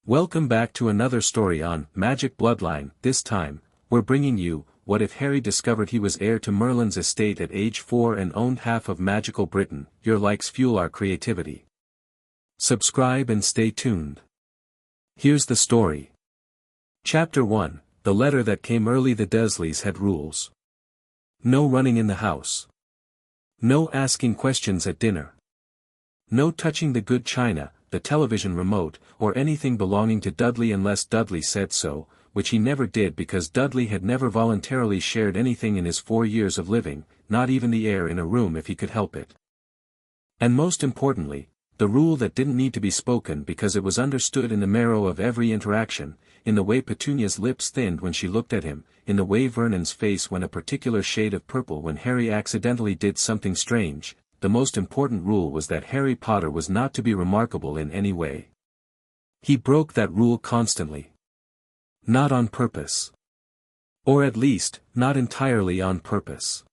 Welcome back to another story on Magic Bloodline. This time, we're bringing you, what if Harry discovered he was heir to Merlin's estate at age 4 and owned half of magical Britain? Your likes fuel our creativity. Subscribe and stay tuned. Here's the story. Chapter 1, The Letter That Came Early. The Dursleys had rules. No running in the house. No asking questions at dinner. No touching the good china, the television remote, or anything belonging to Dudley unless Dudley said so, which he never did because Dudley had never voluntarily shared anything in his 4 years of living, not even the air in a room if he could help it. And most importantly, the rule that didn't need to be spoken because it was understood in the marrow of every interaction, in the way Petunia's lips thinned when she looked at him, in the way Vernon's face went a particular shade of purple when Harry accidentally did something strange. The most important rule was that Harry Potter was not to be remarkable in any way. He broke that rule constantly. Not on purpose. Or at least, not entirely on purpose.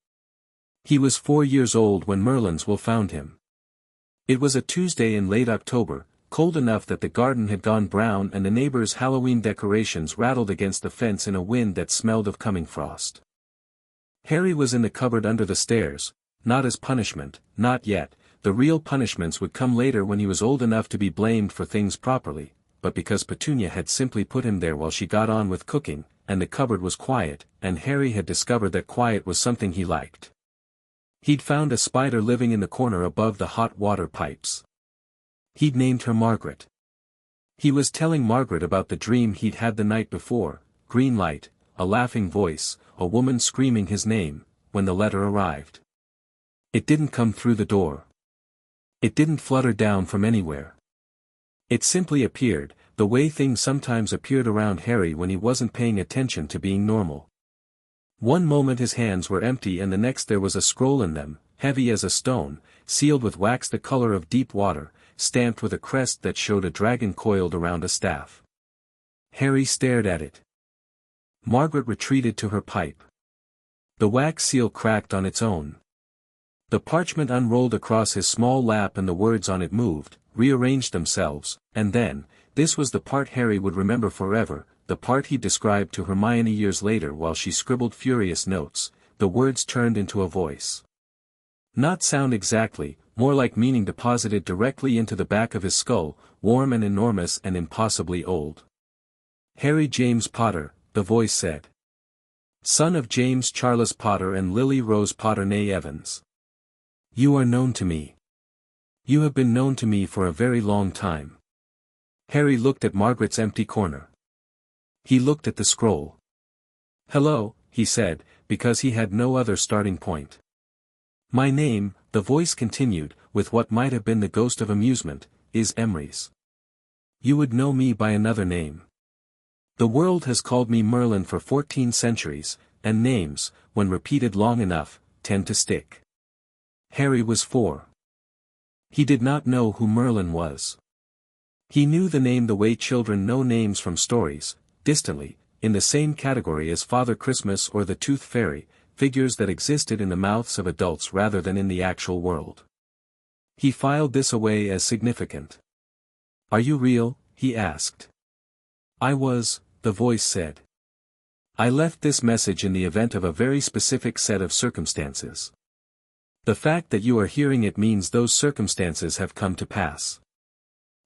He was 4 years old when Merlin's will found him. It was a Tuesday in late October, cold enough that the garden had gone brown and the neighbors' Halloween decorations rattled against the fence in a wind that smelled of coming frost. Harry was in the cupboard under the stairs. Not as punishment, not yet, the real punishments would come later when he was old enough to be blamed for things properly, but because Petunia had simply put him there while she got on with cooking, and the cupboard was quiet, and Harry had discovered that quiet was something he liked. He'd found a spider living in the corner above the hot water pipes. He'd named her Margaret. He was telling Margaret about the dream he'd had the night before, green light, a laughing voice, a woman screaming his name, when the letter arrived. It didn't come through the door. It didn't flutter down from anywhere. It simply appeared, the way things sometimes appeared around Harry when he wasn't paying attention to being normal. One moment his hands were empty and the next there was a scroll in them, heavy as a stone, sealed with wax the color of deep water, stamped with a crest that showed a dragon coiled around a staff. Harry stared at it. Margaret retreated to her pipe. The wax seal cracked on its own. The parchment unrolled across his small lap and the words on it moved, rearranged themselves, and then, this was the part Harry would remember forever, the part he described to Hermione years later while she scribbled furious notes, the words turned into a voice. Not sound exactly, more like meaning deposited directly into the back of his skull, warm and enormous and impossibly old. Harry James Potter, the voice said. Son of James Charles Potter and Lily Rose Potter née Evans. You are known to me. You have been known to me for a very long time. Harry looked at Margaret's empty corner. He looked at the scroll. Hello, he said, because he had no other starting point. My name, the voice continued, with what might have been the ghost of amusement, is Emrys. You would know me by another name. The world has called me Merlin for 14 centuries, and names, when repeated long enough, tend to stick. Harry was 4. He did not know who Merlin was. He knew the name the way children know names from stories, distantly, in the same category as Father Christmas or the Tooth Fairy, figures that existed in the mouths of adults rather than in the actual world. He filed this away as significant. Are you real? He asked. I was, the voice said. I left this message in the event of a very specific set of circumstances. The fact that you are hearing it means those circumstances have come to pass.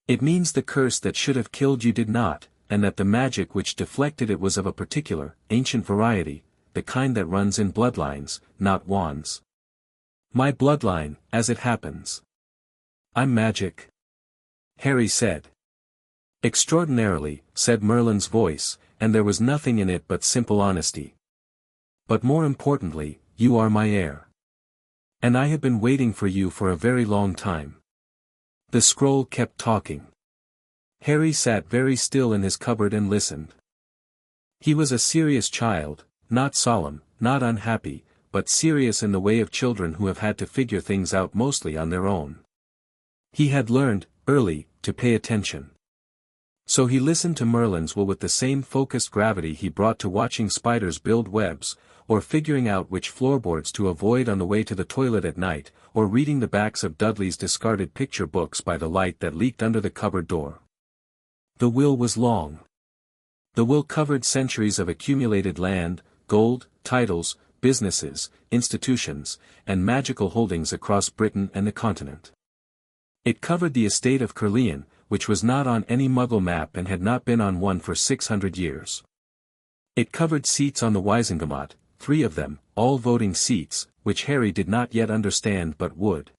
It means the curse that should have killed you did not, and that the magic which deflected it was of a particular, ancient variety, the kind that runs in bloodlines, not wands. My bloodline, as it happens. I'm magic. Harry said. Extraordinarily, said Merlin's voice, and there was nothing in it but simple honesty. But more importantly, you are my heir. And I have been waiting for you for a very long time. The scroll kept talking. Harry sat very still in his cupboard and listened. He was a serious child, not solemn, not unhappy, but serious in the way of children who have had to figure things out mostly on their own. He had learned, early, to pay attention. So he listened to Merlin's will with the same focused gravity he brought to watching spiders build webs, or figuring out which floorboards to avoid on the way to the toilet at night, or reading the backs of Dudley's discarded picture books by the light that leaked under the cupboard door. The will was long. The will covered centuries of accumulated land, gold, titles, businesses, institutions, and magical holdings across Britain and the continent. It covered the estate of Caerleon, which was not on any Muggle map and had not been on one for 600 years. It covered seats on the Wisengamot, 3 of them, all voting seats, which Harry did not yet understand but would.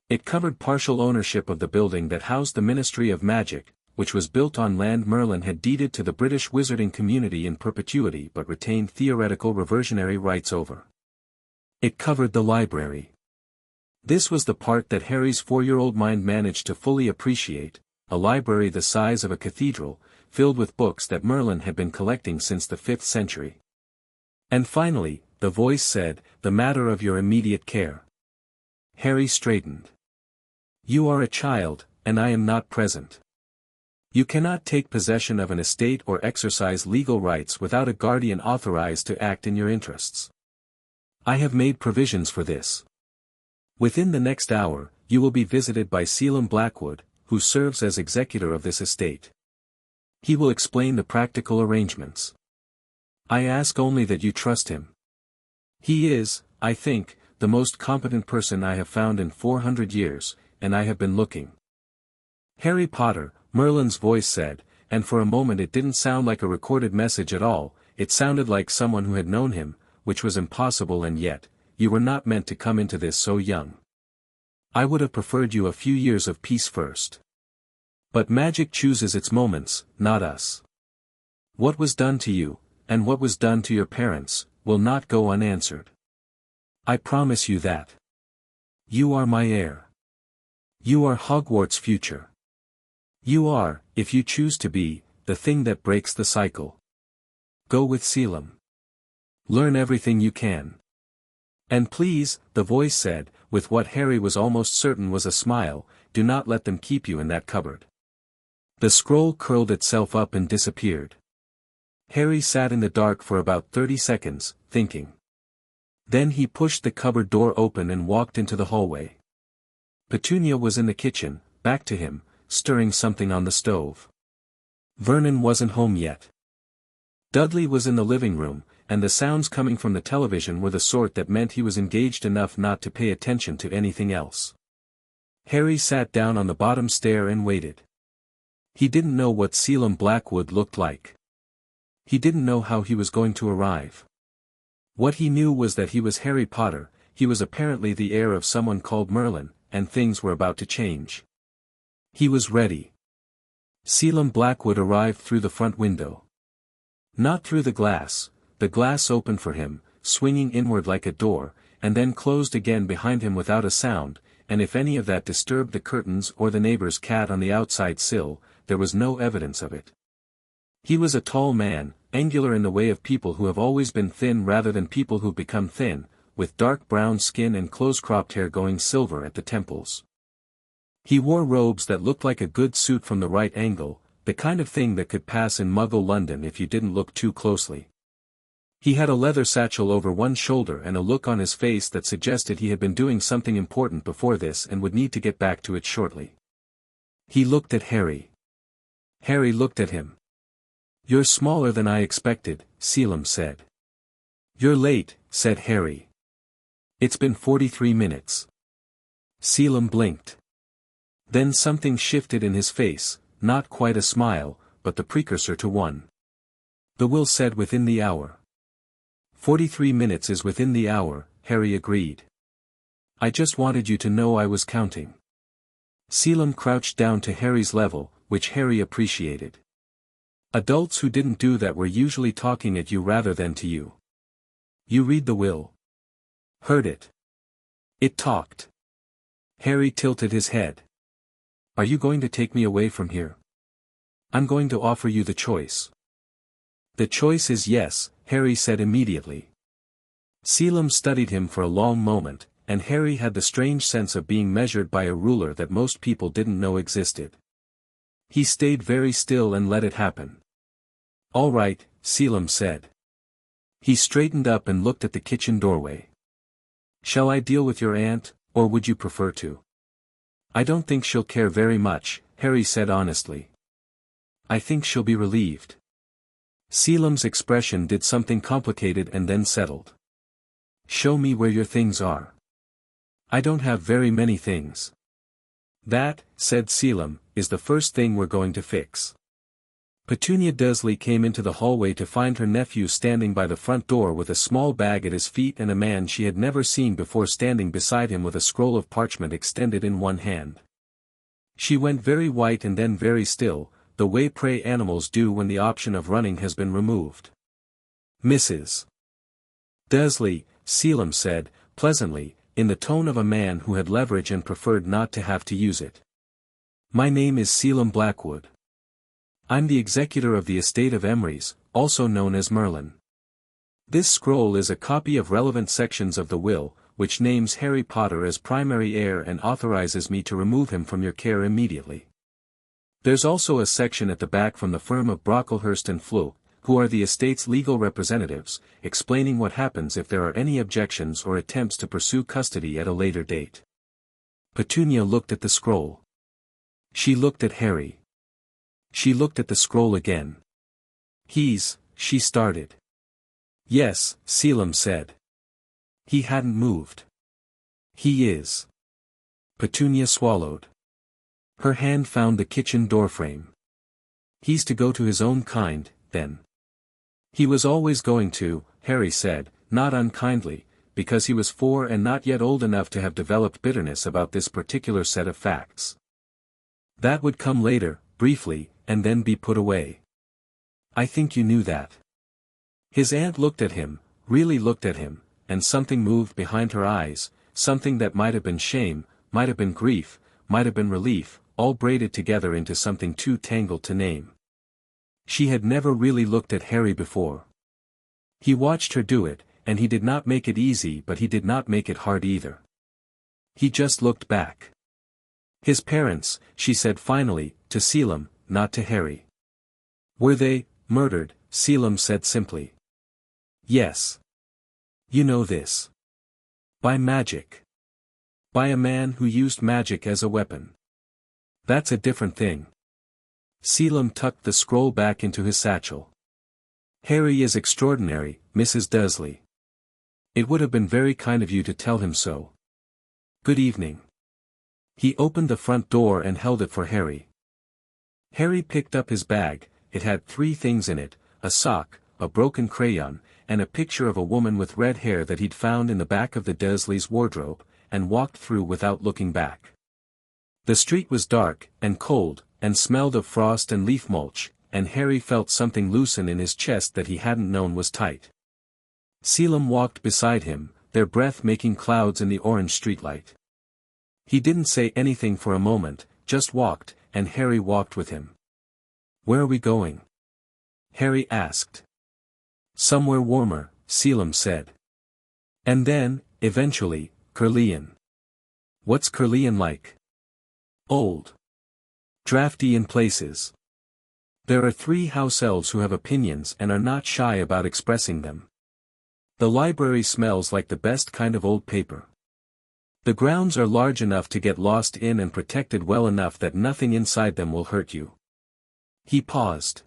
It covered partial ownership of the building that housed the Ministry of Magic, which was built on land Merlin had deeded to the British wizarding community in perpetuity but retained theoretical reversionary rights over. It covered the library. This was the part that Harry's 4-year-old mind managed to fully appreciate, a library the size of a cathedral, filled with books that Merlin had been collecting since the 5th century. And finally, the voice said, "The matter of your immediate care." Harry straightened. "You are a child, and I am not present. You cannot take possession of an estate or exercise legal rights without a guardian authorized to act in your interests. I have made provisions for this. Within the next hour, you will be visited by Selim Blackwood, who serves as executor of this estate. He will explain the practical arrangements. I ask only that you trust him. He is, I think, the most competent person I have found in 400 years, and I have been looking." "Harry Potter," Merlin's voice said, and for a moment it didn't sound like a recorded message at all, it sounded like someone who had known him, which was impossible, and yet, "you were not meant to come into this so young. I would have preferred you a few years of peace first. But magic chooses its moments, not us. What was done to you, and what was done to your parents, will not go unanswered. I promise you that. You are my heir. You are Hogwarts' future. You are, if you choose to be, the thing that breaks the cycle. Go with Selim. Learn everything you can. And please," the voice said, with what Harry was almost certain was a smile, "do not let them keep you in that cupboard." The scroll curled itself up and disappeared. Harry sat in the dark for about 30 seconds, thinking. Then he pushed the cupboard door open and walked into the hallway. Petunia was in the kitchen, back to him, stirring something on the stove. Vernon wasn't home yet. Dudley was in the living room, and the sounds coming from the television were the sort that meant he was engaged enough not to pay attention to anything else. Harry sat down on the bottom stair and waited. He didn't know what Selim Blackwood looked like. He didn't know how he was going to arrive. What he knew was that he was Harry Potter, he was apparently the heir of someone called Merlin, and things were about to change. He was ready. Selim Blackwood arrived through the front window. Not through the glass opened for him, swinging inward like a door, and then closed again behind him without a sound, and if any of that disturbed the curtains or the neighbor's cat on the outside sill, there was no evidence of it. He was a tall man, angular in the way of people who have always been thin rather than people who've become thin, with dark brown skin and close-cropped hair going silver at the temples. He wore robes that looked like a good suit from the right angle, the kind of thing that could pass in Muggle London if you didn't look too closely. He had a leather satchel over one shoulder and a look on his face that suggested he had been doing something important before this and would need to get back to it shortly. He looked at Harry. Harry looked at him. "You're smaller than I expected," Selim said. "You're late," said Harry. "It's been 43 minutes. Selim blinked. Then something shifted in his face, not quite a smile, but the precursor to one. "The will said within the hour." 43 minutes is within the hour, Harry agreed. "I just wanted you to know I was counting." Selim crouched down to Harry's level, which Harry appreciated. Adults who didn't do that were usually talking at you rather than to you. "You read the will?" "Heard it. It talked." Harry tilted his head. "Are you going to take me away from here?" "I'm going to offer you the choice." "The choice is yes," Harry said immediately. Selim studied him for a long moment, and Harry had the strange sense of being measured by a ruler that most people didn't know existed. He stayed very still and let it happen. "All right," Selim said. He straightened up and looked at the kitchen doorway. "Shall I deal with your aunt, or would you prefer to?" "I don't think she'll care very much," Harry said honestly. I think she'll be relieved. Selim's expression did something complicated and then settled. Show me where your things are. I don't have very many things. That, said Selim, is the first thing we're going to fix. Petunia Dursley came into the hallway to find her nephew standing by the front door with a small bag at his feet and a man she had never seen before standing beside him with a scroll of parchment extended in one hand. She went very white and then very still, the way prey animals do when the option of running has been removed. Mrs. Dursley, Selim said, pleasantly, in the tone of a man who had leverage and preferred not to have to use it. My name is Selim Blackwood. I'm the executor of the estate of Emrys, also known as Merlin. This scroll is a copy of relevant sections of the will, which names Harry Potter as primary heir and authorizes me to remove him from your care immediately. There's also a section at the back from the firm of Brocklehurst and Flo, who are the estate's legal representatives, explaining what happens if there are any objections or attempts to pursue custody at a later date. Petunia looked at the scroll. She looked at Harry. She looked at the scroll again. She started. Yes, Selim said. He hadn't moved. He is. Petunia swallowed. Her hand found the kitchen doorframe. He's to go to his own kind, then. He was always going to, Harry said, not unkindly, because he was 4 and not yet old enough to have developed bitterness about this particular set of facts. That would come later, briefly, and then be put away. I think you knew that. His aunt looked at him, really looked at him, and something moved behind her eyes, something that might have been shame, might have been grief, might have been relief, all braided together into something too tangled to name. She had never really looked at Harry before. He watched her do it, and he did not make it easy but he did not make it hard either. He just looked back. His parents, she said finally, to Selim, not to Harry. Were they murdered? Selim said simply. Yes. You know this. By magic. By a man who used magic as a weapon. That's a different thing. Selim tucked the scroll back into his satchel. Harry is extraordinary, Mrs. Dursley. It would have been very kind of you to tell him so. Good evening. He opened the front door and held it for Harry. Harry picked up his bag. It had 3 things in it, a sock, a broken crayon, and a picture of a woman with red hair that he'd found in the back of the Dursleys' wardrobe, and walked through without looking back. The street was dark, and cold, and smelled of frost and leaf mulch, and Harry felt something loosen in his chest that he hadn't known was tight. Selim walked beside him, their breath making clouds in the orange streetlight. He didn't say anything for a moment, just walked, and Harry walked with him. Where are we going? Harry asked. Somewhere warmer, Selim said. And then, eventually, Curlian. What's Curlian like? Old. Drafty in places. There are 3 house elves who have opinions and are not shy about expressing them. The library smells like the best kind of old paper. The grounds are large enough to get lost in and protected well enough that nothing inside them will hurt you. He paused.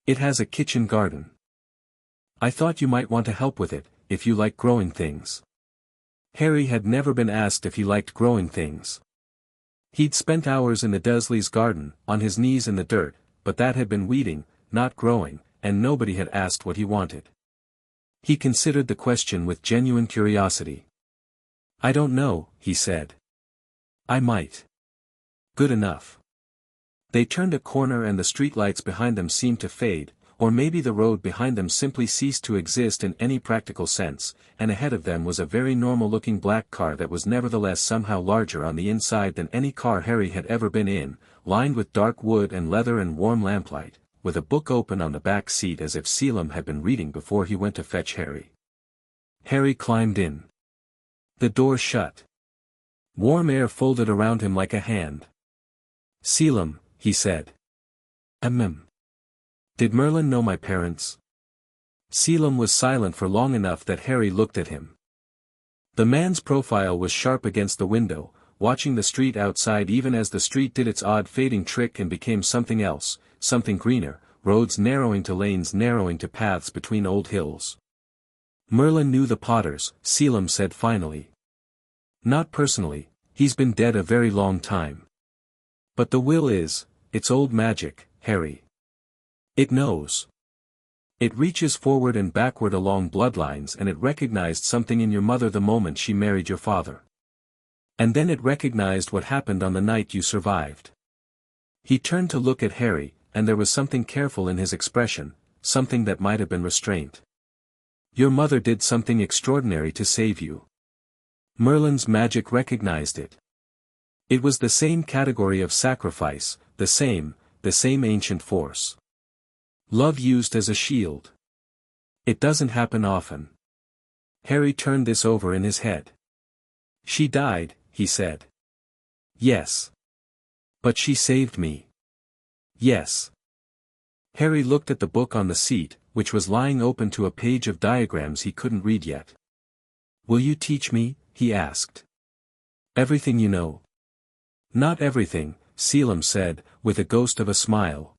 It has a kitchen garden. I thought you might want to help with it, if you like growing things. Harry had never been asked if he liked growing things. He'd spent hours in the Dursleys' garden, on his knees in the dirt, but that had been weeding, not growing, and nobody had asked what he wanted. He considered the question with genuine curiosity. I don't know, he said. I might. Good enough. They turned a corner and the streetlights behind them seemed to fade, or maybe the road behind them simply ceased to exist in any practical sense, and ahead of them was a very normal-looking black car that was nevertheless somehow larger on the inside than any car Harry had ever been in, lined with dark wood and leather and warm lamplight, with a book open on the back seat as if Selim had been reading before he went to fetch Harry. Harry climbed in. The door shut. Warm air folded around him like a hand. Selim, he said. Did Merlin know my parents? Selim was silent for long enough that Harry looked at him. The man's profile was sharp against the window, watching the street outside even as the street did its odd fading trick and became something else, something greener, roads narrowing to lanes narrowing to paths between old hills. Merlin knew the Potters, Selim said finally. Not personally, he's been dead a very long time. But the will it's old magic, Harry. It knows. It reaches forward and backward along bloodlines, and it recognized something in your mother the moment she married your father. And then it recognized what happened on the night you survived. He turned to look at Harry, and there was something careful in his expression, something that might have been restraint. Your mother did something extraordinary to save you. Merlin's magic recognized it. It was the same category of sacrifice, the same ancient force. Love used as a shield. It doesn't happen often. Harry turned this over in his head. She died, he said. Yes. But she saved me. Yes. Harry looked at the book on the seat, which was lying open to a page of diagrams he couldn't read yet. Will you teach me? He asked. Everything you know. Not everything, Selim said, with a ghost of a smile.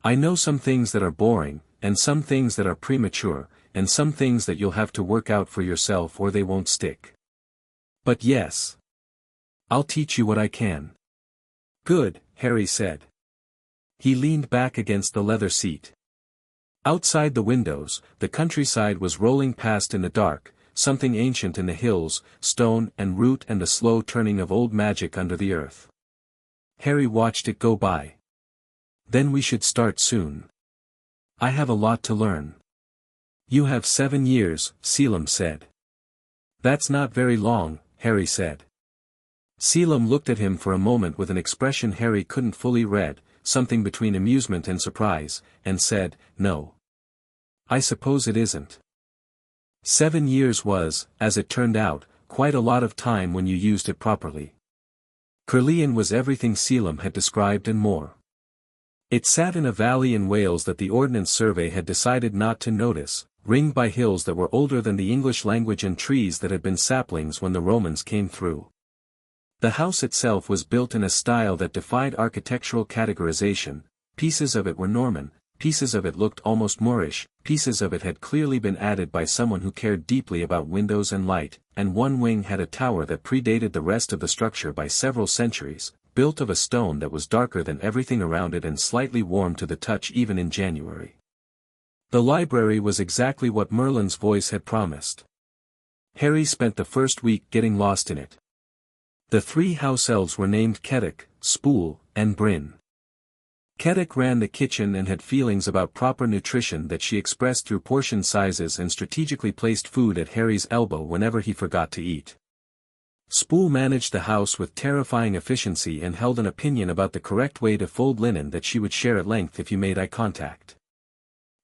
I know some things that are boring, and some things that are premature, and some things that you'll have to work out for yourself or they won't stick. But yes. I'll teach you what I can. Good, Harry said. He leaned back against the leather seat. Outside the windows, the countryside was rolling past in the dark, something ancient in the hills, stone and root and the slow turning of old magic under the earth. Harry watched it go by. Then we should start soon. I have a lot to learn. You have 7 years, Selim said. That's not very long, Harry said. Selim looked at him for a moment with an expression Harry couldn't fully read, something between amusement and surprise, and said, No. I suppose it isn't. 7 years was, as it turned out, quite a lot of time when you used it properly. Caerleon was everything Selim had described and more. It sat in a valley in Wales that the Ordnance Survey had decided not to notice, ringed by hills that were older than the English language and trees that had been saplings when the Romans came through. The house itself was built in a style that defied architectural categorization. Pieces of it were Norman, pieces of it looked almost Moorish, pieces of it had clearly been added by someone who cared deeply about windows and light, and one wing had a tower that predated the rest of the structure by several centuries, built of a stone that was darker than everything around it and slightly warm to the touch even in January. The library was exactly what Merlin's voice had promised. Harry spent the first week getting lost in it. The 3 house elves were named Cedric, Spool, and Bryn. Cedric ran the kitchen and had feelings about proper nutrition that she expressed through portion sizes and strategically placed food at Harry's elbow whenever he forgot to eat. Spool managed the house with terrifying efficiency and held an opinion about the correct way to fold linen that she would share at length if you made eye contact.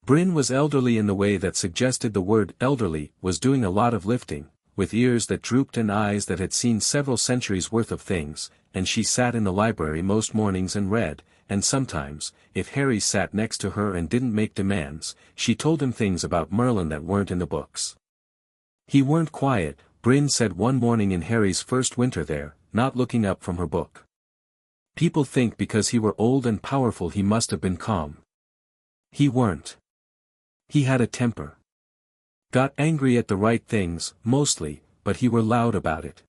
Bryn was elderly in the way that suggested the word elderly was doing a lot of lifting, with ears that drooped and eyes that had seen several centuries worth of things, and she sat in the library most mornings and read, and sometimes, if Harry sat next to her and didn't make demands, she told him things about Merlin that weren't in the books. He weren't quiet, Bryn said one morning in Harry's first winter there, not looking up from her book. People think because he were old and powerful he must have been calm. He weren't. He had a temper. Got angry at the right things, mostly, but he were loud about it.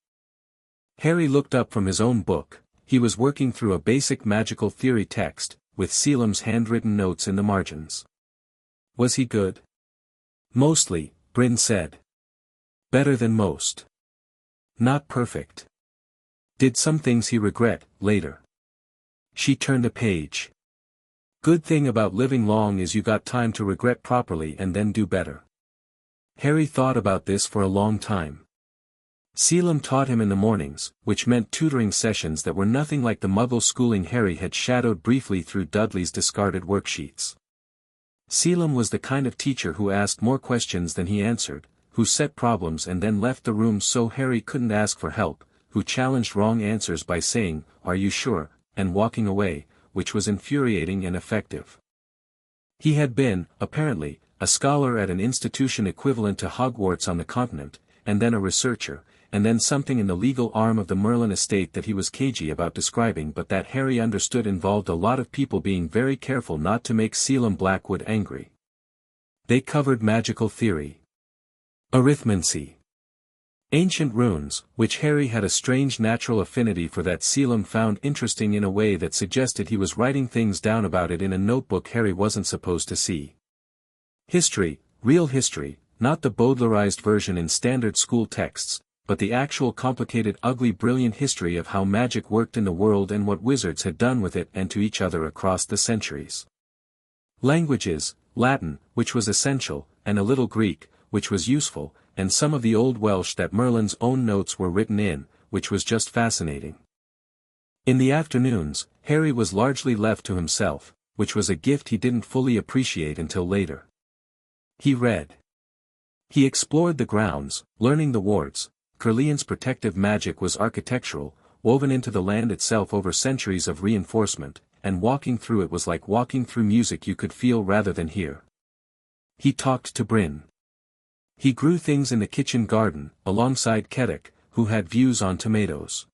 Harry looked up from his own book. He was working through a basic magical theory text, with Selim's handwritten notes in the margins. Was he good? Mostly, Bryn said. Better than most. Not perfect. Did some things he regret, later. She turned a page. Good thing about living long is you got time to regret properly and then do better. Harry thought about this for a long time. Selim taught him in the mornings, which meant tutoring sessions that were nothing like the muggle schooling Harry had shadowed briefly through Dudley's discarded worksheets. Selim was the kind of teacher who asked more questions than he answered, who set problems and then left the room so Harry couldn't ask for help, who challenged wrong answers by saying, "Are you sure?" and walking away, which was infuriating and effective. He had been, apparently, a scholar at an institution equivalent to Hogwarts on the continent, and then a researcher, and then something in the legal arm of the Merlin estate that he was cagey about describing but that Harry understood involved a lot of people being very careful not to make Selim Blackwood angry. They covered magical theory, arithmancy, ancient runes, which Harry had a strange natural affinity for that Selim found interesting in a way that suggested he was writing things down about it in a notebook Harry wasn't supposed to see. History, real history, not the Baudelarized version in standard school texts, but the actual complicated ugly brilliant history of how magic worked in the world and what wizards had done with it and to each other across the centuries. Languages, Latin, which was essential, and a little Greek, which was useful, and some of the old Welsh that Merlin's own notes were written in, which was just fascinating. In the afternoons, Harry was largely left to himself, which was a gift he didn't fully appreciate until later. He read. He explored the grounds, learning the wards. Curlian's protective magic was architectural, woven into the land itself over centuries of reinforcement, and walking through it was like walking through music you could feel rather than hear. He talked to Bryn. He grew things in the kitchen garden, alongside Kedek, who had views on tomatoes.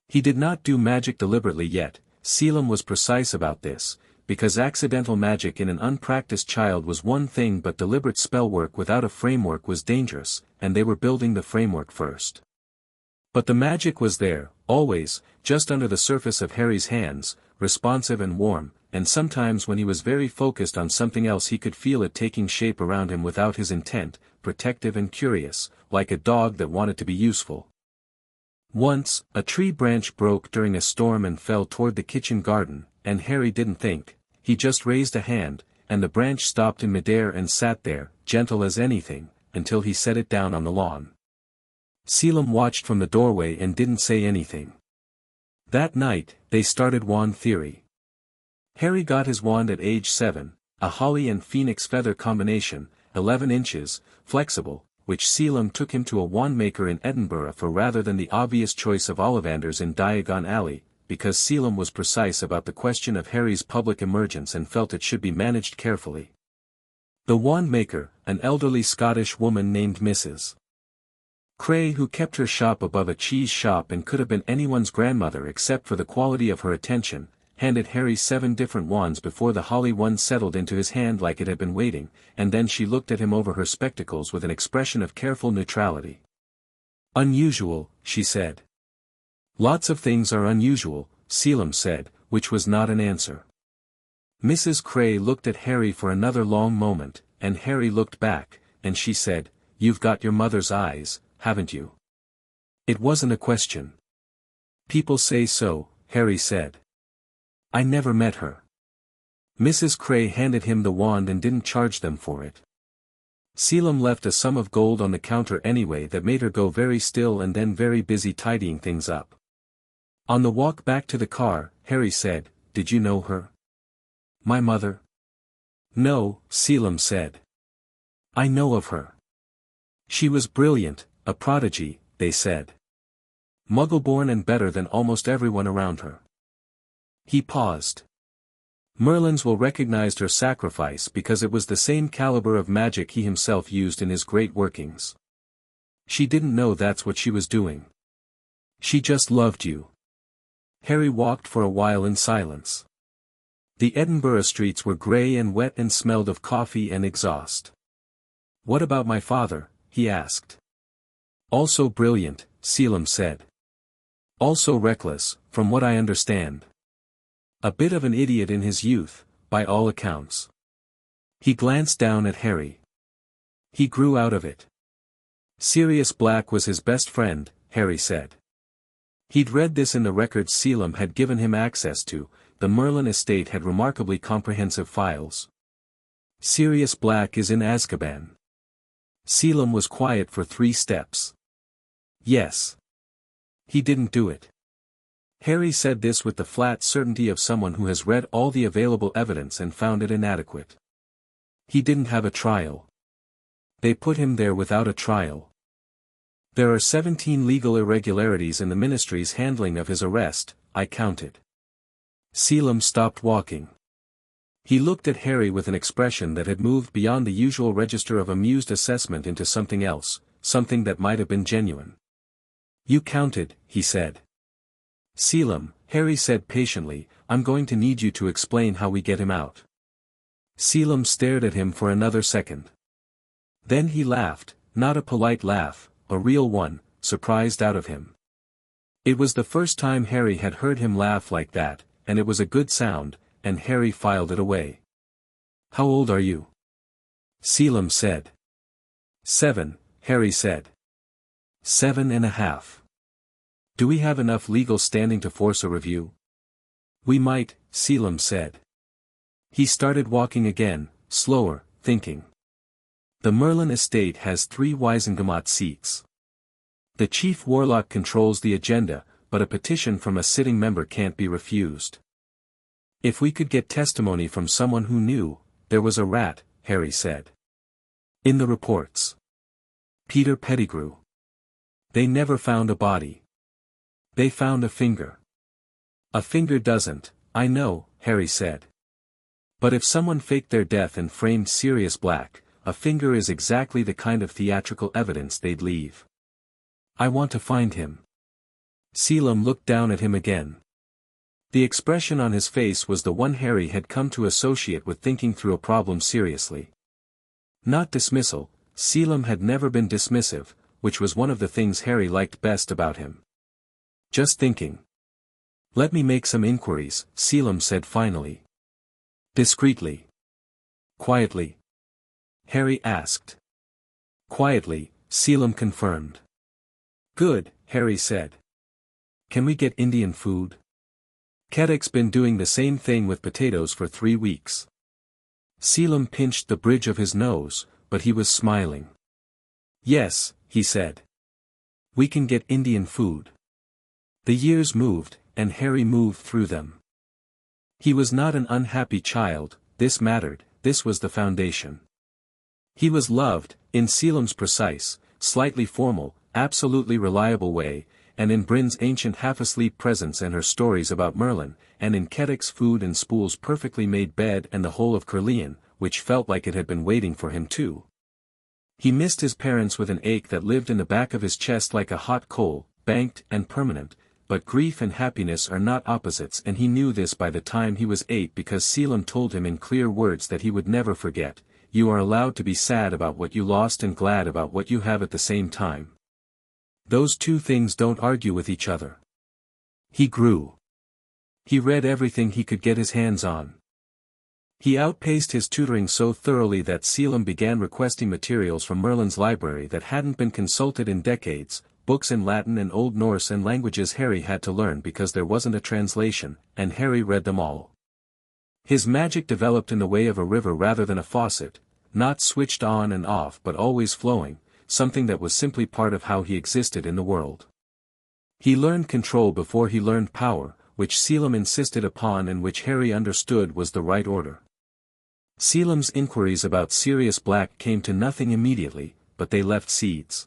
He did not do magic deliberately yet. Selim was precise about this, because accidental magic in an unpracticed child was one thing but deliberate spellwork without a framework was dangerous, and they were building the framework first. But the magic was there, always, just under the surface of Harry's hands, responsive and warm, and sometimes when he was very focused on something else he could feel it taking shape around him without his intent, protective and curious, like a dog that wanted to be useful. Once, a tree branch broke during a storm and fell toward the kitchen garden, and Harry didn't think, he just raised a hand, and the branch stopped in midair and sat there, gentle as anything, until he set it down on the lawn. Selim watched from the doorway and didn't say anything. That night, they started wand theory. Harry got his wand at age 7, a holly and phoenix feather combination, 11 inches, flexible, which Selim took him to a wand maker in Edinburgh for rather than the obvious choice of Ollivanders in Diagon Alley, because Selim was precise about the question of Harry's public emergence and felt it should be managed carefully. The wand maker, an elderly Scottish woman named Mrs. Cray who kept her shop above a cheese shop and could have been anyone's grandmother except for the quality of her attention, handed Harry 7 different wands before the holly one settled into his hand like it had been waiting, and then she looked at him over her spectacles with an expression of careful neutrality. "Unusual," she said. "Lots of things are unusual," Selim said, which was not an answer. Mrs. Cray looked at Harry for another long moment, and Harry looked back, and she said, "You've got your mother's eyes, haven't you?" It wasn't a question. "People say so," Harry said. "I never met her." Mrs. Cray handed him the wand and didn't charge them for it. Selim left a sum of gold on the counter anyway that made her go very still and then very busy tidying things up. On the walk back to the car, Harry said, "Did you know her?" "My mother?" "No," Selim said. "I know of her. She was brilliant, a prodigy, they said. Muggle-born and better than almost everyone around her." He paused. Merlin's will recognized her sacrifice because it was the same caliber of magic he himself used in his great workings. She didn't know that's what she was doing. She just loved you. Harry walked for a while in silence. The Edinburgh streets were grey and wet and smelled of coffee and exhaust. "What about my father?" he asked. "Also brilliant," Selim said. "Also reckless, from what I understand. A bit of an idiot in his youth, by all accounts." He glanced down at Harry. "He grew out of it." Sirius Black was his best friend, Harry said. He'd read this in the records Selim had given him access to. The Merlin estate had remarkably comprehensive files. "Sirius Black is in Azkaban." Selim was quiet for 3 steps. "Yes. He didn't do it." Harry said this with the flat certainty of someone who has read all the available evidence and found it inadequate. "He didn't have a trial. They put him there without a trial. There are 17 legal irregularities in the ministry's handling of his arrest, I counted." Selim stopped walking. He looked at Harry with an expression that had moved beyond the usual register of amused assessment into something else, something that might have been genuine. You counted, he said. Selim, Harry said patiently, I'm going to need you to explain how we get him out. Selim stared at him for another second. Then he laughed, not a polite laugh, a real one, surprised out of him. It was the first time Harry had heard him laugh like that, and it was a good sound, and Harry filed it away. How old are you? Selim said. 7, Harry said. 7.5. Do we have enough legal standing to force a review? We might, Selim said. He started walking again, slower, thinking. The Merlin estate has 3 Wisengamot seats. The chief warlock controls the agenda, but a petition from a sitting member can't be refused. If we could get testimony from someone who knew, there was a rat, Harry said. In the reports. Peter Pettigrew. They never found a body. They found a finger. A finger doesn't, I know, Harry said. But if someone faked their death and framed Sirius Black, a finger is exactly the kind of theatrical evidence they'd leave. I want to find him. Selim looked down at him again. The expression on his face was the one Harry had come to associate with thinking through a problem seriously. Not dismissal, Selim had never been dismissive, which was one of the things Harry liked best about him. Just thinking. Let me make some inquiries, Selim said finally. Discreetly. Quietly? Harry asked. Quietly, Selim confirmed. Good, Harry said. Can we get Indian food? Kedek's been doing the same thing with potatoes for 3 weeks. Selim pinched the bridge of his nose, but he was smiling. Yes, he said. We can get Indian food. The years moved, and Harry moved through them. He was not an unhappy child, this mattered, this was the foundation. He was loved, in Selim's precise, slightly formal, absolutely reliable way, and in Bryn's ancient half-asleep presence and her stories about Merlin, and in Kedek's food and Spool's perfectly made bed and the whole of Curlian, which felt like it had been waiting for him too. He missed his parents with an ache that lived in the back of his chest like a hot coal, banked and permanent, but grief and happiness are not opposites, and he knew this by the time he was 8 because Selim told him in clear words that he would never forget. You are allowed to be sad about what you lost and glad about what you have at the same time. Those two things don't argue with each other. He grew. He read everything he could get his hands on. He outpaced his tutoring so thoroughly that Selim began requesting materials from Merlin's library that hadn't been consulted in decades, books in Latin and Old Norse and languages Harry had to learn because there wasn't a translation, and Harry read them all. His magic developed in the way of a river rather than a faucet, not switched on and off but always flowing, something that was simply part of how he existed in the world. He learned control before he learned power, which Selim insisted upon and which Harry understood was the right order. Selim's inquiries about Sirius Black came to nothing immediately, but they left seeds.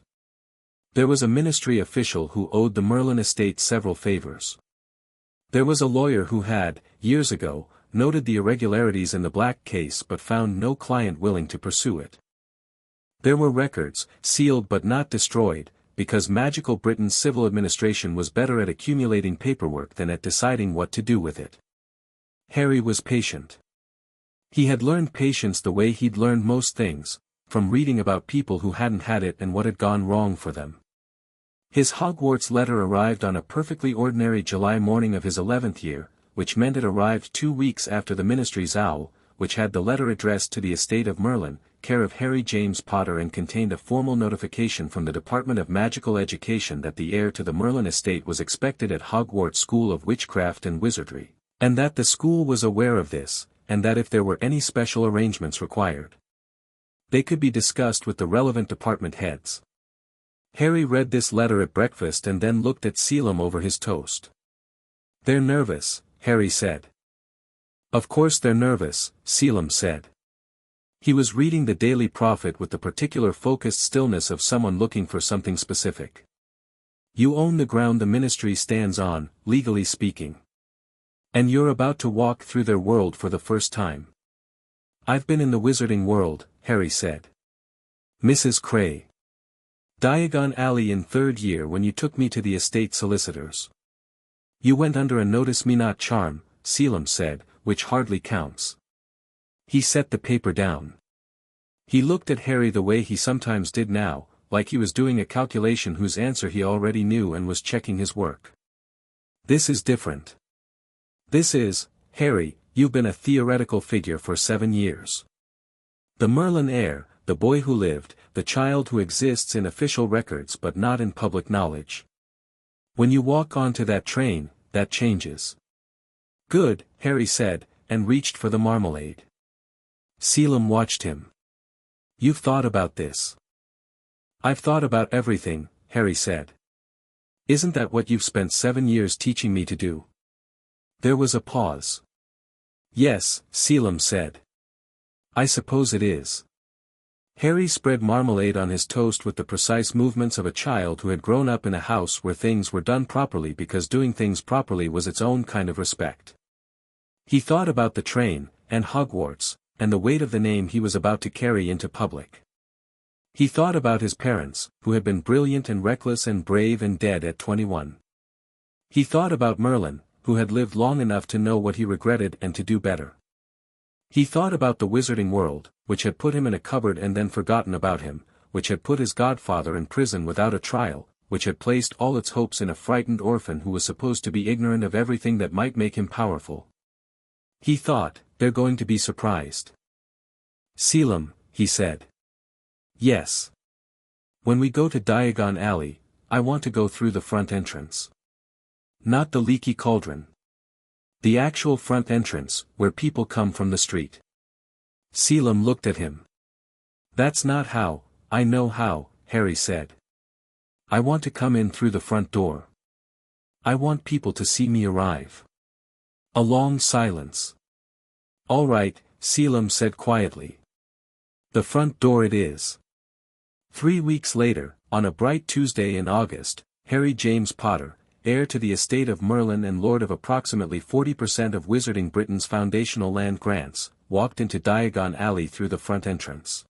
There was a ministry official who owed the Merlin estate several favors. There was a lawyer who had, years ago, noted the irregularities in the Black case but found no client willing to pursue it. There were records, sealed but not destroyed, because magical Britain's civil administration was better at accumulating paperwork than at deciding what to do with it. Harry was patient. He had learned patience the way he'd learned most things, from reading about people who hadn't had it and what had gone wrong for them. His Hogwarts letter arrived on a perfectly ordinary July morning of his 11th year, which meant it arrived 2 weeks after the ministry's owl, which had the letter addressed to the estate of Merlin, care of Harry James Potter, and contained a formal notification from the Department of Magical Education that the heir to the Merlin estate was expected at Hogwarts School of Witchcraft and Wizardry, and that the school was aware of this, and that if there were any special arrangements required, they could be discussed with the relevant department heads. Harry read this letter at breakfast and then looked at Selim over his toast. They're nervous, Harry said. Of course they're nervous, Selim said. He was reading the Daily Prophet with the particular focused stillness of someone looking for something specific. You own the ground the ministry stands on, legally speaking. And you're about to walk through their world for the first time. I've been in the wizarding world, Harry said. Mrs. Cray. Diagon Alley in third year when you took me to the estate solicitors. You went under a notice me not charm, Selim said, which hardly counts. He set the paper down. He looked at Harry the way he sometimes did now, like he was doing a calculation whose answer he already knew and was checking his work. This is different. This is, Harry, you've been a theoretical figure for 7 years. The Merlin heir, the boy who lived, the child who exists in official records but not in public knowledge. When you walk onto that train, that changes. Good, Harry said, and reached for the marmalade. Selim watched him. You've thought about this. I've thought about everything, Harry said. Isn't that what you've spent 7 years teaching me to do? There was a pause. Yes, Selim said. I suppose it is. Harry spread marmalade on his toast with the precise movements of a child who had grown up in a house where things were done properly because doing things properly was its own kind of respect. He thought about the train, and Hogwarts, and the weight of the name he was about to carry into public. He thought about his parents, who had been brilliant and reckless and brave and dead at 21. He thought about Merlin, who had lived long enough to know what he regretted and to do better. He thought about the wizarding world, which had put him in a cupboard and then forgotten about him, which had put his godfather in prison without a trial, which had placed all its hopes in a frightened orphan who was supposed to be ignorant of everything that might make him powerful. He thought, they're going to be surprised. Selim, he said. Yes. When we go to Diagon Alley, I want to go through the front entrance. Not the leaky cauldron. The actual front entrance, where people come from the street. Selim looked at him. That's not how, I know how, Harry said. I want to come in through the front door. I want people to see me arrive. A long silence. All right, Selim said quietly. The front door it is. 3 weeks later, on a bright Tuesday in August, Harry James Potter, heir to the estate of Merlin and lord of approximately 40% of Wizarding Britain's foundational land grants, walked into Diagon Alley through the front entrance.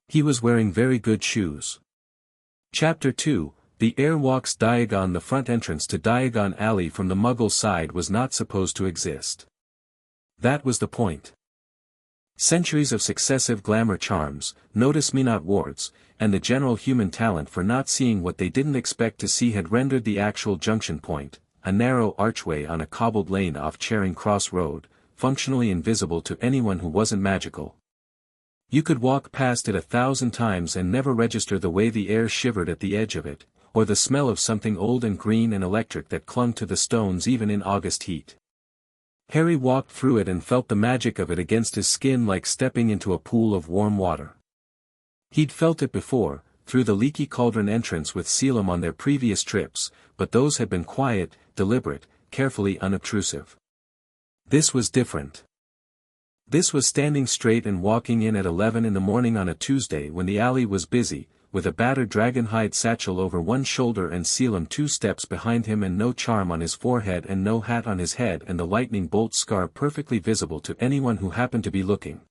He was wearing very good shoes. Chapter 2, The heir walks Diagon. The front entrance to Diagon Alley from the Muggle side was not supposed to exist. That was the point. Centuries of successive glamour charms, notice-me-not wards, and the general human talent for not seeing what they didn't expect to see had rendered the actual junction point, a narrow archway on a cobbled lane off Charing Cross Road, functionally invisible to anyone who wasn't magical. You could walk past it 1,000 times and never register the way the air shivered at the edge of it, or the smell of something old and green and electric that clung to the stones even in August heat. Harry walked through it and felt the magic of it against his skin like stepping into a pool of warm water. He'd felt it before, through the leaky cauldron entrance with Selim on their previous trips, but those had been quiet, deliberate, carefully unobtrusive. This was different. This was standing straight and walking in at 11 in the morning on a Tuesday when the alley was busy, with a battered dragonhide satchel over one shoulder and Selim 2 steps behind him and no charm on his forehead and no hat on his head and the lightning bolt scar perfectly visible to anyone who happened to be looking.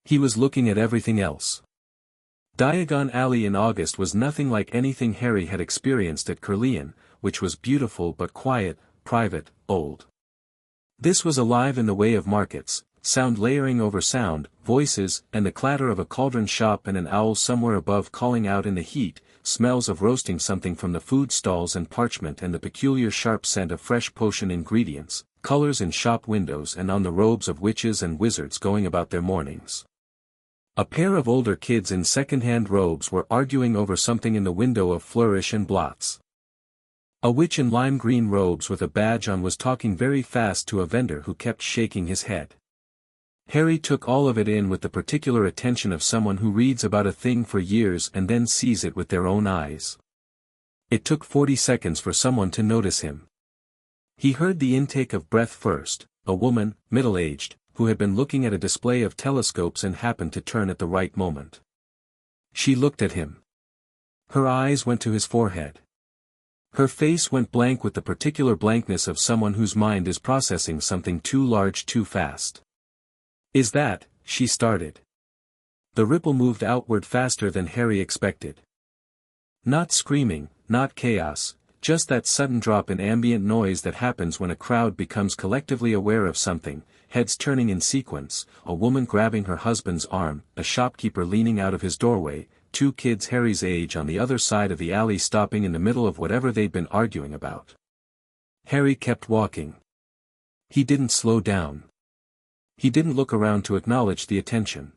He was looking at everything else. Diagon Alley in August was nothing like anything Harry had experienced at Caerleon, which was beautiful but quiet, private, old. This was alive in the way of markets, sound layering over sound, voices, and the clatter of a cauldron shop and an owl somewhere above calling out in the heat, smells of roasting something from the food stalls and parchment and the peculiar sharp scent of fresh potion ingredients, colors in shop windows and on the robes of witches and wizards going about their mornings. A pair of older kids in second-hand robes were arguing over something in the window of Flourish and Blots. A witch in lime green robes with a badge on was talking very fast to a vendor who kept shaking his head. Harry took all of it in with the particular attention of someone who reads about a thing for years and then sees it with their own eyes. It took 40 seconds for someone to notice him. He heard the intake of breath first, a woman, middle-aged, who had been looking at a display of telescopes and happened to turn at the right moment. She looked at him. Her eyes went to his forehead. Her face went blank with the particular blankness of someone whose mind is processing something too large too fast. Is that, she started. The ripple moved outward faster than Harry expected. Not screaming, not chaos, just that sudden drop in ambient noise that happens when a crowd becomes collectively aware of something, heads turning in sequence, a woman grabbing her husband's arm, a shopkeeper leaning out of his doorway, two kids Harry's age on the other side of the alley stopping in the middle of whatever they'd been arguing about. Harry kept walking. He didn't slow down. He didn't look around to acknowledge the attention.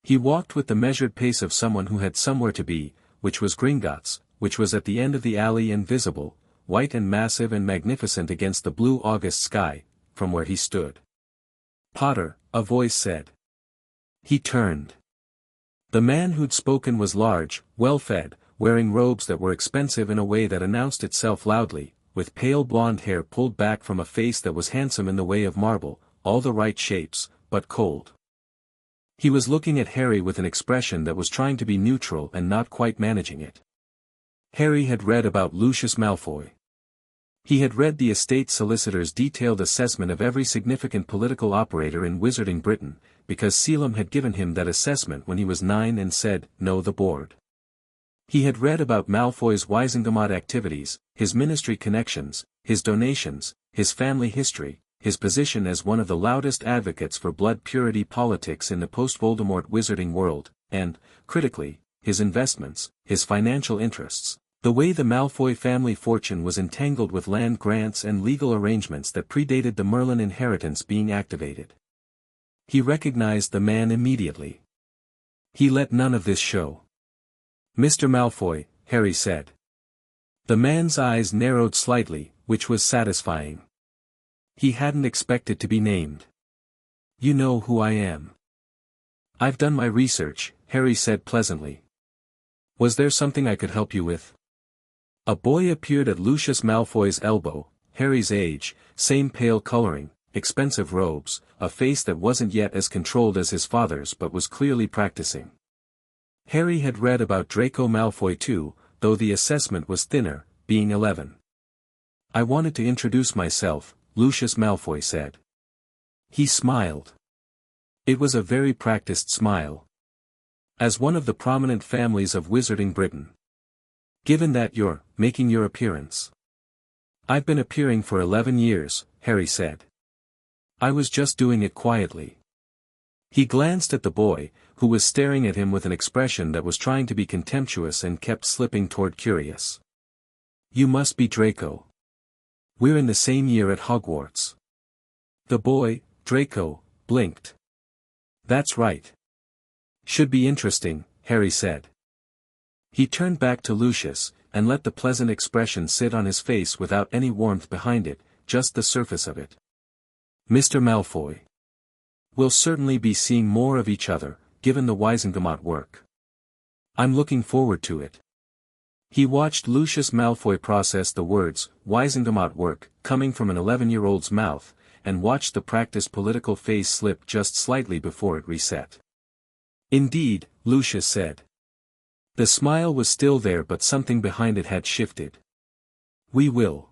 He walked with the measured pace of someone who had somewhere to be, which was Gringotts, which was at the end of the alley and visible, white and massive and magnificent against the blue August sky, from where he stood. "Potter," a voice said. He turned. The man who'd spoken was large, well-fed, wearing robes that were expensive in a way that announced itself loudly, with pale blonde hair pulled back from a face that was handsome in the way of marble, all the right shapes, but cold. He was looking at Harry with an expression that was trying to be neutral and not quite managing it. Harry had read about Lucius Malfoy. He had read the estate solicitor's detailed assessment of every significant political operator in Wizarding Britain, because Selim had given him that assessment when he was 9 and said, "Know the board." He had read about Malfoy's Wizengamot activities, his ministry connections, his donations, his family history, his position as one of the loudest advocates for blood purity politics in the post-Voldemort wizarding world, and, critically, his investments, his financial interests, the way the Malfoy family fortune was entangled with land grants and legal arrangements that predated the Merlin inheritance being activated. He recognized the man immediately. He let none of this show. "Mr. Malfoy," Harry said. The man's eyes narrowed slightly, which was satisfying. He hadn't expected to be named. "You know who I am." "I've done my research," Harry said pleasantly. "Was there something I could help you with?" A boy appeared at Lucius Malfoy's elbow, Harry's age, same pale coloring, expensive robes, a face that wasn't yet as controlled as his father's but was clearly practicing. Harry had read about Draco Malfoy too, though the assessment was thinner, being 11. "I wanted to introduce myself," Lucius Malfoy said. He smiled. It was a very practiced smile. "As one of the prominent families of Wizarding Britain. Given that you're making your appearance." "I've been appearing for 11 years, Harry said. "I was just doing it quietly." He glanced at the boy, who was staring at him with an expression that was trying to be contemptuous and kept slipping toward curious. "You must be Draco. We're in the same year at Hogwarts." The boy, Draco, blinked. "That's right. Should be interesting," Harry said. He turned back to Lucius, and let the pleasant expression sit on his face without any warmth behind it, just the surface of it. "Mr. Malfoy. We'll certainly be seeing more of each other, given the Wizengamot work. I'm looking forward to it." He watched Lucius Malfoy process the words, "Wizengamot work," coming from an 11-year-old's mouth, and watched the practiced political face slip just slightly before it reset. "Indeed," Lucius said. The smile was still there but something behind it had shifted. "We will.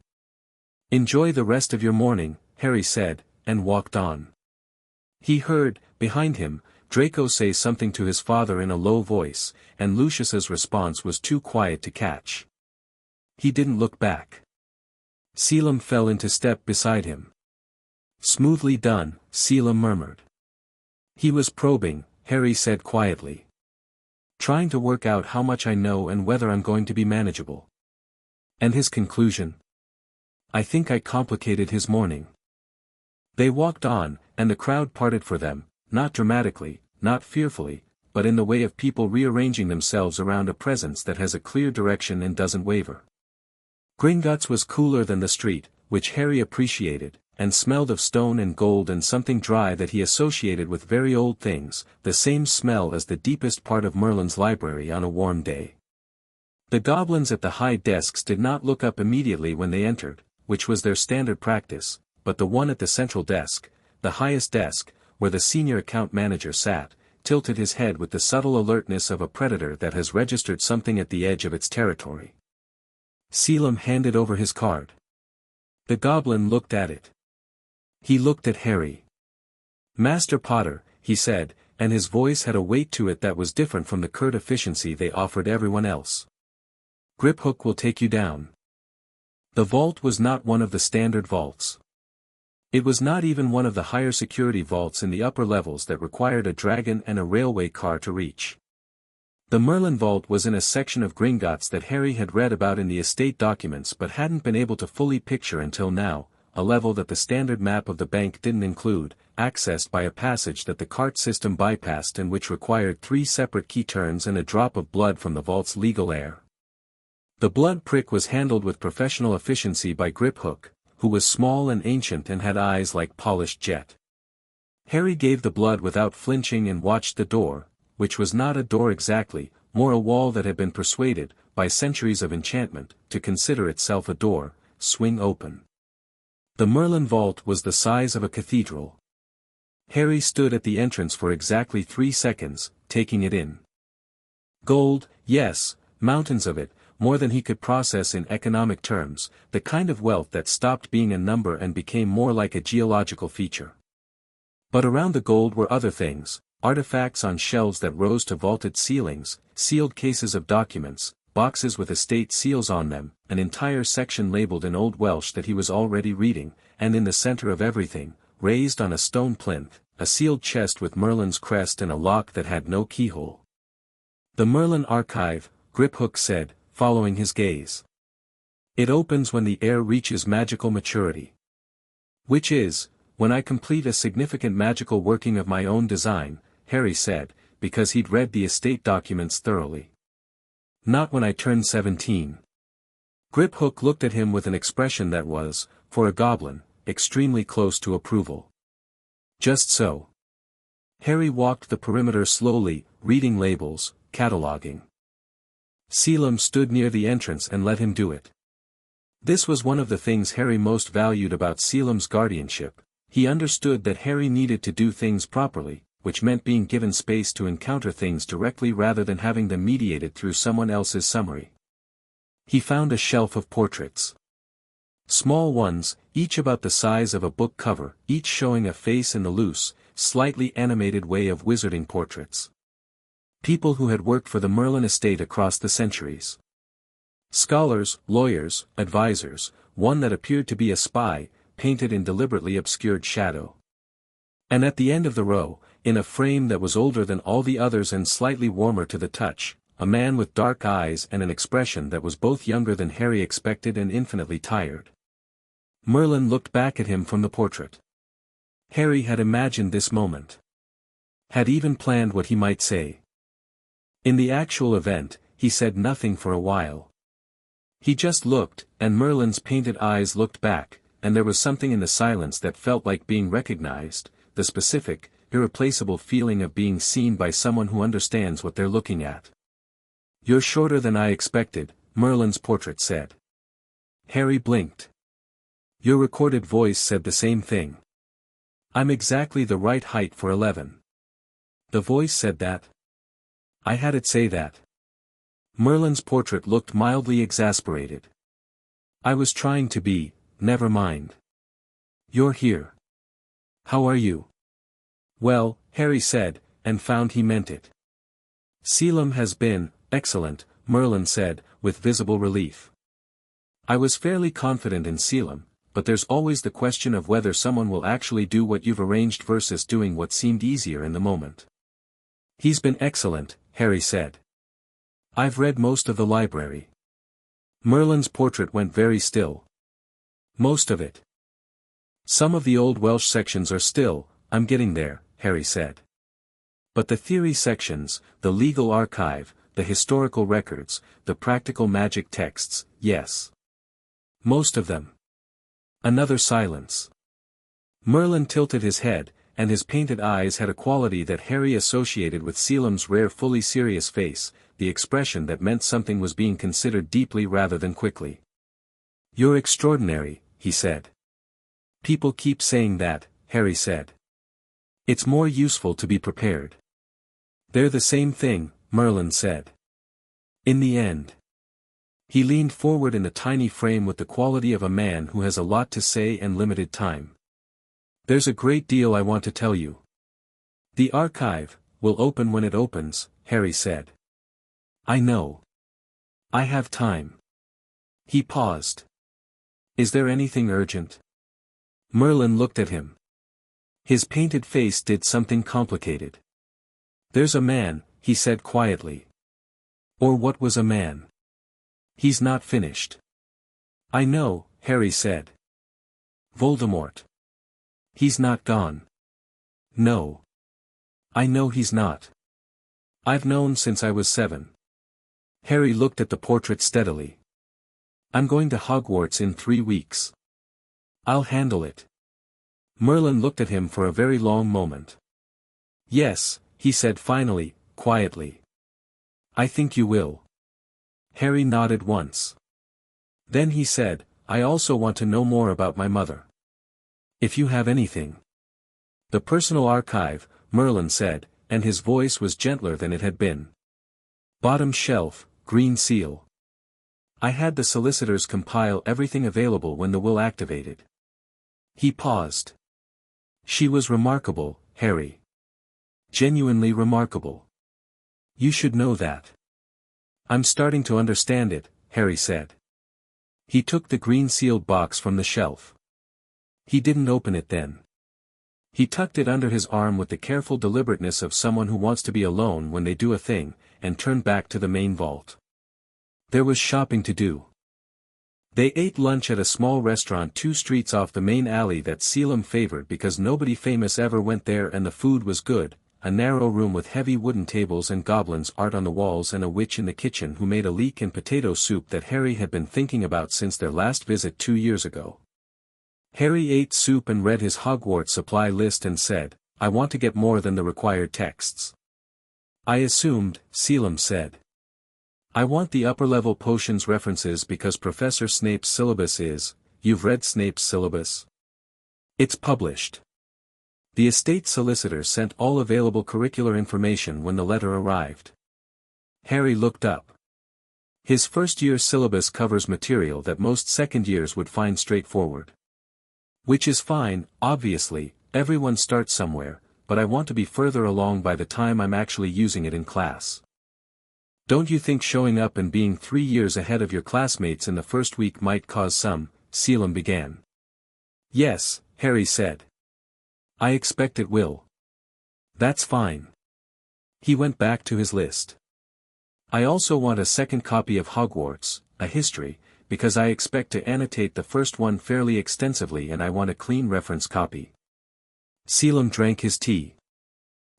Enjoy the rest of your morning," Harry said, and walked on. He heard, behind him, Draco say something to his father in a low voice, and Lucius's response was too quiet to catch. He didn't look back. Selim fell into step beside him. "Smoothly done," Selim murmured. "He was probing," Harry said quietly. "Trying to work out how much I know and whether I'm going to be manageable." And his conclusion? "I think I complicated his morning." They walked on, and the crowd parted for them, not dramatically, not fearfully, but in the way of people rearranging themselves around a presence that has a clear direction and doesn't waver. Gringotts was cooler than the street, which Harry appreciated, and smelled of stone and gold and something dry that he associated with very old things, the same smell as the deepest part of Merlin's library on a warm day. The goblins at the high desks did not look up immediately when they entered, which was their standard practice, but the one at the central desk, the highest desk, where the senior account manager sat, tilted his head with the subtle alertness of a predator that has registered something at the edge of its territory. Selim handed over his card. The goblin looked at it. He looked at Harry. "Master Potter," he said, and his voice had a weight to it that was different from the curt efficiency they offered everyone else. Griphook will take you down. The vault was not one of the standard vaults. It was not even one of the higher security vaults in the upper levels that required a dragon and a railway car to reach. The Merlin vault was in a section of Gringotts that Harry had read about in the estate documents but hadn't been able to fully picture until now, a level that the standard map of the bank didn't include, accessed by a passage that the cart system bypassed and which required 3 separate key turns and a drop of blood from the vault's legal heir. The blood prick was handled with professional efficiency by Griphook, who was small and ancient and had eyes like polished jet. Harry gave the blood without flinching and watched the door, which was not a door exactly, more a wall that had been persuaded, by centuries of enchantment, to consider itself a door, swing open. The Merlin vault was the size of a cathedral. Harry stood at the entrance for exactly 3 seconds, taking it in. Gold, yes, mountains of it, more than he could process in economic terms, the kind of wealth that stopped being a number and became more like a geological feature. But around the gold were other things, artifacts on shelves that rose to vaulted ceilings, sealed cases of documents, boxes with estate seals on them, an entire section labeled in Old Welsh that he was already reading, and in the center of everything, raised on a stone plinth, a sealed chest with Merlin's crest and a lock that had no keyhole. The Merlin archive, Griphook said, following his gaze. It opens when the heir reaches magical maturity. Which is, when I complete a significant magical working of my own design, Harry said, because he'd read the estate documents thoroughly. Not when I turn 17. Griphook looked at him with an expression that was, for a goblin, extremely close to approval. Just so. Harry walked the perimeter slowly, reading labels, cataloging. Selim stood near the entrance and let him do it. This was one of the things Harry most valued about Selim's guardianship. He understood that Harry needed to do things properly, which meant being given space to encounter things directly rather than having them mediated through someone else's summary. He found a shelf of portraits. Small ones, each about the size of a book cover, each showing a face in the loose, slightly animated way of wizarding portraits. People who had worked for the Merlin estate across the centuries. Scholars, lawyers, advisors, one that appeared to be a spy, painted in deliberately obscured shadow. And at the end of the row, in a frame that was older than all the others and slightly warmer to the touch, a man with dark eyes and an expression that was both younger than Harry expected and infinitely tired. Merlin looked back at him from the portrait. Harry had imagined this moment. Had even planned what he might say. In the actual event, he said nothing for a while. He just looked, and Merlin's painted eyes looked back, and there was something in the silence that felt like being recognized, the specific, irreplaceable feeling of being seen by someone who understands what they're looking at. "You're shorter than I expected," Merlin's portrait said. Harry blinked. Your recorded voice said the same thing. "I'm exactly the right height for 11. The voice said that. I had it say that. Merlin's portrait looked mildly exasperated. "I was trying to be, never mind. You're here. How are you?" "Well," Harry said, and found he meant it. "Selim has been, excellent," Merlin said, with visible relief. "I was fairly confident in Selim, but there's always the question of whether someone will actually do what you've arranged versus doing what seemed easier in the moment." "He's been excellent," Harry said. "I've read most of the library." Merlin's portrait went very still. "Most of it. Some of the Old Welsh sections are still, I'm getting there," Harry said. "But the theory sections, the legal archive, the historical records, the practical magic texts, yes. Most of them." Another silence. Merlin tilted his head, and his painted eyes had a quality that Harry associated with Selim's rare fully serious face, the expression that meant something was being considered deeply rather than quickly. "You're extraordinary," he said. "People keep saying that," Harry said. "It's more useful to be prepared." "They're the same thing," Merlin said. "In the end." He leaned forward in the tiny frame with the quality of a man who has a lot to say and limited time. "There's a great deal I want to tell you." "The archive will open when it opens," Harry said. "I know. I have time. He paused. Is there anything urgent? Merlin looked at him. His painted face did something complicated. There's a man, he said quietly. Or what was a man? He's not finished. I know, Harry said. Voldemort. He's not gone. No. I know he's not. I've known since I was 7. Harry looked at the portrait steadily. I'm going to Hogwarts in 3 weeks. I'll handle it. Merlin looked at him for a very long moment. Yes, he said finally, quietly. I think you will. Harry nodded once. Then he said, I also want to know more about my mother. If you have anything. The personal archive, Merlin said, and his voice was gentler than it had been. Bottom shelf, green seal. I had the solicitors compile everything available when the will activated. He paused. She was remarkable, Harry. Genuinely remarkable. You should know that. I'm starting to understand it, Harry said. He took the green sealed box from the shelf. He didn't open it then. He tucked it under his arm with the careful deliberateness of someone who wants to be alone when they do a thing, and turned back to the main vault. There was shopping to do. They ate lunch at a small restaurant 2 streets off the main alley that Selim favored because nobody famous ever went there and the food was good, a narrow room with heavy wooden tables and goblins art on the walls and a witch in the kitchen who made a leek in potato soup that Harry had been thinking about since their last visit 2 years ago. Harry ate soup and read his Hogwarts supply list and said, I want to get more than the required texts. I assumed, Selim said. I want the upper-level potions references because Professor Snape's syllabus is, you've read Snape's syllabus? It's published. The estate solicitor sent all available curricular information when the letter arrived. Harry looked up. His first-year syllabus covers material that most second years would find straightforward. Which is fine, obviously, everyone starts somewhere, but I want to be further along by the time I'm actually using it in class. Don't you think showing up and being 3 years ahead of your classmates in the first week might cause some, Selim began. Yes, Harry said. I expect it will. That's fine. He went back to his list. I also want a second copy of Hogwarts, a history, because I expect to annotate the first one fairly extensively and I want a clean reference copy. Selim drank his tea.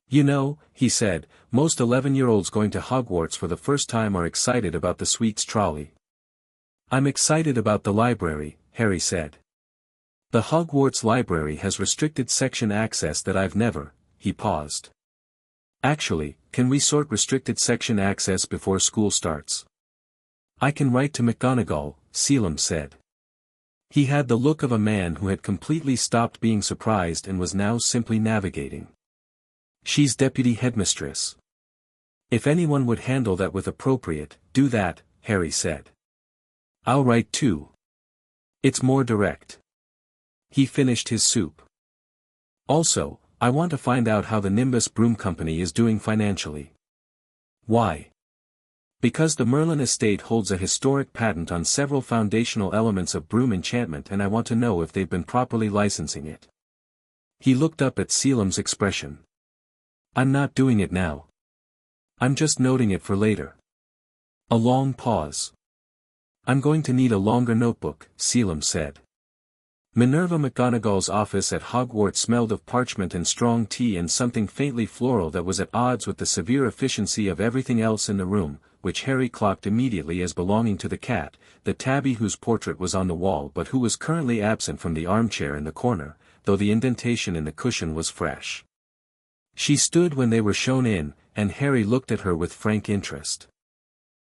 You know, he said, most 11-year-olds going to Hogwarts for the first time are excited about the sweets trolley. I'm excited about the library, Harry said. The Hogwarts library has restricted section access that I've never, he paused. Actually, can we sort restricted section access before school starts? I can write to McGonagall, Selim said. He had the look of a man who had completely stopped being surprised and was now simply navigating. She's deputy headmistress. If anyone would handle that with appropriate, do that, Harry said. I'll write too. It's more direct. He finished his soup. Also, I want to find out how the Nimbus Broom Company is doing financially. Why? Because the Merlin estate holds a historic patent on several foundational elements of broom enchantment and I want to know if they've been properly licensing it. He looked up at Selim's expression. I'm not doing it now. I'm just noting it for later. A long pause. I'm going to need a longer notebook, Selim said. Minerva McGonagall's office at Hogwarts smelled of parchment and strong tea and something faintly floral that was at odds with the severe efficiency of everything else in the room, which Harry clocked immediately as belonging to the cat, the tabby whose portrait was on the wall but who was currently absent from the armchair in the corner, though the indentation in the cushion was fresh. She stood when they were shown in, and Harry looked at her with frank interest.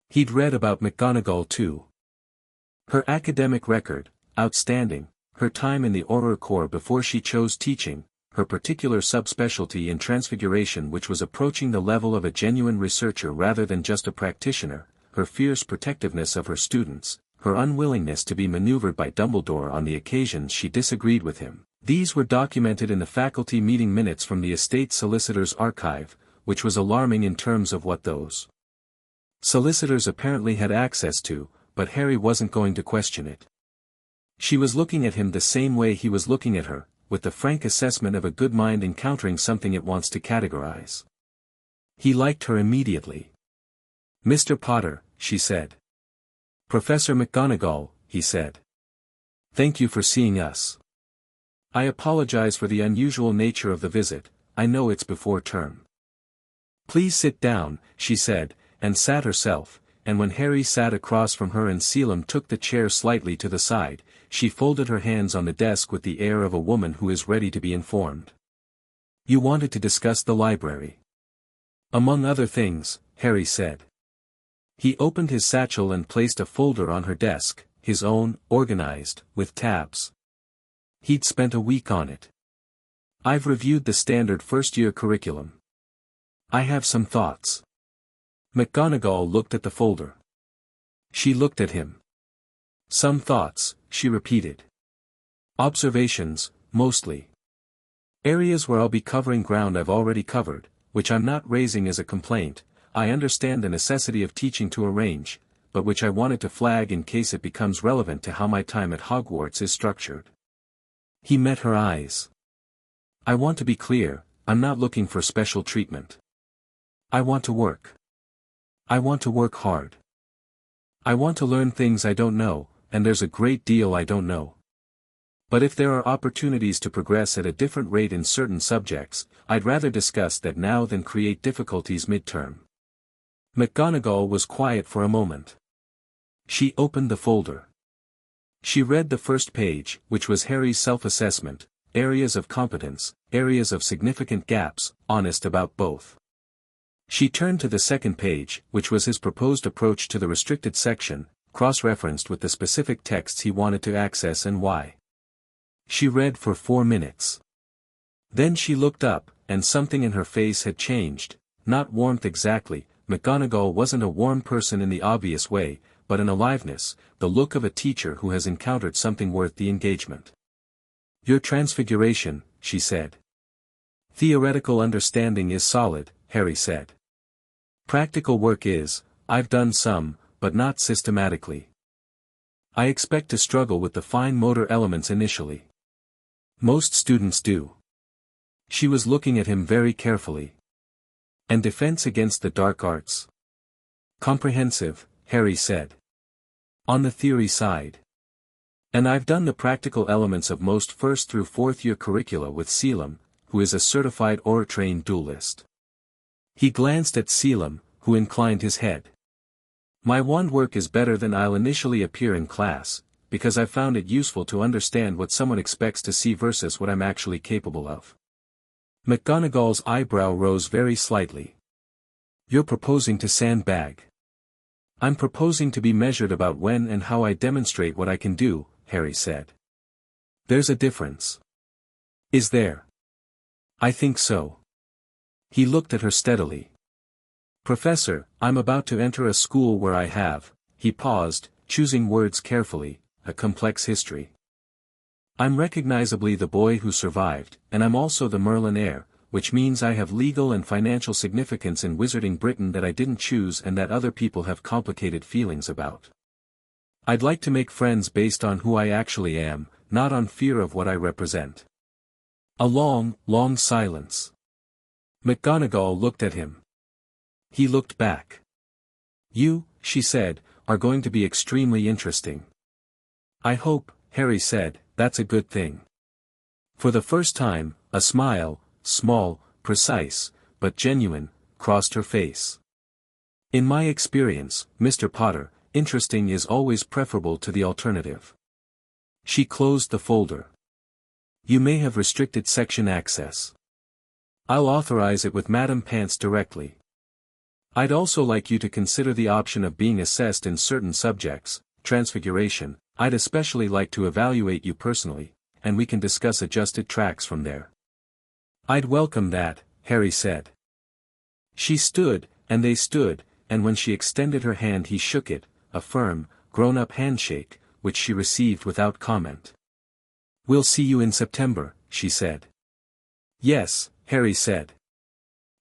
He'd read about McGonagall too. Her academic record, outstanding, her time in the Auror Corps before she chose teaching, her particular subspecialty in transfiguration which was approaching the level of a genuine researcher rather than just a practitioner, her fierce protectiveness of her students, her unwillingness to be maneuvered by Dumbledore on the occasions she disagreed with him. These were documented in the faculty meeting minutes from the estate solicitor's archive, which was alarming in terms of what those Solicitors apparently had access to, but Harry wasn't going to question it. She was looking at him the same way he was looking at her, with the frank assessment of a good mind encountering something it wants to categorize. He liked her immediately. "Mr. Potter," she said. "Professor McGonagall," he said. "Thank you for seeing us. I apologize for the unusual nature of the visit, I know it's before term." "Please sit down," she said, and sat herself, and when Harry sat across from her and Selim took the chair slightly to the side, she folded her hands on the desk with the air of a woman who is ready to be informed. "You wanted to discuss the library." "Among other things," Harry said. He opened his satchel and placed a folder on her desk, his own, organized, with tabs. He'd spent a week on it. "I've reviewed the standard first-year curriculum. I have some thoughts." McGonagall looked at the folder. She looked at him. "Some thoughts," she repeated. "Observations, mostly. Areas where I'll be covering ground I've already covered, which I'm not raising as a complaint. I understand the necessity of teaching to arrange, but which I wanted to flag in case it becomes relevant to how my time at Hogwarts is structured." He met her eyes. "I want to be clear, I'm not looking for special treatment. I want to work. I want to work hard. I want to learn things I don't know, and there's a great deal I don't know. But if there are opportunities to progress at a different rate in certain subjects, I'd rather discuss that now than create difficulties midterm." McGonagall was quiet for a moment. She opened the folder. She read the first page, which was Harry's self-assessment, areas of competence, areas of significant gaps, honest about both. She turned to the second page, which was his proposed approach to the restricted section, cross-referenced with the specific texts he wanted to access and why. She read for 4 minutes. Then she looked up, and something in her face had changed, not warmth exactly. McGonagall wasn't a warm person in the obvious way, but an aliveness, the look of a teacher who has encountered something worth the engagement. "Your transfiguration," she said. "Theoretical understanding is solid," Harry said. "Practical work is, I've done some, but not systematically. I expect to struggle with the fine motor elements initially. Most students do." She was looking at him very carefully. "And defense against the dark arts?" "Comprehensive," Harry said. "On the theory side. And I've done the practical elements of most first through fourth-year curricula with Selim, who is a certified Aura-trained duelist." He glanced at Selim, who inclined his head. "My wand work is better than I'll initially appear in class, because I've found it useful to understand what someone expects to see versus what I'm actually capable of." McGonagall's eyebrow rose very slightly. "You're proposing to sandbag." "I'm proposing to be measured about when and how I demonstrate what I can do," Harry said. "There's a difference." "Is there?" "I think so." He looked at her steadily. "Professor, I'm about to enter a school where I have," he paused, choosing words carefully, "a complex history. I'm recognizably the boy who survived, and I'm also the Merlin heir, which means I have legal and financial significance in wizarding Britain that I didn't choose and that other people have complicated feelings about. I'd like to make friends based on who I actually am, not on fear of what I represent." A long, long silence. McGonagall looked at him. He looked back. "You," she said, "are going to be extremely interesting." "I hope," Harry said, "that's a good thing." For the first time, a smile, small, precise, but genuine, crossed her face. "In my experience, Mr. Potter, interesting is always preferable to the alternative." She closed the folder. "You may have restricted section access. I'll authorize it with Madame Pants directly. I'd also like you to consider the option of being assessed in certain subjects, transfiguration. I'd especially like to evaluate you personally, and we can discuss adjusted tracks from there." "I'd welcome that," Harry said. She stood, and they stood, and when she extended her hand he shook it, a firm, grown-up handshake, which she received without comment. "We'll see you in September," she said. "Yes," Harry said.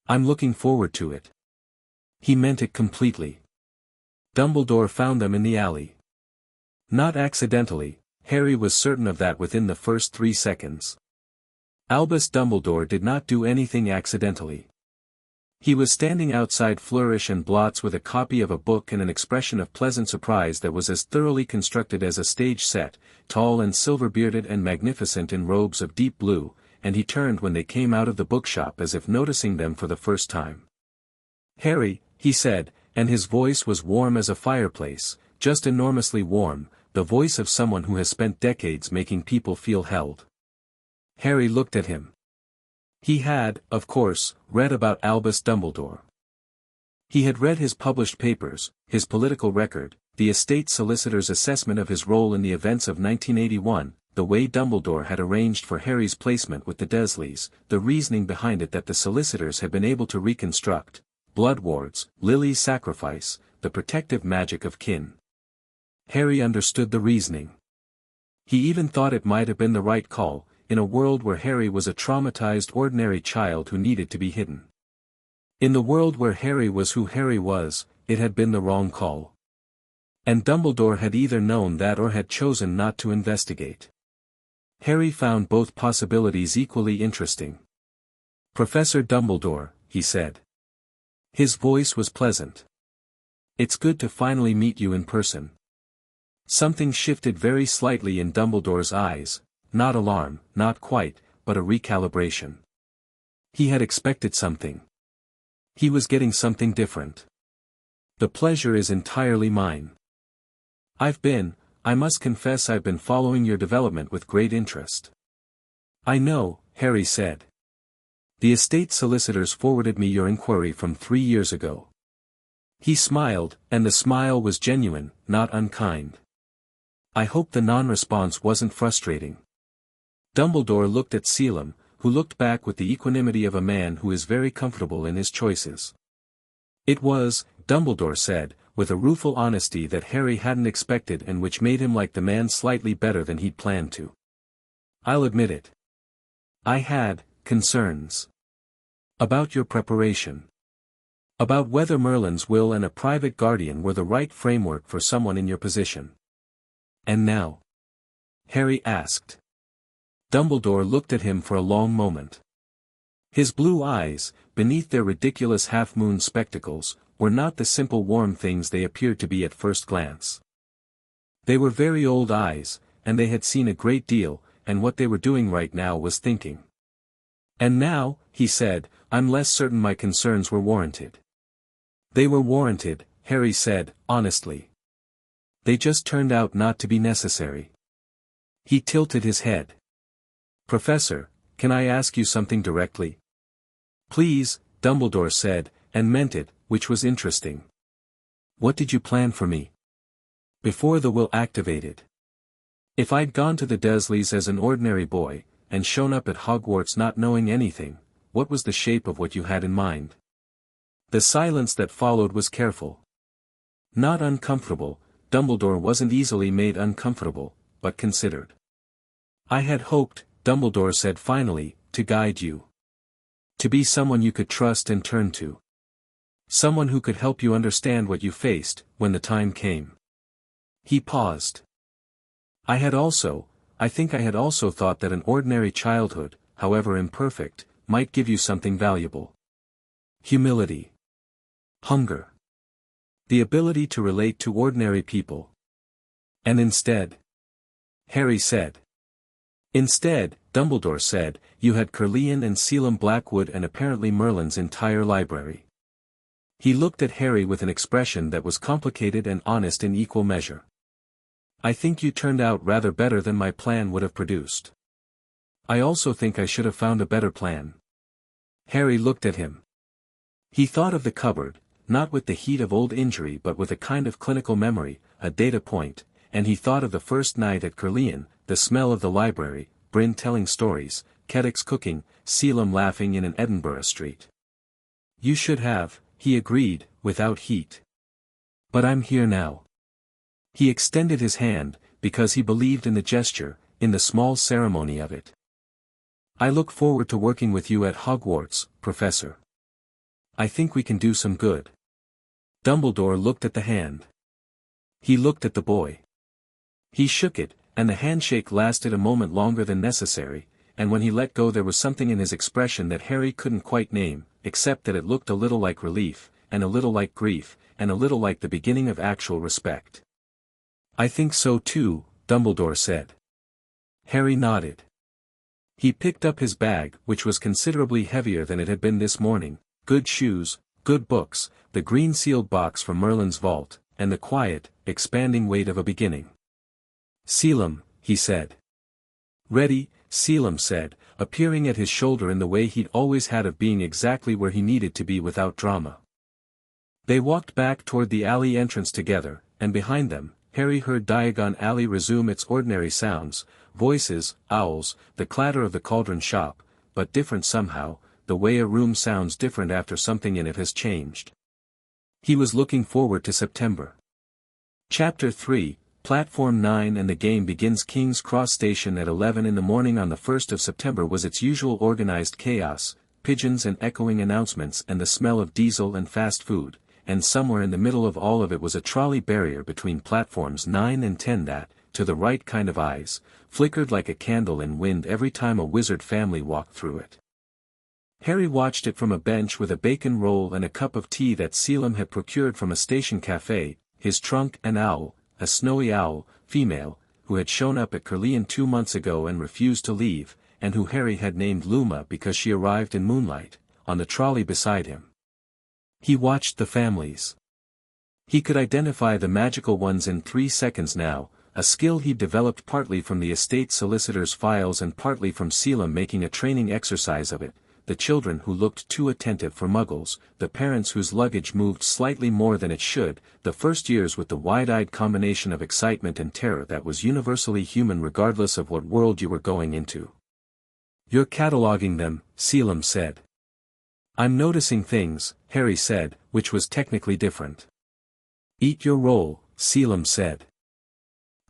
"I'm looking forward to it." He meant it completely. Dumbledore found them in the alley. Not accidentally, Harry was certain of that within the first 3 seconds. Albus Dumbledore did not do anything accidentally. He was standing outside Flourish and Blots with a copy of a book and an expression of pleasant surprise that was as thoroughly constructed as a stage set, tall and silver-bearded and magnificent in robes of deep blue, and he turned when they came out of the bookshop as if noticing them for the first time. "Harry," he said, and his voice was warm as a fireplace, just enormously warm, the voice of someone who has spent decades making people feel held. Harry looked at him. He had, of course, read about Albus Dumbledore. He had read his published papers, his political record, the estate solicitor's assessment of his role in the events of 1981, the way Dumbledore had arranged for Harry's placement with the Dursleys, the reasoning behind it that the solicitors had been able to reconstruct, blood wards, Lily's sacrifice, the protective magic of kin. Harry understood the reasoning. He even thought it might have been the right call, in a world where Harry was a traumatized ordinary child who needed to be hidden. In the world where Harry was who Harry was, it had been the wrong call. And Dumbledore had either known that or had chosen not to investigate. Harry found both possibilities equally interesting. "Professor Dumbledore," he said. His voice was pleasant. "It's good to finally meet you in person." Something shifted very slightly in Dumbledore's eyes. Not alarm, not quite, but a recalibration. He had expected something. He was getting something different. "The pleasure is entirely mine. I must confess I've been following your development with great interest." "I know," Harry said. "The estate solicitors forwarded me your inquiry from 3 years ago." He smiled, and the smile was genuine, not unkind. "I hope the non-response wasn't frustrating." Dumbledore looked at Selim, who looked back with the equanimity of a man who is very comfortable in his choices. "It was," Dumbledore said, with a rueful honesty that Harry hadn't expected and which made him like the man slightly better than he'd planned to. "I'll admit it. I had concerns. About your preparation. About whether Merlin's will and a private guardian were the right framework for someone in your position." "And now?" Harry asked. Dumbledore looked at him for a long moment. His blue eyes, beneath their ridiculous half-moon spectacles, were not the simple warm things they appeared to be at first glance. They were very old eyes, and they had seen a great deal, and what they were doing right now was thinking. "And now," he said, "I'm less certain my concerns were warranted." "They were warranted," Harry said, honestly. "They just turned out not to be necessary." He tilted his head. "Professor, can I ask you something directly?" "Please," Dumbledore said, and meant it, which was interesting. "What did you plan for me? Before the will activated? If I'd gone to the Dursleys as an ordinary boy, and shown up at Hogwarts not knowing anything, what was the shape of what you had in mind?" The silence that followed was careful. Not uncomfortable, Dumbledore wasn't easily made uncomfortable, but considered. "I had hoped," Dumbledore said finally, "to guide you. To be someone you could trust and turn to. Someone who could help you understand what you faced, when the time came." He paused. I think I had also thought that an ordinary childhood, however imperfect, might give you something valuable. Humility. Hunger. The ability to relate to ordinary people. And instead?" Harry said. "Instead," Dumbledore said, "you had Curlian and Selim Blackwood and apparently Merlin's entire library." He looked at Harry with an expression that was complicated and honest in equal measure. "I think you turned out rather better than my plan would have produced. I also think I should have found a better plan." Harry looked at him. He thought of the cupboard, not with the heat of old injury but with a kind of clinical memory, a data point, and he thought of the first night at Curlian, the smell of the library, Bryn telling stories, Keddox cooking, Selim laughing in an Edinburgh street. "You should have," he agreed, without heat. "But I'm here now." He extended his hand, because he believed in the gesture, in the small ceremony of it. "I look forward to working with you at Hogwarts, Professor. I think we can do some good." Dumbledore looked at the hand. He looked at the boy. He shook it, and the handshake lasted a moment longer than necessary, and when he let go there was something in his expression that Harry couldn't quite name, except that it looked a little like relief, and a little like grief, and a little like the beginning of actual respect. "I think so too," Dumbledore said. Harry nodded. He picked up his bag, which was considerably heavier than it had been this morning, good shoes, good books, the green sealed box from Merlin's vault, and the quiet, expanding weight of a beginning. "Selim," he said. "Ready," Selim said, appearing at his shoulder in the way he'd always had of being exactly where he needed to be without drama. They walked back toward the alley entrance together, and behind them, Harry heard Diagon Alley resume its ordinary sounds, voices, owls, the clatter of the cauldron shop, but different somehow, the way a room sounds different after something in it has changed. He was looking forward to September. Chapter 3, Platform 9 and the game begins. King's Cross Station at 11 in the morning on the 1st of September was its usual organized chaos, pigeons and echoing announcements and the smell of diesel and fast food, and somewhere in the middle of all of it was a trolley barrier between platforms 9 and 10 that, to the right kind of eyes, flickered like a candle in wind every time a wizard family walked through it. Harry watched it from a bench with a bacon roll and a cup of tea that Selim had procured from a station cafe, his trunk an owl, a snowy owl, female, who had shown up at Curlion 2 months ago and refused to leave, and who Harry had named Luma because she arrived in moonlight, on the trolley beside him. He watched the families. He could identify the magical ones in 3 seconds now, a skill he'd developed partly from the estate solicitor's files and partly from Selim making a training exercise of it. The children who looked too attentive for muggles, the parents whose luggage moved slightly more than it should, the first years with the wide-eyed combination of excitement and terror that was universally human regardless of what world you were going into. "You're cataloging them," Selim said. "I'm noticing things," Harry said, which was technically different. "Eat your roll," Selim said.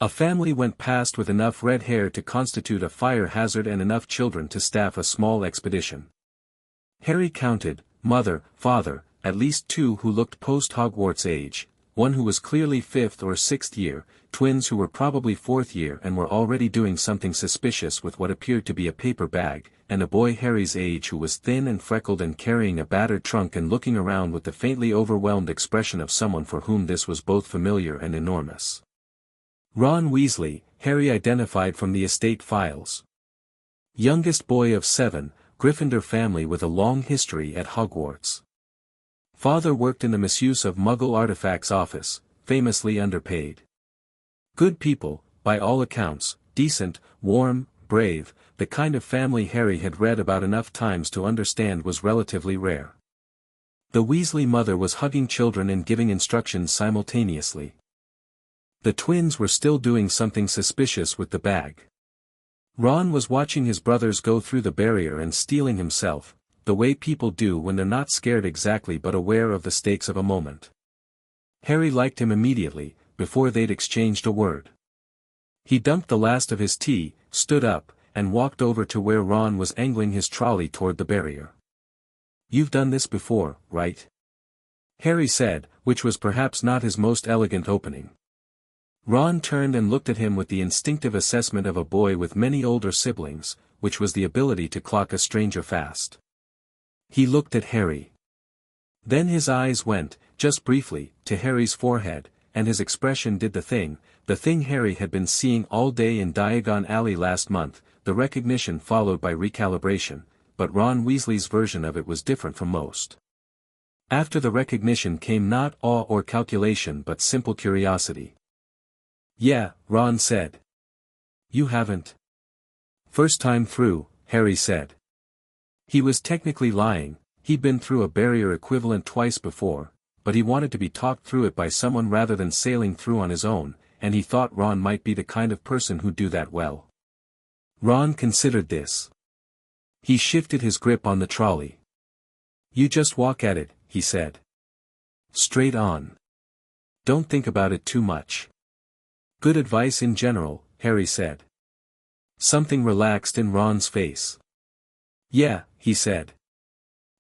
A family went past with enough red hair to constitute a fire hazard and enough children to staff a small expedition. Harry counted, mother, father, at least 2 who looked post-Hogwarts age, one who was clearly 5th or 6th year, twins who were probably 4th year and were already doing something suspicious with what appeared to be a paper bag, and a boy Harry's age who was thin and freckled and carrying a battered trunk and looking around with the faintly overwhelmed expression of someone for whom this was both familiar and enormous. Ron Weasley, Harry identified from the estate files. Youngest boy of 7, Gryffindor family with a long history at Hogwarts. Father worked in the misuse of Muggle artifacts office, famously underpaid. Good people, by all accounts, decent, warm, brave, the kind of family Harry had read about enough times to understand was relatively rare. The Weasley mother was hugging children and giving instructions simultaneously. The twins were still doing something suspicious with the bag. Ron was watching his brothers go through the barrier and stealing himself, the way people do when they're not scared exactly but aware of the stakes of a moment. Harry liked him immediately, before they'd exchanged a word. He dumped the last of his tea, stood up, and walked over to where Ron was angling his trolley toward the barrier. "You've done this before, right?" Harry said, which was perhaps not his most elegant opening. Ron turned and looked at him with the instinctive assessment of a boy with many older siblings, which was the ability to clock a stranger fast. He looked at Harry. Then his eyes went, just briefly, to Harry's forehead, and his expression did the thing Harry had been seeing all day in Diagon Alley last month, the recognition followed by recalibration, but Ron Weasley's version of it was different from most. After the recognition came not awe or calculation but simple curiosity. "Yeah," Ron said. "You haven't?" "First time through," Harry said. He was technically lying, he'd been through a barrier equivalent twice before, but he wanted to be talked through it by someone rather than sailing through on his own, and he thought Ron might be the kind of person who'd do that well. Ron considered this. He shifted his grip on the trolley. "You just walk at it," he said. "Straight on. Don't think about it too much." "Good advice in general," Harry said. Something relaxed in Ron's face. "Yeah," he said.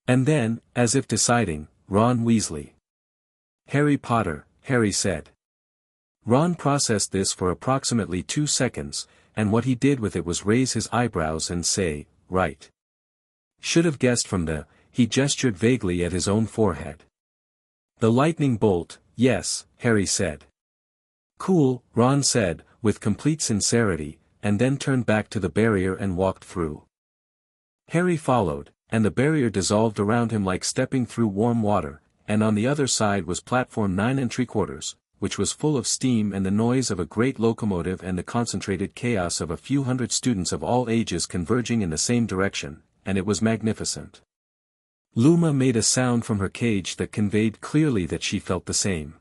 And then, as if deciding, "Ron Weasley." "Harry Potter," Harry said. Ron processed this for approximately 2 seconds, and what he did with it was raise his eyebrows and say, "Right. Should have guessed from the," he gestured vaguely at his own forehead. "The lightning bolt, yes," Harry said. "Cool," Ron said, with complete sincerity, and then turned back to the barrier and walked through. Harry followed, and the barrier dissolved around him like stepping through warm water, and on the other side was platform 9 3/4, which was full of steam and the noise of a great locomotive and the concentrated chaos of a few hundred students of all ages converging in the same direction, and it was magnificent. Luma made a sound from her cage that conveyed clearly that she felt the same.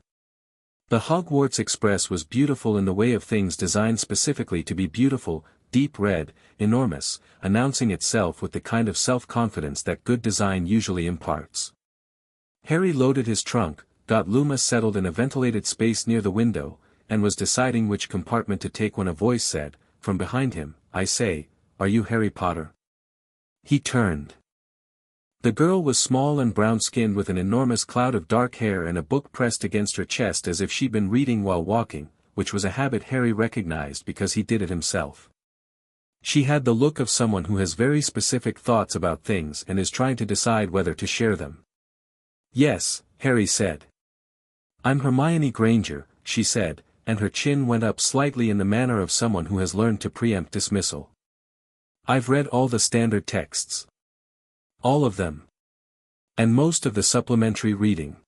The Hogwarts Express was beautiful in the way of things designed specifically to be beautiful, deep red, enormous, announcing itself with the kind of self-confidence that good design usually imparts. Harry loaded his trunk, got Luma settled in a ventilated space near the window, and was deciding which compartment to take when a voice said, from behind him, "I say, are you Harry Potter?" He turned. The girl was small and brown-skinned with an enormous cloud of dark hair and a book pressed against her chest as if she'd been reading while walking, which was a habit Harry recognized because he did it himself. She had the look of someone who has very specific thoughts about things and is trying to decide whether to share them. "Yes," Harry said. "I'm Hermione Granger," she said, and her chin went up slightly in the manner of someone who has learned to preempt dismissal. "I've read all the standard texts. All of them. And most of the supplementary reading.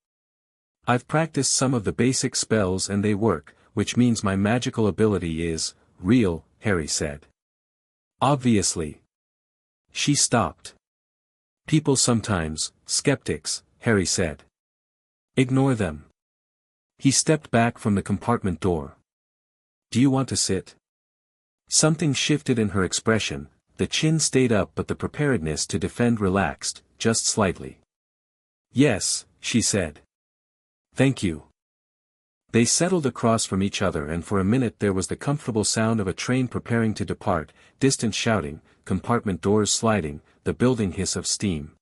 I've practiced some of the basic spells and they work, which means my magical ability is real," Harry said. "Obviously." She stopped. "People sometimes, skeptics," Harry said. "Ignore them." He stepped back from the compartment door. "Do you want to sit?" Something shifted in her expression. The chin stayed up but the preparedness to defend relaxed, just slightly. "Yes," she said. "Thank you." They settled across from each other and for a minute there was the comfortable sound of a train preparing to depart, distant shouting, compartment doors sliding, the building hiss of steam.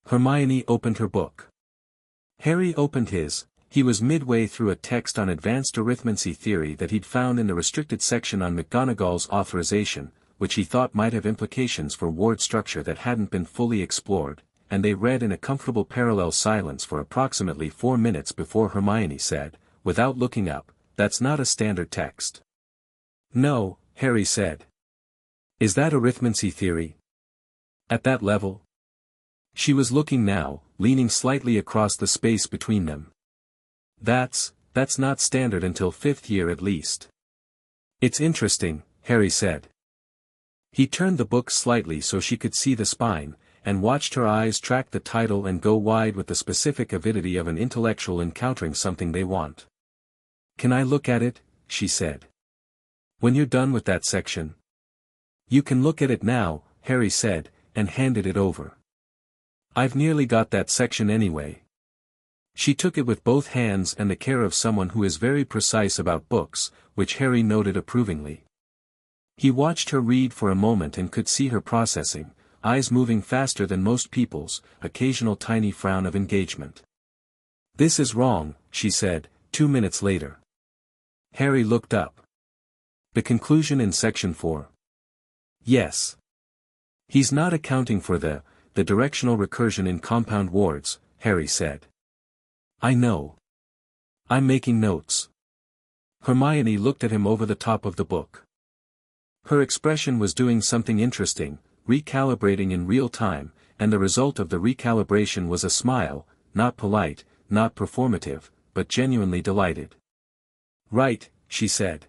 Hermione opened her book. Harry opened his. He was midway through a text on advanced arithmancy theory that he'd found in the restricted section on McGonagall's authorization, which he thought might have implications for ward structure that hadn't been fully explored, and they read in a comfortable parallel silence for approximately 4 minutes before Hermione said, without looking up, "That's not a standard text." "No," Harry said. "Is that arithmancy theory? At that level?" She was looking now, leaning slightly across the space between them. That's not standard until 5th year at least." "It's interesting," Harry said. He turned the book slightly so she could see the spine, and watched her eyes track the title and go wide with the specific avidity of an intellectual encountering something they want. "Can I look at it?" she said. "When you're done with that section." "You can look at it now," Harry said, and handed it over. "I've nearly got that section anyway." She took it with both hands and the care of someone who is very precise about books, which Harry noted approvingly. He watched her read for a moment and could see her processing, eyes moving faster than most people's, occasional tiny frown of engagement. "This is wrong," she said, 2 minutes later. Harry looked up. "The conclusion in section 4. "Yes. He's not accounting for the directional recursion in compound wards," Harry said. "I know. I'm making notes." Hermione looked at him over the top of the book. Her expression was doing something interesting, recalibrating in real time, and the result of the recalibration was a smile, not polite, not performative, but genuinely delighted. "Right," she said.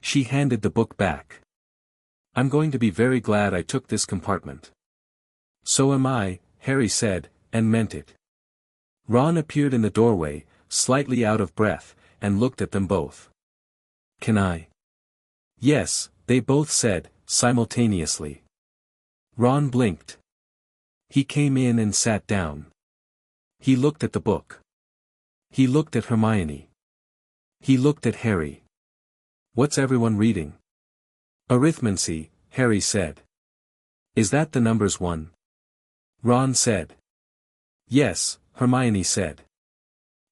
She handed the book back. "I'm going to be very glad I took this compartment." "So am I," Harry said, and meant it. Ron appeared in the doorway, slightly out of breath, and looked at them both. "Can I?" "Yes," they both said, simultaneously. Ron blinked. He came in and sat down. He looked at the book. He looked at Hermione. He looked at Harry. "What's everyone reading?" "Arithmancy," Harry said. "Is that the numbers one?" Ron said. "Yes," Hermione said.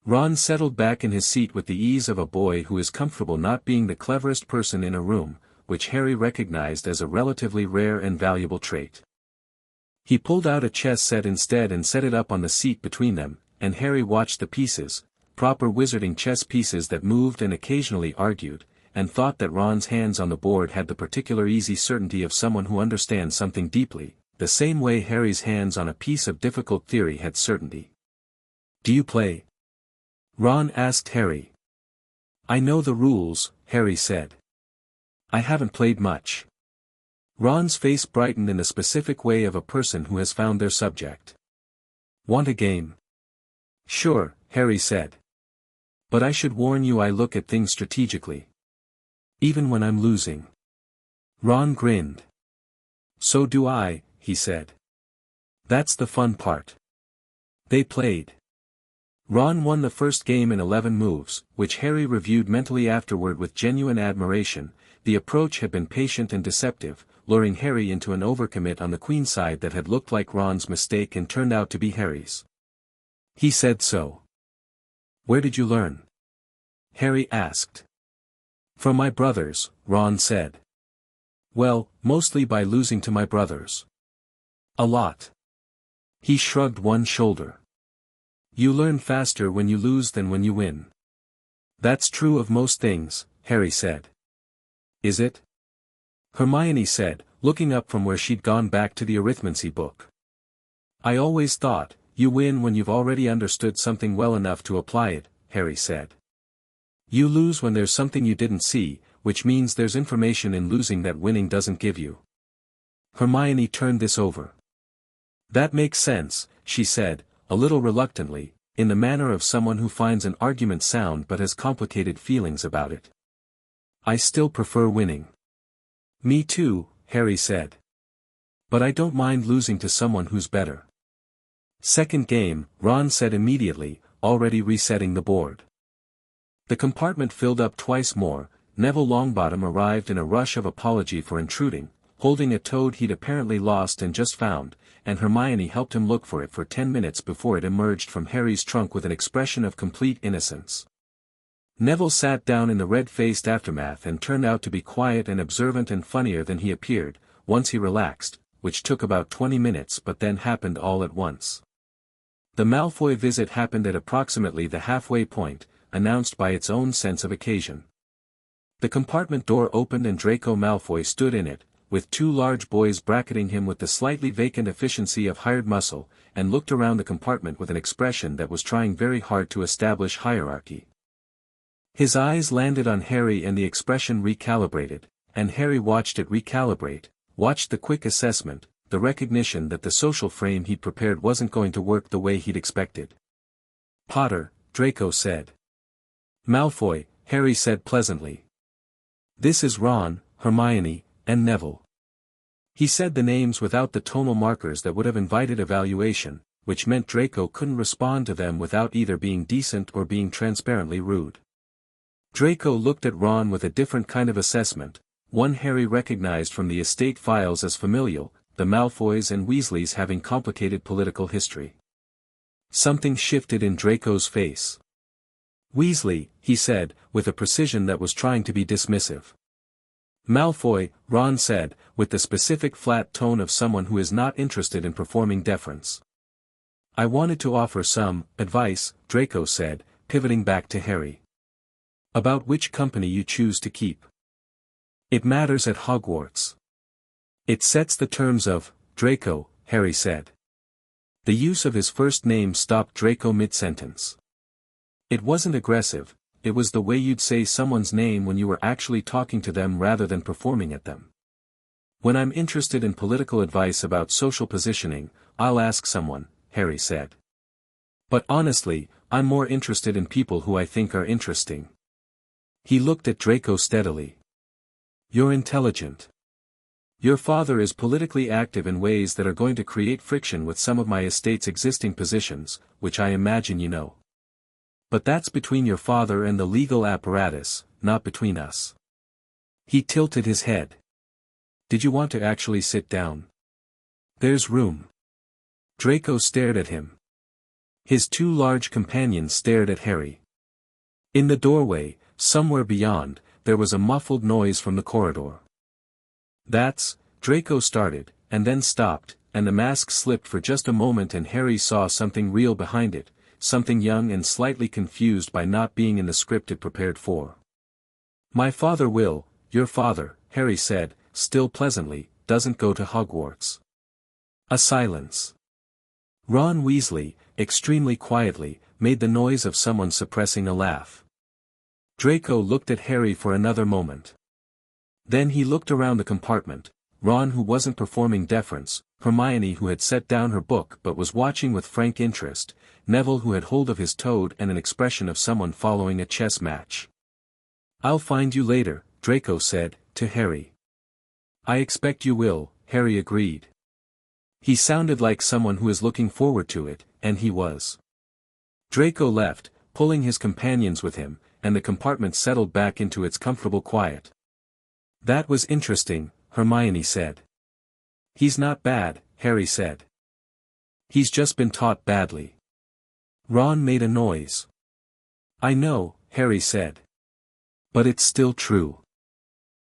Ron settled back in his seat with the ease of a boy who is comfortable not being the cleverest person in a room, which Harry recognized as a relatively rare and valuable trait. He pulled out a chess set instead and set it up on the seat between them, and Harry watched the pieces, proper wizarding chess pieces that moved and occasionally argued, and thought that Ron's hands on the board had the particular easy certainty of someone who understands something deeply, the same way Harry's hands on a piece of difficult theory had certainty. "Do you play?" Ron asked Harry. "I know the rules," Harry said. "I haven't played much." Ron's face brightened in the specific way of a person who has found their subject. "Want a game?" "Sure," Harry said. "But I should warn you, I look at things strategically. Even when I'm losing." Ron grinned. "So do I," he said. "That's the fun part." They played. Ron won the first game in 11 moves, which Harry reviewed mentally afterward with genuine admiration. The approach had been patient and deceptive, luring Harry into an overcommit on the queen side that had looked like Ron's mistake and turned out to be Harry's. He said so. "Where did you learn?" Harry asked. "From my brothers," Ron said. "Well, mostly by losing to my brothers." "A lot." He shrugged one shoulder. "You learn faster when you lose than when you win." "That's true of most things," Harry said. "Is it?" Hermione said, looking up from where she'd gone back to the arithmancy book. "I always thought, you win when you've already understood something well enough to apply it," Harry said. "You lose when there's something you didn't see, which means there's information in losing that winning doesn't give you." Hermione turned this over. "That makes sense," she said, a little reluctantly, in the manner of someone who finds an argument sound but has complicated feelings about it. "I still prefer winning." "Me too," Harry said. "But I don't mind losing to someone who's better." "Second game," Ron said immediately, already resetting the board. The compartment filled up twice more. Neville Longbottom arrived in a rush of apology for intruding, holding a toad he'd apparently lost and just found, and Hermione helped him look for it for 10 minutes before it emerged from Harry's trunk with an expression of complete innocence. Neville sat down in the red-faced aftermath and turned out to be quiet and observant and funnier than he appeared, once he relaxed, which took about 20 minutes but then happened all at once. The Malfoy visit happened at approximately the halfway point, announced by its own sense of occasion. The compartment door opened and Draco Malfoy stood in it, with two large boys bracketing him with the slightly vacant efficiency of hired muscle, and looked around the compartment with an expression that was trying very hard to establish hierarchy. His eyes landed on Harry and the expression recalibrated, and Harry watched it recalibrate, watched the quick assessment, the recognition that the social frame he'd prepared wasn't going to work the way he'd expected. "Potter," Draco said. "Malfoy," Harry said pleasantly. "This is Ron, Hermione, and Neville." He said the names without the tonal markers that would have invited evaluation, which meant Draco couldn't respond to them without either being decent or being transparently rude. Draco looked at Ron with a different kind of assessment, one Harry recognized from the estate files as familial, the Malfoys and Weasleys having complicated political history. Something shifted in Draco's face. "Weasley," he said, with a precision that was trying to be dismissive. "Malfoy," Ron said, with the specific flat tone of someone who is not interested in performing deference. "I wanted to offer some advice," Draco said, pivoting back to Harry. "About which company you choose to keep. It matters at Hogwarts. It sets the terms of Draco," Harry said. The use of his first name stopped Draco mid-sentence. It wasn't aggressive, it was the way you'd say someone's name when you were actually talking to them rather than performing at them. "When I'm interested in political advice about social positioning, I'll ask someone," Harry said. "But honestly, I'm more interested in people who I think are interesting." He looked at Draco steadily. "You're intelligent. Your father is politically active in ways that are going to create friction with some of my estate's existing positions, which I imagine you know. But that's between your father and the legal apparatus, not between us." He tilted his head. "Did you want to actually sit down? There's room." Draco stared at him. His two large companions stared at Harry. In the doorway, somewhere beyond, there was a muffled noise from the corridor. "That's," Draco started, and then stopped, and the mask slipped for just a moment and Harry saw something real behind it, something young and slightly confused by not being in the script it prepared for. "My father will, your father," Harry said, still pleasantly, "doesn't go to Hogwarts." A silence. Ron Weasley, extremely quietly, made the noise of someone suppressing a laugh. Draco looked at Harry for another moment. Then he looked around the compartment, Ron who wasn't performing deference, Hermione who had set down her book but was watching with frank interest, Neville who had hold of his toad and an expression of someone following a chess match. "I'll find you later," Draco said, to Harry. "I expect you will," Harry agreed. He sounded like someone who is looking forward to it, and he was. Draco left, pulling his companions with him, and the compartment settled back into its comfortable quiet. "That was interesting," Hermione said. "He's not bad," Harry said. "He's just been taught badly." Ron made a noise. "I know," Harry said. "But it's still true."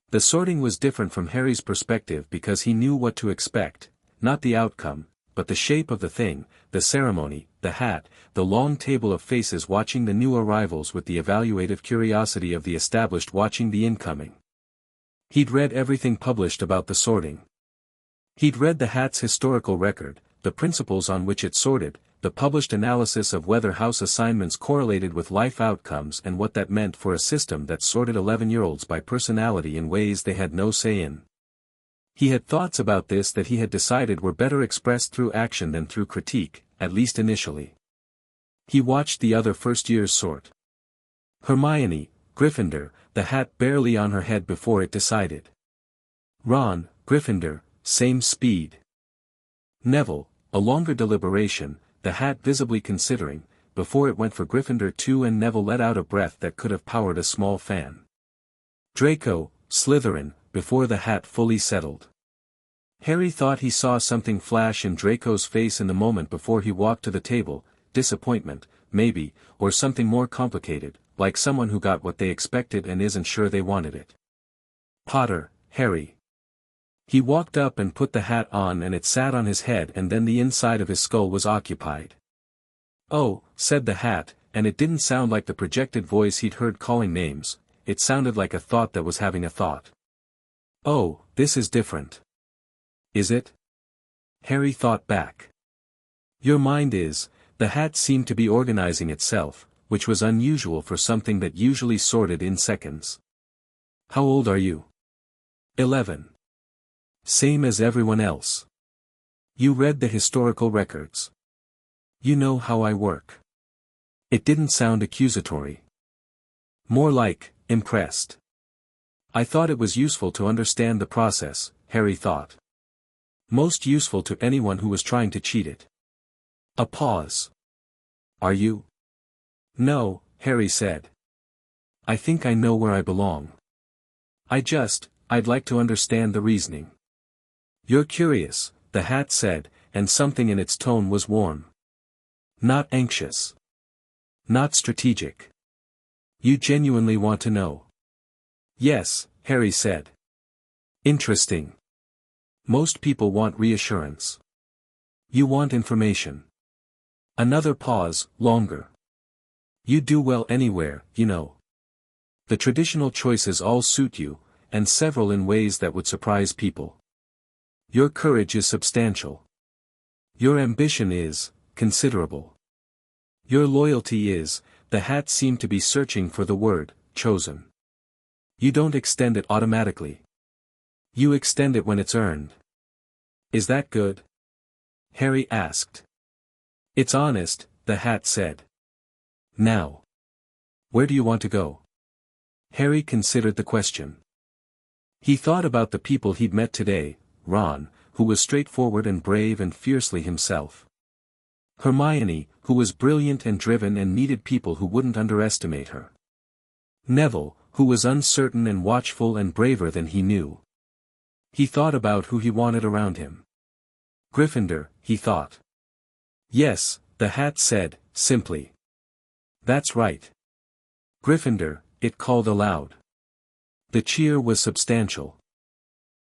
The sorting was different from Harry's perspective because he knew what to expect, not the outcome, but the shape of the thing, the ceremony, the hat, the long table of faces watching the new arrivals with the evaluative curiosity of the established watching the incoming. He'd read everything published about the sorting. He'd read the hat's historical record, the principles on which it sorted, the published analysis of whether house assignments correlated with life outcomes and what that meant for a system that sorted 11-year-olds by personality in ways they had no say in. He had thoughts about this that he had decided were better expressed through action than through critique, at least initially. He watched the other first-years sort. Hermione, Gryffindor, the hat barely on her head before it decided. Ron, Gryffindor, same speed. Neville, a longer deliberation, the hat visibly considering, before it went for Gryffindor too, and Neville let out a breath that could have powered a small fan. Draco, Slytherin, before the hat fully settled. Harry thought he saw something flash in Draco's face in the moment before he walked to the table, disappointment, maybe, or something more complicated, like someone who got what they expected and isn't sure they wanted it. "Potter, Harry." He walked up and put the hat on and it sat on his head and then the inside of his skull was occupied. "Oh," said the hat, and it didn't sound like the projected voice he'd heard calling names, it sounded like a thought that was having a thought. "Oh, this is different." "Is it?" Harry thought back. "Your mind is," the hat seemed to be organizing itself, which was unusual for something that usually sorted in seconds. "How old are you?" 11. "Same as everyone else." "You read the historical records." "You know how I work." It didn't sound accusatory. More like, impressed. "I thought it was useful to understand the process," Harry thought. Most useful to anyone who was trying to cheat it. A pause. "Are you?" "No," Harry said. "I think I know where I belong. I'd like to understand the reasoning." "You're curious," the hat said, and something in its tone was warm. "Not anxious. Not strategic. You genuinely want to know." "Yes," Harry said. "Interesting. Most people want reassurance. You want information." Another pause, longer. "You do well anywhere, you know. The traditional choices all suit you, and several in ways that would surprise people. Your courage is substantial. Your ambition is considerable. Your loyalty is," the hat seemed to be searching for the word, chosen. "You don't extend it automatically. You extend it when it's earned." "Is that good?" Harry asked. "It's honest," the hat said. "Now. Where do you want to go?" Harry considered the question. He thought about the people he'd met today, Ron, who was straightforward and brave and fiercely himself. Hermione, who was brilliant and driven and needed people who wouldn't underestimate her. Neville, who was uncertain and watchful and braver than he knew. He thought about who he wanted around him. Gryffindor, he thought. "Yes," the hat said, simply. That's right. Gryffindor, it called aloud. The cheer was substantial.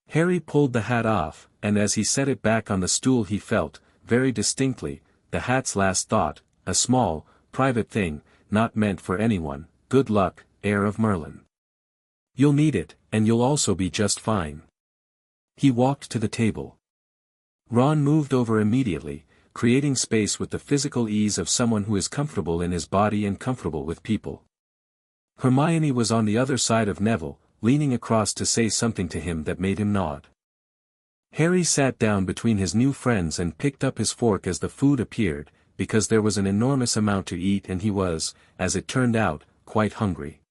Harry pulled the hat off, and as he set it back on the stool he felt, very distinctly, the hat's last thought, a small, private thing, not meant for anyone, good luck, heir of Merlin. You'll need it, and you'll also be just fine. He walked to the table. Ron moved over immediately, creating space with the physical ease of someone who is comfortable in his body and comfortable with people. Hermione was on the other side of Neville, leaning across to say something to him that made him nod. Harry sat down between his new friends and picked up his fork as the food appeared, because there was an enormous amount to eat and he was, as it turned out, quite hungry.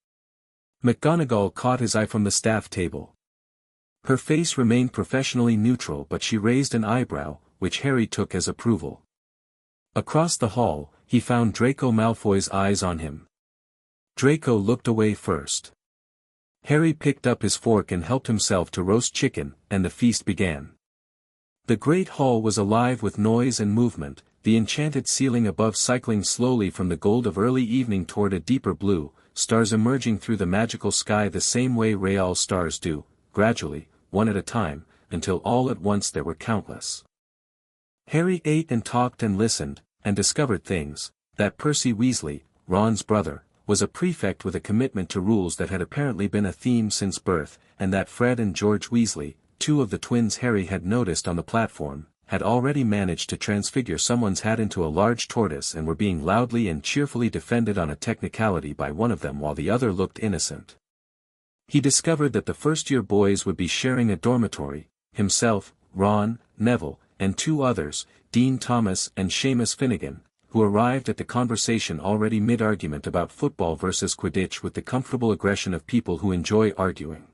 McGonagall caught his eye from the staff table. Her face remained professionally neutral but she raised an eyebrow, which Harry took as approval. Across the hall, he found Draco Malfoy's eyes on him. Draco looked away first. Harry picked up his fork and helped himself to roast chicken, and the feast began. The great hall was alive with noise and movement, the enchanted ceiling above cycling slowly from the gold of early evening toward a deeper blue, stars emerging through the magical sky the same way Real stars do, gradually, one at a time, until all at once there were countless. Harry ate and talked and listened, and discovered things, that Percy Weasley, Ron's brother, was a prefect with a commitment to rules that had apparently been a theme since birth, and that Fred and George Weasley, two of the twins Harry had noticed on the platform, had already managed to transfigure someone's hat into a large tortoise and were being loudly and cheerfully defended on a technicality by one of them while the other looked innocent. He discovered that the first-year boys would be sharing a dormitory, himself, Ron, Neville, and two others, Dean Thomas and Seamus Finnegan, who arrived at the conversation already mid-argument about football versus Quidditch with the comfortable aggression of people who enjoy arguing.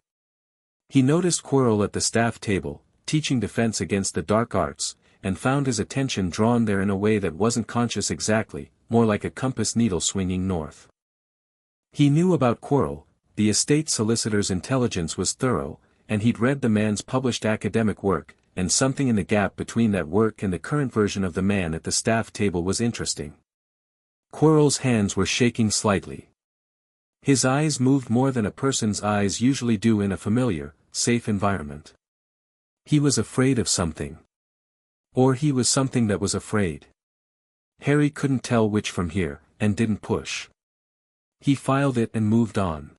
He noticed Quirrell at the staff table, teaching defense against the dark arts, and found his attention drawn there in a way that wasn't conscious exactly, more like a compass needle swinging north. He knew about Quirrell, the estate solicitor's intelligence was thorough, and he'd read the man's published academic work, and something in the gap between that work and the current version of the man at the staff table was interesting. Quirrell's hands were shaking slightly. His eyes moved more than a person's eyes usually do in a familiar, safe environment. He was afraid of something. Or he was something that was afraid. Harry couldn't tell which from here, and didn't push. He filed it and moved on.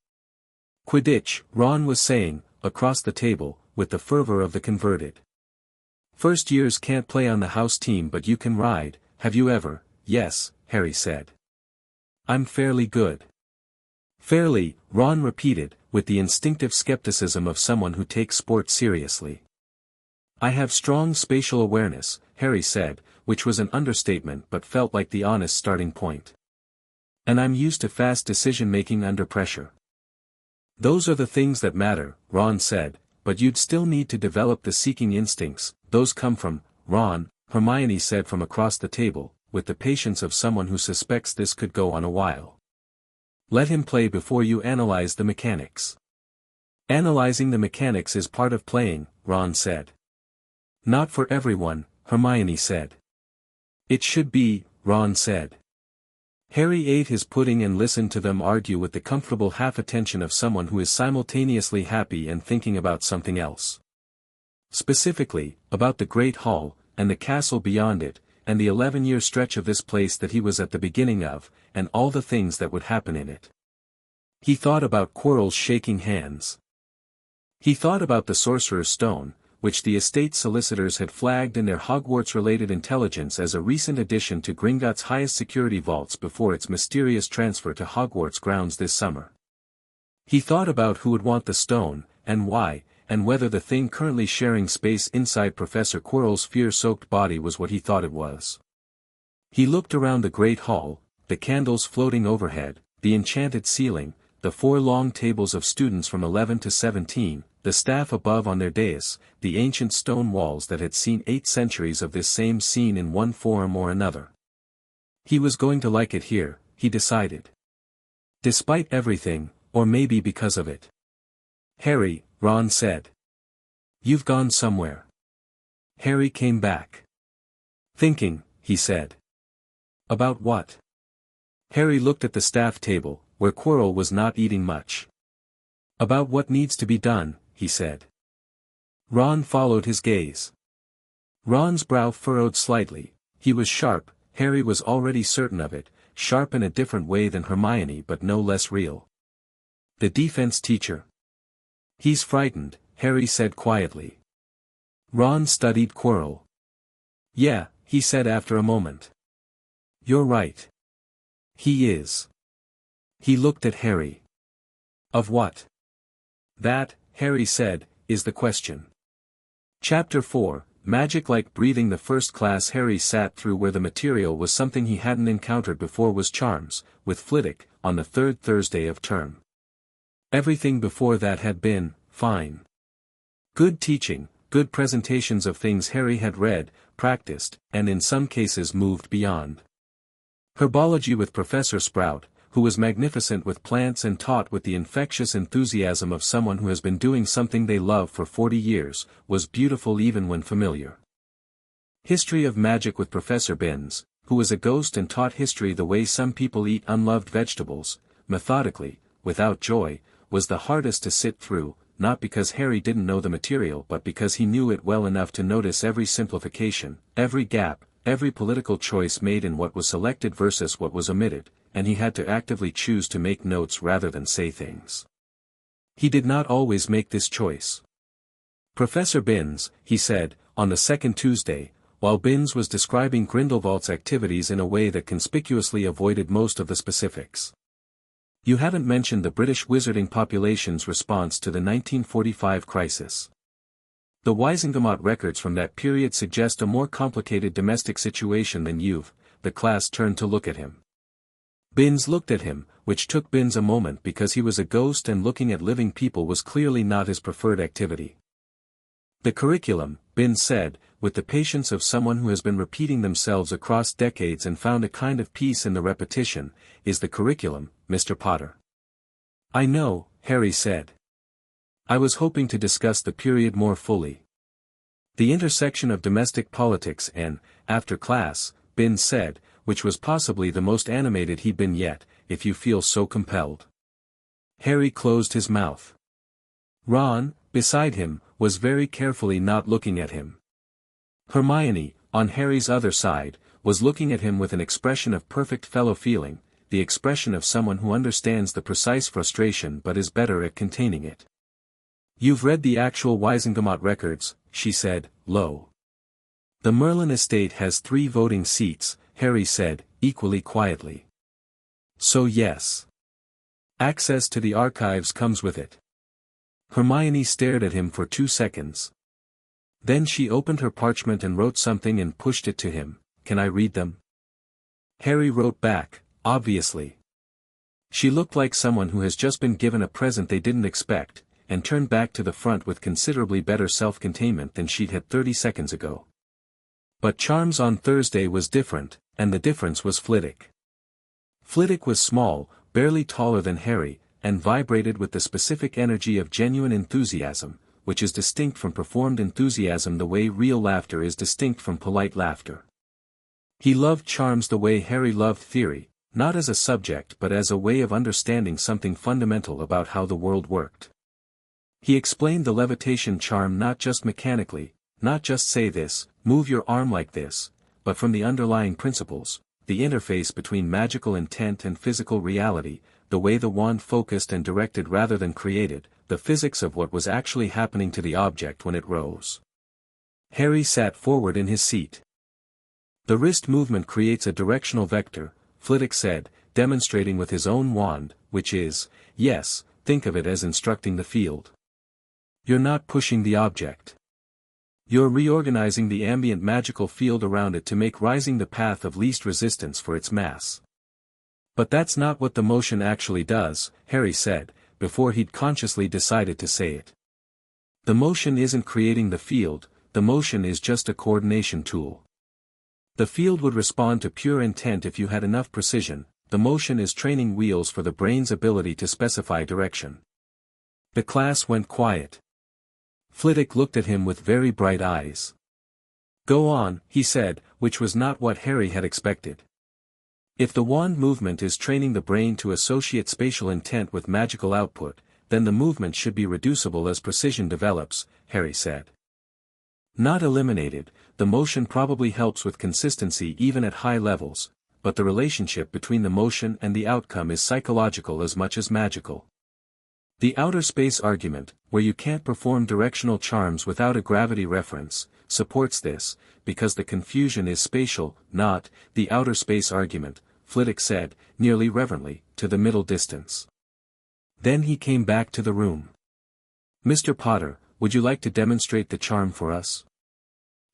Quidditch, Ron was saying, across the table, with the fervor of the converted. First years can't play on the house team but you can ride, have you ever? Yes, Harry said. I'm fairly good. Fairly, Ron repeated, with the instinctive skepticism of someone who takes sport seriously. I have strong spatial awareness, Harry said, which was an understatement but felt like the honest starting point. And I'm used to fast decision-making under pressure. Those are the things that matter, Ron said, but you'd still need to develop the seeking instincts, those come from, Ron, Hermione said from across the table, with the patience of someone who suspects this could go on a while. Let him play before you analyze the mechanics. Analyzing the mechanics is part of playing, Ron said. Not for everyone, Hermione said. It should be, Ron said. Harry ate his pudding and listened to them argue with the comfortable half-attention of someone who is simultaneously happy and thinking about something else. Specifically, about the Great Hall, and the castle beyond it, and the 11-year stretch of this place that he was at the beginning of, and all the things that would happen in it. He thought about Quirrell's shaking hands. He thought about the Sorcerer's Stone, which the estate solicitors had flagged in their Hogwarts-related intelligence as a recent addition to Gringotts' highest security vaults before its mysterious transfer to Hogwarts grounds this summer. He thought about who would want the stone, and why, and whether the thing currently sharing space inside Professor Quirrell's fear-soaked body was what he thought it was. He looked around the great hall, the candles floating overhead, the enchanted ceiling, the 4 long tables of students from 11 to 17, the staff above on their dais, the ancient stone walls that had seen 8 centuries of this same scene in one form or another. He was going to like it here, he decided. Despite everything, or maybe because of it. Harry, Ron said. You've gone somewhere. Harry came back. Thinking, he said. About what? Harry looked at the staff table, where Quirrell was not eating much. "About what needs to be done," he said. Ron followed his gaze. Ron's brow furrowed slightly. He was sharp, Harry was already certain of it, sharp in a different way than Hermione but no less real. "The defense teacher." "He's frightened," Harry said quietly. Ron studied Quirrell. "Yeah," he said after a moment. "You're right. He is." He looked at Harry. "Of what?" "That," Harry said, "is the question." Chapter 4, Magic Like Breathing. The first class Harry sat through where the material was something he hadn't encountered before was Charms, with Flitwick, on the third Thursday of term. Everything before that had been, fine. Good teaching, good presentations of things Harry had read, practiced, and in some cases moved beyond. Herbology with Professor Sprout, who was magnificent with plants and taught with the infectious enthusiasm of someone who has been doing something they love for 40 years, was beautiful even when familiar. History of Magic with Professor Binns, who was a ghost and taught history the way some people eat unloved vegetables, methodically, without joy, was the hardest to sit through, not because Harry didn't know the material but because he knew it well enough to notice every simplification, every gap, every political choice made in what was selected versus what was omitted, and he had to actively choose to make notes rather than say things. He did not always make this choice. "Professor Binns," he said, on the second Tuesday, while Binns was describing Grindelwald's activities in a way that conspicuously avoided most of the specifics. "You haven't mentioned the British wizarding population's response to the 1945 crisis. The Wisingamot records from that period suggest a more complicated domestic situation than you've." The class turned to look at him. Binns looked at him, which took Binns a moment because he was a ghost and looking at living people was clearly not his preferred activity. "The curriculum," Binns said, with the patience of someone who has been repeating themselves across decades and found a kind of peace in the repetition, "is the curriculum, Mr. Potter." "I know," Harry said. "I was hoping to discuss the period more fully. The intersection of domestic politics and, after class," Binns said, which was possibly the most animated he'd been yet, "if you feel so compelled." Harry closed his mouth. Ron, beside him, was very carefully not looking at him. Hermione, on Harry's other side, was looking at him with an expression of perfect fellow-feeling, the expression of someone who understands the precise frustration but is better at containing it. "You've read the actual Wisingamot records," she said, low. "The Merlin estate has 3 voting seats," Harry said, equally quietly. "So yes. Access to the archives comes with it." Hermione stared at him for 2 seconds. Then she opened her parchment and wrote something and pushed it to him. "Can I read them?" Harry wrote back, "Obviously." She looked like someone who has just been given a present they didn't expect, and turned back to the front with considerably better self-containment than she'd had 30 seconds ago. But Charms on Thursday was different, and the difference was Flitwick. Flitwick was small, barely taller than Harry, and vibrated with the specific energy of genuine enthusiasm, which is distinct from performed enthusiasm the way real laughter is distinct from polite laughter. He loved Charms the way Harry loved theory, not as a subject but as a way of understanding something fundamental about how the world worked. He explained the levitation charm not just mechanically, not just say this, move your arm like this, but from the underlying principles, the interface between magical intent and physical reality, the way the wand focused and directed rather than created, the physics of what was actually happening to the object when it rose. Harry sat forward in his seat. "The wrist movement creates a directional vector," Flitwick said, demonstrating with his own wand, "which is, yes, think of it as instructing the field. You're not pushing the object. You're reorganizing the ambient magical field around it to make rising the path of least resistance for its mass." "But that's not what the motion actually does," Harry said, before he'd consciously decided to say it. "The motion isn't creating the field, the motion is just a coordination tool. The field would respond to pure intent if you had enough precision, the motion is training wheels for the brain's ability to specify direction." The class went quiet. Flitwick looked at him with very bright eyes. "Go on," he said, which was not what Harry had expected. If the wand movement is training the brain to associate spatial intent with magical output, then the movement should be reducible as precision develops, Harry said. Not eliminated, the motion probably helps with consistency even at high levels, but the relationship between the motion and the outcome is psychological as much as magical. The outer space argument, where you can't perform directional charms without a gravity reference, supports this, because the confusion is spatial, not the outer space argument, Flitwick said, nearly reverently, to the middle distance. Then he came back to the room. "Mr. Potter, would you like to demonstrate the charm for us?"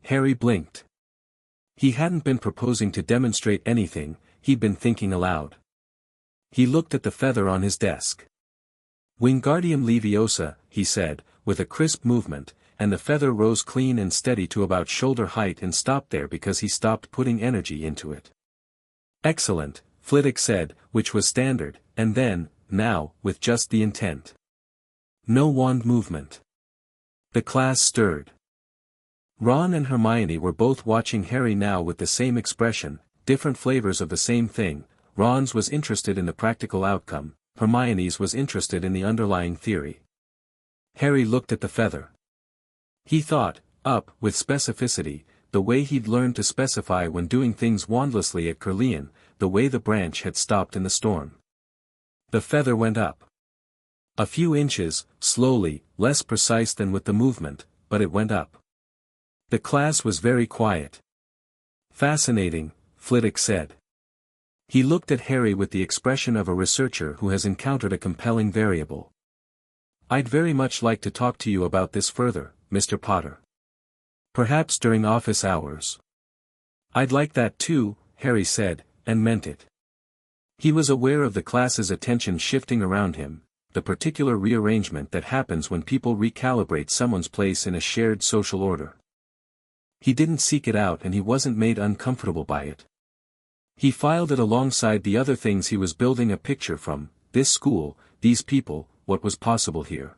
Harry blinked. He hadn't been proposing to demonstrate anything, he'd been thinking aloud. He looked at the feather on his desk. "Wingardium Leviosa," he said, with a crisp movement, and the feather rose clean and steady to about shoulder height and stopped there because he stopped putting energy into it. "Excellent," Flitwick said, which was standard, and then, now, with just the intent. No wand movement. The class stirred. Ron and Hermione were both watching Harry now with the same expression, different flavors of the same thing. Ron's was interested in the practical outcome, Hermione's was interested in the underlying theory. Harry looked at the feather. He thought, up, with specificity, the way he'd learned to specify when doing things wandlessly at Curlian, the way the branch had stopped in the storm. The feather went up. A few inches, slowly, less precise than with the movement, but it went up. The class was very quiet. "Fascinating," Flitwick said. He looked at Harry with the expression of a researcher who has encountered a compelling variable. "I'd very much like to talk to you about this further, Mr. Potter. Perhaps during office hours." "I'd like that too," Harry said, and meant it. He was aware of the class's attention shifting around him, the particular rearrangement that happens when people recalibrate someone's place in a shared social order. He didn't seek it out and he wasn't made uncomfortable by it. He filed it alongside the other things he was building a picture from, this school, these people, what was possible here.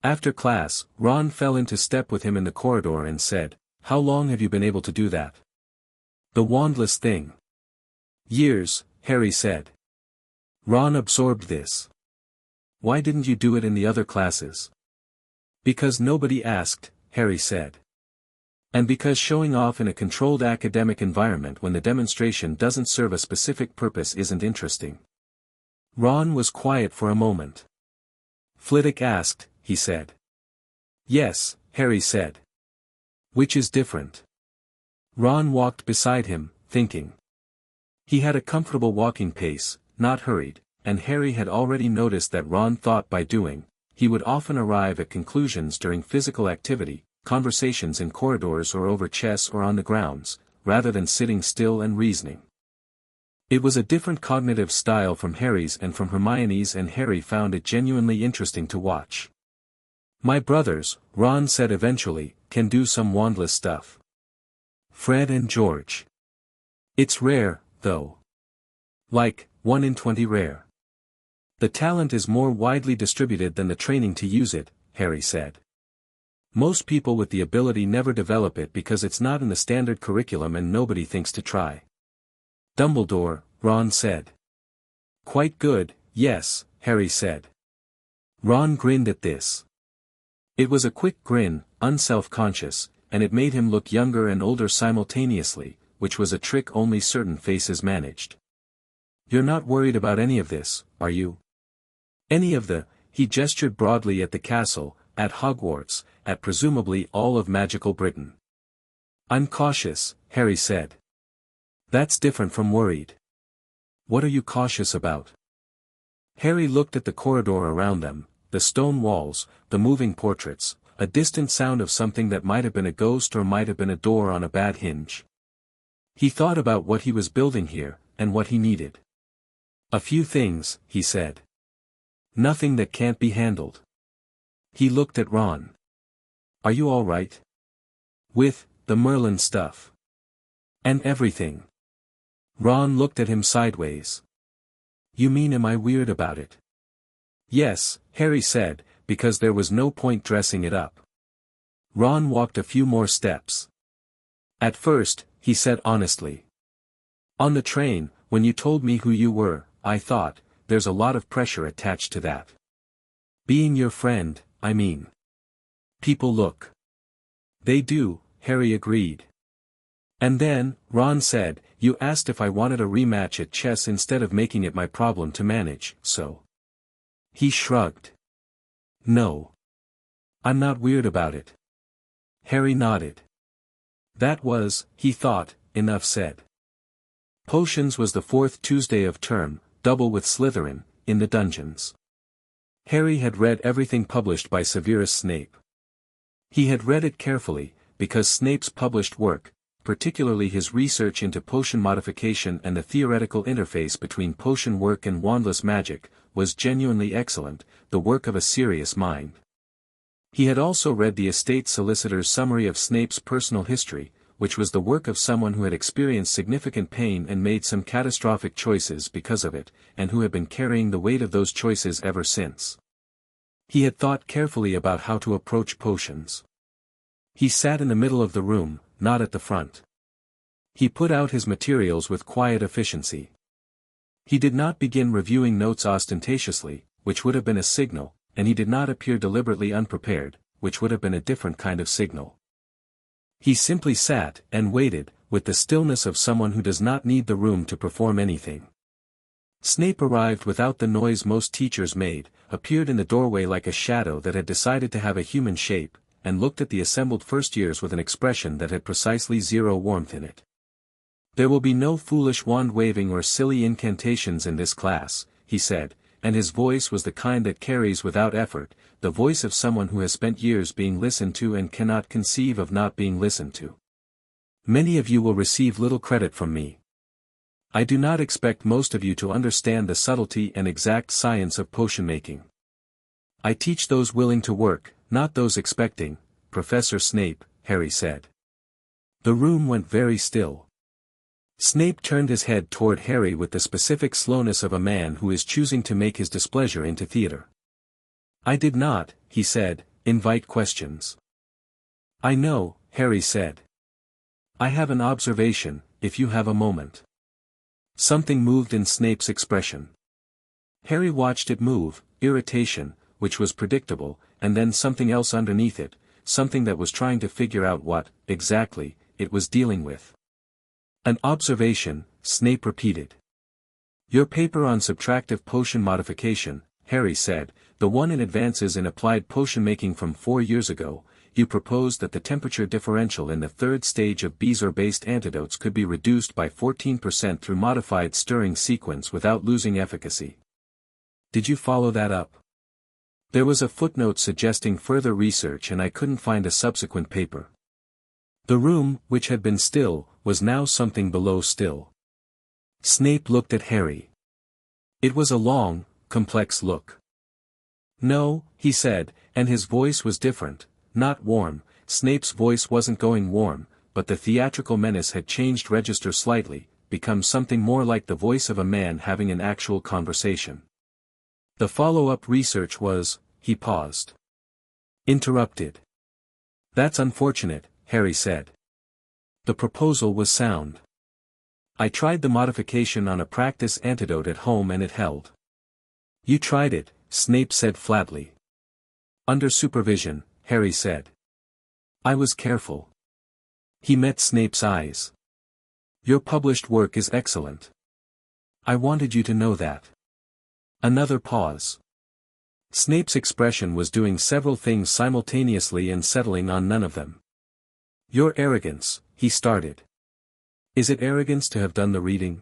After class, Ron fell into step with him in the corridor and said, "How long have you been able to do that?" "The wandless thing." "Years," Harry said. Ron absorbed this. "Why didn't you do it in the other classes?" "Because nobody asked," Harry said. "And because showing off in a controlled academic environment when the demonstration doesn't serve a specific purpose isn't interesting." Ron was quiet for a moment. "Flitwick asked," he said. "Yes," Harry said. "Which is different." Ron walked beside him, thinking. He had a comfortable walking pace, not hurried, and Harry had already noticed that Ron thought by doing, he would often arrive at conclusions during physical activity, conversations in corridors or over chess or on the grounds, rather than sitting still and reasoning. It was a different cognitive style from Harry's and from Hermione's, and Harry found it genuinely interesting to watch. "My brothers," Ron said eventually, "can do some wandless stuff. Fred and George. It's rare, though. Like, 1 in 20 rare. The talent is more widely distributed than the training to use it," Harry said. "Most people with the ability never develop it because it's not in the standard curriculum and nobody thinks to try." "Dumbledore," Ron said. "Quite good, yes," Harry said. Ron grinned at this. It was a quick grin, unself-conscious, and it made him look younger and older simultaneously, which was a trick only certain faces managed. "You're not worried about any of this, are you?" "Any of the," he gestured broadly at the castle, at Hogwarts, at presumably all of magical Britain. "I'm cautious," Harry said. "That's different from worried." "What are you cautious about?" Harry looked at the corridor around them, the stone walls, the moving portraits, a distant sound of something that might have been a ghost or might have been a door on a bad hinge. He thought about what he was building here, and what he needed. "A few things," he said. "Nothing that can't be handled." He looked at Ron. "Are you all right? With the Merlin stuff? And everything?" Ron looked at him sideways. "You mean am I weird about it?" "Yes," Harry said, because there was no point dressing it up. Ron walked a few more steps. "At first," he said honestly. "On the train, When you told me who you were, I thought, there's a lot of pressure attached to that. Being your friend, I mean. People look. They do, Harry agreed. And then, Ron said, you asked if I wanted a rematch at chess instead of making it my problem to manage, so. He shrugged. No. I'm not weird about it. Harry nodded. That was, he thought, enough said. Potions was the 4th Tuesday of term, double with Slytherin, in the dungeons. Harry had read everything published by Severus Snape. He had read it carefully, because Snape's published work, particularly his research into potion modification and the theoretical interface between potion work and wandless magic, was genuinely excellent, the work of a serious mind. He had also read the estate solicitor's summary of Snape's personal history, which was the work of someone who had experienced significant pain and made some catastrophic choices because of it, and who had been carrying the weight of those choices ever since. He had thought carefully about how to approach potions. He sat in the middle of the room, not at the front. He put out his materials with quiet efficiency. He did not begin reviewing notes ostentatiously, which would have been a signal, and he did not appear deliberately unprepared, which would have been a different kind of signal. He simply sat and waited, with the stillness of someone who does not need the room to perform anything. Snape arrived without the noise most teachers made, appeared in the doorway like a shadow that had decided to have a human shape, and looked at the assembled first-years with an expression that had precisely zero warmth in it. There will be no foolish wand-waving or silly incantations in this class, he said, and his voice was the kind that carries without effort, the voice of someone who has spent years being listened to and cannot conceive of not being listened to. Many of you will receive little credit from me. I do not expect most of you to understand the subtlety and exact science of potion-making. I teach those willing to work, not those expecting, Professor Snape, Harry said. The room went very still. Snape turned his head toward Harry with the specific slowness of a man who is choosing to make his displeasure into theater. I did not, he said, invite questions. I know, Harry said. I have an observation, if you have a moment. Something moved in Snape's expression. Harry watched it move, irritation, which was predictable, and then something else underneath it, something that was trying to figure out what, exactly, it was dealing with. An observation, Snape repeated. Your paper on subtractive potion modification, Harry said, the one in advances in applied potion making from 4 years ago, you proposed that the temperature differential in the 3rd stage of bezoar-based antidotes could be reduced by 14% through modified stirring sequence without losing efficacy. Did you follow that up? There was a footnote suggesting further research and I couldn't find a subsequent paper. The room, which had been still, was now something below still. Snape looked at Harry. It was a long, complex look. No, he said, and his voice was different, not warm. Snape's voice wasn't going warm, but the theatrical menace had changed register slightly, become something more like the voice of a man having an actual conversation. The follow-up research was, he paused. Interrupted. That's unfortunate, Harry said. The proposal was sound. I tried the modification on a practice antidote at home and it held. You tried it, Snape said flatly. Under supervision, Harry said. I was careful. He met Snape's eyes. Your published work is excellent. I wanted you to know that. Another pause. Snape's expression was doing several things simultaneously and settling on none of them. Your arrogance, he started. Is it arrogance to have done the reading?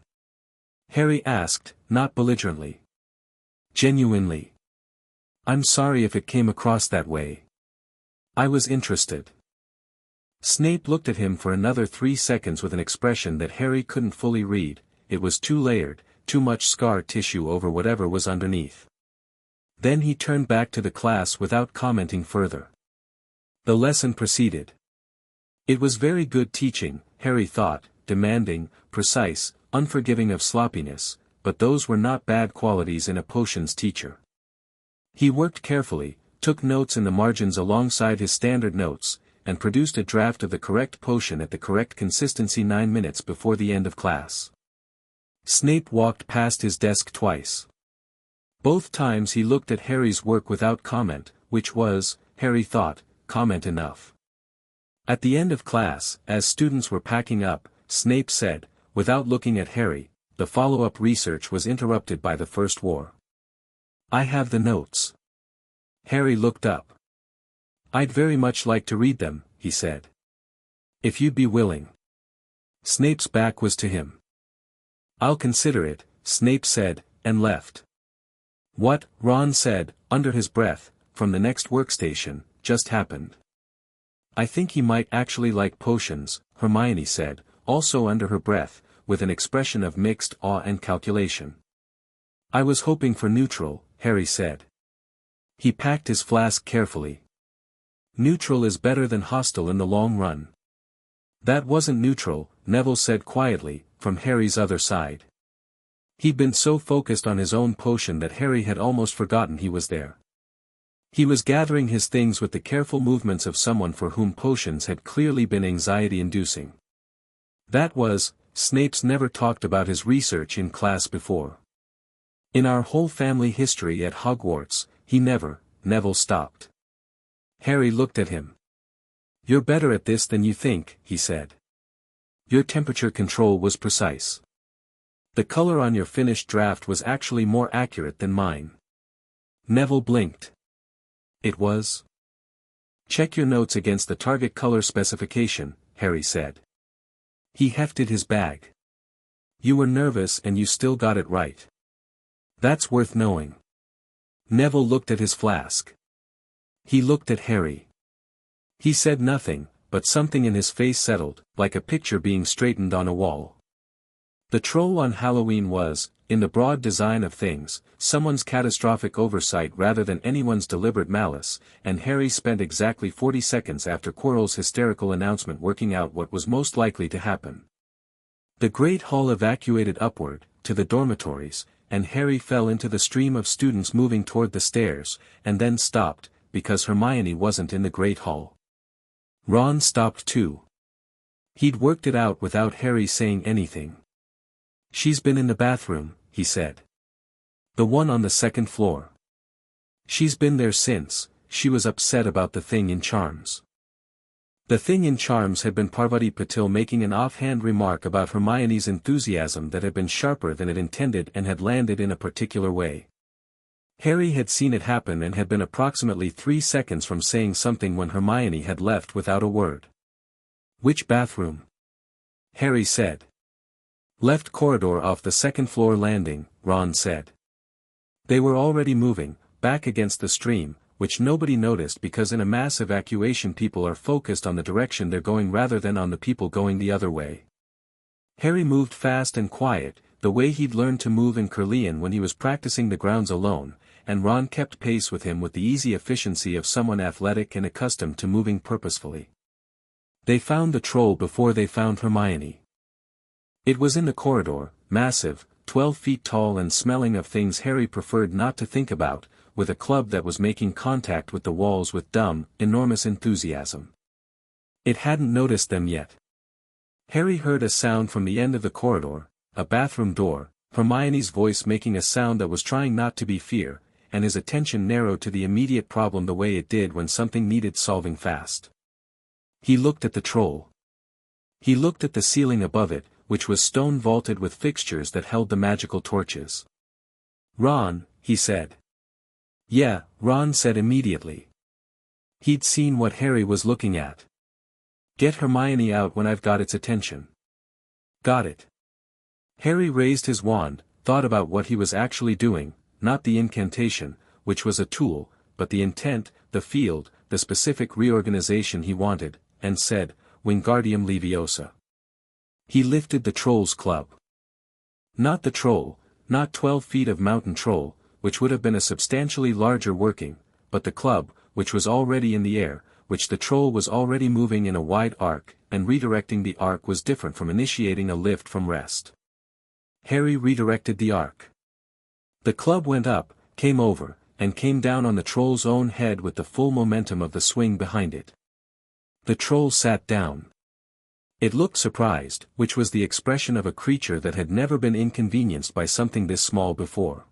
Harry asked, not belligerently. Genuinely. I'm sorry if it came across that way. I was interested. Snape looked at him for another 3 seconds with an expression that Harry couldn't fully read. It was too layered, too much scar tissue over whatever was underneath. Then he turned back to the class without commenting further. The lesson proceeded. It was very good teaching, Harry thought, demanding, precise, unforgiving of sloppiness, but those were not bad qualities in a potions teacher. He worked carefully, took notes in the margins alongside his standard notes, and produced a draft of the correct potion at the correct consistency 9 minutes before the end of class. Snape walked past his desk twice. Both times he looked at Harry's work without comment, which was, Harry thought, comment enough. At the end of class, as students were packing up, Snape said, without looking at Harry, the follow-up research was interrupted by the First War. I have the notes. Harry looked up. I'd very much like to read them, he said. If you'd be willing. Snape's back was to him. I'll consider it, Snape said, and left. What, Ron said, under his breath, from the next workstation, just happened. I think he might actually like potions, Hermione said, also under her breath, with an expression of mixed awe and calculation. I was hoping for neutral, Harry said. He packed his flask carefully. Neutral is better than hostile in the long run. That wasn't neutral, Neville said quietly, from Harry's other side. He'd been so focused on his own potion that Harry had almost forgotten he was there. He was gathering his things with the careful movements of someone for whom potions had clearly been anxiety-inducing. That was, Snape's never talked about his research in class before. In our whole family history at Hogwarts, he never, Neville stopped. Harry looked at him. You're better at this than you think, he said. Your temperature control was precise. The color on your finished draft was actually more accurate than mine. Neville blinked. It was? Check your notes against the target color specification, Harry said. He hefted his bag. You were nervous and you still got it right. That's worth knowing. Neville looked at his flask. He looked at Harry. He said nothing, but something in his face settled, like a picture being straightened on a wall. The troll on Halloween was, in the broad design of things, someone's catastrophic oversight rather than anyone's deliberate malice, and Harry spent exactly 40 seconds after Quirrell's hysterical announcement working out what was most likely to happen. The Great Hall evacuated upward, to the dormitories, and Harry fell into the stream of students moving toward the stairs, and then stopped, because Hermione wasn't in the Great Hall. Ron stopped too. He'd worked it out without Harry saying anything. She's been in the bathroom, he said. The one on the second floor. She's been there since, she was upset about the thing in charms. The thing in charms had been Parvati Patil making an offhand remark about Hermione's enthusiasm that had been sharper than it intended and had landed in a particular way. Harry had seen it happen and had been approximately 3 seconds from saying something when Hermione had left without a word. Which bathroom? Harry said. Left corridor off the second floor landing, Ron said. They were already moving, back against the stream, which nobody noticed because in a mass evacuation people are focused on the direction they're going rather than on the people going the other way. Harry moved fast and quiet, the way he'd learned to move in Curlian when he was practicing the grounds alone, and Ron kept pace with him with the easy efficiency of someone athletic and accustomed to moving purposefully. They found the troll before they found Hermione. It was in the corridor, massive, 12 feet tall and smelling of things Harry preferred not to think about, with a club that was making contact with the walls with dumb, enormous enthusiasm. It hadn't noticed them yet. Harry heard a sound from the end of the corridor, a bathroom door, Hermione's voice making a sound that was trying not to be fear, and his attention narrowed to the immediate problem the way it did when something needed solving fast. He looked at the troll. He looked at the ceiling above it, which was stone vaulted with fixtures that held the magical torches. Ron, he said. Yeah, Ron said immediately. He'd seen what Harry was looking at. Get Hermione out when I've got its attention. Got it. Harry raised his wand, thought about what he was actually doing, not the incantation, which was a tool, but the intent, the field, the specific reorganization he wanted, and said, Wingardium Leviosa. He lifted the troll's club. Not the troll, not 12 feet of mountain troll, which would have been a substantially larger working, but the club, which was already in the air, which the troll was already moving in a wide arc, and redirecting the arc was different from initiating a lift from rest. Harry redirected the arc. The club went up, came over, and came down on the troll's own head with the full momentum of the swing behind it. The troll sat down. It looked surprised, which was the expression of a creature that had never been inconvenienced by something this small before.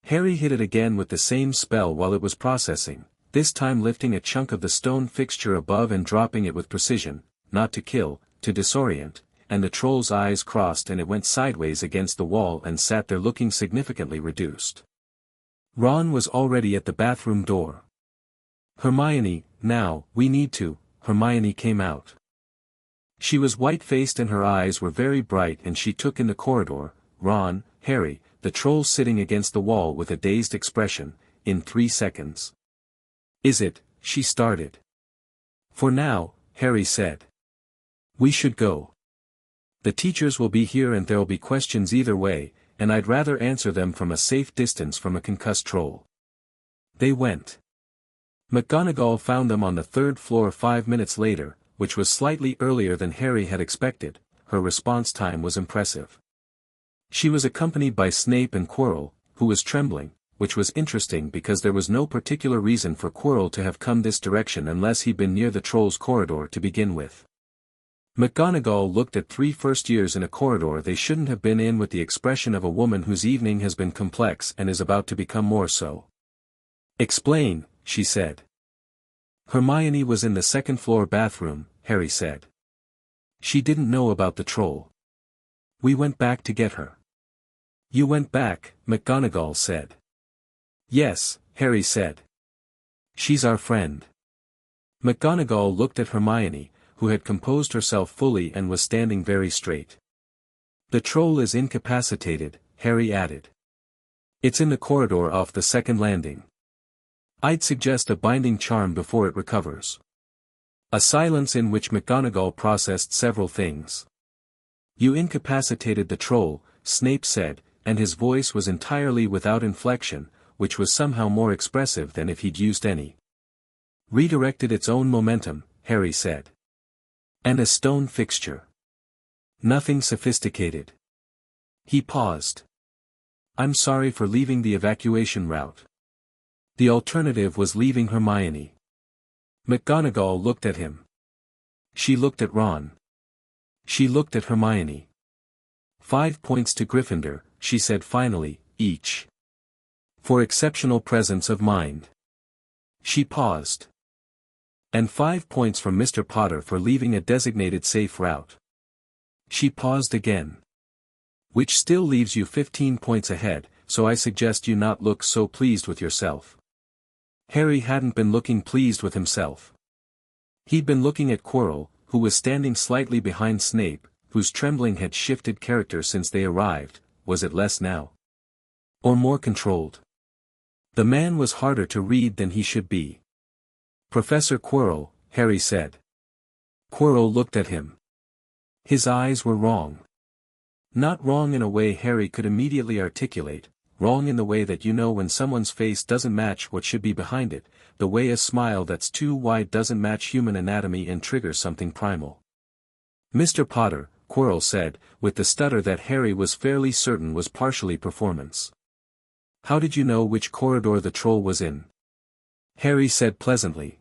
Harry hit it again with the same spell while it was processing, this time lifting a chunk of the stone fixture above and dropping it with precision, not to kill, to disorient, and the troll's eyes crossed and it went sideways against the wall and sat there looking significantly reduced. Ron was already at the bathroom door. "Hermione, now, we need to," Hermione came out. She was white-faced and her eyes were very bright and she took in the corridor, Ron, Harry, the troll sitting against the wall with a dazed expression, in 3 seconds. "Is it?" she started. "For now," Harry said. "We should go. The teachers will be here and there'll be questions either way, and I'd rather answer them from a safe distance from a concussed troll." They went. McGonagall found them on the 3rd floor 5 minutes later, which was slightly earlier than Harry had expected. Her response time was impressive. She was accompanied by Snape and Quirrell, who was trembling, which was interesting because there was no particular reason for Quirrell to have come this direction unless he'd been near the troll's corridor to begin with. McGonagall looked at 3 first years in a corridor they shouldn't have been in with the expression of a woman whose evening has been complex and is about to become more so. "Explain," she said. "Hermione was in the 2nd floor bathroom," Harry said. "She didn't know about the troll. We went back to get her." "You went back," McGonagall said. "Yes," Harry said. "She's our friend." McGonagall looked at Hermione, who had composed herself fully and was standing very straight. "The troll is incapacitated," Harry added. "It's in the corridor off the 2nd landing. I'd suggest a binding charm before it recovers." A silence in which McGonagall processed several things. "You incapacitated the troll," Snape said, and his voice was entirely without inflection, which was somehow more expressive than if he'd used any. "Redirected its own momentum," Harry said. "And a stone fixture. Nothing sophisticated." He paused. "I'm sorry for leaving the evacuation route. The alternative was leaving Hermione." McGonagall looked at him. She looked at Ron. She looked at Hermione. 5 points to Gryffindor, she said finally, each. For exceptional presence of mind. She paused. And 5 points from Mr. Potter for leaving a designated safe route. She paused again. Which still leaves you 15 points ahead, so I suggest you not look so pleased with yourself. Harry hadn't been looking pleased with himself. He'd been looking at Quirrell, who was standing slightly behind Snape, whose trembling had shifted character since they arrived. Was it less now? Or more controlled? The man was harder to read than he should be. "Professor Quirrell," Harry said. Quirrell looked at him. His eyes were wrong. Not wrong in a way Harry could immediately articulate, wrong in the way that you know when someone's face doesn't match what should be behind it, the way a smile that's too wide doesn't match human anatomy and triggers something primal. "Mr. Potter," Quirrell said, with the stutter that Harry was fairly certain was partially performance. "How did you know which corridor the troll was in?" Harry said pleasantly.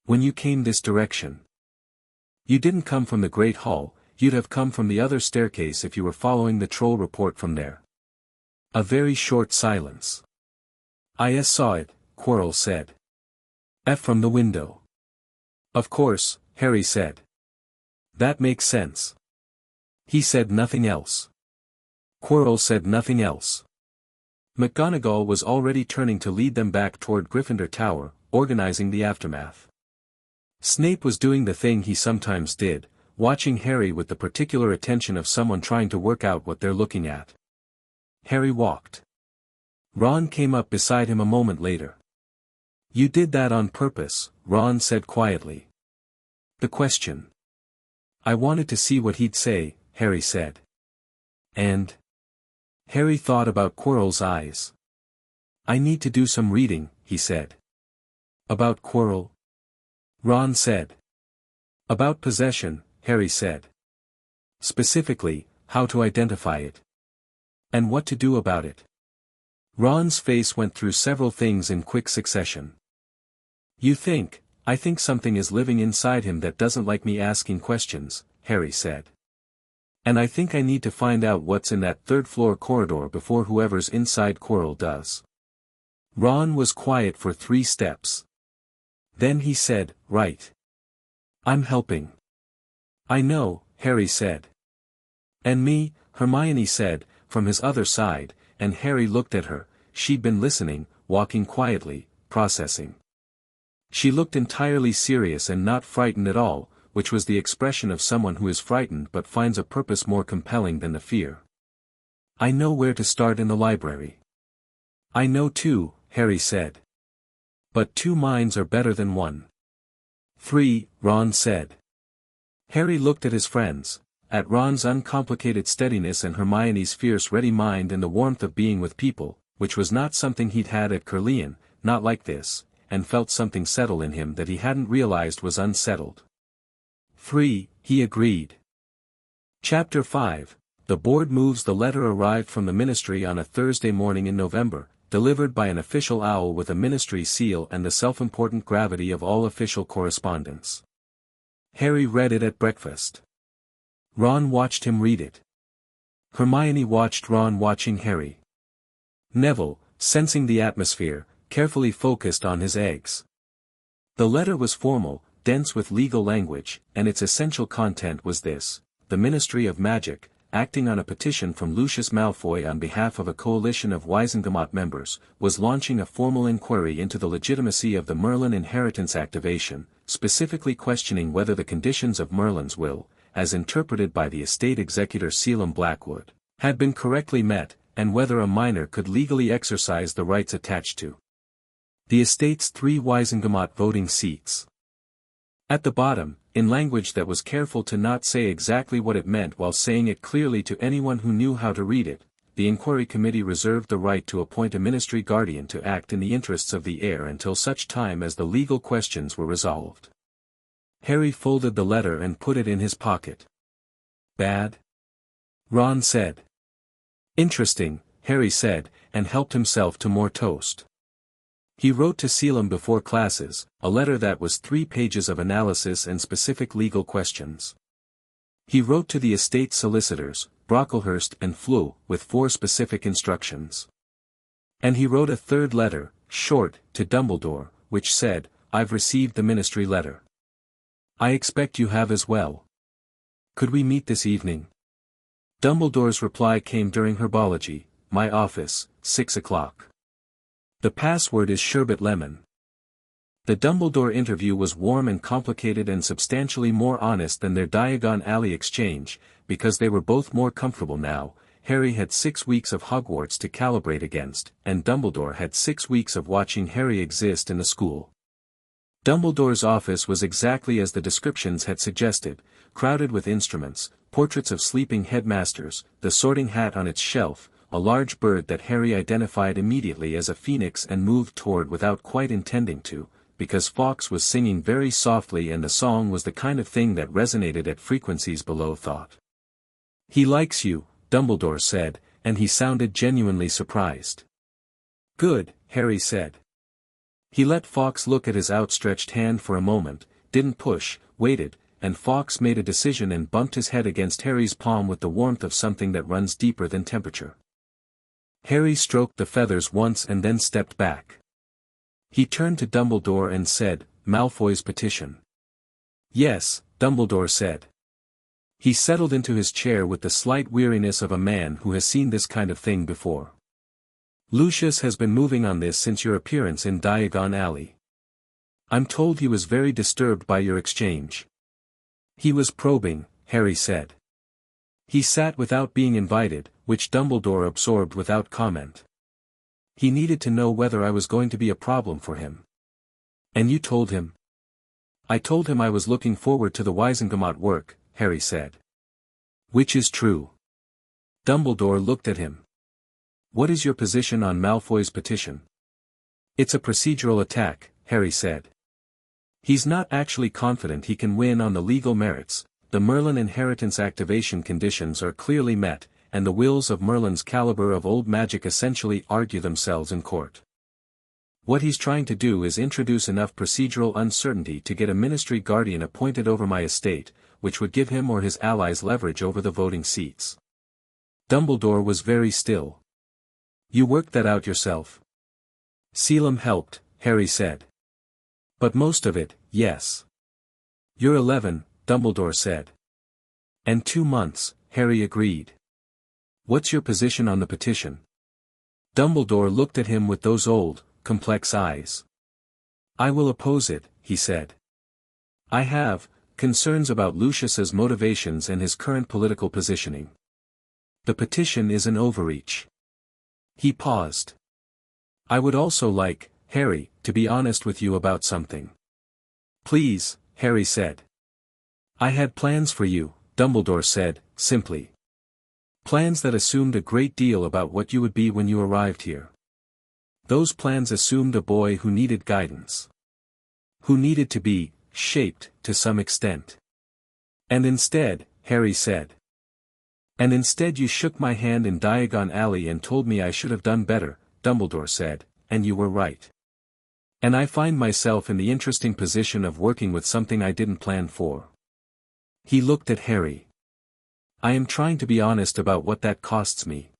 "When you came this direction. You didn't come from the Great Hall, you'd have come from the other staircase if you were following the troll report from there." A very short silence. "I saw it," Quirrell said. "From the window." "Of course," Harry said. "That makes sense." He said nothing else. Quirrell said nothing else. McGonagall was already turning to lead them back toward Gryffindor Tower, organizing the aftermath. Snape was doing the thing he sometimes did, watching Harry with the particular attention of someone trying to work out what they're looking at. Harry walked. Ron came up beside him a moment later. "You did that on purpose," Ron said quietly. "The question." "I wanted to see what he'd say," Harry said. "And?" Harry thought about Quirrell's eyes. "I need to do some reading," he said. "About Quirrell?" Ron said. "About possession," Harry said. "Specifically, how to identify it. And what to do about it." Ron's face went through several things in quick succession. "You think, I think something is living inside him that doesn't like me asking questions, Harry said. And I think I need to find out what's in that third-floor corridor before whoever's inside Quirrell does. Ron was quiet for 3 steps. Then he said, "Right. I'm helping." "I know," Harry said. "And me," Hermione said, from his other side, and Harry looked at her. She'd been listening, walking quietly, processing. She looked entirely serious and not frightened at all, which was the expression of someone who is frightened but finds a purpose more compelling than the fear. "I know where to start in the library." "I know too," Harry said. "But 2 minds are better than 1. 3, Ron said. Harry looked at his friends, at Ron's uncomplicated steadiness and Hermione's fierce ready mind and the warmth of being with people, which was not something he'd had at Caerleon, not like this, and felt something settle in him that he hadn't realized was unsettled. 3, he agreed. Chapter 5, The Board Moves. The letter arrived from the Ministry on a Thursday morning in November, delivered by an official owl with a ministry seal and the self-important gravity of all official correspondence. Harry read it at breakfast. Ron watched him read it. Hermione watched Ron watching Harry. Neville, sensing the atmosphere, carefully focused on his eggs. The letter was formal, dense with legal language, and its essential content was this: the Ministry of Magic, acting on a petition from Lucius Malfoy on behalf of a coalition of Wizengamot members, was launching a formal inquiry into the legitimacy of the Merlin inheritance activation, specifically questioning whether the conditions of Merlin's will, as interpreted by the estate executor Selim Blackwood, had been correctly met, and whether a minor could legally exercise the rights attached to the estate's 3 Wizengamot voting seats. At the bottom, in language that was careful to not say exactly what it meant while saying it clearly to anyone who knew how to read it, the inquiry committee reserved the right to appoint a ministry guardian to act in the interests of the heir until such time as the legal questions were resolved. Harry folded the letter and put it in his pocket. "Bad?" Ron said. "Interesting," Harry said, and helped himself to more toast. He wrote to Selim before classes, a letter that was 3 pages of analysis and specific legal questions. He wrote to the estate solicitors, Brocklehurst and Floo, with 4 specific instructions. And he wrote a 3rd letter, short, to Dumbledore, which said, "I've received the ministry letter. I expect you have as well. Could we meet this evening?" Dumbledore's reply came during herbology, "My office, 6 o'clock. The password is sherbet lemon." The Dumbledore interview was warm and complicated and substantially more honest than their Diagon Alley exchange, because they were both more comfortable now. Harry had 6 weeks of Hogwarts to calibrate against, and Dumbledore had 6 weeks of watching Harry exist in the school. Dumbledore's office was exactly as the descriptions had suggested, crowded with instruments, portraits of sleeping headmasters, the sorting hat on its shelf, a large bird that Harry identified immediately as a phoenix and moved toward without quite intending to, because Fawkes was singing very softly and the song was the kind of thing that resonated at frequencies below thought. "He likes you," Dumbledore said, and he sounded genuinely surprised. "Good," Harry said. He let Fawkes look at his outstretched hand for a moment, didn't push, waited, and Fawkes made a decision and bumped his head against Harry's palm with the warmth of something that runs deeper than temperature. Harry stroked the feathers once and then stepped back. He turned to Dumbledore and said, "Malfoy's petition." "Yes," Dumbledore said. He settled into his chair with the slight weariness of a man who has seen this kind of thing before. "Lucius has been moving on this since your appearance in Diagon Alley. I'm told he was very disturbed by your exchange." "He was probing," Harry said. "He sat without being invited, which Dumbledore absorbed without comment. He needed to know whether I was going to be a problem for him." "And you told him?" "I told him I was looking forward to the Wizengamot work," Harry said. "Which is true." Dumbledore looked at him. "What is your position on Malfoy's petition?" "It's a procedural attack," Harry said. "He's not actually confident he can win on the legal merits. The Merlin inheritance activation conditions are clearly met, and the wills of Merlin's caliber of old magic essentially argue themselves in court." What he's trying to do is introduce enough procedural uncertainty to get a ministry guardian appointed over my estate, which would give him or his allies leverage over the voting seats. Dumbledore was very still. You worked that out yourself? Selim helped, Harry said. But most of it, yes. You're 11, Dumbledore said. And 2 months, Harry agreed. What's your position on the petition? Dumbledore looked at him with those old, complex eyes. I will oppose it, he said. I have concerns about Lucius's motivations and his current political positioning. The petition is an overreach. He paused. I would also like, Harry, to be honest with you about something. Please, Harry said. I had plans for you, Dumbledore said, simply. Plans that assumed a great deal about what you would be when you arrived here. Those plans assumed a boy who needed guidance. Who needed to be shaped to some extent. And instead, Harry said. And instead you shook my hand in Diagon Alley and told me I should have done better, Dumbledore said, and you were right. And I find myself in the interesting position of working with something I didn't plan for. He looked at Harry. I am trying to be honest about what that costs me.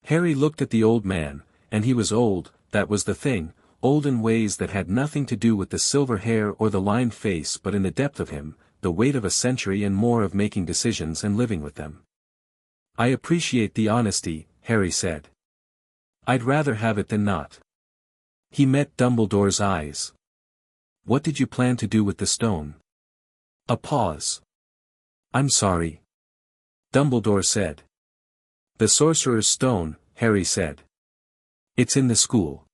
Harry looked at the old man, and he was old, that was the thing, old in ways that had nothing to do with the silver hair or the lined face but in the depth of him, the weight of a century and more of making decisions and living with them. I appreciate the honesty, Harry said. I'd rather have it than not. He met Dumbledore's eyes. What did you plan to do with the stone? A pause. I'm sorry. Dumbledore said. The Sorcerer's Stone, Harry said. It's in the school.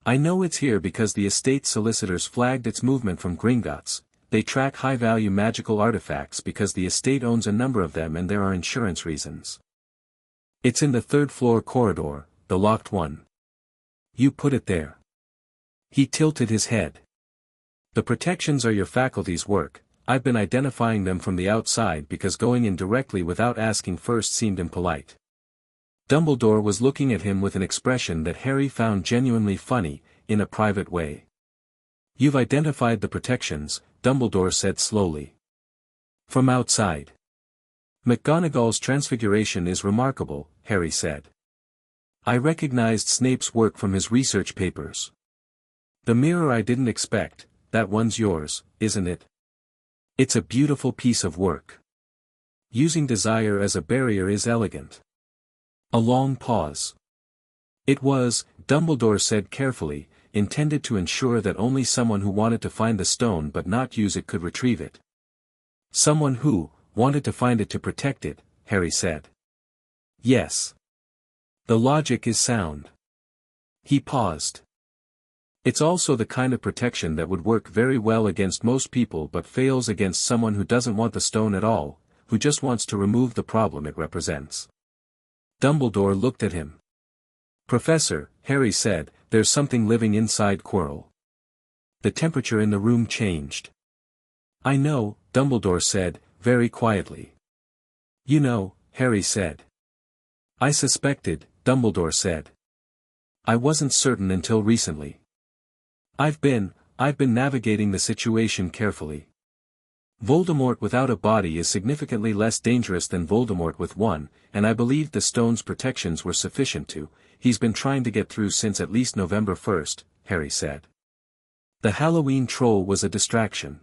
I know it's here because the estate solicitors flagged its movement from Gringotts. They track high-value magical artifacts because the estate owns a number of them and there are insurance reasons. It's in the third-floor corridor, the locked one. You put it there. He tilted his head. The protections are your faculty's work. I've been identifying them from the outside because going in directly without asking first seemed impolite. Dumbledore was looking at him with an expression that Harry found genuinely funny, in a private way. You've identified the protections, Dumbledore said slowly. From outside. McGonagall's transfiguration is remarkable, Harry said. I recognized Snape's work from his research papers. The mirror I didn't expect, that one's yours, isn't it? It's a beautiful piece of work. Using desire as a barrier is elegant. A long pause. It was, Dumbledore said carefully, intended to ensure that only someone who wanted to find the stone but not use it could retrieve it. Someone who wanted to find it to protect it, Harry said. Yes. The logic is sound. He paused. It's also the kind of protection that would work very well against most people but fails against someone who doesn't want the stone at all, who just wants to remove the problem it represents. Dumbledore looked at him. Professor, Harry said, there's something living inside Quirrell. The temperature in the room changed. I know, Dumbledore said, very quietly. You know, Harry said. I suspected, Dumbledore said. I wasn't certain until recently. I've been navigating the situation carefully. Voldemort without a body is significantly less dangerous than Voldemort with one, and I believe the stone's protections were sufficient to. He's been trying to get through since at least November 1st, Harry said. The Halloween troll was a distraction.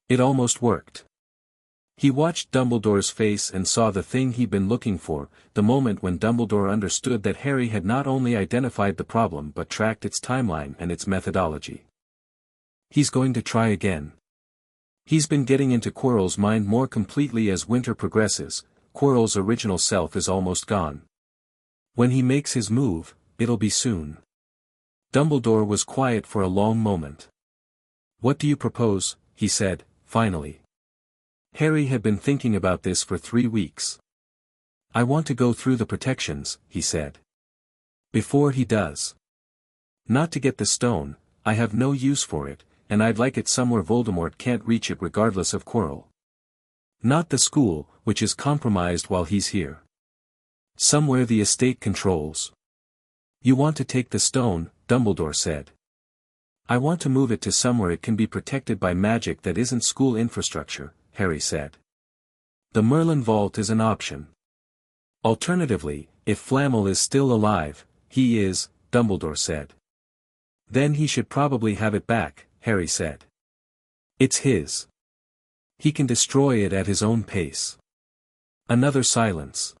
It almost worked. He watched Dumbledore's face and saw the thing he'd been looking for, the moment when Dumbledore understood that Harry had not only identified the problem but tracked its timeline and its methodology. He's going to try again. He's been getting into Quirrell's mind more completely as winter progresses. Quirrell's original self is almost gone. When he makes his move, it'll be soon. Dumbledore was quiet for a long moment. What do you propose? He said, finally. Harry had been thinking about this for 3 weeks. I want to go through the protections, he said. Before he does. Not to get the stone, I have no use for it, and I'd like it somewhere Voldemort can't reach it regardless of Quirrell. Not the school, which is compromised while he's here. Somewhere the estate controls. You want to take the stone, Dumbledore said. I want to move it to somewhere it can be protected by magic that isn't school infrastructure, Harry said. The Merlin vault is an option. Alternatively, if Flamel is still alive, he is, Dumbledore said. Then he should probably have it back, Harry said. It's his. He can destroy it at his own pace. Another silence.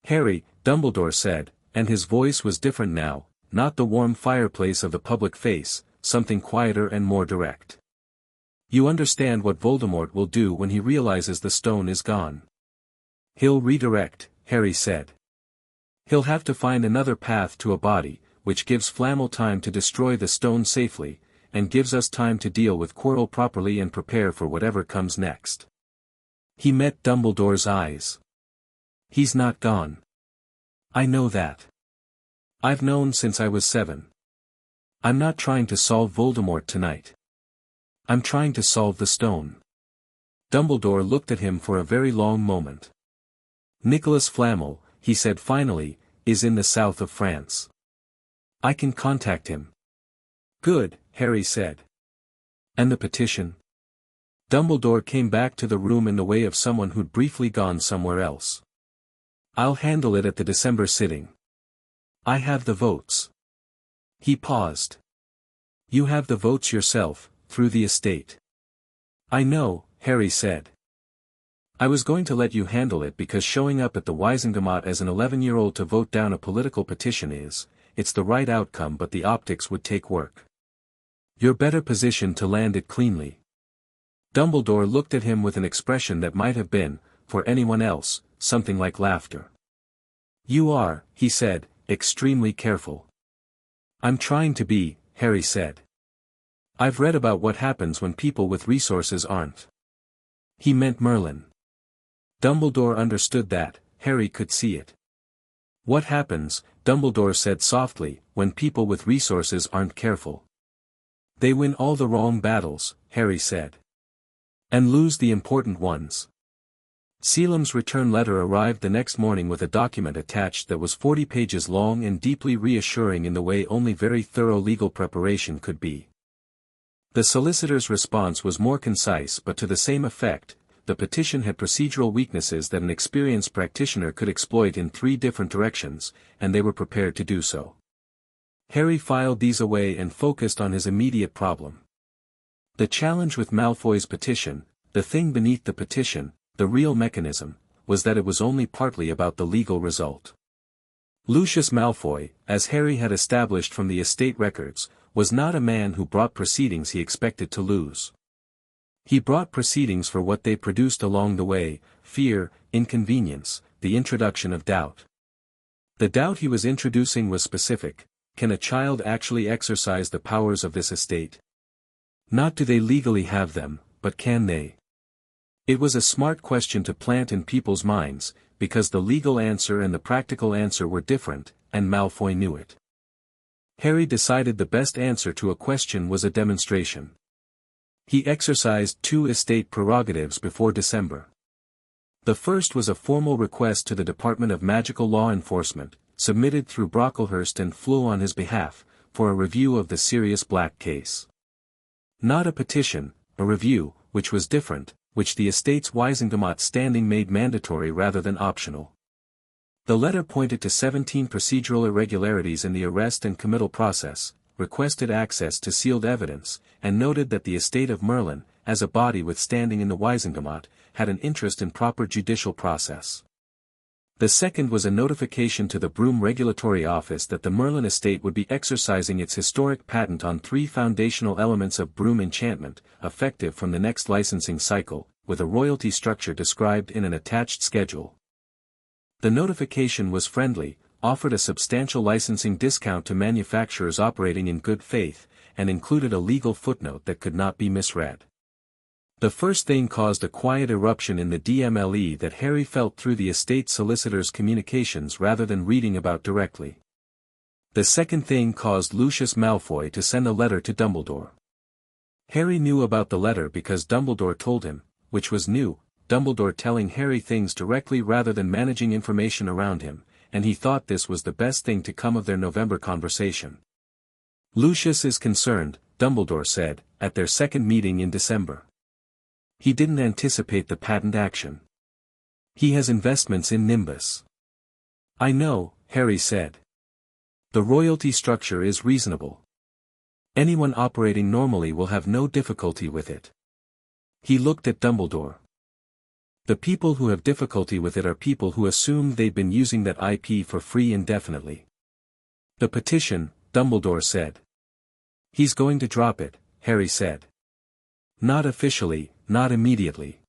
Harry, Dumbledore said, and his voice was different now, not the warm fireplace of the public face, something quieter and more direct. You understand what Voldemort will do when he realizes the stone is gone. He'll redirect, Harry said. He'll have to find another path to a body, which gives Flamel time to destroy the stone safely, and gives us time to deal with Quirrell properly and prepare for whatever comes next. He met Dumbledore's eyes. He's not gone. I know that. I've known since I was 7. I'm not trying to solve Voldemort tonight. I'm trying to solve the stone. Dumbledore looked at him for a very long moment. Nicholas Flamel, he said finally, is in the south of France. I can contact him. Good, Harry said. And the petition? Dumbledore came back to the room in the way of someone who'd briefly gone somewhere else. I'll handle it at the December sitting. I have the votes. He paused. You have the votes yourself, through the estate. I know, Harry said. I was going to let you handle it because showing up at the Wizengamot as an 11-year-old to vote down a political petition it's the right outcome, but the optics would take work. You're better positioned to land it cleanly. Dumbledore looked at him with an expression that might have been, for anyone else, something like laughter. You are, he said, extremely careful. I'm trying to be, Harry said. I've read about what happens when people with resources aren't. He meant Merlin. Dumbledore understood that, Harry could see it. What happens, Dumbledore said softly, when people with resources aren't careful? They win all the wrong battles, Harry said. And lose the important ones. Selim's return letter arrived the next morning with a document attached that was 40 pages long and deeply reassuring in the way only very thorough legal preparation could be. The solicitor's response was more concise but to the same effect. The petition had procedural weaknesses that an experienced practitioner could exploit in 3 different directions, and they were prepared to do so. Harry filed these away and focused on his immediate problem. The challenge with Malfoy's petition, the thing beneath the petition, the real mechanism, was that it was only partly about the legal result. Lucius Malfoy, as Harry had established from the estate records, was not a man who brought proceedings he expected to lose. He brought proceedings for what they produced along the way: fear, inconvenience, the introduction of doubt. The doubt he was introducing was specific: can a child actually exercise the powers of this estate? Not do they legally have them, but can they? It was a smart question to plant in people's minds, because the legal answer and the practical answer were different, and Malfoy knew it. Harry decided the best answer to a question was a demonstration. He exercised 2 estate prerogatives before December. The first was a formal request to the Department of Magical Law Enforcement, submitted through Brocklehurst and Flew on his behalf, for a review of the Sirius Black case. Not a petition, a review, which was different, which the estate's Wizengamot standing made mandatory rather than optional. The letter pointed to 17 procedural irregularities in the arrest and committal process, requested access to sealed evidence, and noted that the estate of Merlin, as a body with standing in the Wizengamot, had an interest in proper judicial process. The second was a notification to the Broom Regulatory Office that the Merlin estate would be exercising its historic patent on 3 foundational elements of broom enchantment, effective from the next licensing cycle, with a royalty structure described in an attached schedule. The notification was friendly, offered a substantial licensing discount to manufacturers operating in good faith, and included a legal footnote that could not be misread. The first thing caused a quiet eruption in the DMLE that Harry felt through the estate solicitor's communications rather than reading about directly. The second thing caused Lucius Malfoy to send a letter to Dumbledore. Harry knew about the letter because Dumbledore told him, which was new, Dumbledore telling Harry things directly rather than managing information around him, and he thought this was the best thing to come of their November conversation. Lucius is concerned, Dumbledore said, at their second meeting in December. He didn't anticipate the patent action. He has investments in Nimbus. I know, Harry said. The royalty structure is reasonable. Anyone operating normally will have no difficulty with it. He looked at Dumbledore. The people who have difficulty with it are people who assume they've been using that IP for free indefinitely. The petition, Dumbledore said. He's going to drop it, Harry said. Not officially, not immediately.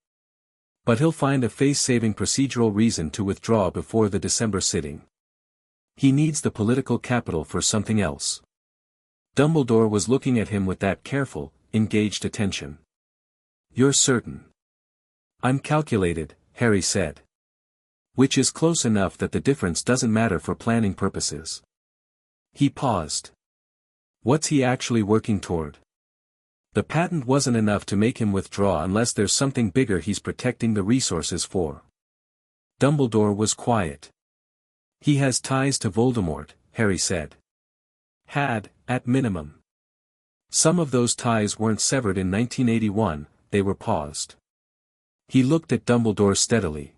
But he'll find a face-saving procedural reason to withdraw before the December sitting. He needs the political capital for something else. Dumbledore was looking at him with that careful, engaged attention. You're certain? I'm calculated, Harry said. Which is close enough that the difference doesn't matter for planning purposes. He paused. What's he actually working toward? The patent wasn't enough to make him withdraw unless there's something bigger he's protecting the resources for. Dumbledore was quiet. He has ties to Voldemort, Harry said. Had, at minimum. Some of those ties weren't severed in 1981, they were paused. He looked at Dumbledore steadily.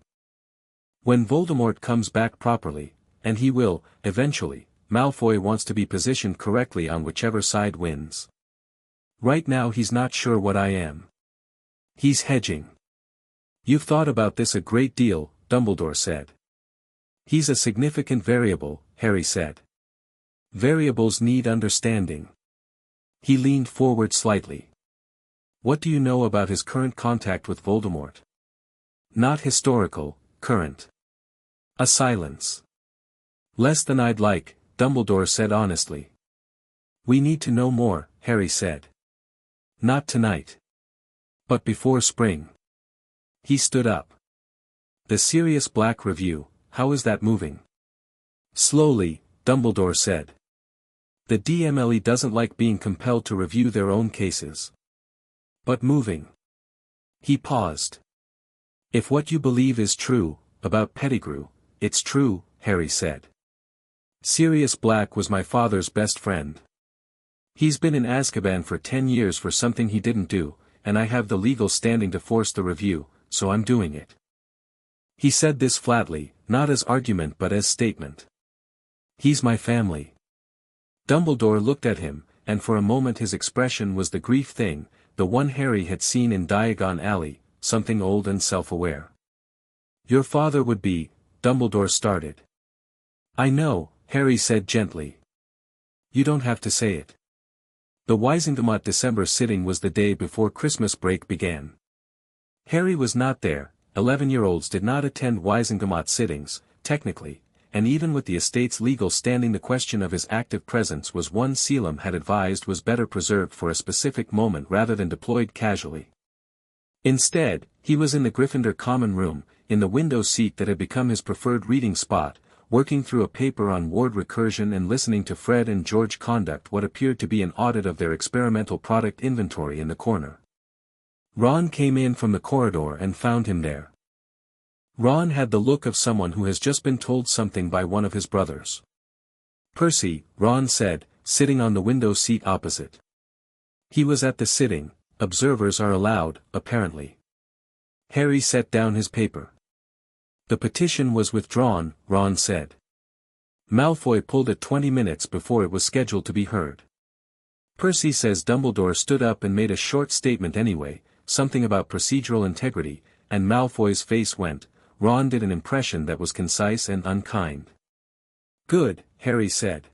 When Voldemort comes back properly, and he will, eventually, Malfoy wants to be positioned correctly on whichever side wins. Right now he's not sure what I am. He's hedging. You've thought about this a great deal, Dumbledore said. He's a significant variable, Harry said. Variables need understanding. He leaned forward slightly. What do you know about his current contact with Voldemort? Not historical, current. A silence. Less than I'd like, Dumbledore said honestly. We need to know more, Harry said. Not tonight. But before spring. He stood up. The Sirius Black Review, how is that moving? Slowly, Dumbledore said. The DMLE doesn't like being compelled to review their own cases. But moving. He paused. If what you believe is true, about Pettigrew, it's true, Harry said. Sirius Black was my father's best friend. He's been in Azkaban for 10 years for something he didn't do, and I have the legal standing to force the review, so I'm doing it. He said this flatly, not as argument but as statement. He's my family. Dumbledore looked at him, and for a moment his expression was the grief thing, the one Harry had seen in Diagon Alley, something old and self-aware. Your father would be, Dumbledore started. I know, Harry said gently. You don't have to say it. The Wisingamot December sitting was the day before Christmas break began. Harry was not there, 11-year-olds did not attend Wisingamot sittings, technically, and even with the estate's legal standing the question of his active presence was one Selim had advised was better preserved for a specific moment rather than deployed casually. Instead, he was in the Gryffindor common room, in the window seat that had become his preferred reading spot, working through a paper on ward recursion and listening to Fred and George conduct what appeared to be an audit of their experimental product inventory in the corner. Ron came in from the corridor and found him there. Ron had the look of someone who has just been told something by one of his brothers. Percy, Ron said, sitting on the window seat opposite. He was at the sitting, observers are allowed, apparently. Harry set down his paper. The petition was withdrawn, Ron said. Malfoy pulled it 20 minutes before it was scheduled to be heard. Percy says Dumbledore stood up and made a short statement anyway, something about procedural integrity, and Malfoy's face went. Ron did an impression that was concise and unkind. Good, Harry said.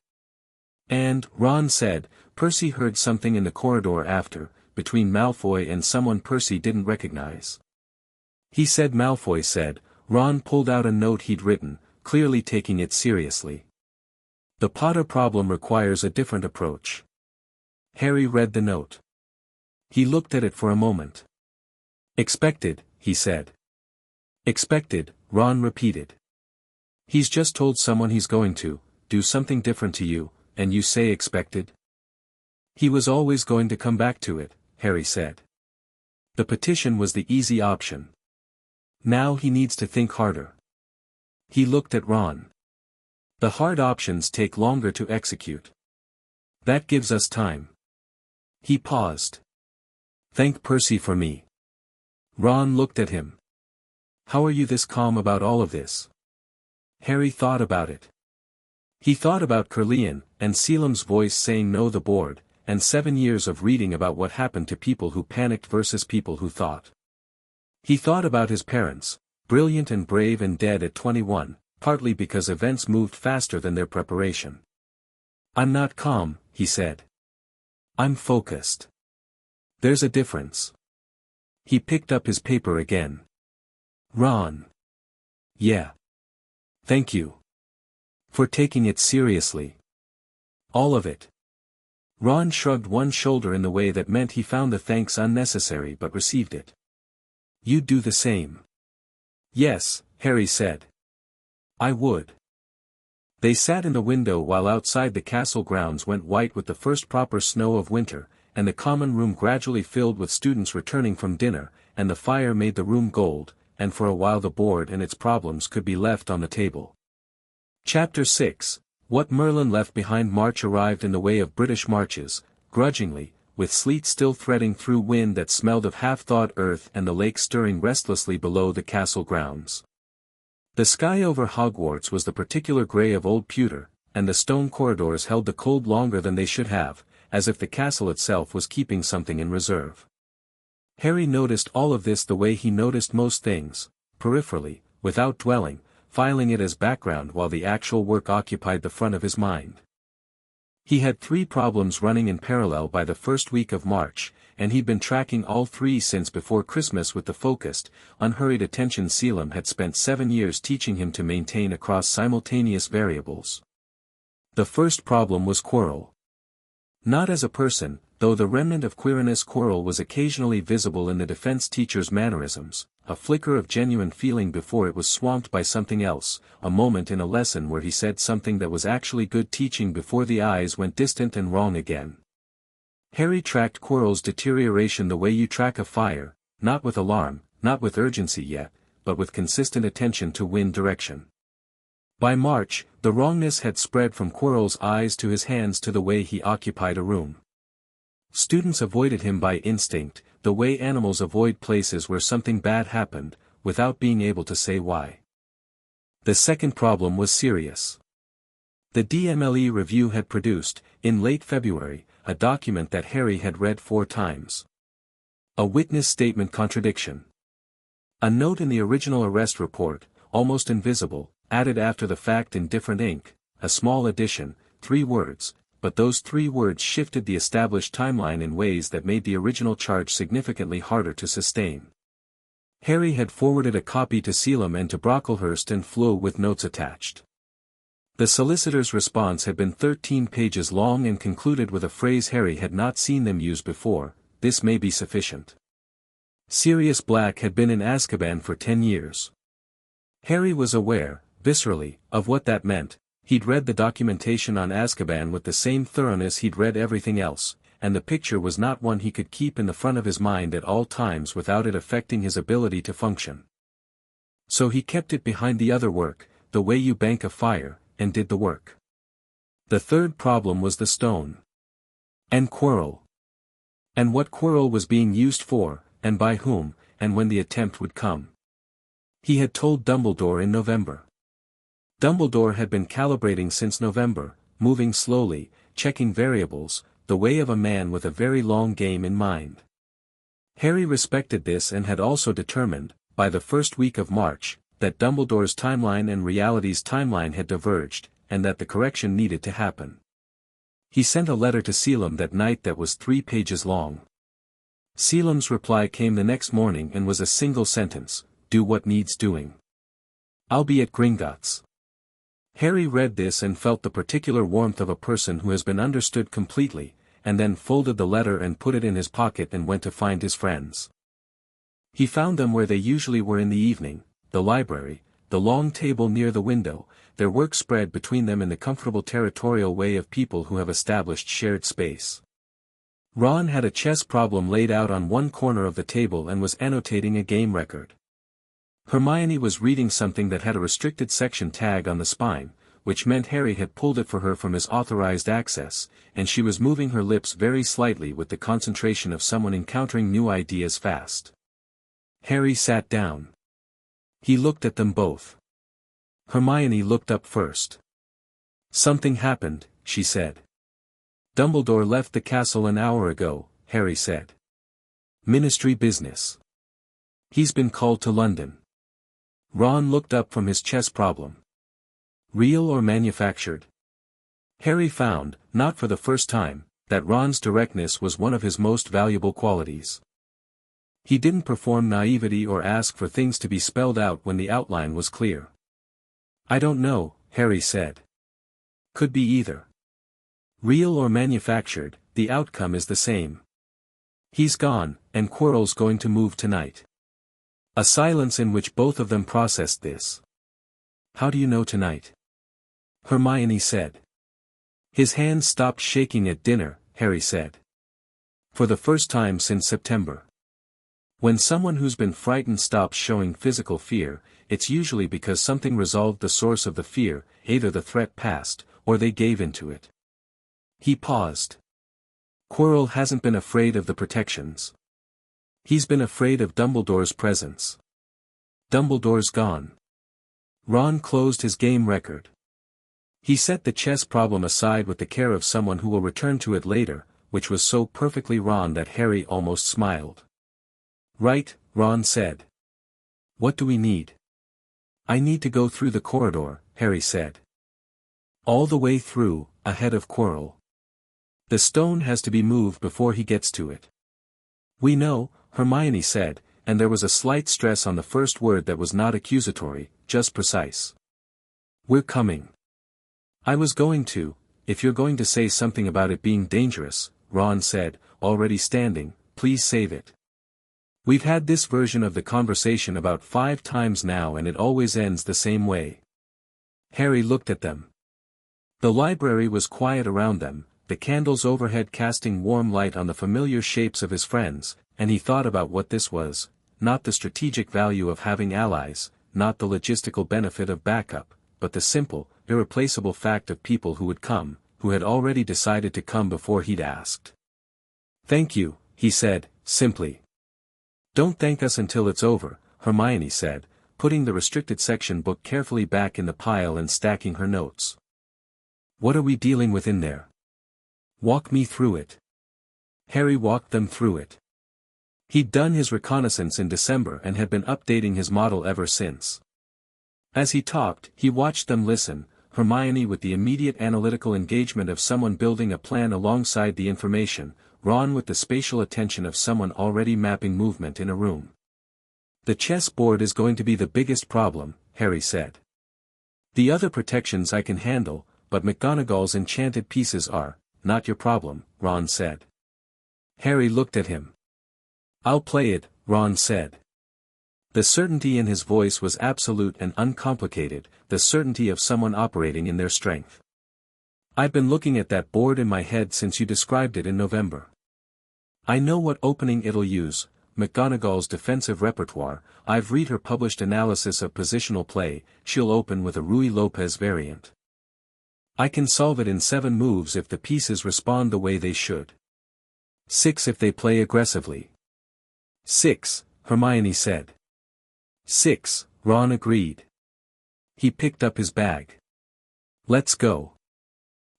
And, Ron said, Percy heard something in the corridor after, between Malfoy and someone Percy didn't recognize. He said Malfoy said. Ron pulled out a note he'd written, clearly taking it seriously. The Potter problem requires a different approach. Harry read the note. He looked at it for a moment. Expected, he said. Expected, Ron repeated. He's just told someone he's going to do something different to you, and you say expected? He was always going to come back to it, Harry said. The petition was the easy option. Now he needs to think harder. He looked at Ron. The hard options take longer to execute. That gives us time. He paused. Thank Percy for me. Ron looked at him. How are you this calm about all of this? Harry thought about it. He thought about Curlian, and Selim's voice saying no the board, and 7 years of reading about what happened to people who panicked versus people who thought. He thought about his parents, brilliant and brave and dead at 21, partly because events moved faster than their preparation. I'm not calm, he said. I'm focused. There's a difference. He picked up his paper again. Ron. Yeah. Thank you. For taking it seriously. All of it. Ron shrugged one shoulder in the way that meant he found the thanks unnecessary but received it. You'd do the same. Yes, Harry said. I would. They sat in the window while outside the castle grounds went white with the first proper snow of winter, and the common room gradually filled with students returning from dinner, and the fire made the room gold, and for a while the board and its problems could be left on the table. Chapter 6, What Merlin Left Behind. March arrived in the way of British marches, grudgingly, with sleet still threading through wind that smelled of half-thawed earth and the lake stirring restlessly below the castle grounds. The sky over Hogwarts was the particular grey of old pewter, and the stone corridors held the cold longer than they should have, as if the castle itself was keeping something in reserve. Harry noticed all of this the way he noticed most things, peripherally, without dwelling, filing it as background while the actual work occupied the front of his mind. He had 3 problems running in parallel by the first week of March, and he'd been tracking all 3 since before Christmas with the focused, unhurried attention Selim had spent 7 years teaching him to maintain across simultaneous variables. The first problem was Quirrell. Not as a person, though the remnant of queerness Quirrell was occasionally visible in the defense teacher's mannerisms, a flicker of genuine feeling before it was swamped by something else, a moment in a lesson where he said something that was actually good teaching before the eyes went distant and wrong again. Harry tracked Quirrell's deterioration the way you track a fire, not with alarm, not with urgency yet, but with consistent attention to wind direction. By March, the wrongness had spread from Quirrell's eyes to his hands to the way he occupied a room. Students avoided him by instinct, the way animals avoid places where something bad happened, without being able to say why. The second problem was serious. The DMLE review had produced, in late February, a document that Harry had read 4 times. A witness statement contradiction. A note in the original arrest report, almost invisible, added after the fact in different ink, a small addition, 3 words, but those 3 words shifted the established timeline in ways that made the original charge significantly harder to sustain. Harry had forwarded a copy to Selim and to Brocklehurst and Flo with notes attached. The solicitor's response had been 13 pages long and concluded with a phrase Harry had not seen them use before: "This may be sufficient." Sirius Black had been in Azkaban for 10 years. Harry was aware, viscerally, of what that meant. He'd read the documentation on Azkaban with the same thoroughness he'd read everything else, and the picture was not one he could keep in the front of his mind at all times without it affecting his ability to function. So he kept it behind the other work, the way you bank a fire, and did the work. The third problem was the stone. And Quirrell. And what Quirrell was being used for, and by whom, and when the attempt would come. He had told Dumbledore in November. Dumbledore had been calibrating since November, moving slowly, checking variables, the way of a man with a very long game in mind. Harry respected this and had also determined, by the first week of March, that Dumbledore's timeline and reality's timeline had diverged, and that the correction needed to happen. He sent a letter to Selim that night that was 3 pages long. Selim's reply came the next morning and was a single sentence: "Do what needs doing. I'll be at Gringotts." Harry read this and felt the particular warmth of a person who has been understood completely, and then folded the letter and put it in his pocket and went to find his friends. He found them where they usually were in the evening, the library, the long table near the window, their work spread between them in the comfortable territorial way of people who have established shared space. Ron had a chess problem laid out on one corner of the table and was annotating a game record. Hermione was reading something that had a restricted section tag on the spine, which meant Harry had pulled it for her from his authorized access, and she was moving her lips very slightly with the concentration of someone encountering new ideas fast. Harry sat down. He looked at them both. Hermione looked up first. "Something happened," she said. "Dumbledore left the castle an hour ago," Harry said. "Ministry business. He's been called to London." Ron looked up from his chess problem. "Real or manufactured?" Harry found, not for the first time, that Ron's directness was one of his most valuable qualities. He didn't perform naivety or ask for things to be spelled out when the outline was clear. "I don't know," Harry said. "Could be either. Real or manufactured, the outcome is the same. He's gone, and Quirrell's going to move tonight." A silence in which both of them processed this. "How do you know tonight?" Hermione said. "His hands stopped shaking at dinner," Harry said. "For the first time since September." When someone who's been frightened stops showing physical fear, it's usually because something resolved the source of the fear, either the threat passed, or they gave into it. He paused. "Quirrell hasn't been afraid of the protections. He's been afraid of Dumbledore's presence. Dumbledore's gone." Ron closed his game record. He set the chess problem aside with the care of someone who will return to it later, which was so perfectly Ron that Harry almost smiled. "Right," Ron said. "What do we need?" "I need to go through the corridor," Harry said. "All the way through, ahead of Quirrell. The stone has to be moved before he gets to it." "We know," Hermione said, and there was a slight stress on the first word that was not accusatory, just precise. "We're coming." "I was going to, if you're going to say something about it being dangerous," Ron said, already standing, "please save it. We've had this version of the conversation about 5 times now and it always ends the same way." Harry looked at them. The library was quiet around them, the candles overhead casting warm light on the familiar shapes of his friends, and he thought about what this was, not the strategic value of having allies, not the logistical benefit of backup, but the simple, irreplaceable fact of people who would come, who had already decided to come before he'd asked. "Thank you," he said, simply. "Don't thank us until it's over," Hermione said, putting the restricted section book carefully back in the pile and stacking her notes. "What are we dealing with in there? Walk me through it." Harry walked them through it. He'd done his reconnaissance in December and had been updating his model ever since. As he talked, he watched them listen, Hermione with the immediate analytical engagement of someone building a plan alongside the information, Ron with the spatial attention of someone already mapping movement in a room. "The chess board is going to be the biggest problem," Harry said. "The other protections I can handle, but McGonagall's enchanted pieces are, not your problem," Ron said. Harry looked at him. "I'll play it," Ron said. The certainty in his voice was absolute and uncomplicated, the certainty of someone operating in their strength. "I've been looking at that board in my head since you described it in November. I know what opening it'll use, McGonagall's defensive repertoire. I've read her published analysis of positional play. She'll open with a Rui Lopez variant. I can solve it in 7 moves if the pieces respond the way they should. 6 if they play aggressively." "6, Hermione said. 6, Ron agreed. He picked up his bag. "Let's go."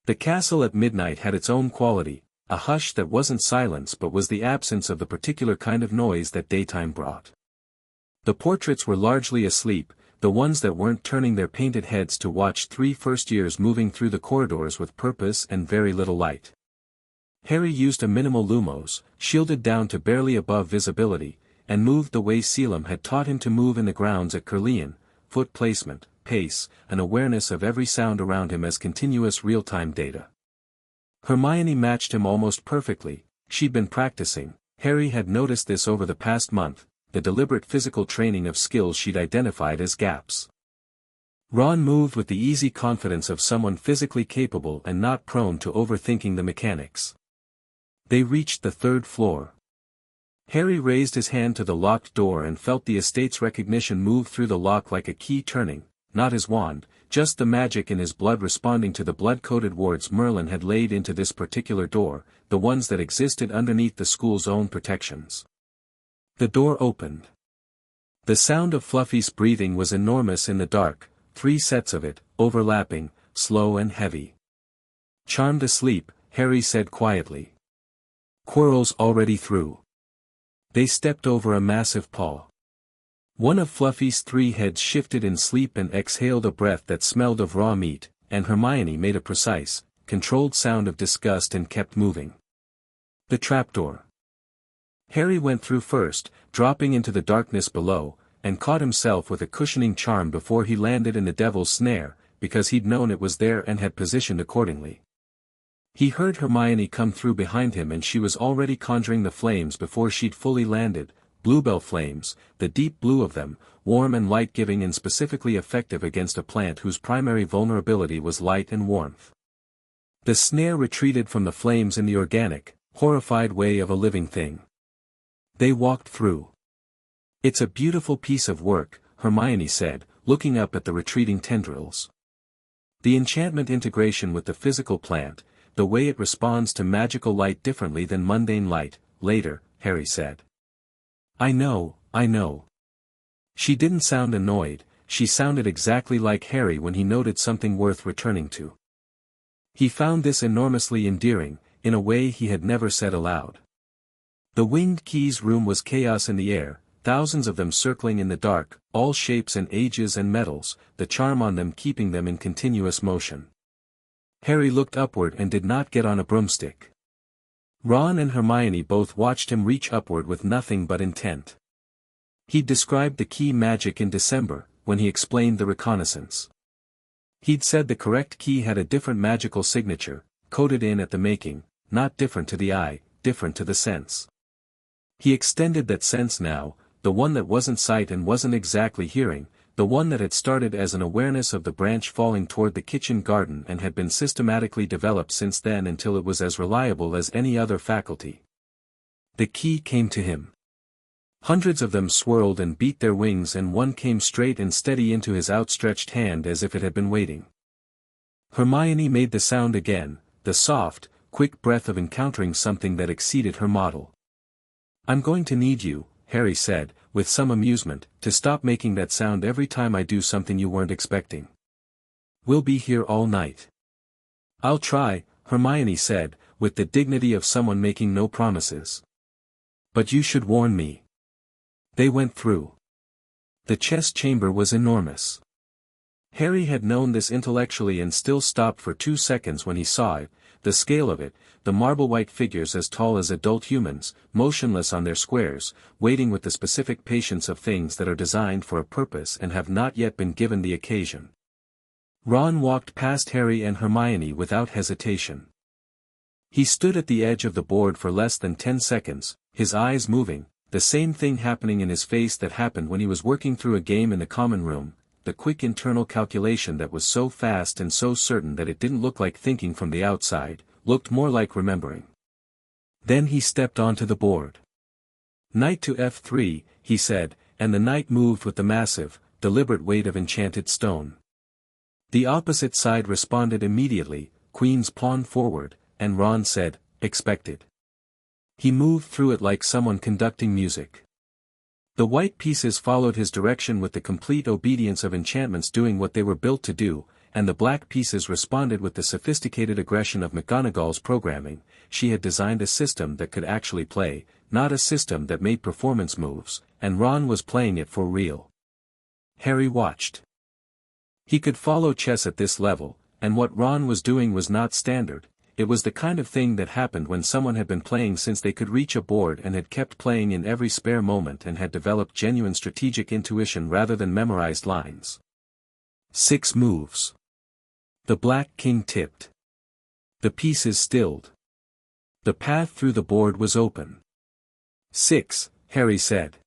The castle at midnight had its own quality, a hush that wasn't silence but was the absence of the particular kind of noise that daytime brought. The portraits were largely asleep, the ones that weren't turning their painted heads to watch 3 first-years moving through the corridors with purpose and very little light. Harry used a minimal lumos, shielded down to barely above visibility, and moved the way Selim had taught him to move in the grounds at Curlian, foot placement, pace, an awareness of every sound around him as continuous real-time data. Hermione matched him almost perfectly. She'd been practicing. Harry had noticed this over the past month, the deliberate physical training of skills she'd identified as gaps. Ron moved with the easy confidence of someone physically capable and not prone to overthinking the mechanics. They reached the 3rd floor. Harry raised his hand to the locked door and felt the estate's recognition move through the lock like a key turning, not his wand, just the magic in his blood responding to the blood-coated wards Merlin had laid into this particular door, the ones that existed underneath the school's own protections. The door opened. The sound of Fluffy's breathing was enormous in the dark, 3 sets of it, overlapping, slow and heavy. "Charmed asleep," Harry said quietly. "Quirrell's already through." They stepped over a massive paw. One of Fluffy's 3 heads shifted in sleep and exhaled a breath that smelled of raw meat, and Hermione made a precise, controlled sound of disgust and kept moving. The trapdoor. Harry went through first, dropping into the darkness below, and caught himself with a cushioning charm before he landed in the devil's snare, because he'd known it was there and had positioned accordingly. He heard Hermione come through behind him and she was already conjuring the flames before she'd fully landed, bluebell flames, the deep blue of them, warm and light-giving and specifically effective against a plant whose primary vulnerability was light and warmth. The snare retreated from the flames in the organic, horrified way of a living thing. They walked through. "It's a beautiful piece of work," Hermione said, looking up at the retreating tendrils. "The enchantment integration with the physical plant, the way it responds to magical light differently than mundane light," later, Harry said. I know. She didn't sound annoyed, she sounded exactly like Harry when he noted something worth returning to. He found this enormously endearing, in a way he had never said aloud. The Winged Keys room was chaos in the air, thousands of them circling in the dark, all shapes and ages and metals, the charm on them keeping them in continuous motion. Harry looked upward and did not get on a broomstick. Ron and Hermione both watched him reach upward with nothing but intent. He'd described the key magic in December, when he explained the reconnaissance. He'd said the correct key had a different magical signature, coded in at the making, not different to the eye, different to the sense. He extended that sense now, the one that wasn't sight and wasn't exactly hearing, the one that had started as an awareness of the branch falling toward the kitchen garden and had been systematically developed since then until it was as reliable as any other faculty. The key came to him. Hundreds of them swirled and beat their wings and one came straight and steady into his outstretched hand as if it had been waiting. Hermione made the sound again, the soft, quick breath of encountering something that exceeded her model. "I'm going to need you," Harry said, with some amusement, "to stop making that sound every time I do something you weren't expecting. We'll be here all night." "I'll try," Hermione said, with the dignity of someone making no promises. "But you should warn me." They went through. The chest chamber was enormous. Harry had known this intellectually and still stopped for 2 seconds when he saw it, the scale of it, the marble-white figures as tall as adult humans, motionless on their squares, waiting with the specific patience of things that are designed for a purpose and have not yet been given the occasion. Ron walked past Harry and Hermione without hesitation. He stood at the edge of the board for less than 10 seconds, his eyes moving, the same thing happening in his face that happened when he was working through a game in the common room, the quick internal calculation that was so fast and so certain that it didn't look like thinking from the outside, looked more like remembering. Then he stepped onto the board. "Knight to F3, he said, and the knight moved with the massive, deliberate weight of enchanted stone. The opposite side responded immediately, queen's pawn forward, and Ron said, "Expected." He moved through it like someone conducting music. The white pieces followed his direction with the complete obedience of enchantments doing what they were built to do, and the black pieces responded with the sophisticated aggression of McGonagall's programming. She had designed a system that could actually play, not a system that made performance moves, and Ron was playing it for real. Harry watched. He could follow chess at this level, and what Ron was doing was not standard. It was the kind of thing that happened when someone had been playing since they could reach a board and had kept playing in every spare moment and had developed genuine strategic intuition rather than memorized lines. 6 moves. The Black King tipped. The pieces stilled. The path through the board was open. 6, Harry said.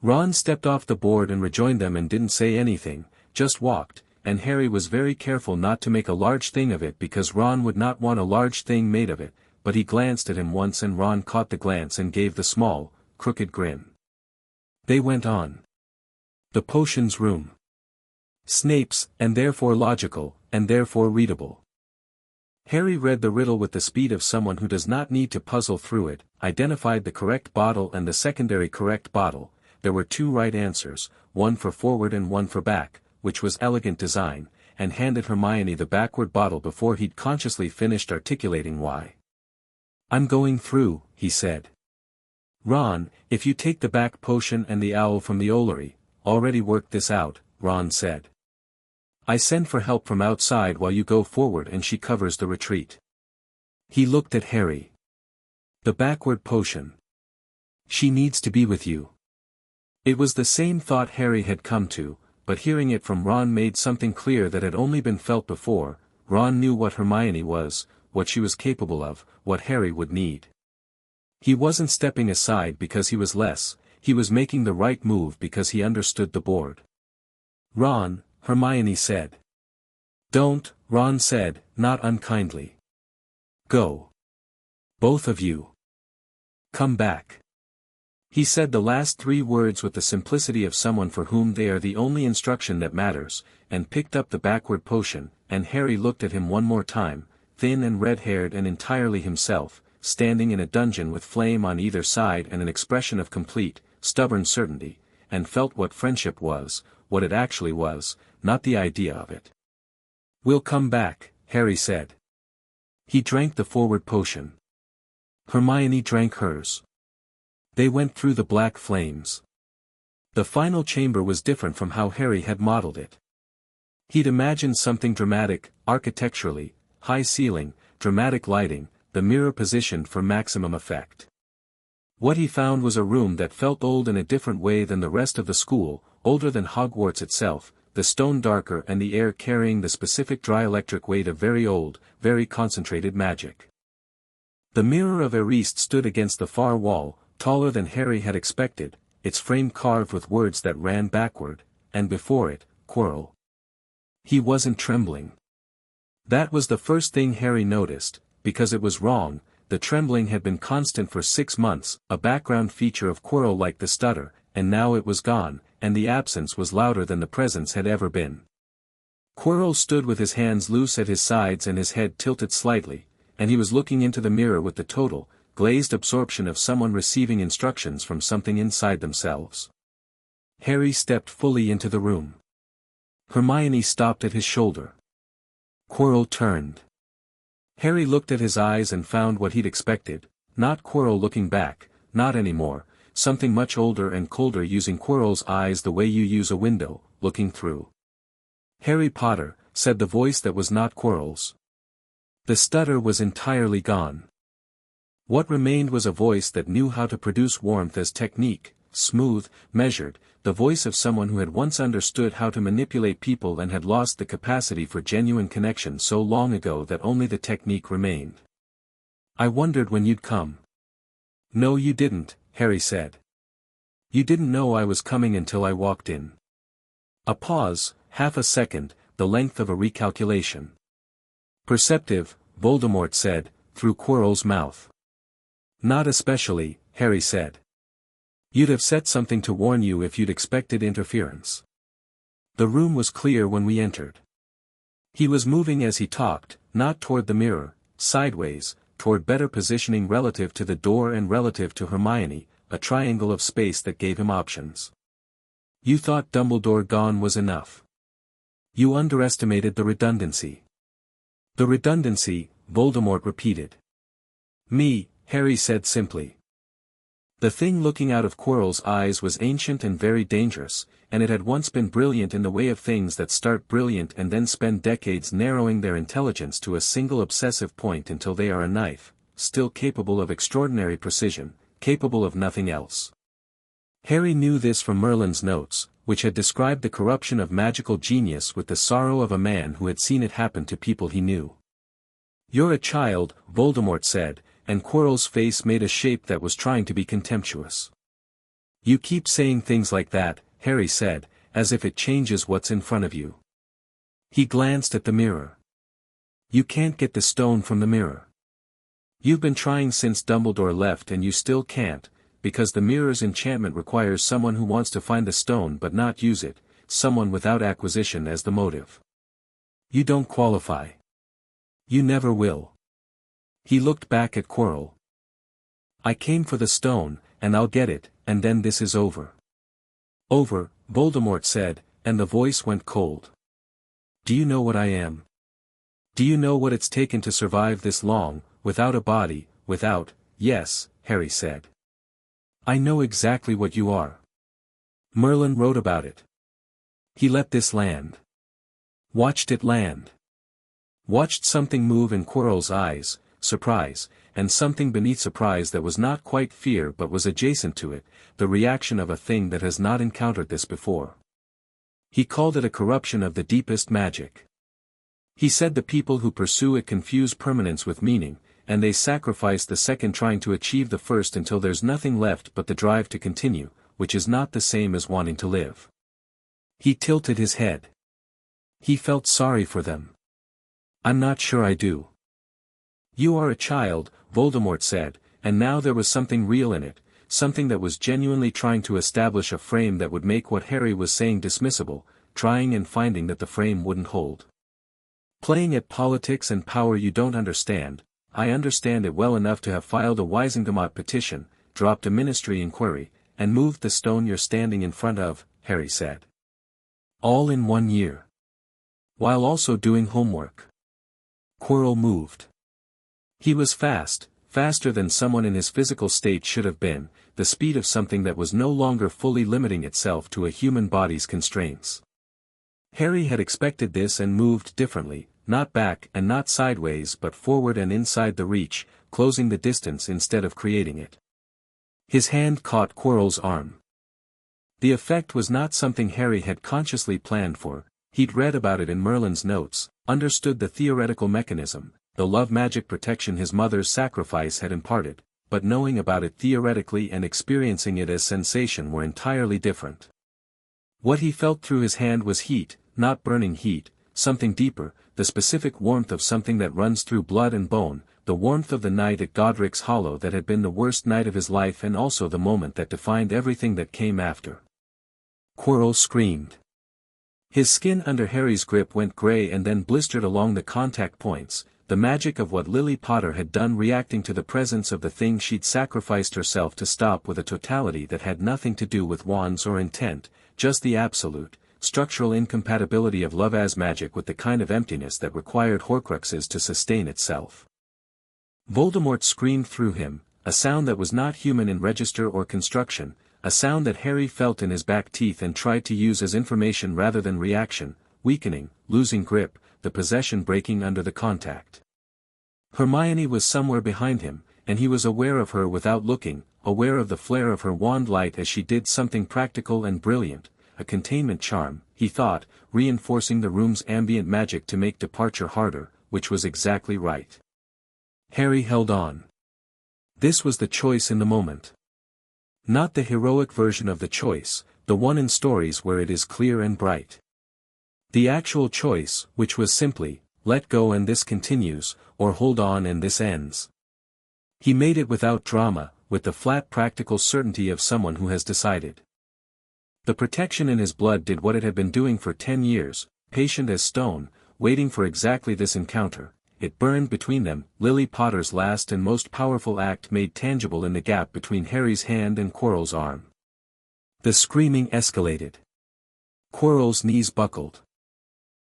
Ron stepped off the board and rejoined them and didn't say anything, just walked, and Harry was very careful not to make a large thing of it because Ron would not want a large thing made of it, but he glanced at him once and Ron caught the glance and gave the small, crooked grin. They went on. The potions room. Snape's, and therefore logical, and therefore readable. Harry read the riddle with the speed of someone who does not need to puzzle through it, identified the correct bottle and the secondary correct bottle. There were 2 right answers, one for forward and one for back, which was elegant design, and handed Hermione the backward bottle before he'd consciously finished articulating why. "I'm going through," he said. "Ron, if you take the back potion and the owl from the Ollery, already worked this out," Ron said. "I send for help from outside while you go forward and she covers the retreat." He looked at Harry. "The backward potion. She needs to be with you." It was the same thought Harry had come to, but hearing it from Ron made something clear that had only been felt before. Ron knew what Hermione was, what she was capable of, what Harry would need. He wasn't stepping aside because he was less, he was making the right move because he understood the board. "Ron," Hermione said. "Don't," Ron said, not unkindly. "Go. Both of you. Come back." He said the last 3 words with the simplicity of someone for whom they are the only instruction that matters, and picked up the backward potion, and Harry looked at him one more time, thin and red-haired and entirely himself, standing in a dungeon with flame on either side and an expression of complete, stubborn certainty, and felt what friendship was, what it actually was, not the idea of it. "We'll come back," Harry said. He drank the forward potion. Hermione drank hers. They went through the black flames. The final chamber was different from how Harry had modeled it. He'd imagined something dramatic, architecturally, high ceiling, dramatic lighting, the mirror positioned for maximum effect. What he found was a room that felt old in a different way than the rest of the school, older than Hogwarts itself, the stone darker and the air carrying the specific dry electric weight of very old, very concentrated magic. The mirror of Emrys stood against the far wall, taller than Harry had expected, its frame carved with words that ran backward, and before it, Quirrell. He wasn't trembling. That was the first thing Harry noticed, because it was wrong. The trembling had been constant for 6 months, a background feature of Quirrell like the stutter, and now it was gone, and the absence was louder than the presence had ever been. Quirrell stood with his hands loose at his sides and his head tilted slightly, and he was looking into the mirror with the total, glazed absorption of someone receiving instructions from something inside themselves. Harry stepped fully into the room. Hermione stopped at his shoulder. Quirrell turned. Harry looked at his eyes and found what he'd expected, not Quirrell looking back, not anymore, something much older and colder using Quirrell's eyes the way you use a window, looking through. "Harry Potter," said the voice that was not Quirrell's. The stutter was entirely gone. What remained was a voice that knew how to produce warmth as technique, smooth, measured, the voice of someone who had once understood how to manipulate people and had lost the capacity for genuine connection so long ago that only the technique remained. "I wondered when you'd come." "No you didn't," Harry said. "You didn't know I was coming until I walked in." A pause, half a second, the length of a recalculation. "Perceptive," Voldemort said, through Quirrell's mouth. "Not especially," Harry said. "You'd have said something to warn you if you'd expected interference." The room was clear when we entered. He was moving as he talked, not toward the mirror, sideways, toward better positioning relative to the door and relative to Hermione, a triangle of space that gave him options. "You thought Dumbledore gone was enough. You underestimated the redundancy." "The redundancy," Voldemort repeated. "Me," Harry said simply. The thing looking out of Quirrell's eyes was ancient and very dangerous, and it had once been brilliant in the way of things that start brilliant and then spend decades narrowing their intelligence to a single obsessive point until they are a knife, still capable of extraordinary precision, capable of nothing else. Harry knew this from Merlin's notes, which had described the corruption of magical genius with the sorrow of a man who had seen it happen to people he knew. "You're a child," Voldemort said, and Quirrell's face made a shape that was trying to be contemptuous. "You keep saying things like that," Harry said, "as if it changes what's in front of you." He glanced at the mirror. "You can't get the stone from the mirror. You've been trying since Dumbledore left and you still can't, because the mirror's enchantment requires someone who wants to find the stone but not use it, someone without acquisition as the motive. You don't qualify. You never will. He looked back at Quirrell. I came for the stone, and I'll get it, and then this is over. Over, Voldemort said, and the voice went cold. Do you know what I am? Do you know what it's taken to survive this long, without a body, without, yes, Harry said. I know exactly what you are. Merlin wrote about it. He let this land. Watched it land. Watched something move in Quirrell's eyes, surprise, and something beneath surprise that was not quite fear but was adjacent to it, the reaction of a thing that has not encountered this before. He called it a corruption of the deepest magic. He said the people who pursue it confuse permanence with meaning, and they sacrifice the second trying to achieve the first until there's nothing left but the drive to continue, which is not the same as wanting to live. He tilted his head. He felt sorry for them. I'm not sure I do. You are a child, Voldemort said, and now there was something real in it, something that was genuinely trying to establish a frame that would make what Harry was saying dismissible, trying and finding that the frame wouldn't hold. Playing at politics and power you don't understand. I understand it well enough to have filed a Wisengamot petition, dropped a ministry inquiry, and moved the stone you're standing in front of, Harry said. All in 1 year. While also doing homework. Quirrell moved. He was fast, faster than someone in his physical state should have been, the speed of something that was no longer fully limiting itself to a human body's constraints. Harry had expected this and moved differently, not back and not sideways but forward and inside the reach, closing the distance instead of creating it. His hand caught Quirrell's arm. The effect was not something Harry had consciously planned for. He'd read about it in Merlin's notes, understood the theoretical mechanism, the love magic protection his mother's sacrifice had imparted, but knowing about it theoretically and experiencing it as sensation were entirely different. What he felt through his hand was heat, not burning heat, something deeper, the specific warmth of something that runs through blood and bone, the warmth of the night at Godric's Hollow that had been the worst night of his life and also the moment that defined everything that came after. Quirrell screamed. His skin under Harry's grip went gray and then blistered along the contact points, the magic of what Lily Potter had done reacting to the presence of the thing she'd sacrificed herself to stop with a totality that had nothing to do with wands or intent, just the absolute, structural incompatibility of love as magic with the kind of emptiness that required Horcruxes to sustain itself. Voldemort screamed through him, a sound that was not human in register or construction, a sound that Harry felt in his back teeth and tried to use as information rather than reaction, weakening, losing grip, the possession breaking under the contact. Hermione was somewhere behind him, and he was aware of her without looking, aware of the flare of her wand light as she did something practical and brilliant, a containment charm, he thought, reinforcing the room's ambient magic to make departure harder, which was exactly right. Harry held on. This was the choice in the moment. Not the heroic version of the choice, the one in stories where it is clear and bright. The actual choice, which was simply, let go and this continues, or hold on and this ends. He made it without drama, with the flat practical certainty of someone who has decided. The protection in his blood did what it had been doing for 10 years, patient as stone, waiting for exactly this encounter. It burned between them, Lily Potter's last and most powerful act made tangible in the gap between Harry's hand and Quirrell's arm. The screaming escalated. Quirrell's knees buckled.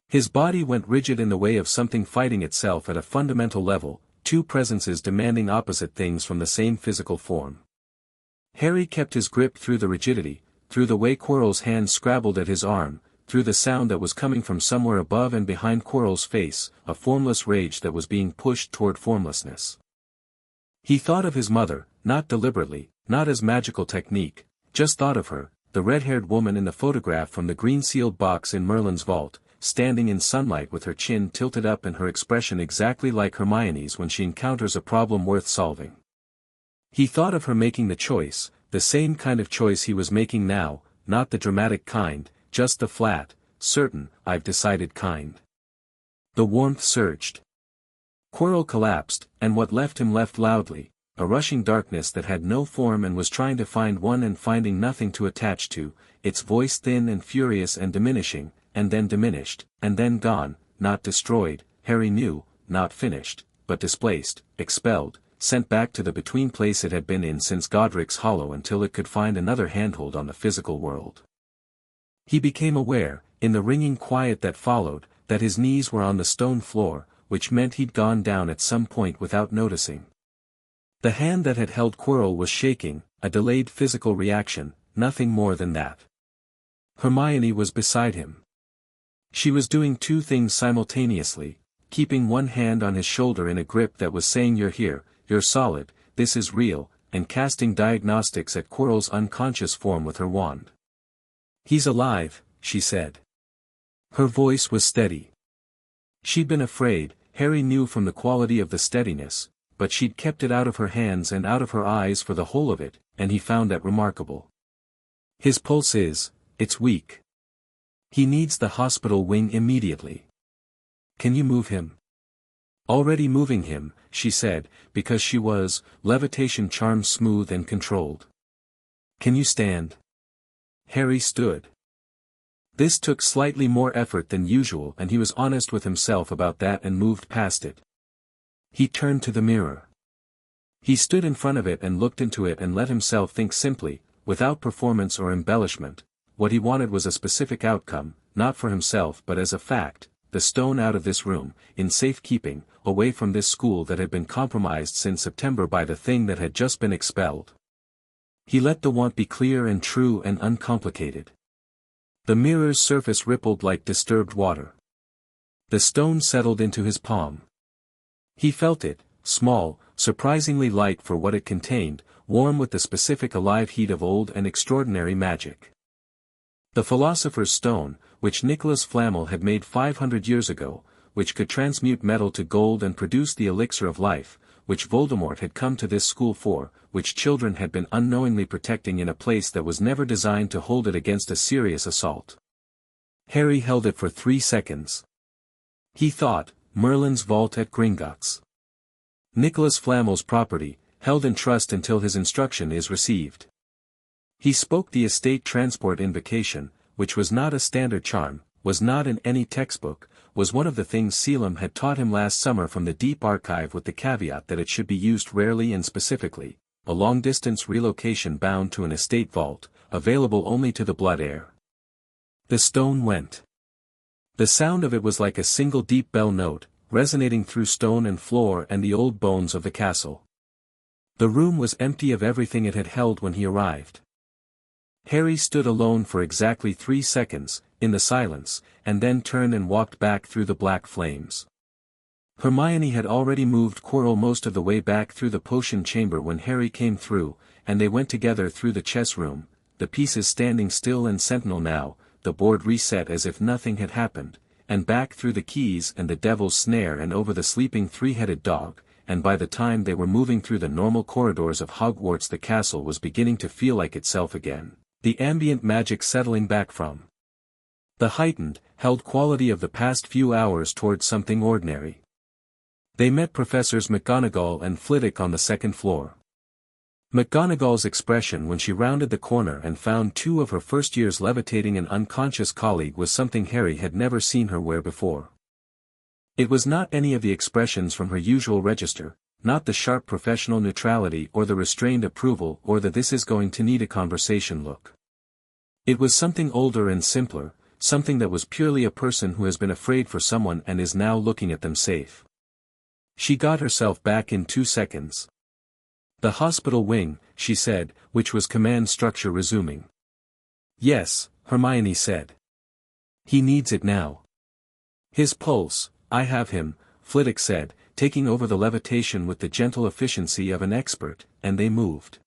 His body went rigid in the way of something fighting itself at a fundamental level, two presences demanding opposite things from the same physical form. Harry kept his grip through the rigidity, through the way Quirrell's hand scrabbled at his arm, through the sound that was coming from somewhere above and behind Quirrell's face, a formless rage that was being pushed toward formlessness. He thought of his mother, not deliberately, not as magical technique, just thought of her, the red-haired woman in the photograph from the green-sealed box in Merlin's vault, standing in sunlight with her chin tilted up and her expression exactly like Hermione's when she encounters a problem worth solving. He thought of her making the choice, the same kind of choice he was making now, not the dramatic kind, just the flat, certain, I've decided kind. The warmth surged. Quirrell collapsed, and what left him left loudly, a rushing darkness that had no form and was trying to find one and finding nothing to attach to, its voice thin and furious and diminishing, and then diminished, and then gone, not destroyed, Harry knew, not finished, but displaced, expelled, sent back to the between place it had been in since Godric's Hollow until it could find another handhold on the physical world. He became aware, in the ringing quiet that followed, that his knees were on the stone floor, which meant he'd gone down at some point without noticing. The hand that had held Quirrell was shaking, a delayed physical reaction, nothing more than that. Hermione was beside him. She was doing two things simultaneously, keeping one hand on his shoulder in a grip that was saying "You're here, you're solid, this is real," and casting diagnostics at Quirrell's unconscious form with her wand. "He's alive," she said. Her voice was steady. She'd been afraid, Harry knew from the quality of the steadiness, but she'd kept it out of her hands and out of her eyes for the whole of it, and he found that remarkable. "His pulse it's weak. He needs the hospital wing immediately. Can you move him?" "Already moving him," she said, because she was, levitation charm smooth and controlled. "Can you stand?" Harry stood. This took slightly more effort than usual and he was honest with himself about that and moved past it. He turned to the mirror. He stood in front of it and looked into it and let himself think simply, without performance or embellishment. What he wanted was a specific outcome, not for himself but as a fact, the stone out of this room, in safekeeping, away from this school that had been compromised since September by the thing that had just been expelled. He let the want be clear and true and uncomplicated. The mirror's surface rippled like disturbed water. The stone settled into his palm. He felt it, small, surprisingly light for what it contained, warm with the specific alive heat of old and extraordinary magic. The Philosopher's Stone, which Nicholas Flamel had made 500 years ago, which could transmute metal to gold and produce the elixir of life, which Voldemort had come to this school for, which children had been unknowingly protecting in a place that was never designed to hold it against a serious assault. Harry held it for 3 seconds. He thought, Merlin's vault at Gringotts. Nicholas Flamel's property, held in trust until his instruction is received. He spoke the estate transport invocation, which was not a standard charm, was not in any textbook, was one of the things Selim had taught him last summer from the deep archive with the caveat that it should be used rarely and specifically, a long-distance relocation bound to an estate vault, available only to the blood heir. The stone went. The sound of it was like a single deep bell note, resonating through stone and floor and the old bones of the castle. The room was empty of everything it had held when he arrived. Harry stood alone for exactly 3 seconds, in the silence, and then turned and walked back through the black flames. Hermione had already moved Quirrell most of the way back through the potion chamber when Harry came through, and they went together through the chess room, the pieces standing still and sentinel now, the board reset as if nothing had happened, and back through the keys and the devil's snare and over the sleeping three-headed dog, and by the time they were moving through the normal corridors of Hogwarts the castle was beginning to feel like itself again, the ambient magic settling back from the heightened, held quality of the past few hours towards something ordinary. They met Professors McGonagall and Flitwick on the second floor. McGonagall's expression when she rounded the corner and found 2 of her first year's levitating an unconscious colleague was something Harry had never seen her wear before. It was not any of the expressions from her usual register, not the sharp professional neutrality or the restrained approval or the "this is going to need a conversation" look. It was something older and simpler, something that was purely a person who has been afraid for someone and is now looking at them safe. She got herself back in 2 seconds. "The hospital wing," she said, which was command structure resuming. "Yes," Hermione said. "He needs it now." "His pulse, I have him," Flitwick said, taking over the levitation with the gentle efficiency of an expert, and they moved.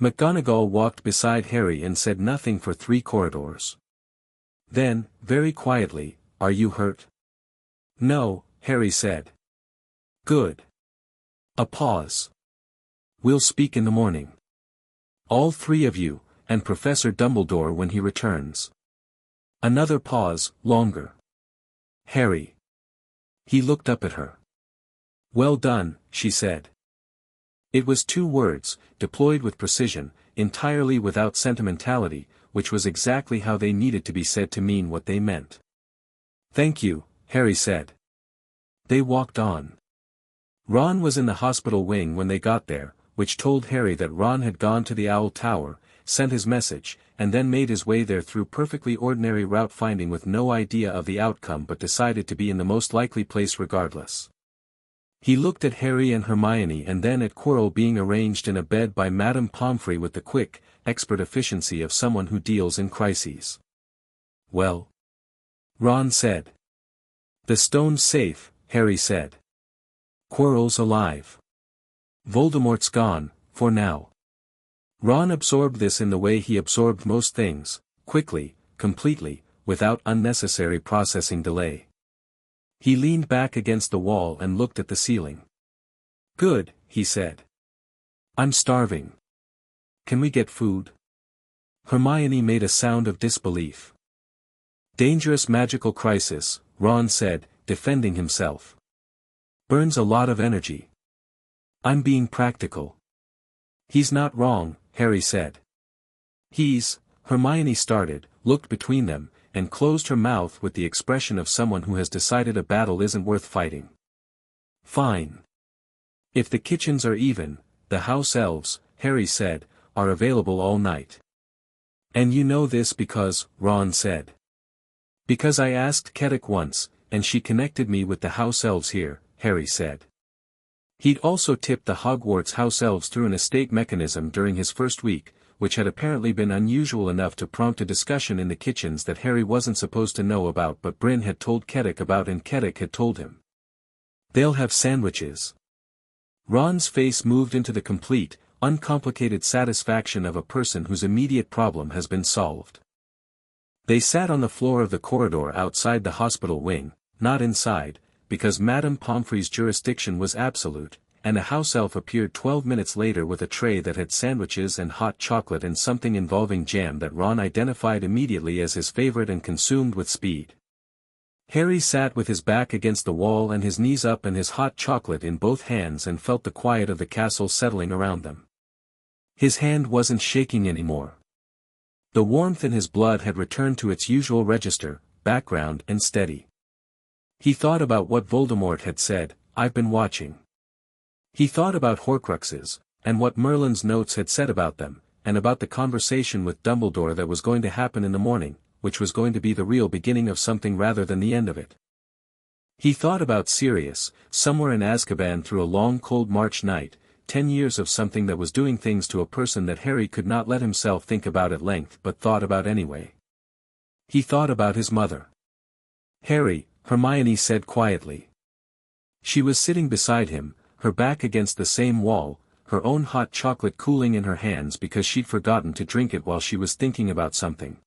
McGonagall walked beside Harry and said nothing for 3 corridors. Then, very quietly, "Are you hurt?" "No," Harry said. "Good." A pause. "We'll speak in the morning. All 3 of you, and Professor Dumbledore when he returns." Another pause, longer. "Harry." He looked up at her. "Well done," she said. It was 2 words, deployed with precision, entirely without sentimentality, which was exactly how they needed to be said to mean what they meant. "Thank you," Harry said. They walked on. Ron was in the hospital wing when they got there, which told Harry that Ron had gone to the Owl Tower, sent his message, and then made his way there through perfectly ordinary route finding with no idea of the outcome but decided to be in the most likely place regardless. He looked at Harry and Hermione and then at Quirrell being arranged in a bed by Madame Pomfrey with the quick, expert efficiency of someone who deals in crises. "Well?" Ron said. "The stone's safe," Harry said. "Quirrell's alive. Voldemort's gone, for now." Ron absorbed this in the way he absorbed most things, quickly, completely, without unnecessary processing delay. He leaned back against the wall and looked at the ceiling. "Good," he said. "I'm starving. Can we get food?" Hermione made a sound of disbelief. "Dangerous magical crisis," Ron said, defending himself. "Burns a lot of energy." "I'm being practical." "He's not wrong," Harry said. Hermione started, looked between them, and closed her mouth with the expression of someone who has decided a battle isn't worth fighting. "Fine. If the kitchens are even, the house elves," Harry said, "are available all night." "And you know this because," Ron said. "Because I asked Keddock once, and she connected me with the house elves here," Harry said. He'd also tipped the Hogwarts house elves through an estate mechanism during his first week, which had apparently been unusual enough to prompt a discussion in the kitchens that Harry wasn't supposed to know about but Bryn had told Keddock about and Keddock had told him. "They'll have sandwiches." Ron's face moved into the complete, uncomplicated satisfaction of a person whose immediate problem has been solved. They sat on the floor of the corridor outside the hospital wing, not inside, because Madame Pomfrey's jurisdiction was absolute, and a house elf appeared 12 minutes later with a tray that had sandwiches and hot chocolate and something involving jam that Ron identified immediately as his favorite and consumed with speed. Harry sat with his back against the wall and his knees up and his hot chocolate in both hands and felt the quiet of the castle settling around them. His hand wasn't shaking anymore. The warmth in his blood had returned to its usual register, background and steady. He thought about what Voldemort had said, "I've been watching." He thought about Horcruxes, and what Merlin's notes had said about them, and about the conversation with Dumbledore that was going to happen in the morning, which was going to be the real beginning of something rather than the end of it. He thought about Sirius, somewhere in Azkaban through a long cold March night, 10 years of something that was doing things to a person that Harry could not let himself think about at length but thought about anyway. He thought about his mother. "Harry," Hermione said quietly. She was sitting beside him, her back against the same wall, her own hot chocolate cooling in her hands because she'd forgotten to drink it while she was thinking about something.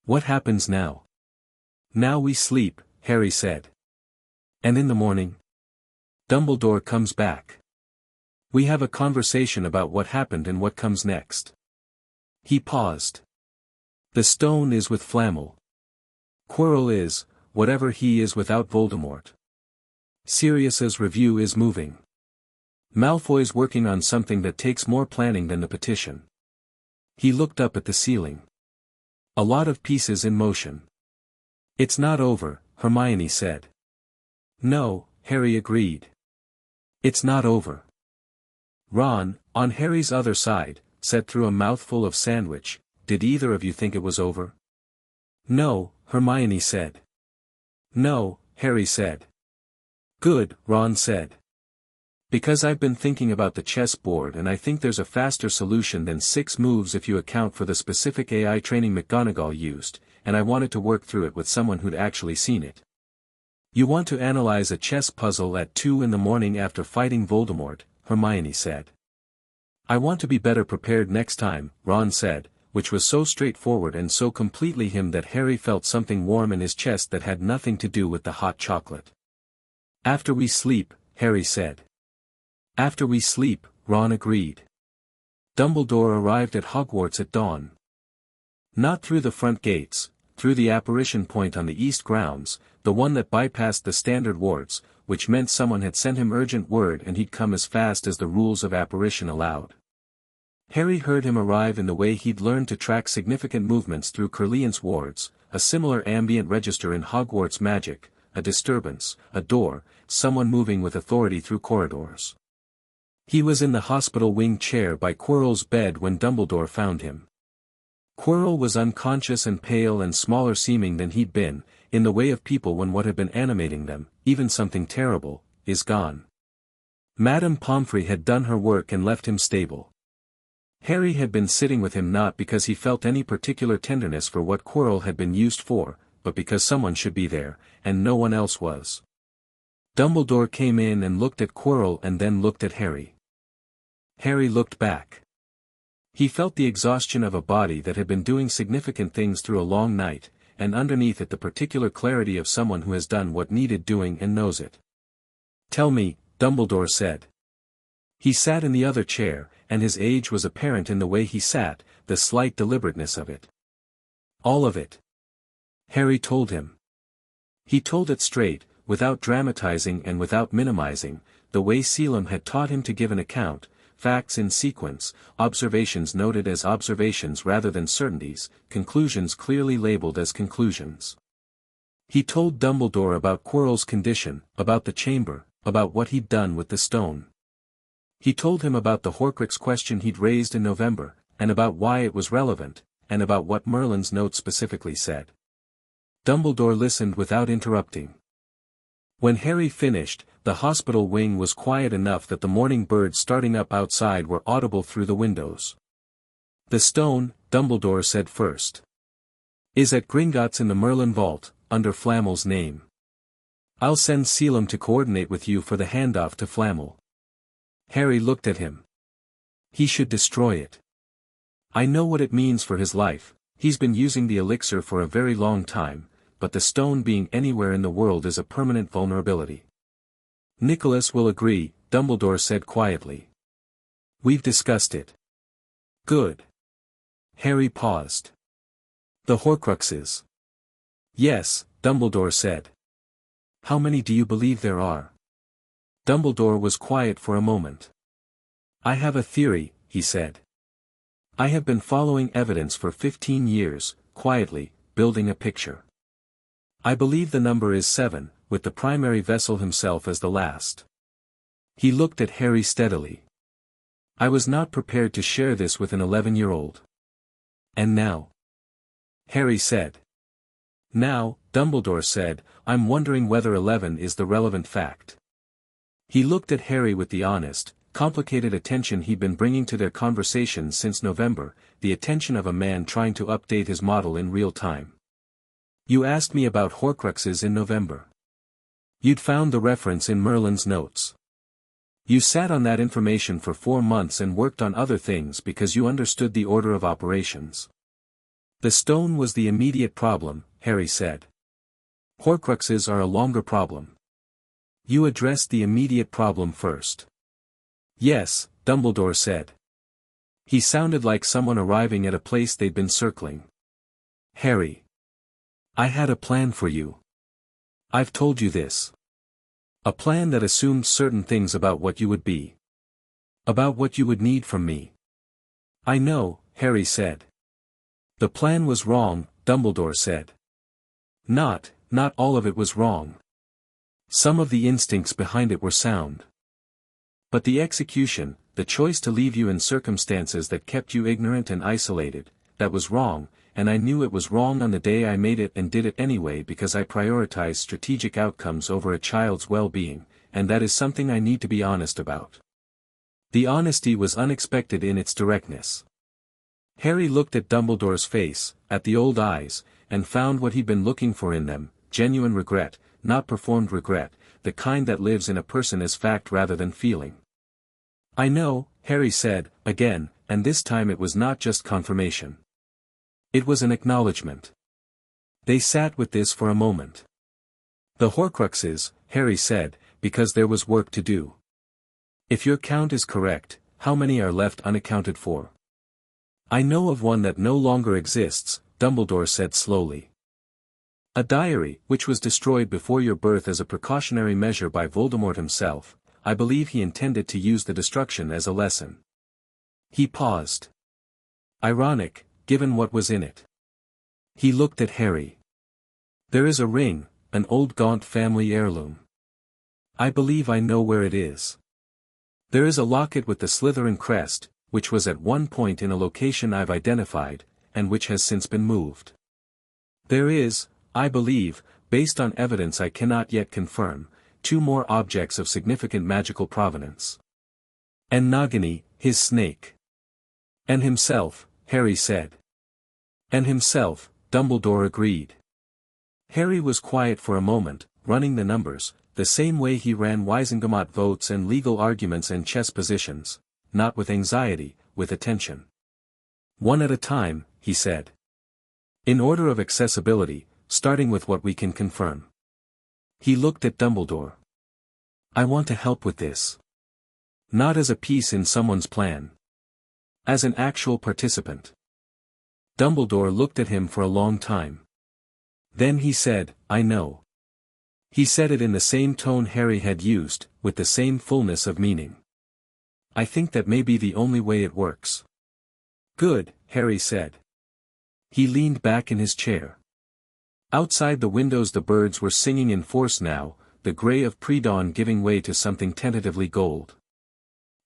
"What happens now?" "Now we sleep," Harry said. "And in the morning?" "Dumbledore comes back. We have a conversation about what happened and what comes next." He paused. "The stone is with Flamel. Quirrell is, whatever he is without Voldemort. Sirius's review is moving. Malfoy's working on something that takes more planning than the petition." He looked up at the ceiling. "A lot of pieces in motion." "It's not over," Hermione said. "No," Harry agreed. "It's not over." Ron, on Harry's other side, said through a mouthful of sandwich, "Did either of you think it was over?" "No," Hermione said. "No," Harry said. "Good," Ron said. "Because I've been thinking about the chessboard and I think there's a faster solution than 6 moves if you account for the specific AI training McGonagall used, and I wanted to work through it with someone who'd actually seen it." "You want to analyze a chess puzzle at 2 in the morning after fighting Voldemort," Hermione said. "I want to be better prepared next time," Ron said, which was so straightforward and so completely him that Harry felt something warm in his chest that had nothing to do with the hot chocolate. "After we sleep," Harry said. "After we sleep," Ron agreed. Dumbledore arrived at Hogwarts at dawn. Not through the front gates, through the apparition point on the east grounds, the one that bypassed the standard wards, which meant someone had sent him urgent word and he'd come as fast as the rules of apparition allowed. Harry heard him arrive in the way he'd learned to track significant movements through Curlian's wards, a similar ambient register in Hogwarts magic, a disturbance, a door, someone moving with authority through corridors. He was in the hospital wing chair by Quirrell's bed when Dumbledore found him. Quirrell was unconscious and pale and smaller seeming than he'd been, in the way of people when what had been animating them, even something terrible, is gone. Madame Pomfrey had done her work and left him stable. Harry had been sitting with him not because he felt any particular tenderness for what Quirrell had been used for, but because someone should be there, and no one else was. Dumbledore came in and looked at Quirrell and then looked at Harry. Harry looked back. He felt the exhaustion of a body that had been doing significant things through a long night, and underneath it the particular clarity of someone who has done what needed doing and knows it. "Tell me," Dumbledore said. He sat in the other chair, and his age was apparent in the way he sat, the slight deliberateness of it. "All of it." Harry told him. He told it straight, without dramatizing and without minimizing, the way Selim had taught him to give an account, facts in sequence, observations noted as observations rather than certainties, conclusions clearly labeled as conclusions. He told Dumbledore about Quirrell's condition, about the chamber, about what he'd done with the stone. He told him about the Horcrux question he'd raised in November, and about why it was relevant, and about what Merlin's note specifically said. Dumbledore listened without interrupting. When Harry finished, the hospital wing was quiet enough that the morning birds starting up outside were audible through the windows. "The stone," Dumbledore said first, "is at Gringotts in the Merlin vault, under Flamel's name. I'll send Selim to coordinate with you for the handoff to Flamel." Harry looked at him. "He should destroy it. I know what it means for his life, he's been using the elixir for a very long time, but the stone being anywhere in the world is a permanent vulnerability." "Nicholas will agree," Dumbledore said quietly. "We've discussed it." "Good." Harry paused. "The Horcruxes." "Yes," Dumbledore said. "How many do you believe there are?" Dumbledore was quiet for a moment. "I have a theory," he said. "I have been following evidence for 15 years, quietly, building a picture. I believe the number is 7, with the primary vessel himself as the last." He looked at Harry steadily. "I was not prepared to share this with an 11-year-old. And now?" Harry said. "Now," Dumbledore said, "I'm wondering whether 11 is the relevant fact." He looked at Harry with the honest, complicated attention he'd been bringing to their conversations since November, the attention of a man trying to update his model in real time. "You asked me about Horcruxes in November. You'd found the reference in Merlin's notes. You sat on that information for 4 months and worked on other things because you understood the order of operations. The stone was the immediate problem," Harry said. "Horcruxes are a longer problem. You addressed the immediate problem first." "Yes," Dumbledore said. He sounded like someone arriving at a place they'd been circling. "Harry. I had a plan for you. I've told you this. A plan that assumed certain things about what you would be. About what you would need from me." "I know," Harry said. "The plan was wrong," Dumbledore said. Not all of it was wrong. Some of the instincts behind it were sound. But the execution, the choice to leave you in circumstances that kept you ignorant and isolated, that was wrong, and I knew it was wrong on the day I made it and did it anyway because I prioritized strategic outcomes over a child's well-being, and that is something I need to be honest about." The honesty was unexpected in its directness. Harry looked at Dumbledore's face, at the old eyes, and found what he'd been looking for in them, genuine regret, not performed regret, the kind that lives in a person as fact rather than feeling. "I know," Harry said, again, and this time it was not just confirmation. It was an acknowledgement. They sat with this for a moment. "The Horcruxes," Harry said, "because there was work to do. If your count is correct, how many are left unaccounted for?" "I know of one that no longer exists," Dumbledore said slowly. A diary, which was destroyed before your birth as a precautionary measure by Voldemort himself. I believe he intended to use the destruction as a lesson. He paused. Ironic, given what was in it. He looked at Harry. There is a ring, an old Gaunt family heirloom. I believe I know where it is. There is a locket with the Slytherin crest, which was at one point in a location I've identified, and which has since been moved. There is, I believe, based on evidence I cannot yet confirm, 2 more objects of significant magical provenance. And Nagini, his snake. And himself, Harry said. And himself, Dumbledore agreed. Harry was quiet for a moment, running the numbers, the same way he ran Wisengamot votes and legal arguments and chess positions, not with anxiety, with attention. One at a time, he said. In order of accessibility, starting with what we can confirm. He looked at Dumbledore. I want to help with this. Not as a piece in someone's plan. As an actual participant. Dumbledore looked at him for a long time. Then he said, I know. He said it in the same tone Harry had used, with the same fullness of meaning. I think that may be the only way it works. Good, Harry said. He leaned back in his chair. Outside the windows the birds were singing in force now, the grey of pre-dawn giving way to something tentatively gold.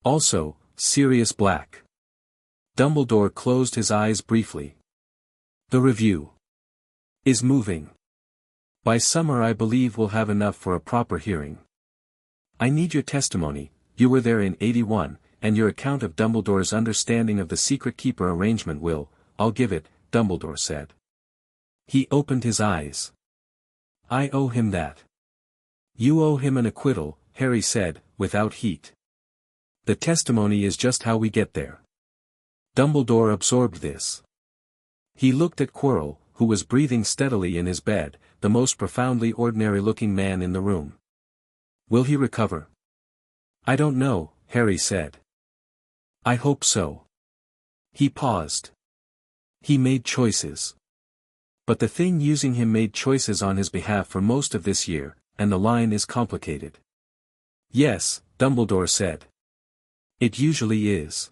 Also, serious black. Dumbledore closed his eyes briefly. The review is moving. By summer I believe we'll have enough for a proper hearing. I need your testimony, you were there in 81, and your account of Dumbledore's understanding of the Secret Keeper arrangement will, I'll give it, Dumbledore said. He opened his eyes. I owe him that. You owe him an acquittal, Harry said, without heat. The testimony is just how we get there. Dumbledore absorbed this. He looked at Quirrell, who was breathing steadily in his bed, the most profoundly ordinary-looking man in the room. Will he recover? I don't know, Harry said. I hope so. He paused. He made choices. But the thing using him made choices on his behalf for most of this year, and the line is complicated. Yes, Dumbledore said. It usually is.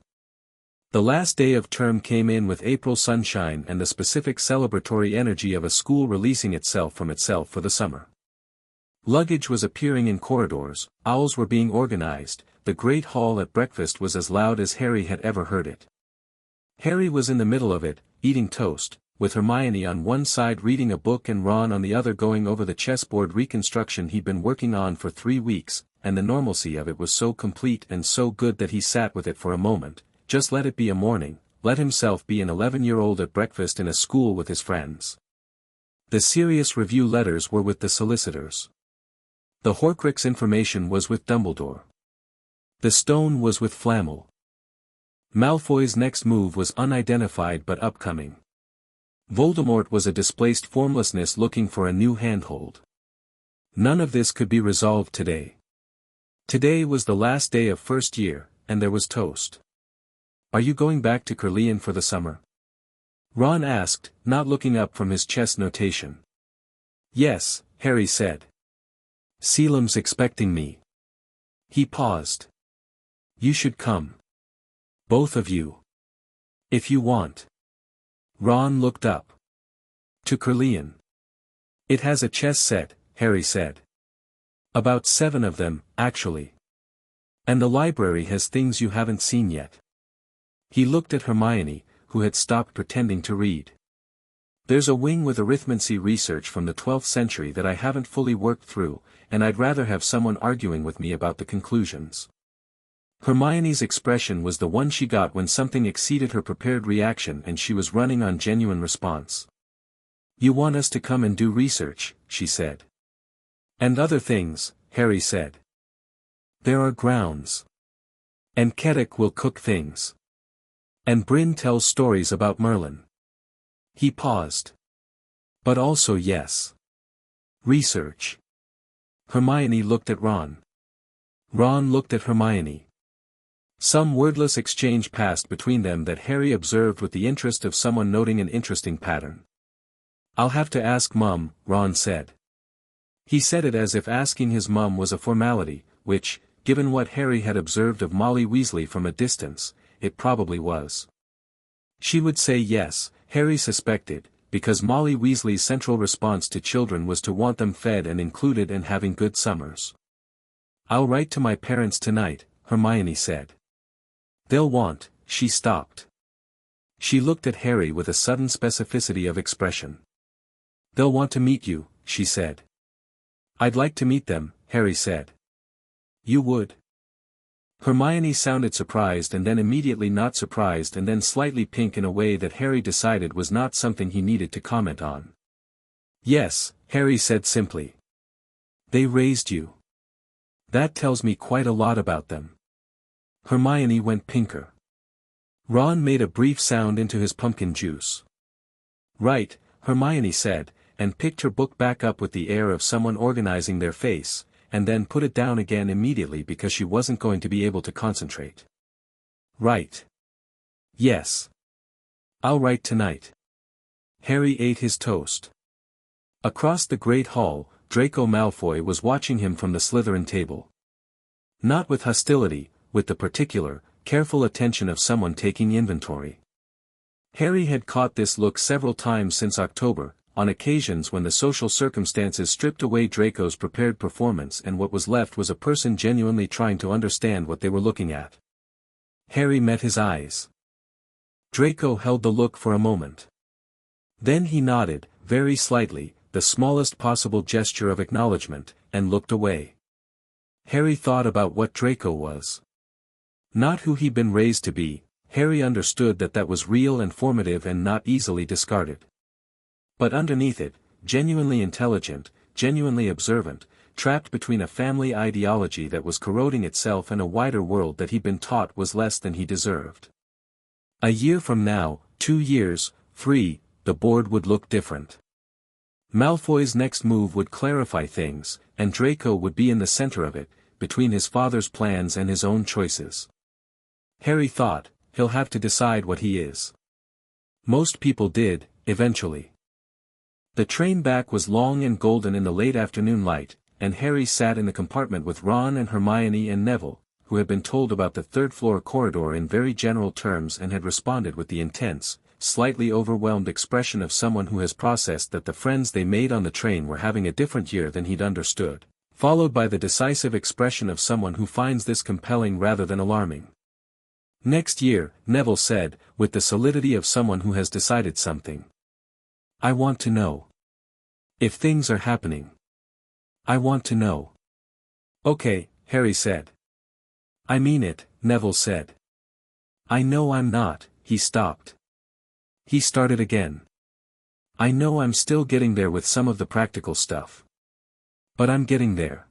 The last day of term came in with April sunshine and the specific celebratory energy of a school releasing itself from itself for the summer. Luggage was appearing in corridors, owls were being organized, the great hall at breakfast was as loud as Harry had ever heard it. Harry was in the middle of it, eating toast, with Hermione on one side reading a book and Ron on the other going over the chessboard reconstruction he'd been working on for 3 weeks, and the normalcy of it was so complete and so good that he sat with it for a moment, just let it be a morning, let himself be an 11-year-old at breakfast in a school with his friends. The serious review letters were with the solicitors. The Horcrux information was with Dumbledore. The stone was with Flamel. Malfoy's next move was unidentified but upcoming. Voldemort was a displaced formlessness looking for a new handhold. None of this could be resolved today. Today was the last day of first year, and there was toast. Are you going back to Caerleon for the summer? Ron asked, not looking up from his chess notation. Yes, Harry said. Selim's expecting me. He paused. You should come. Both of you. If you want. Ron looked up. To Caerleon. It has a chess set, Harry said. About 7 of them, actually. And the library has things you haven't seen yet. He looked at Hermione, who had stopped pretending to read. There's a wing with arithmancy research from the 12th century that I haven't fully worked through, and I'd rather have someone arguing with me about the conclusions. Hermione's expression was the one she got when something exceeded her prepared reaction and she was running on genuine response. You want us to come and do research, she said. And other things, Harry said. There are grounds. And Kedek will cook things. And Bryn tells stories about Merlin. He paused. But also yes. Research. Hermione looked at Ron. Ron looked at Hermione. Some wordless exchange passed between them that Harry observed with the interest of someone noting an interesting pattern. "I'll have to ask Mum," Ron said. He said it as if asking his mum was a formality, which, given what Harry had observed of Molly Weasley from a distance, it probably was. She would say yes, Harry suspected, because Molly Weasley's central response to children was to want them fed and included and having good summers. "I'll write to my parents tonight," Hermione said. "They'll want," she stopped. She looked at Harry with a sudden specificity of expression. "They'll want to meet you," she said. "I'd like to meet them," Harry said. "You would?" Hermione sounded surprised and then immediately not surprised and then slightly pink in a way that Harry decided was not something he needed to comment on. "Yes," Harry said simply. "They raised you. That tells me quite a lot about them." Hermione went pinker. Ron made a brief sound into his pumpkin juice. "Right," Hermione said, and picked her book back up with the air of someone organizing their face, and then put it down again immediately because she wasn't going to be able to concentrate. "Right. Yes. I'll write tonight." Harry ate his toast. Across the great hall, Draco Malfoy was watching him from the Slytherin table. Not with hostility, with the particular, careful attention of someone taking inventory. Harry had caught this look several times since October, on occasions when the social circumstances stripped away Draco's prepared performance and what was left was a person genuinely trying to understand what they were looking at. Harry met his eyes. Draco held the look for a moment. Then he nodded, very slightly, the smallest possible gesture of acknowledgement, and looked away. Harry thought about what Draco was. Not who he'd been raised to be. Harry understood that that was real and formative and not easily discarded. But underneath it, genuinely intelligent, genuinely observant, trapped between a family ideology that was corroding itself and a wider world that he'd been taught was less than he deserved. A year from now, 2 years, 3, the board would look different. Malfoy's next move would clarify things, and Draco would be in the center of it, between his father's plans and his own choices. Harry thought, he'll have to decide what he is. Most people did, eventually. The train back was long and golden in the late afternoon light, and Harry sat in the compartment with Ron and Hermione and Neville, who had been told about the third-floor corridor in very general terms and had responded with the intense, slightly overwhelmed expression of someone who has processed that the friends they made on the train were having a different year than he'd understood, followed by the decisive expression of someone who finds this compelling rather than alarming. "Next year," Neville said, with the solidity of someone who has decided something. "I want to know. If things are happening. I want to know." "Okay," Harry said. "I mean it," Neville said. "I know I'm not," he stopped. He started again. "I know I'm still getting there with some of the practical stuff. But I'm getting there."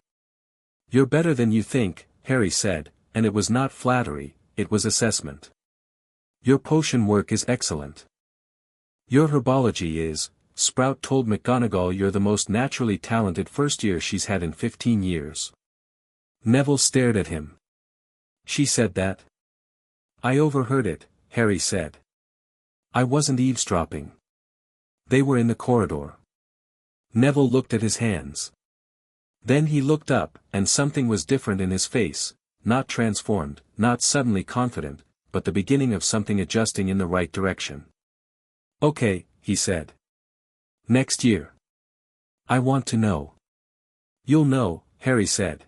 "You're better than you think," Harry said, and it was not flattery, it was assessment. "Your potion work is excellent. Your herbology is," Sprout told McGonagall, "you're the most naturally talented first year she's had in 15 years. Neville stared at him. "She said that?" "I overheard it," Harry said. "I wasn't eavesdropping. They were in the corridor." Neville looked at his hands. Then he looked up, and something was different in his face, not transformed, not suddenly confident, but the beginning of something adjusting in the right direction. "Okay," he said. "Next year. I want to know." "You'll know," Harry said.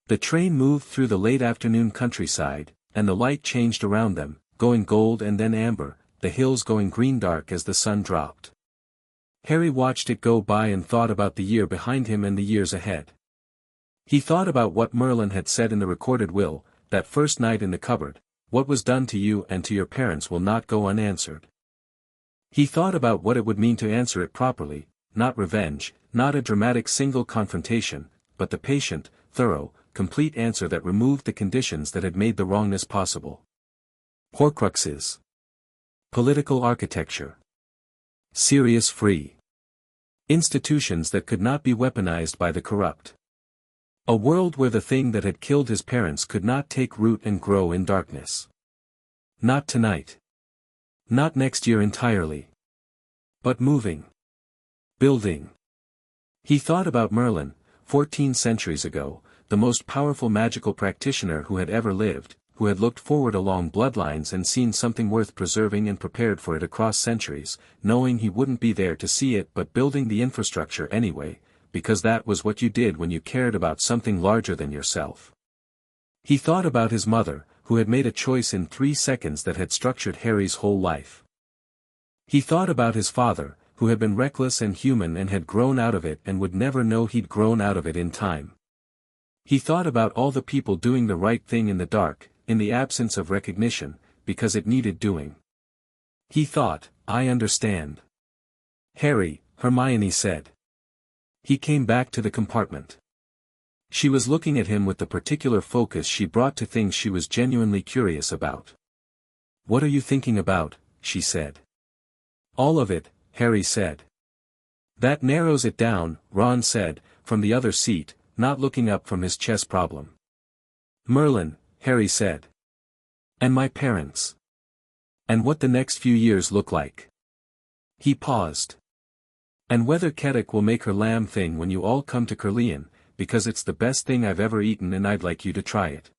The train moved through the late afternoon countryside, and the light changed around them, going gold and then amber, the hills going green dark as the sun dropped. Harry watched it go by and thought about the year behind him and the years ahead. He thought about what Merlin had said in the recorded will, that first night in the cupboard, "What was done to you and to your parents will not go unanswered." He thought about what it would mean to answer it properly, not revenge, not a dramatic single confrontation, but the patient, thorough, complete answer that removed the conditions that had made the wrongness possible. Horcruxes. Political architecture. Serious free. Institutions that could not be weaponized by the corrupt. A world where the thing that had killed his parents could not take root and grow in darkness. Not tonight. Not next year entirely. But moving. Building. He thought about Merlin, 14 centuries ago, the most powerful magical practitioner who had ever lived, who had looked forward along bloodlines and seen something worth preserving and prepared for it across centuries, knowing he wouldn't be there to see it but building the infrastructure anyway, because that was what you did when you cared about something larger than yourself. He thought about his mother, who had made a choice in 3 seconds that had structured Harry's whole life. He thought about his father, who had been reckless and human and had grown out of it and would never know he'd grown out of it in time. He thought about all the people doing the right thing in the dark, in the absence of recognition, because it needed doing. He thought, I understand. Harry, Hermione said. He came back to the compartment. She was looking at him with the particular focus she brought to things she was genuinely curious about. What are you thinking about? She said. All of it, Harry said. That narrows it down, Ron said, from the other seat, not looking up from his chess problem. Merlin, Harry said. And my parents. And what the next few years look like. He paused. And whether Kedek will make her lamb thing when you all come to Caerleon, because it's the best thing I've ever eaten and I'd like you to try it.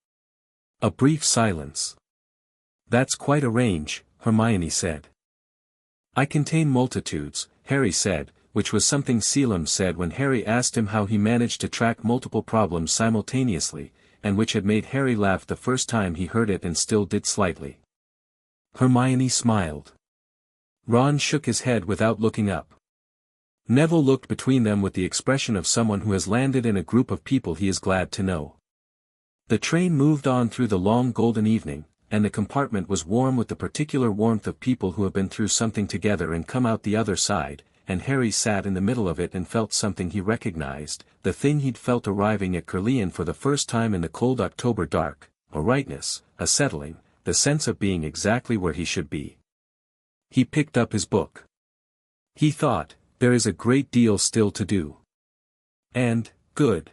A brief silence. That's quite a range, Hermione said. I contain multitudes, Harry said, which was something Selim said when Harry asked him how he managed to track multiple problems simultaneously, and which had made Harry laugh the first time he heard it and still did slightly. Hermione smiled. Ron shook his head without looking up. Neville looked between them with the expression of someone who has landed in a group of people he is glad to know. The train moved on through the long golden evening, and the compartment was warm with the particular warmth of people who have been through something together and come out the other side, and Harry sat in the middle of it and felt something he recognized, the thing he'd felt arriving at Caerleon for the first time in the cold October dark, a rightness, a settling, the sense of being exactly where he should be. He picked up his book. He thought, there is a great deal still to do. And, good.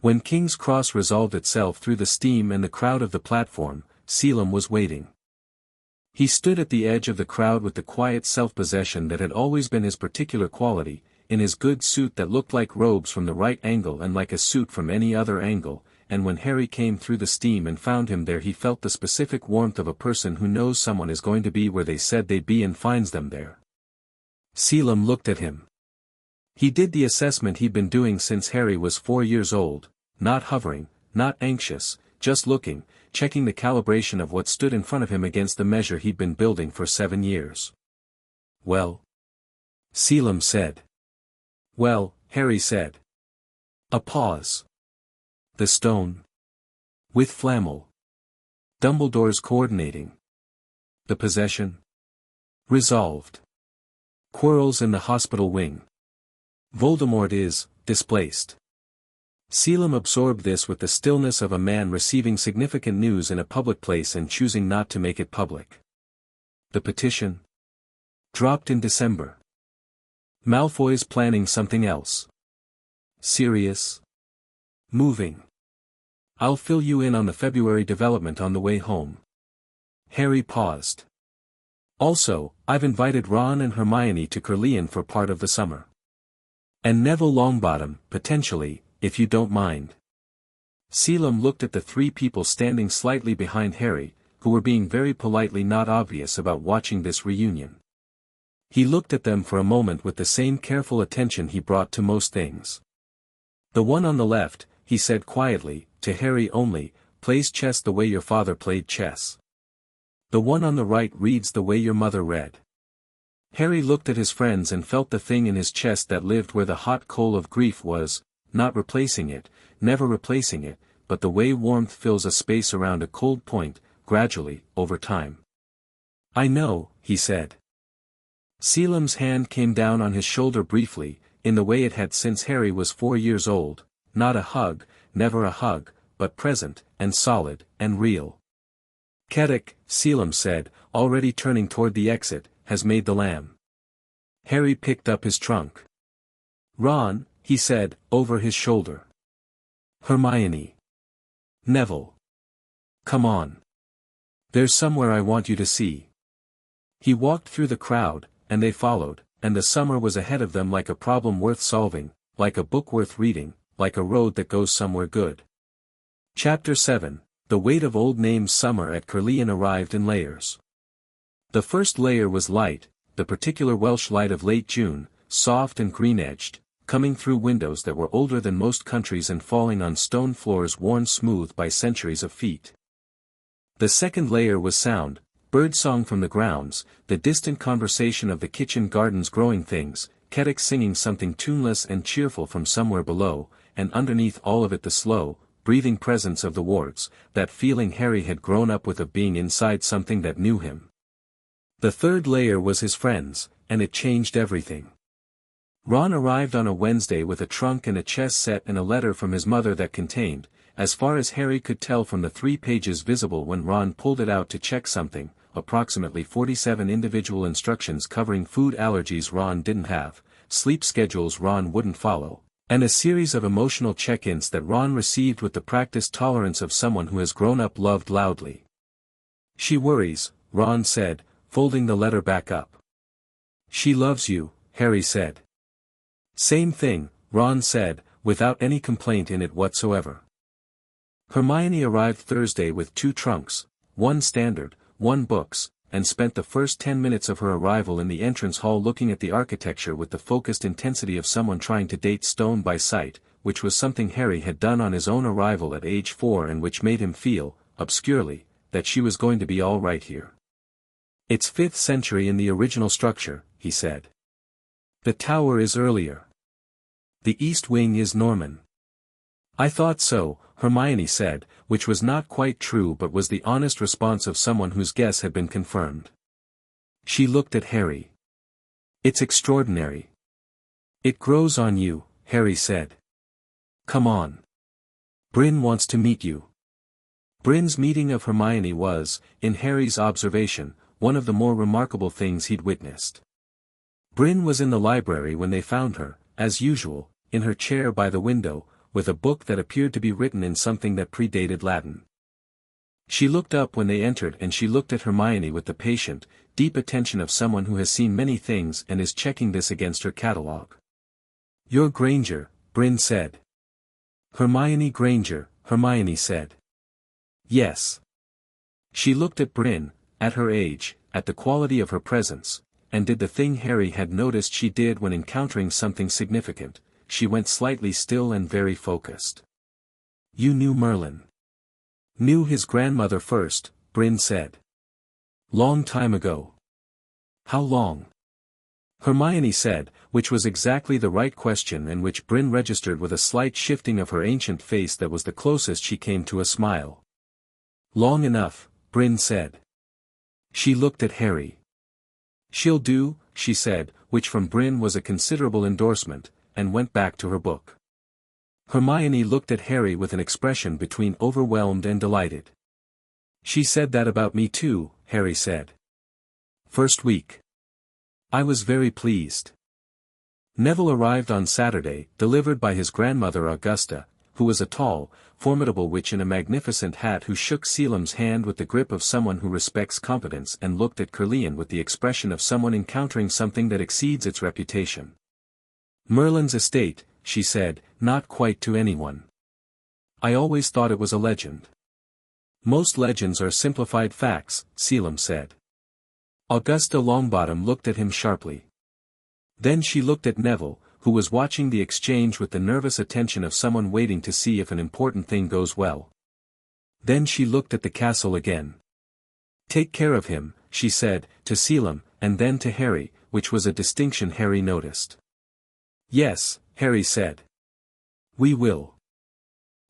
When King's Cross resolved itself through the steam and the crowd of the platform, Selim was waiting. He stood at the edge of the crowd with the quiet self-possession that had always been his particular quality, in his good suit that looked like robes from the right angle and like a suit from any other angle, and when Harry came through the steam and found him there he felt the specific warmth of a person who knows someone is going to be where they said they'd be and finds them there. Selim looked at him. He did the assessment he'd been doing since Harry was 4 years old, not hovering, not anxious, just looking, checking the calibration of what stood in front of him against the measure he'd been building for 7 years. Well? Selim said. Well, Harry said. A pause. The stone. With Flammel. Dumbledore's coordinating. The possession. Resolved. Quarrels in the hospital wing. Voldemort is displaced. Selim absorbed this with the stillness of a man receiving significant news in a public place and choosing not to make it public. The petition. Dropped in December. Malfoy's planning something else. Serious. Moving. I'll fill you in on the February development on the way home. Harry paused. Also, I've invited Ron and Hermione to Caerleon for part of the summer. And Neville Longbottom, potentially, if you don't mind. Selim looked at the 3 people standing slightly behind Harry, who were being very politely not obvious about watching this reunion. He looked at them for a moment with the same careful attention he brought to most things. The one on the left, he said quietly, to Harry only, plays chess the way your father played chess. The one on the right reads the way your mother read. Harry looked at his friends and felt the thing in his chest that lived where the hot coal of grief was, not replacing it, never replacing it, but the way warmth fills a space around a cold point, gradually, over time. I know, he said. Selim's hand came down on his shoulder briefly, in the way it had since Harry was 4 years old, not a hug, never a hug, but present, and solid, and real. Kedek, Selim said, already turning toward the exit, has made the lamb. Harry picked up his trunk. Ron, he said, over his shoulder. Hermione. Neville. Come on. There's somewhere I want you to see. He walked through the crowd, and they followed, and the summer was ahead of them like a problem worth solving, like a book worth reading, like a road that goes somewhere good. Chapter 7. The weight of old names. Summer at Caerleon arrived in layers. The first layer was light, the particular Welsh light of late June, soft and green-edged, coming through windows that were older than most countries and falling on stone floors worn smooth by centuries of feet. The second layer was sound, birdsong from the grounds, the distant conversation of the kitchen garden's growing things, Keddick singing something tuneless and cheerful from somewhere below, and underneath all of it the slow, breathing presence of the wards, that feeling Harry had grown up with of being inside something that knew him. The third layer was his friends, and it changed everything. Ron arrived on a Wednesday with a trunk and a chess set and a letter from his mother that contained, as far as Harry could tell from the 3 pages visible when Ron pulled it out to check something, approximately 47 individual instructions covering food allergies Ron didn't have, sleep schedules Ron wouldn't follow, and a series of emotional check-ins that Ron received with the practiced tolerance of someone who has grown up loved loudly. "She worries," Ron said, folding the letter back up. "She loves you," Harry said. "Same thing," Ron said, without any complaint in it whatsoever. Hermione arrived Thursday with 2 trunks, 1 standard, 1 books, and spent the first 10 minutes of her arrival in the entrance hall looking at the architecture with the focused intensity of someone trying to date stone by sight, which was something Harry had done on his own arrival at age 4 and which made him feel, obscurely, that she was going to be all right here. "It's 5th century in the original structure," he said. "The tower is earlier. The east wing is Norman." "I thought so," Hermione said, which was not quite true but was the honest response of someone whose guess had been confirmed. She looked at Harry. "It's extraordinary." "It grows on you," Harry said. "Come on. Bryn wants to meet you." Bryn's meeting of Hermione was, in Harry's observation, one of the more remarkable things he'd witnessed. Bryn was in the library when they found her, as usual, in her chair by the window, with a book that appeared to be written in something that predated Latin. She looked up when they entered and she looked at Hermione with the patient, deep attention of someone who has seen many things and is checking this against her catalogue. "You're Granger," Bryn said. "Hermione Granger," Hermione said. "Yes." She looked at Bryn, at her age, at the quality of her presence, and did the thing Harry had noticed she did when encountering something significant. She went slightly still and very focused. "You knew Merlin." "Knew his grandmother first," Bryn said. "Long time ago." "How long?" Hermione said, which was exactly the right question and which Bryn registered with a slight shifting of her ancient face that was the closest she came to a smile. "Long enough," Bryn said. She looked at Harry. "She'll do," she said, which from Bryn was a considerable endorsement, and went back to her book. Hermione looked at Harry with an expression between overwhelmed and delighted. "She said that about me too," Harry said. "First week. I was very pleased." Neville arrived on Saturday, delivered by his grandmother Augusta, who was a tall, formidable witch in a magnificent hat who shook Selim's hand with the grip of someone who respects competence and looked at Caerleon with the expression of someone encountering something that exceeds its reputation. "Merlin's estate," she said, not quite to anyone. "I always thought it was a legend." "Most legends are simplified facts," Selim said. Augusta Longbottom looked at him sharply. Then she looked at Neville, who was watching the exchange with the nervous attention of someone waiting to see if an important thing goes well. Then she looked at the castle again. "Take care of him," she said, to Selim, and then to Harry, which was a distinction Harry noticed. "Yes," Harry said. "We will."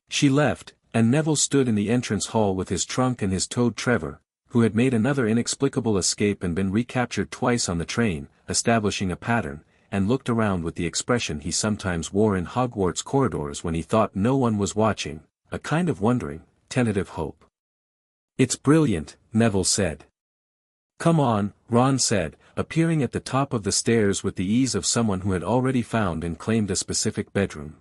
She left, and Neville stood in the entrance hall with his trunk and his toad Trevor, who had made another inexplicable escape and been recaptured twice on the train, establishing a pattern, and looked around with the expression he sometimes wore in Hogwarts corridors when he thought no one was watching, a kind of wondering, tentative hope. "It's brilliant," Neville said. "Come on," Ron said, appearing at the top of the stairs with the ease of someone who had already found and claimed a specific bedroom.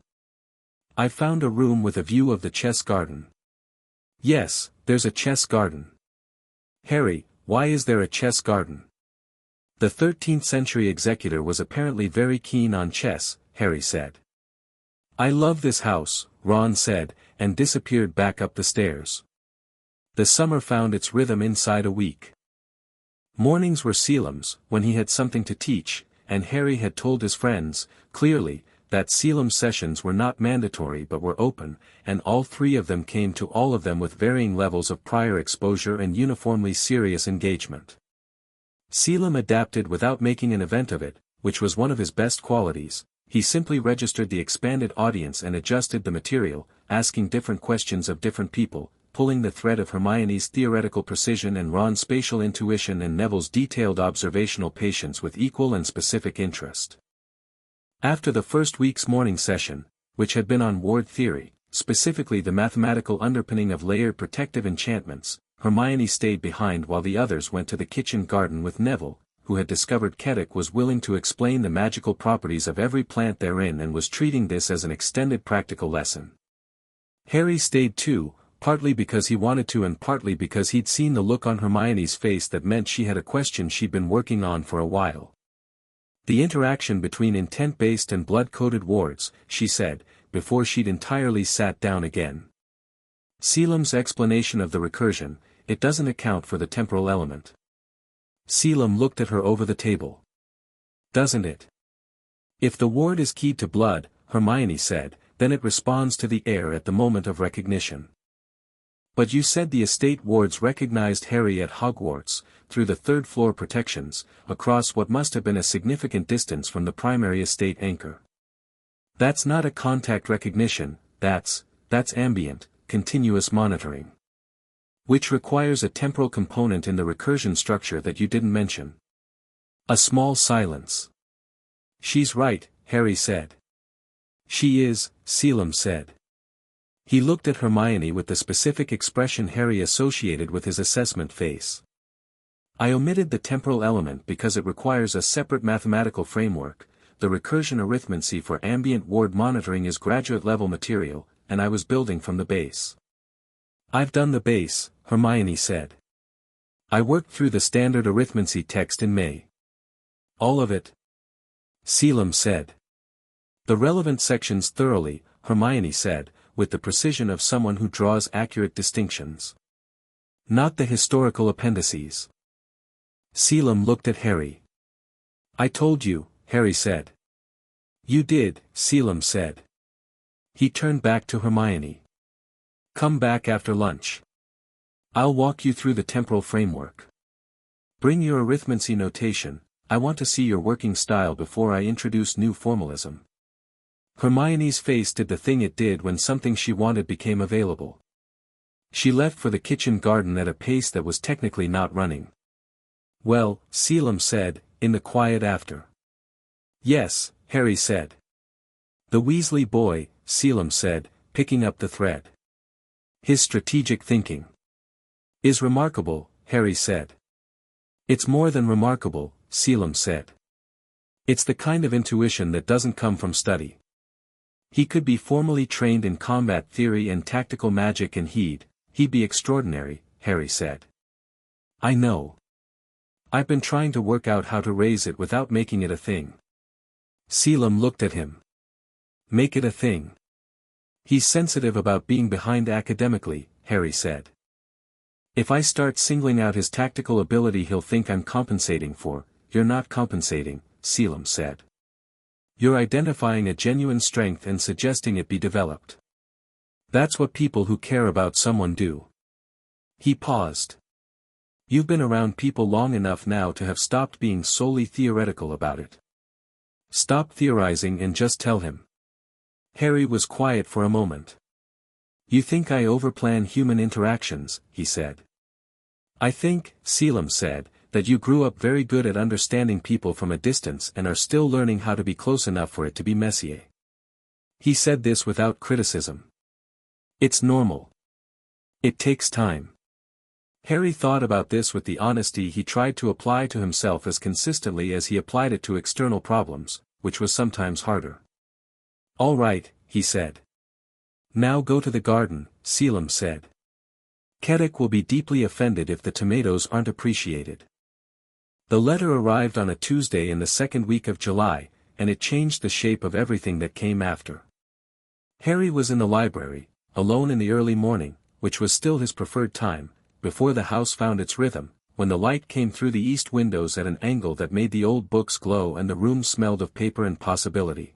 "I've found a room with a view of the chess garden." "Yes, there's a chess garden." "Harry, why is there a chess garden?" The 13th century executor was apparently very keen on chess, Harry said. I love this house, Ron said, and disappeared back up the stairs. The summer found its rhythm inside a week. Mornings were Selim's, when he had something to teach, and Harry had told his friends, clearly, that Selim's sessions were not mandatory but were open, and all three of them came to all of them with varying levels of prior exposure and uniformly serious engagement. Selim adapted without making an event of it, which was one of his best qualities. He simply registered the expanded audience and adjusted the material, asking different questions of different people, pulling the thread of Hermione's theoretical precision and Ron's spatial intuition and Neville's detailed observational patience with equal and specific interest. After the first week's morning session, which had been on ward theory, specifically the mathematical underpinning of layered protective enchantments, Hermione stayed behind while the others went to the kitchen garden with Neville, who had discovered Kedek was willing to explain the magical properties of every plant therein and was treating this as an extended practical lesson. Harry stayed too, partly because he wanted to and partly because he'd seen the look on Hermione's face that meant she had a question she'd been working on for a while. The interaction between intent-based and blood-coded wards, she said, before she'd entirely sat down again. Selim's explanation of the recursion, it doesn't account for the temporal element. Selim looked at her over the table. Doesn't it? If the ward is keyed to blood, Hermione said, then it responds to the heir at the moment of recognition. But you said the estate wards recognized Harry at Hogwarts, through the third-floor protections, across what must have been a significant distance from the primary estate anchor. That's not a contact recognition, that's ambient, continuous monitoring. Which requires a temporal component in the recursion structure that you didn't mention. A small silence. She's right, Harry said. She is, Selim said. He looked at Hermione with the specific expression Harry associated with his assessment face. I omitted the temporal element because it requires a separate mathematical framework. The recursion arithmancy for ambient ward monitoring is graduate-level material, and I was building from the base. I've done the base, Hermione said. I worked through the standard arithmancy text in May. All of it? Selim said. The relevant sections thoroughly, Hermione said, with the precision of someone who draws accurate distinctions. Not the historical appendices. Selim looked at Harry. I told you, Harry said. You did, Selim said. He turned back to Hermione. Come back after lunch. I'll walk you through the temporal framework. Bring your arithmancy notation, I want to see your working style before I introduce new formalism. Hermione's face did the thing it did when something she wanted became available. She left for the kitchen garden at a pace that was technically not running. Well, Selim said, in the quiet after. Yes, Harry said. The Weasley boy, Selim said, picking up the thread. His strategic thinking is remarkable, Harry said. It's more than remarkable, Selim said. It's the kind of intuition that doesn't come from study. He could be formally trained in combat theory and tactical magic and he'd be extraordinary, Harry said. I know. I've been trying to work out how to raise it without making it a thing. Selim looked at him. Make it a thing. He's sensitive about being behind academically, Harry said. If I start singling out his tactical ability he'll think I'm compensating for. You're not compensating, Selim said. You're identifying a genuine strength and suggesting it be developed. That's what people who care about someone do. He paused. You've been around people long enough now to have stopped being solely theoretical about it. Stop theorizing and just tell him. Harry was quiet for a moment. You think I overplan human interactions, he said. I think, Selim said, that you grew up very good at understanding people from a distance and are still learning how to be close enough for it to be messier. He said this without criticism. It's normal. It takes time. Harry thought about this with the honesty he tried to apply to himself as consistently as he applied it to external problems, which was sometimes harder. All right, he said. Now go to the garden, Selim said. Kedek will be deeply offended if the tomatoes aren't appreciated. The letter arrived on a Tuesday in the second week of July, and it changed the shape of everything that came after. Harry was in the library, alone in the early morning, which was still his preferred time, before the house found its rhythm, when the light came through the east windows at an angle that made the old books glow and the room smelled of paper and possibility.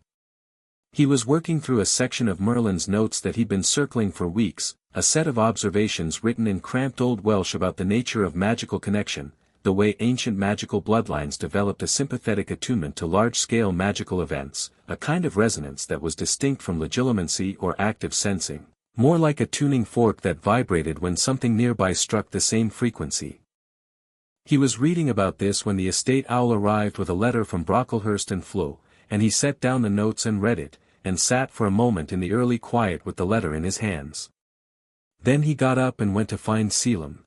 He was working through a section of Merlin's notes that he'd been circling for weeks, a set of observations written in cramped old Welsh about the nature of magical connection, the way ancient magical bloodlines developed a sympathetic attunement to large-scale magical events, a kind of resonance that was distinct from legilimency or active sensing, more like a tuning fork that vibrated when something nearby struck the same frequency. He was reading about this when the estate owl arrived with a letter from Brocklehurst and Flo, and he set down the notes and read it, and sat for a moment in the early quiet with the letter in his hands. Then he got up and went to find Selim.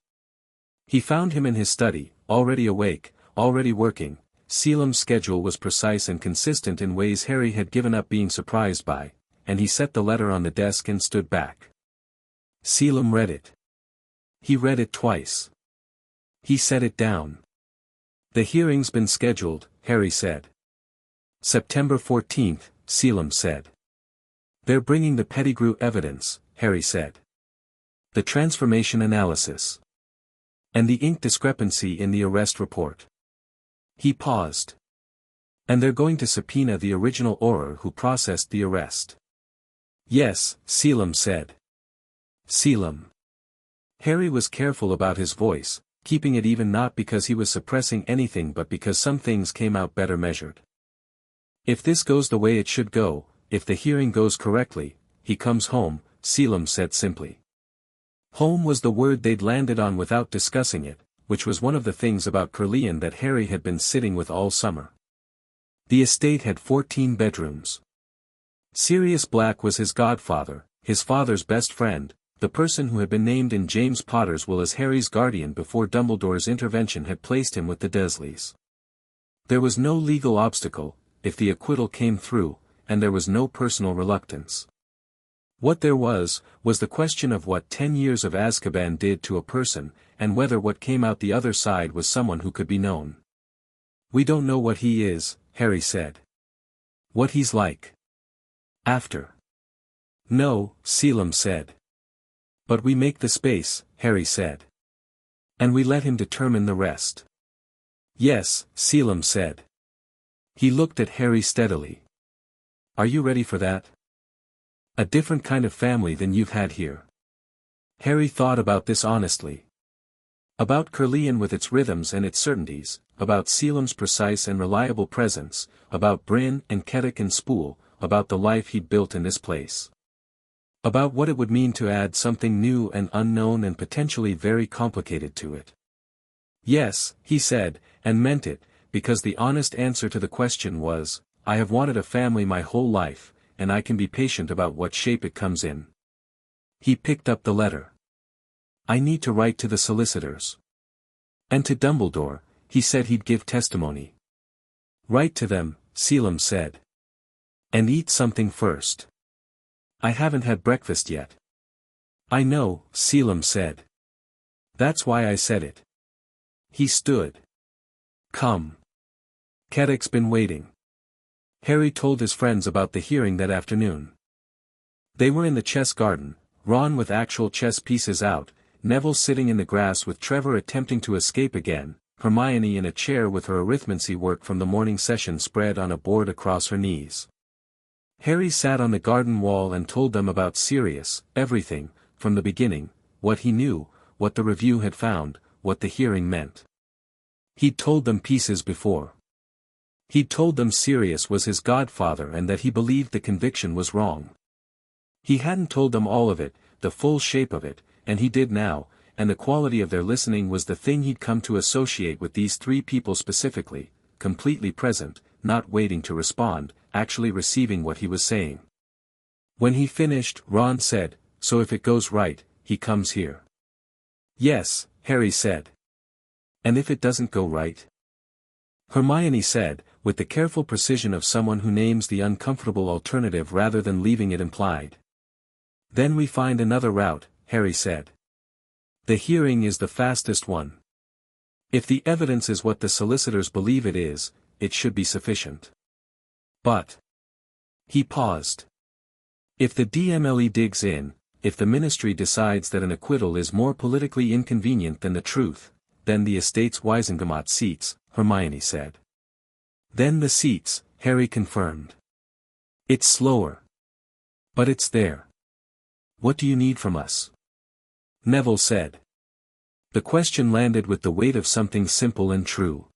He found him in his study, already awake, already working. Selim's schedule was precise and consistent in ways Harry had given up being surprised by, and he set the letter on the desk and stood back. Selim read it. He read it twice. He set it down. "The hearing's been scheduled," Harry said. "September 14th, Selim said. "They're bringing the Pettigrew evidence," Harry said. "The transformation analysis. And the ink discrepancy in the arrest report." He paused. "And they're going to subpoena the original Auror who processed the arrest." "Yes," Selim said. "Selim." Harry was careful about his voice, keeping it even not because he was suppressing anything but because some things came out better measured. "If this goes the way it should go, if the hearing goes correctly, he comes home," Selim said simply. Home was the word they'd landed on without discussing it, which was one of the things about Caerleon that Harry had been sitting with all summer. The estate had 14 bedrooms. Sirius Black was his godfather, his father's best friend, the person who had been named in James Potter's will as Harry's guardian before Dumbledore's intervention had placed him with the Dursleys. There was no legal obstacle, if the acquittal came through, and there was no personal reluctance. What there was the question of what 10 years of Azkaban did to a person, and whether what came out the other side was someone who could be known. "We don't know what he is," Harry said. "What he's like after." "No," Selim said. "But we make the space," Harry said. "And we let him determine the rest." "Yes," Selim said. He looked at Harry steadily. "Are you ready for that? A different kind of family than you've had here." Harry thought about this honestly. About Caerleon with its rhythms and its certainties, about Selim's precise and reliable presence, about Bryn and Keddock and Spool, about the life he'd built in this place. About what it would mean to add something new and unknown and potentially very complicated to it. "Yes," he said, and meant it, because the honest answer to the question was, "I have wanted a family my whole life, and I can be patient about what shape it comes in." He picked up the letter. "I need to write to the solicitors. And to Dumbledore," he said he'd give testimony. "Write to them," Selim said. "And eat something first. I haven't had breakfast yet." "I know," Selim said. "That's why I said it." He stood. "Come. Keddock's been waiting." Harry told his friends about the hearing that afternoon. They were in the chess garden, Ron with actual chess pieces out, Neville sitting in the grass with Trevor attempting to escape again, Hermione in a chair with her arithmancy work from the morning session spread on a board across her knees. Harry sat on the garden wall and told them about Sirius, everything, from the beginning, what he knew, what the review had found, what the hearing meant. He'd told them pieces before. He'd told them Sirius was his godfather and that he believed the conviction was wrong. He hadn't told them all of it, the full shape of it, and he did now, and the quality of their listening was the thing he'd come to associate with these three people specifically, completely present, not waiting to respond, actually receiving what he was saying. When he finished, Ron said, "So if it goes right, he comes here." "Yes," Harry said. "And if it doesn't go right?" Hermione said, with the careful precision of someone who names the uncomfortable alternative rather than leaving it implied. "Then we find another route," Harry said. "The hearing is the fastest one." If the evidence is what the solicitors believe it is, it should be sufficient. But. He paused. If the DMLE digs in, if the ministry decides that an acquittal is more politically inconvenient than the truth, then the estate's Wisengamot seats, Hermione said. Then the seats, Harry confirmed. It's slower. But it's there. What do you need from us? Neville said. The question landed with the weight of something simple and true.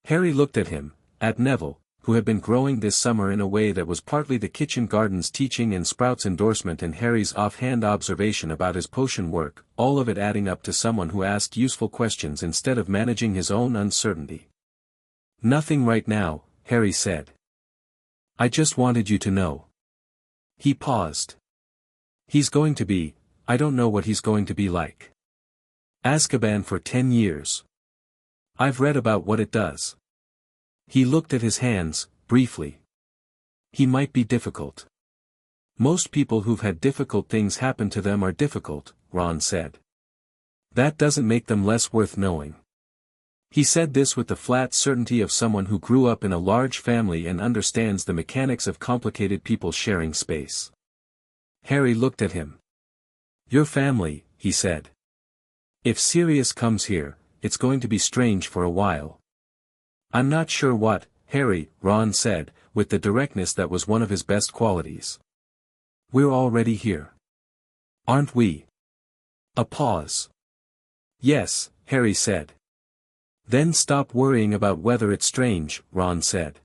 Harry looked at him, at Neville, who had been growing this summer in a way that was partly the kitchen garden's teaching and Sprout's endorsement and Harry's offhand observation about his potion work, all of it adding up to someone who asked useful questions instead of managing his own uncertainty. Nothing right now, Harry said. I just wanted you to know. He paused. He's going to be, I don't know what he's going to be like. Azkaban for 10 years. I've read about what it does. He looked at his hands, briefly. He might be difficult. Most people who've had difficult things happen to them are difficult, Ron said. That doesn't make them less worth knowing. He said this with the flat certainty of someone who grew up in a large family and understands the mechanics of complicated people sharing space. Harry looked at him. Your family, he said. If Sirius comes here, it's going to be strange for a while. I'm not sure what, Harry, Ron said, with the directness that was one of his best qualities. We're already here. Aren't we? A pause. Yes, Harry said. Then stop worrying about whether it's strange, Ron said.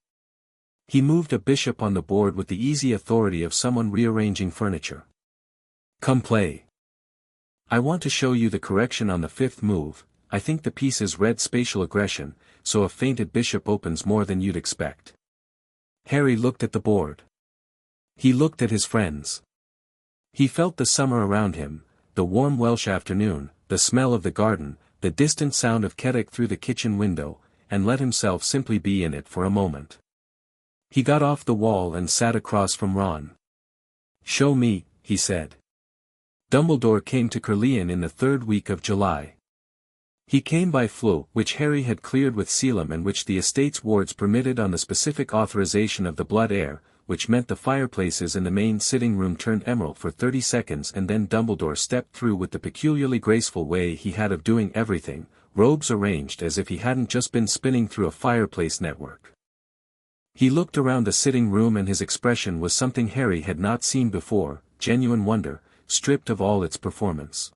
He moved a bishop on the board with the easy authority of someone rearranging furniture. Come play. I want to show you the correction on the fifth move. I think the piece is red spatial aggression, so a fainted bishop opens more than you'd expect. Harry looked at the board. He looked at his friends. He felt the summer around him, the warm Welsh afternoon, the smell of the garden, the distant sound of Kedic through the kitchen window, and let himself simply be in it for a moment. He got off the wall and sat across from Ron. Show me, he said. Dumbledore came to Caerleon in the third week of July. He came by Floo, which Harry had cleared with Selim and which the estate's wards permitted on the specific authorization of the Blood Heir, which meant the fireplaces in the main sitting room turned emerald for 30 seconds and then Dumbledore stepped through with the peculiarly graceful way he had of doing everything, robes arranged as if he hadn't just been spinning through a fireplace network. He looked around the sitting room and his expression was something Harry had not seen before, genuine wonder, stripped of all its performance.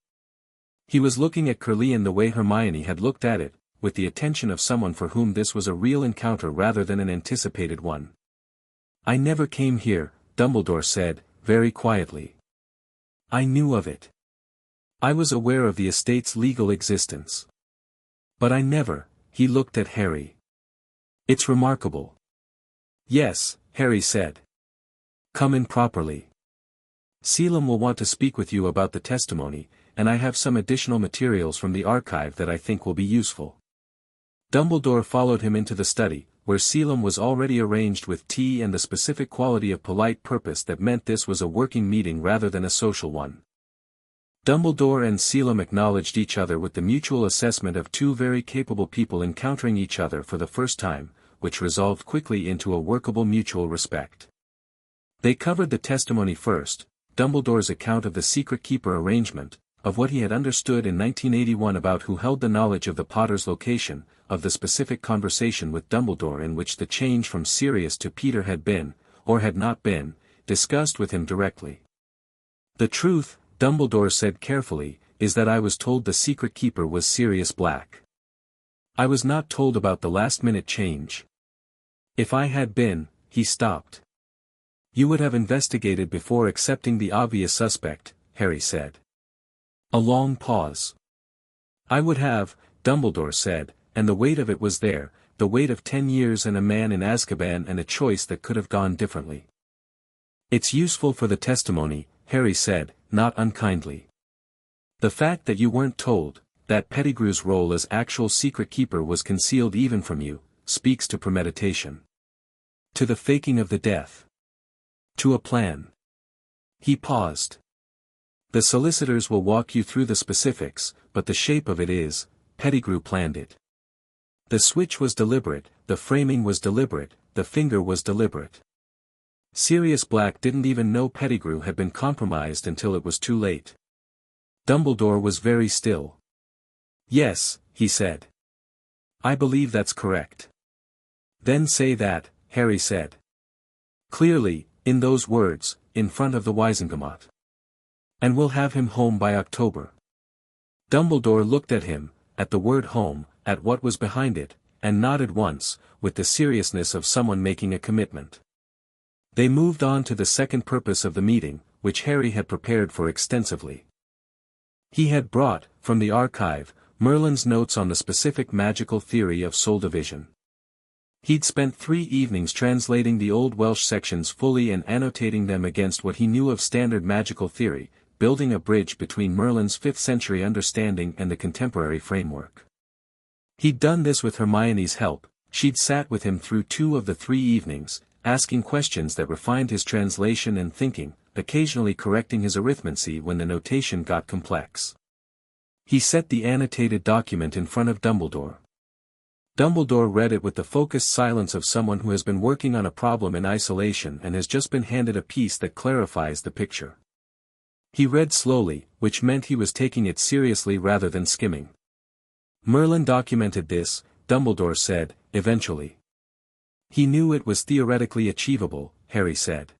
He was looking at Caerleon the way Hermione had looked at it, with the attention of someone for whom this was a real encounter rather than an anticipated one. I never came here, Dumbledore said, very quietly. I knew of it. I was aware of the estate's legal existence. But I never, he looked at Harry. It's remarkable. Yes, Harry said. Come in properly. Selim will want to speak with you about the testimony, and I have some additional materials from the archive that I think will be useful. Dumbledore followed him into the study, where Selim was already arranged with tea and the specific quality of polite purpose that meant this was a working meeting rather than a social one. Dumbledore and Selim acknowledged each other with the mutual assessment of two very capable people encountering each other for the first time, which resolved quickly into a workable mutual respect. They covered the testimony first, Dumbledore's account of the secret keeper arrangement, of what he had understood in 1981 about who held the knowledge of the Potter's location, of the specific conversation with Dumbledore in which the change from Sirius to Peter had been, or had not been, discussed with him directly. The truth, Dumbledore said carefully, is that I was told the secret keeper was Sirius Black. I was not told about the last-minute change. If I had been, he stopped. You would have investigated before accepting the obvious suspect, Harry said. A long pause. I would have, Dumbledore said, and the weight of it was there, the weight of 10 years and a man in Azkaban and a choice that could have gone differently. It's useful for the testimony, Harry said, not unkindly. The fact that you weren't told, that Pettigrew's role as actual secret keeper was concealed even from you, speaks to premeditation. To the faking of the death. To a plan. He paused. The solicitors will walk you through the specifics, but the shape of it is, Pettigrew planned it. The switch was deliberate, the framing was deliberate, the finger was deliberate. Sirius Black didn't even know Pettigrew had been compromised until it was too late. Dumbledore was very still. "Yes," he said. "I believe that's correct." "Then say that," Harry said. Clearly, in those words, in front of the Wizengamot. "And we'll have him home by October." Dumbledore looked at him, at the word home, at what was behind it, and nodded once, with the seriousness of someone making a commitment. They moved on to the second purpose of the meeting, which Harry had prepared for extensively. He had brought, from the archive, Merlin's notes on the specific magical theory of soul division. He'd spent 3 evenings translating the Old Welsh sections fully and annotating them against what he knew of standard magical theory, building a bridge between Merlin's 5th-century understanding and the contemporary framework. He'd done this with Hermione's help. She'd sat with him through 2 of the 3 evenings, asking questions that refined his translation and thinking, occasionally correcting his arithmancy when the notation got complex. He set the annotated document in front of Dumbledore. Dumbledore read it with the focused silence of someone who has been working on a problem in isolation and has just been handed a piece that clarifies the picture. He read slowly, which meant he was taking it seriously rather than skimming. "Merlin documented this," Dumbledore said, eventually. "He knew it was theoretically achievable," Harry said.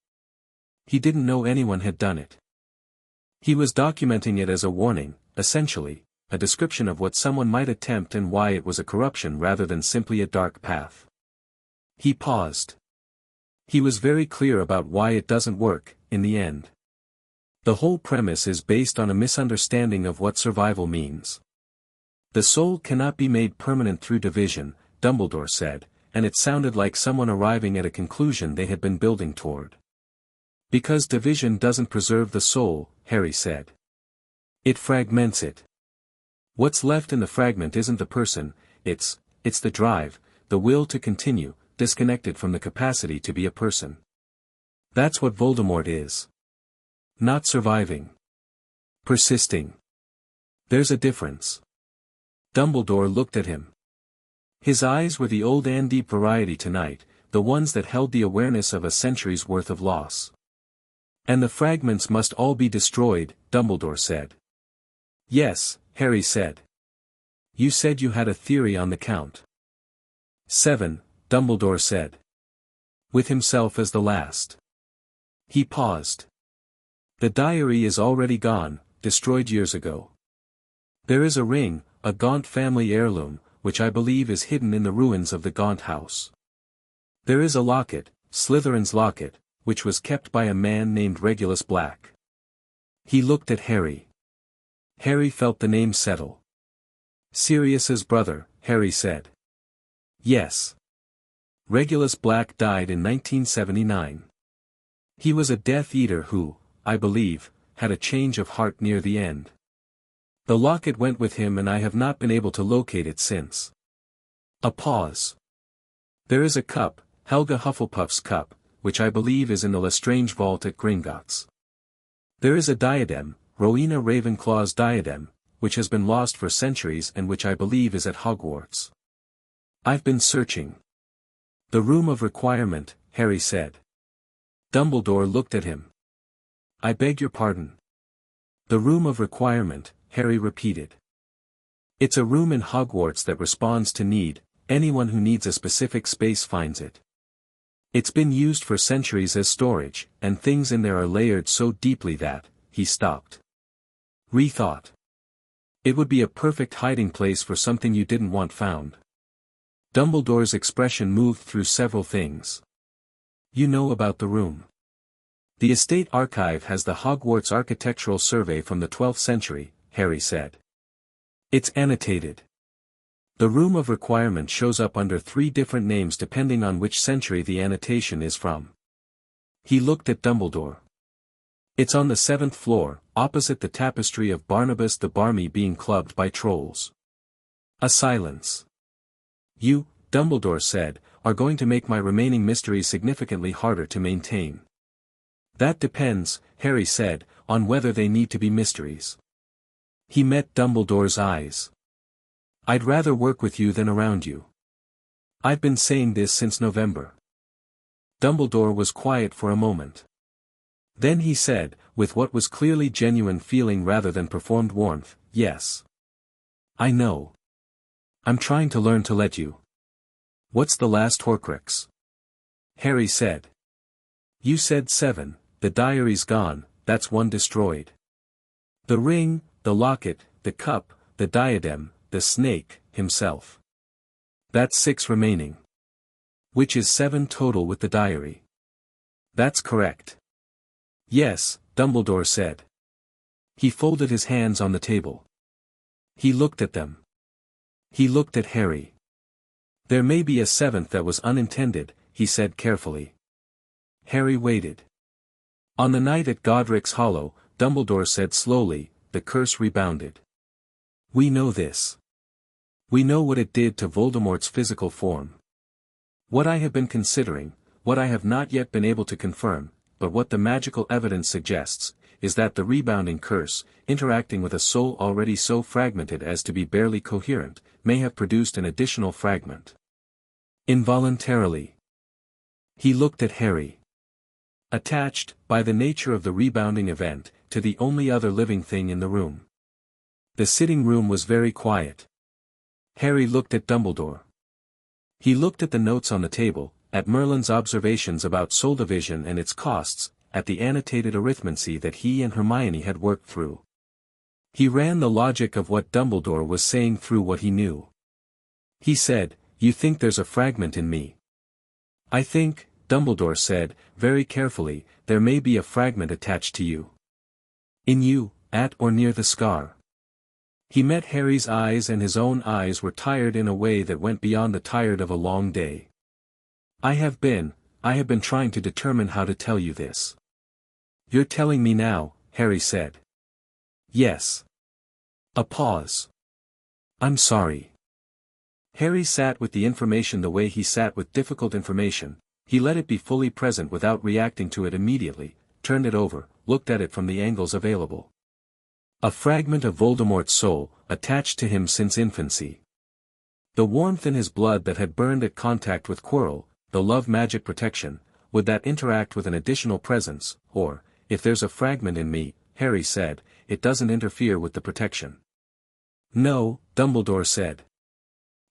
"He didn't know anyone had done it. He was documenting it as a warning, essentially, a description of what someone might attempt and why it was a corruption rather than simply a dark path." He paused. He was very clear about why it doesn't work, in the end. The whole premise is based on a misunderstanding of what survival means. The soul cannot be made permanent through division, Dumbledore said, and it sounded like someone arriving at a conclusion they had been building toward. "Because division doesn't preserve the soul," Harry said. "It fragments it. What's left in the fragment isn't the person, it's the drive, the will to continue, disconnected from the capacity to be a person. That's what Voldemort is. Not surviving. Persisting. There's a difference." Dumbledore looked at him. His eyes were the old and deep variety tonight, the ones that held the awareness of a century's worth of loss. "And the fragments must all be destroyed," Dumbledore said. "Yes," Harry said. "You said you had a theory on the count." 7, Dumbledore said. "With himself as the last." He paused. "The diary is already gone, destroyed years ago. There is a ring, a Gaunt family heirloom, which I believe is hidden in the ruins of the Gaunt house. There is a locket, Slytherin's locket, which was kept by a man named Regulus Black." He looked at Harry. Harry felt the name settle. "Sirius's brother," Harry said. "Yes. Regulus Black died in 1979. He was a Death Eater who, I believe, had a change of heart near the end. The locket went with him and I have not been able to locate it since." A pause. "There is a cup, Helga Hufflepuff's cup, which I believe is in the Lestrange vault at Gringotts. There is a diadem, Rowena Ravenclaw's diadem, which has been lost for centuries and which I believe is at Hogwarts. I've been searching." "The Room of Requirement," Harry said. Dumbledore looked at him. "I beg your pardon." "The Room of Requirement," Harry repeated. "It's a room in Hogwarts that responds to need, anyone who needs a specific space finds it. It's been used for centuries as storage, and things in there are layered so deeply that," he stopped. "Rethought. It would be a perfect hiding place for something you didn't want found." Dumbledore's expression moved through several things. "You know about the room. The estate archive has the Hogwarts architectural survey from the 12th century, Harry said. It's annotated. The Room of Requirement shows up under 3 different names depending on which century the annotation is from." He looked at Dumbledore. "It's on the 7th floor, opposite the tapestry of Barnabas the Barmy being clubbed by trolls." A silence. "You," Dumbledore said, "are going to make my remaining mysteries significantly harder to maintain." "That depends," Harry said, "on whether they need to be mysteries." He met Dumbledore's eyes. "I'd rather work with you than around you. I've been saying this since November. Dumbledore was quiet for a moment. Then he said, with what was clearly genuine feeling rather than performed warmth, yes. I know. I'm trying to learn to let you. What's the last Horcrux? Harry said. You said 7, the diary's gone, that's 1 destroyed. The ring, the locket, the cup, the diadem, the snake, himself. That's 6 remaining. Which is 7 total with the diary. That's correct. Yes, Dumbledore said. He folded his hands on the table. He looked at them. He looked at Harry. There may be a 7th that was unintended, he said carefully. Harry waited. On the night at Godric's Hollow, Dumbledore said slowly, the curse rebounded. We know this. We know what it did to Voldemort's physical form. What I have been considering, what I have not yet been able to confirm, but what the magical evidence suggests, is that the rebounding curse, interacting with a soul already so fragmented as to be barely coherent, may have produced an additional fragment. Involuntarily. He looked at Harry. Attached, by the nature of the rebounding event, to the only other living thing in the room. The sitting room was very quiet. Harry looked at Dumbledore. He looked at the notes on the table, at Merlin's observations about soul division and its costs, at the annotated arithmancy that he and Hermione had worked through. He ran the logic of what Dumbledore was saying through what he knew. He said, You think there's a fragment in me? I think, Dumbledore said, very carefully, there may be a fragment attached to you. In you, at or near the scar. He met Harry's eyes and his own eyes were tired in a way that went beyond the tired of a long day. I have been trying to determine how to tell you this. You're telling me now, Harry said. Yes. A pause. I'm sorry. Harry sat with the information the way he sat with difficult information, he let it be fully present without reacting to it immediately, turned it over, looked at it from the angles available. A fragment of Voldemort's soul, attached to him since infancy. The warmth in his blood that had burned at contact with Quirrell, the love magic protection, would that interact with an additional presence, or, if there's a fragment in me, Harry said, it doesn't interfere with the protection. No, Dumbledore said.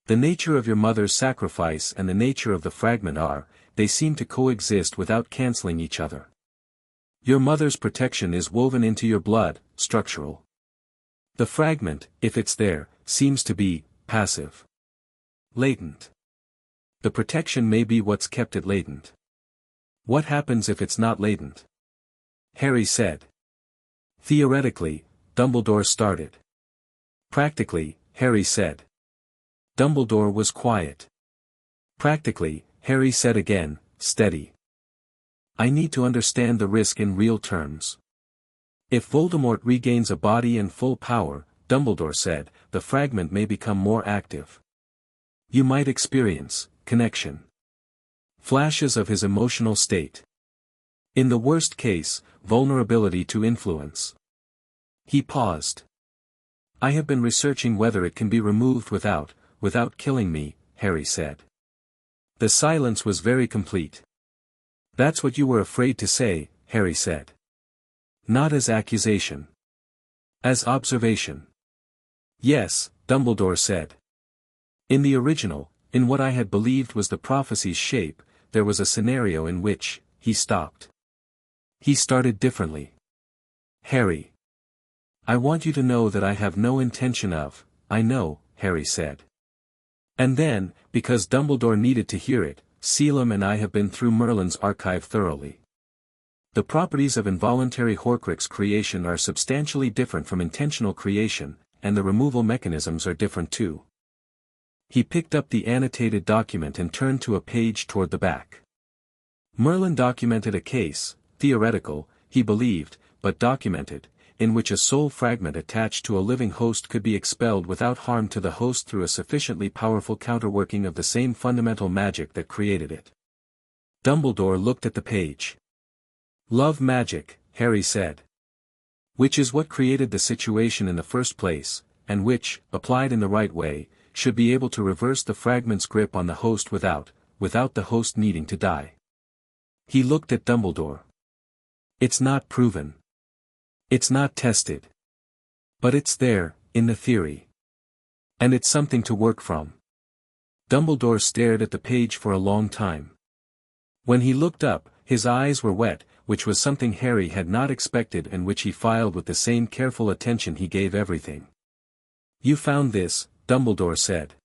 The nature of your mother's sacrifice and the nature of the fragment are, they seem to coexist without cancelling each other. Your mother's protection is woven into your blood, structural. The fragment, if it's there, seems to be, passive. Latent. The protection may be what's kept it latent. What happens if it's not latent? Harry said. Theoretically, Dumbledore started. Practically, Harry said. Dumbledore was quiet. Practically, Harry said again, steady. I need to understand the risk in real terms. If Voldemort regains a body and full power, Dumbledore said, the fragment may become more active. You might experience connection. Flashes of his emotional state. In the worst case, vulnerability to influence. He paused. I have been researching whether it can be removed without killing me, Harry said. The silence was very complete. That's what you were afraid to say, Harry said. Not as accusation. As observation. Yes, Dumbledore said. In the original, in what I had believed was the prophecy's shape, there was a scenario in which, he stopped. He started differently. Harry. I want you to know that I have no intention of, I know, Harry said. And then, because Dumbledore needed to hear it, Selim and I have been through Merlin's archive thoroughly. The properties of involuntary Horcrux creation are substantially different from intentional creation, and the removal mechanisms are different too. He picked up the annotated document and turned to a page toward the back. Merlin documented a case, theoretical, he believed, but documented, in which a soul fragment attached to a living host could be expelled without harm to the host through a sufficiently powerful counterworking of the same fundamental magic that created it. Dumbledore looked at the page. Love magic, Harry said. Which is what created the situation in the first place, and which, applied in the right way, should be able to reverse the fragment's grip on the host without the host needing to die. He looked at Dumbledore. It's not proven. It's not tested. But it's there, in the theory. And it's something to work from. Dumbledore stared at the page for a long time. When he looked up, his eyes were wet, which was something Harry had not expected and which he filed with the same careful attention he gave everything. You found this, Dumbledore said.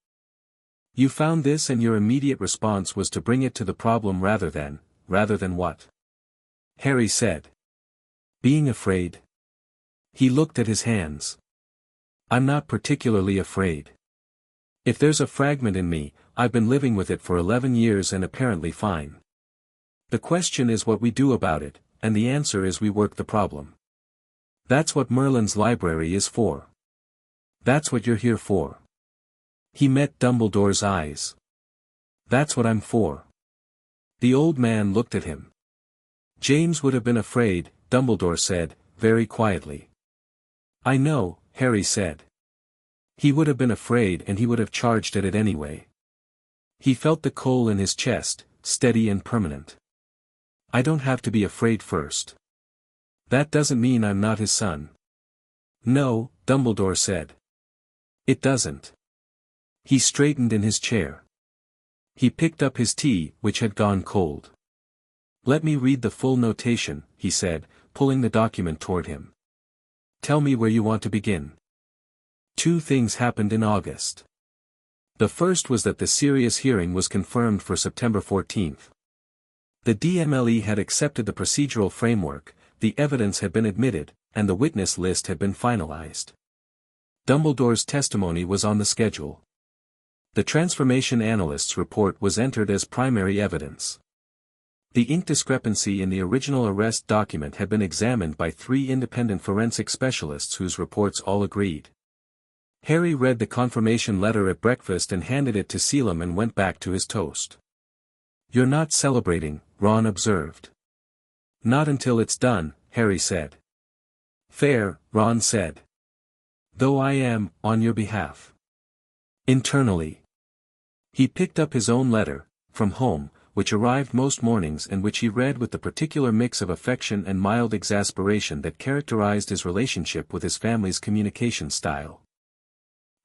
You found this and your immediate response was to bring it to the problem rather than what? Harry said. Being afraid. He looked at his hands. I'm not particularly afraid. If there's a fragment in me, I've been living with it for 11 years and apparently fine. The question is what we do about it, and the answer is we work the problem. That's what Merlin's library is for. That's what you're here for. He met Dumbledore's eyes. That's what I'm for. The old man looked at him. James would have been afraid, Dumbledore said, very quietly. I know, Harry said. He would have been afraid and he would have charged at it anyway. He felt the coal in his chest, steady and permanent. I don't have to be afraid first. That doesn't mean I'm not his son. No, Dumbledore said. It doesn't. He straightened in his chair. He picked up his tea, which had gone cold. Let me read the full notation, he said, pulling the document toward him. Tell me where you want to begin. 2 things happened in August. The first was that the serious hearing was confirmed for September 14th. The DMLE had accepted the procedural framework, the evidence had been admitted, and the witness list had been finalized. Dumbledore's testimony was on the schedule. The transformation analyst's report was entered as primary evidence. The ink discrepancy in the original arrest document had been examined by 3 independent forensic specialists whose reports all agreed. Harry read the confirmation letter at breakfast and handed it to Selim and went back to his toast. You're not celebrating, Ron observed. Not until it's done, Harry said. Fair, Ron said. Though I am, on your behalf. Internally. He picked up his own letter, from home, which arrived most mornings and which he read with the particular mix of affection and mild exasperation that characterized his relationship with his family's communication style.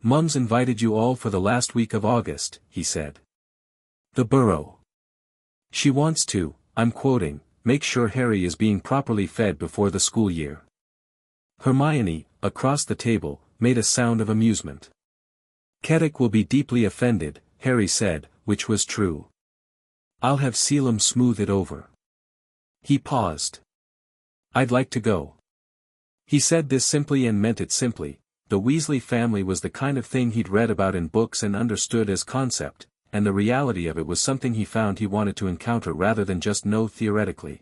Mum's invited you all for the last week of August, he said. The Burrow. She wants to, I'm quoting, make sure Harry is being properly fed before the school year. Hermione, across the table, made a sound of amusement. Keddick will be deeply offended, Harry said, which was true. I'll have Selim smooth it over. He paused. I'd like to go. He said this simply and meant it simply. The Weasley family was the kind of thing he'd read about in books and understood as concept, and the reality of it was something he found he wanted to encounter rather than just know theoretically.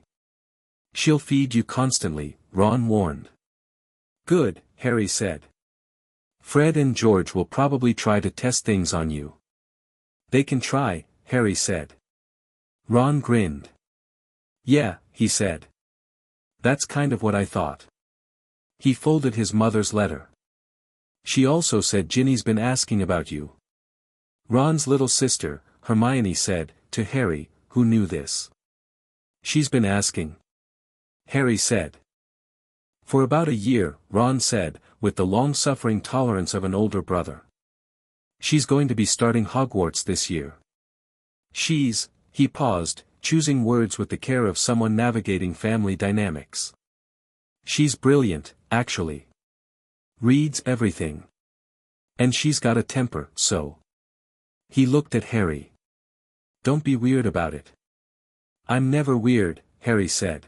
She'll feed you constantly, Ron warned. Good, Harry said. Fred and George will probably try to test things on you. They can try, Harry said. Ron grinned. Yeah, he said. That's kind of what I thought. He folded his mother's letter. She also said Ginny's been asking about you. Ron's little sister, Hermione said, to Harry, who knew this. She's been asking. Harry said. For about a year, Ron said, with the long-suffering tolerance of an older brother. She's going to be starting Hogwarts this year. He paused, choosing words with the care of someone navigating family dynamics. She's brilliant, actually. Reads everything. And she's got a temper, so. He looked at Harry. Don't be weird about it. I'm never weird, Harry said.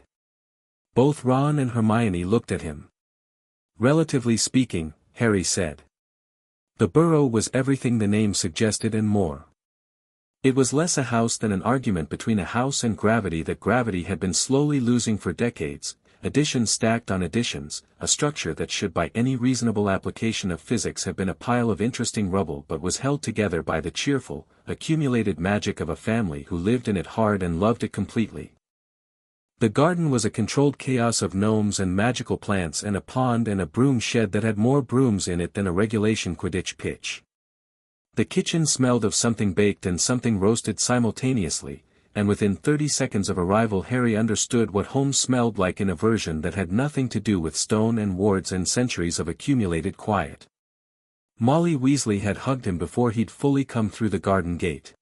Both Ron and Hermione looked at him. Relatively speaking, Harry said. The Burrow was everything the name suggested and more. It was less a house than an argument between a house and gravity that gravity had been slowly losing for decades, additions stacked on additions, a structure that should by any reasonable application of physics have been a pile of interesting rubble but was held together by the cheerful, accumulated magic of a family who lived in it hard and loved it completely. The garden was a controlled chaos of gnomes and magical plants and a pond and a broom shed that had more brooms in it than a regulation Quidditch pitch. The kitchen smelled of something baked and something roasted simultaneously, and within 30 seconds of arrival Harry understood what home smelled like in a version that had nothing to do with stone and wards and centuries of accumulated quiet. Molly Weasley had hugged him before he'd fully come through the garden gate.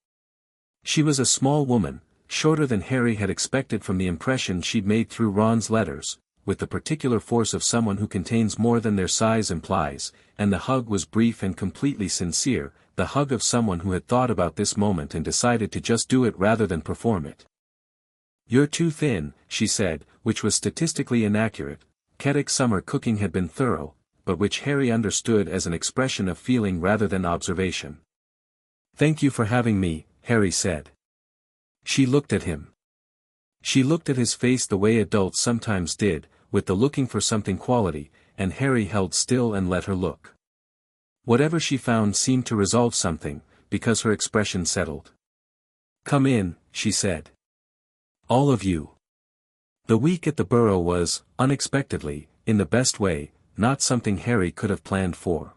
She was a small woman, shorter than Harry had expected from the impression she'd made through Ron's letters, with the particular force of someone who contains more than their size implies, and the hug was brief and completely sincere, the hug of someone who had thought about this moment and decided to just do it rather than perform it. "You're too thin," she said, which was statistically inaccurate. Kedic summer cooking had been thorough, but which Harry understood as an expression of feeling rather than observation. "Thank you for having me," Harry said. She looked at him. She looked at his face the way adults sometimes did, with the looking for something quality, and Harry held still and let her look. Whatever she found seemed to resolve something, because her expression settled. "Come in," she said. "All of you." The week at the Burrow was, unexpectedly, in the best way, not something Harry could have planned for.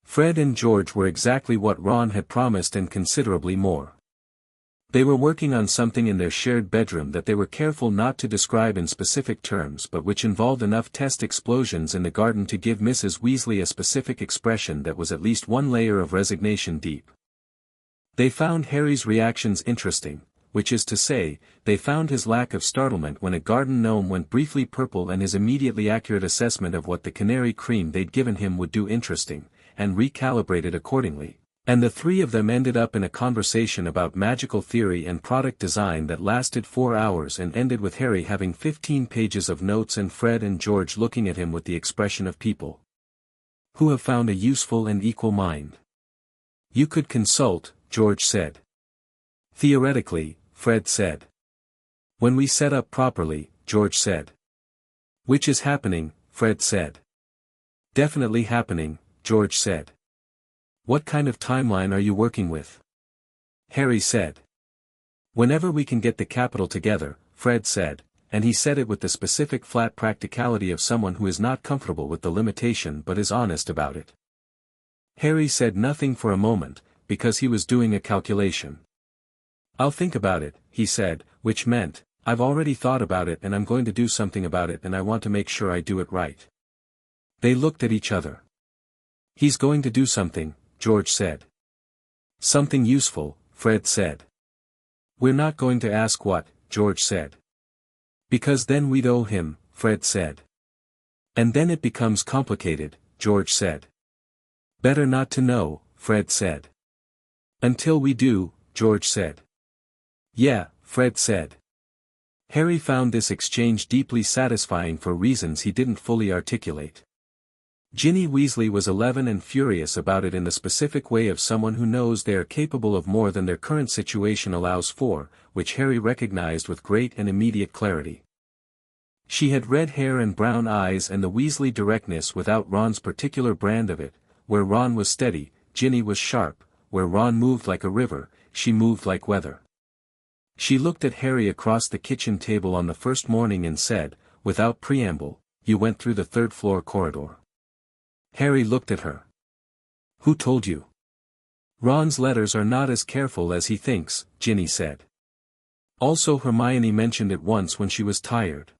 Fred and George were exactly what Ron had promised and considerably more. They were working on something in their shared bedroom that they were careful not to describe in specific terms but which involved enough test explosions in the garden to give Mrs. Weasley a specific expression that was at least one layer of resignation deep. They found Harry's reactions interesting, which is to say, they found his lack of startlement when a garden gnome went briefly purple and his immediately accurate assessment of what the canary cream they'd given him would do interesting, and recalibrated accordingly. And the three of them ended up in a conversation about magical theory and product design that lasted 4 hours and ended with Harry having 15 pages of notes and Fred and George looking at him with the expression of people who have found a useful and equal mind. "You could consult," George said. "Theoretically," Fred said. "When we set up properly," George said. "Which is happening," Fred said. "Definitely happening," George said. "What kind of timeline are you working with?" Harry said. "Whenever we can get the capital together," Fred said, and he said it with the specific flat practicality of someone who is not comfortable with the limitation but is honest about it. Harry said nothing for a moment, because he was doing a calculation. "I'll think about it," he said, which meant, "I've already thought about it and I'm going to do something about it and I want to make sure I do it right." They looked at each other. "He's going to do something," George said. "Something useful," Fred said. "We're not going to ask what," George said. "Because then we'd owe him," Fred said. "And then it becomes complicated," George said. "Better not to know," Fred said. "Until we do," George said. "Yeah," Fred said. Harry found this exchange deeply satisfying for reasons he didn't fully articulate. Ginny Weasley was 11 and furious about it in the specific way of someone who knows they are capable of more than their current situation allows for, which Harry recognized with great and immediate clarity. She had red hair and brown eyes and the Weasley directness without Ron's particular brand of it. Where Ron was steady, Ginny was sharp. Where Ron moved like a river, she moved like weather. She looked at Harry across the kitchen table on the first morning and said, without preamble, "You went through the third-floor corridor." Harry looked at her. "Who told you?" "Ron's letters are not as careful as he thinks," Ginny said. "Also Hermione mentioned it once when she was tired."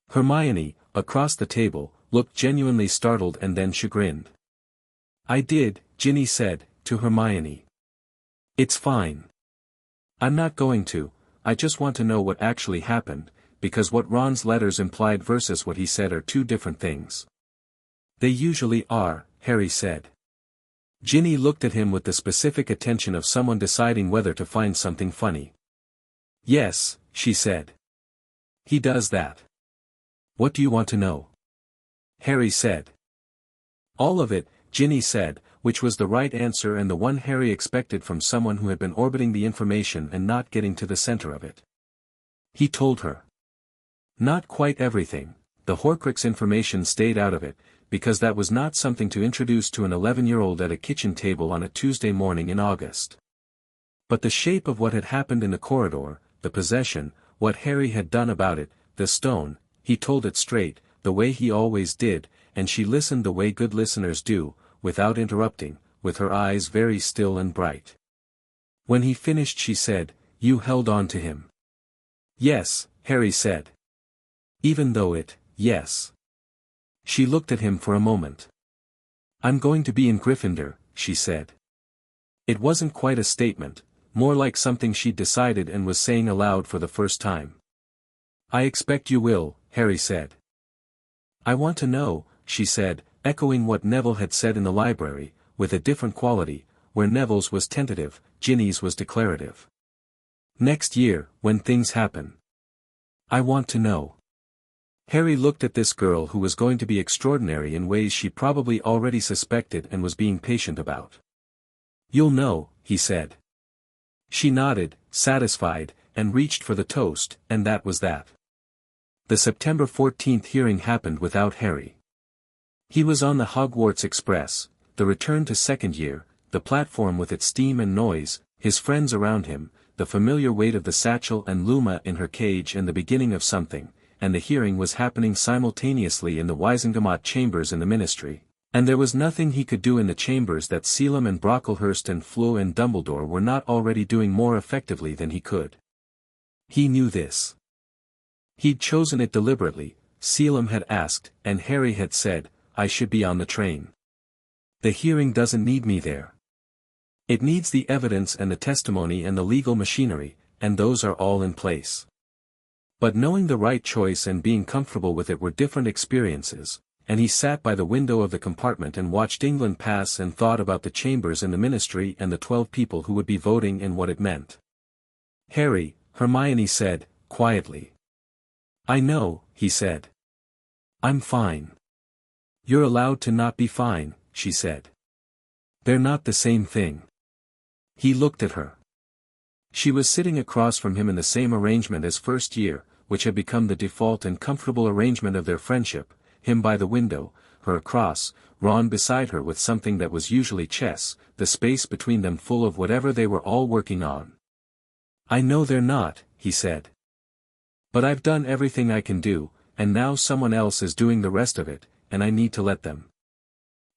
Hermione, across the table, looked genuinely startled and then chagrined. "I did," Ginny said, to Hermione. "It's fine. I'm not going to, I just want to know what actually happened, because what Ron's letters implied versus what he said are two different things." "They usually are," Harry said. Ginny looked at him with the specific attention of someone deciding whether to find something funny. "Yes," she said. "He does that." "What do you want to know?" Harry said. "All of it," Ginny said, which was the right answer and the one Harry expected from someone who had been orbiting the information and not getting to the center of it. He told her. Not quite everything, the Horcrux information stayed out of it, because that was not something to introduce to an 11-year-old at a kitchen table on a Tuesday morning in August. But the shape of what had happened in the corridor, the possession, what Harry had done about it, the stone, he told it straight, the way he always did, and she listened the way good listeners do, without interrupting, with her eyes very still and bright. When he finished she said, "You held on to him." "Yes," Harry said. "Even though yes." She looked at him for a moment. "I'm going to be in Gryffindor," she said. It wasn't quite a statement, more like something she'd decided and was saying aloud for the first time. "I expect you will," Harry said. "I want to know," she said, echoing what Neville had said in the library, with a different quality, where Neville's was tentative, Ginny's was declarative. "Next year, when things happen. I want to know." Harry looked at this girl who was going to be extraordinary in ways she probably already suspected and was being patient about. "You'll know," he said. She nodded, satisfied, and reached for the toast, and that was that. The September 14th hearing happened without Harry. He was on the Hogwarts Express, the return to second year, the platform with its steam and noise, his friends around him, the familiar weight of the satchel and Luma in her cage and the beginning of something, and the hearing was happening simultaneously in the Wisengamot chambers in the Ministry, and there was nothing he could do in the chambers that Selim and Brocklehurst and Fleur and Dumbledore were not already doing more effectively than he could. He knew this. He'd chosen it deliberately, Selim had asked, and Harry had said, "I should be on the train. The hearing doesn't need me there. It needs the evidence and the testimony and the legal machinery, and those are all in place." But knowing the right choice and being comfortable with it were different experiences, and he sat by the window of the compartment and watched England pass and thought about the chambers in the Ministry and the 12 people who would be voting and what it meant. "Harry," Hermione said, quietly. "I know," he said. "I'm fine." "You're allowed to not be fine," she said. "They're not the same thing." He looked at her. She was sitting across from him in the same arrangement as first year, which had become the default and comfortable arrangement of their friendship, him by the window, her across, Ron beside her with something that was usually chess, the space between them full of whatever they were all working on. "I know they're not," he said. "But I've done everything I can do, and now someone else is doing the rest of it, and I need to let them."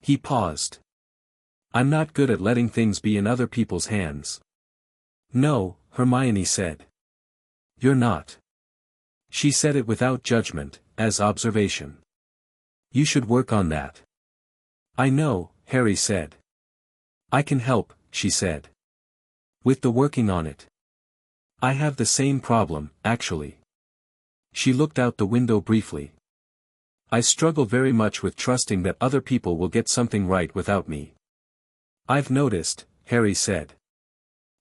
He paused. "I'm not good at letting things be in other people's hands." "No," Hermione said. "You're not." She said it without judgment, as observation. "You should work on that." "I know," Harry said. "I can help," she said. "With the working on it. I have the same problem, actually." She looked out the window briefly. "I struggle very much with trusting that other people will get something right without me." "I've noticed," Harry said.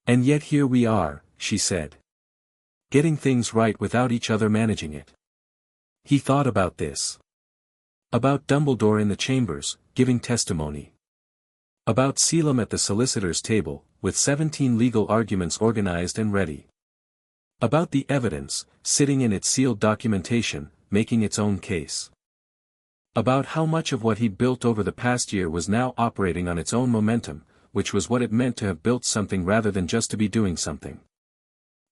"And yet here we are," she said. "Getting things right without each other managing it." He thought about this. About Dumbledore in the chambers, giving testimony. About Selim at the solicitor's table, with 17 legal arguments organized and ready. About the evidence, sitting in its sealed documentation, making its own case. About how much of what he'd built over the past year was now operating on its own momentum, which was what it meant to have built something rather than just to be doing something.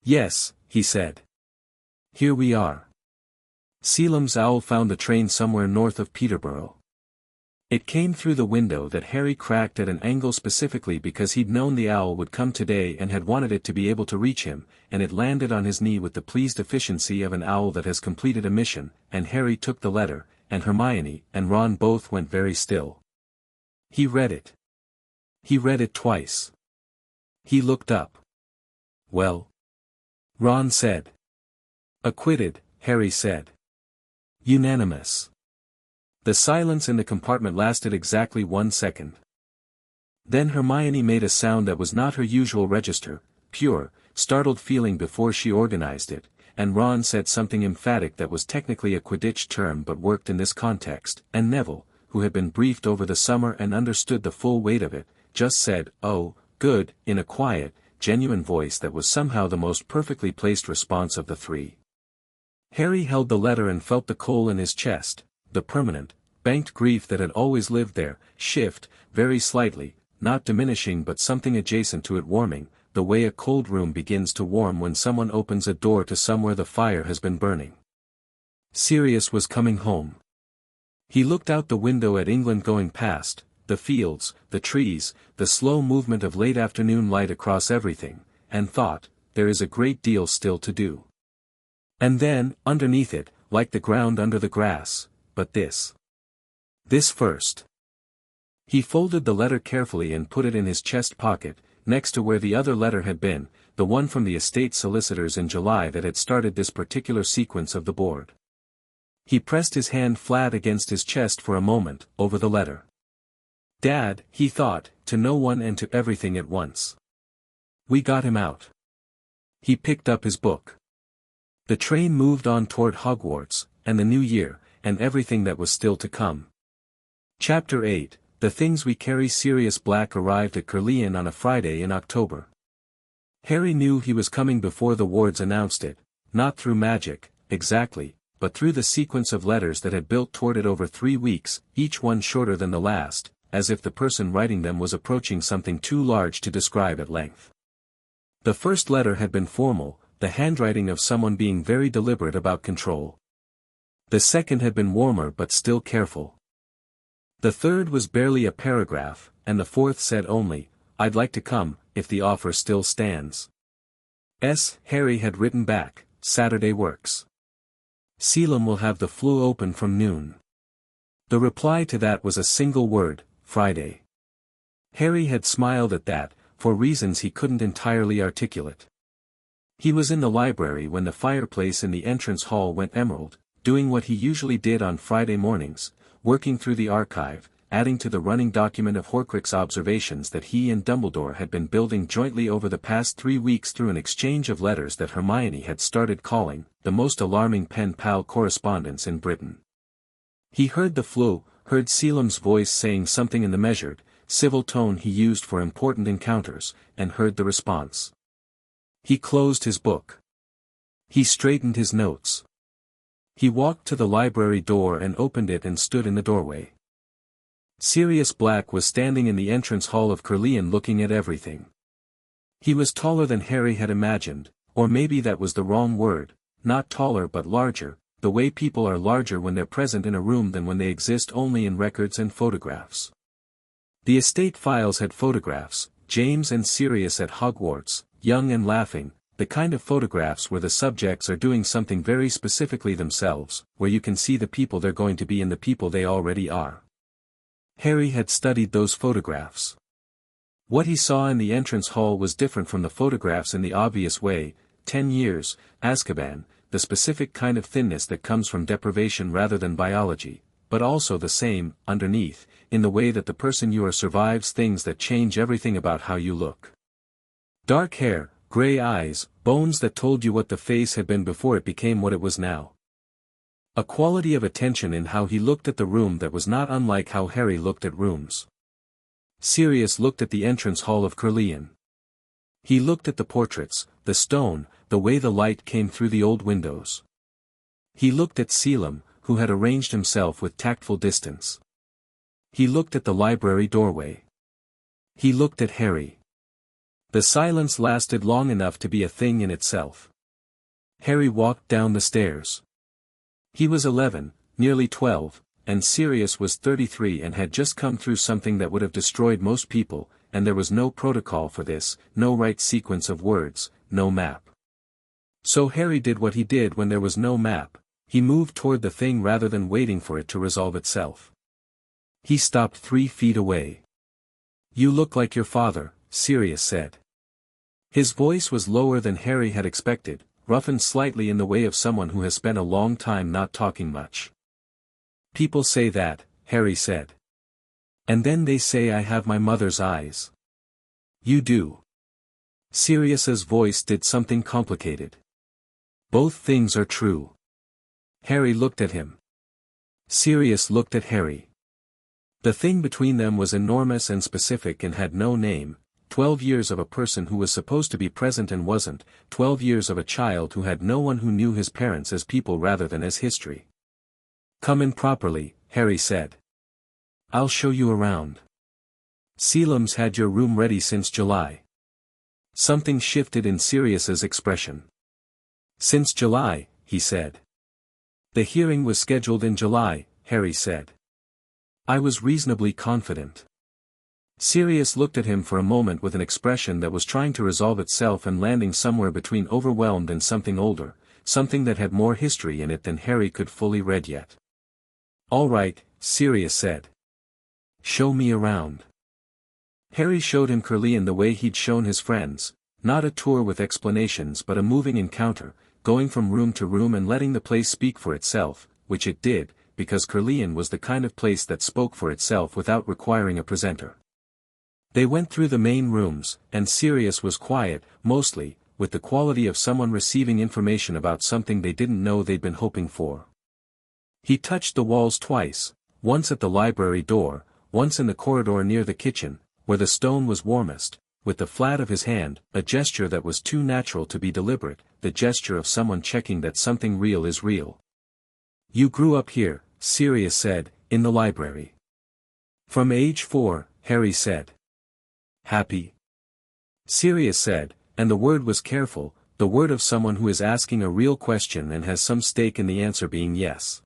"Yes," he said. "Here we are." Selim's owl found the train somewhere north of Peterborough. It came through the window that Harry cracked at an angle specifically because he'd known the owl would come today and had wanted it to be able to reach him, and it landed on his knee with the pleased efficiency of an owl that has completed a mission, and Harry took the letter, and Hermione and Ron both went very still. He read it. He read it twice. He looked up. "Well?" Ron said. "Acquitted," Harry said. "Unanimous." The silence in the compartment lasted exactly 1 second. Then Hermione made a sound that was not her usual register, pure, startled feeling before she organized it, and Ron said something emphatic that was technically a Quidditch term but worked in this context, and Neville, who had been briefed over the summer and understood the full weight of it, just said, "Oh, good," in a quiet, genuine voice that was somehow the most perfectly placed response of the three. Harry held the letter and felt the coal in his chest, the permanent, banked grief that had always lived there, shift, very slightly, not diminishing but something adjacent to it warming, the way a cold room begins to warm when someone opens a door to somewhere the fire has been burning. Sirius was coming home. He looked out the window at England going past, the fields, the trees, the slow movement of late afternoon light across everything, and thought, there is a great deal still to do. And then, underneath it, like the ground under the grass, but this. This first. He folded the letter carefully and put it in his chest pocket, next to where the other letter had been, the one from the estate solicitors in July that had started this particular sequence of the board. He pressed his hand flat against his chest for a moment, over the letter. Dad, he thought, to no one and to everything at once. We got him out. He picked up his book. The train moved on toward Hogwarts, and the new year, and everything that was still to come. Chapter 8, The Things We Carry. Sirius Black arrived at Caerleon on a Friday in October. Harry knew he was coming before the wards announced it, not through magic, exactly, but through the sequence of letters that had built toward it over 3 weeks, each one shorter than the last, as if the person writing them was approaching something too large to describe at length. The first letter had been formal, the handwriting of someone being very deliberate about control. The second had been warmer but still careful. The third was barely a paragraph, and the fourth said only, I'd like to come, if the offer still stands. Harry had written back, Saturday works. Selim will have the flu open from noon. The reply to that was a single word, Friday. Harry had smiled at that, for reasons he couldn't entirely articulate. He was in the library when the fireplace in the entrance hall went emerald, doing what he usually did on Friday mornings, working through the archive, adding to the running document of Horcrux observations that he and Dumbledore had been building jointly over the past 3 weeks through an exchange of letters that Hermione had started calling, the most alarming pen-pal correspondence in Britain. He heard the flu, heard Selim's voice saying something in the measured, civil tone he used for important encounters, and heard the response. He closed his book. He straightened his notes. He walked to the library door and opened it and stood in the doorway. Sirius Black was standing in the entrance hall of Caerleon looking at everything. He was taller than Harry had imagined, or maybe that was the wrong word, not taller but larger, the way people are larger when they're present in a room than when they exist only in records and photographs. The estate files had photographs, James and Sirius at Hogwarts, young and laughing, the kind of photographs where the subjects are doing something very specifically themselves, where you can see the people they're going to be and the people they already are. Harry had studied those photographs. What he saw in the entrance hall was different from the photographs in the obvious way, 10 years, Azkaban, the specific kind of thinness that comes from deprivation rather than biology, but also the same, underneath, in the way that the person you are survives things that change everything about how you look. Dark hair, gray eyes, bones that told you what the face had been before it became what it was now. A quality of attention in how he looked at the room that was not unlike how Harry looked at rooms. Sirius looked at the entrance hall of Caerleon. He looked at the portraits, the stone, the way the light came through the old windows. He looked at Selim, who had arranged himself with tactful distance. He looked at the library doorway. He looked at Harry. The silence lasted long enough to be a thing in itself. Harry walked down the stairs. He was 11, nearly 12, and Sirius was 33 and had just come through something that would have destroyed most people, and there was no protocol for this, no right sequence of words, no map. So Harry did what he did when there was no map, he moved toward the thing rather than waiting for it to resolve itself. He stopped 3 feet away. You look like your father, Sirius said. His voice was lower than Harry had expected, roughened slightly in the way of someone who has spent a long time not talking much. People say that, Harry said. And then they say I have my mother's eyes. You do. Sirius's voice did something complicated. Both things are true. Harry looked at him. Sirius looked at Harry. The thing between them was enormous and specific and had no name. 12 years of a person who was supposed to be present and wasn't, 12 years of a child who had no one who knew his parents as people rather than as history. Come in properly, Harry said. I'll show you around. Selim's had your room ready since July. Something shifted in Sirius's expression. Since July, he said. The hearing was scheduled in July, Harry said. I was reasonably confident. Sirius looked at him for a moment with an expression that was trying to resolve itself and landing somewhere between overwhelmed and something older, something that had more history in it than Harry could fully read yet. "All right," Sirius said. "Show me around." Harry showed him Merlin the way he'd shown his friends, not a tour with explanations but a moving encounter, going from room to room and letting the place speak for itself, which it did, because Merlin was the kind of place that spoke for itself without requiring a presenter. They went through the main rooms, and Sirius was quiet, mostly, with the quality of someone receiving information about something they didn't know they'd been hoping for. He touched the walls twice, once at the library door, once in the corridor near the kitchen, where the stone was warmest, with the flat of his hand, a gesture that was too natural to be deliberate, the gesture of someone checking that something real is real. "You grew up here," Sirius said, "in the library." "From age 4, Harry said. "Happy?" Sirius said, and the word was careful, the word of someone who is asking a real question and has some stake in the answer being yes.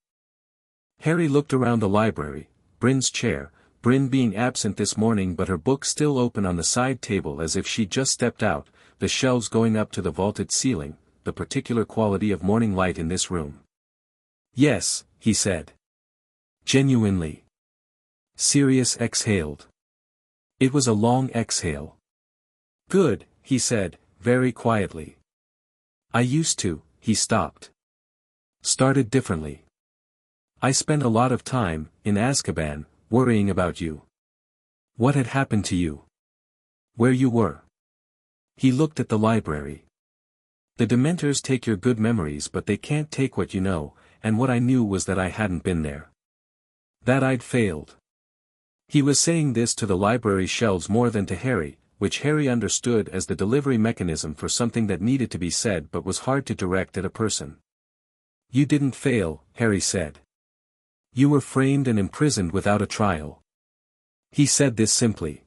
Harry looked around the library, Bryn's chair, Bryn being absent this morning but her book still open on the side table as if she'd just stepped out, the shelves going up to the vaulted ceiling, the particular quality of morning light in this room. "Yes," he said. "Genuinely." Sirius exhaled. It was a long exhale. "Good," he said, very quietly. "I used to," he stopped. "Started differently. I spent a lot of time, in Azkaban, worrying about you. What had happened to you? Where you were." He looked at the library. "The Dementors take your good memories but they can't take what you know, and what I knew was that I hadn't been there. That I'd failed." He was saying this to the library shelves more than to Harry, which Harry understood as the delivery mechanism for something that needed to be said but was hard to direct at a person. "You didn't fail," Harry said. "You were framed and imprisoned without a trial." He said this simply.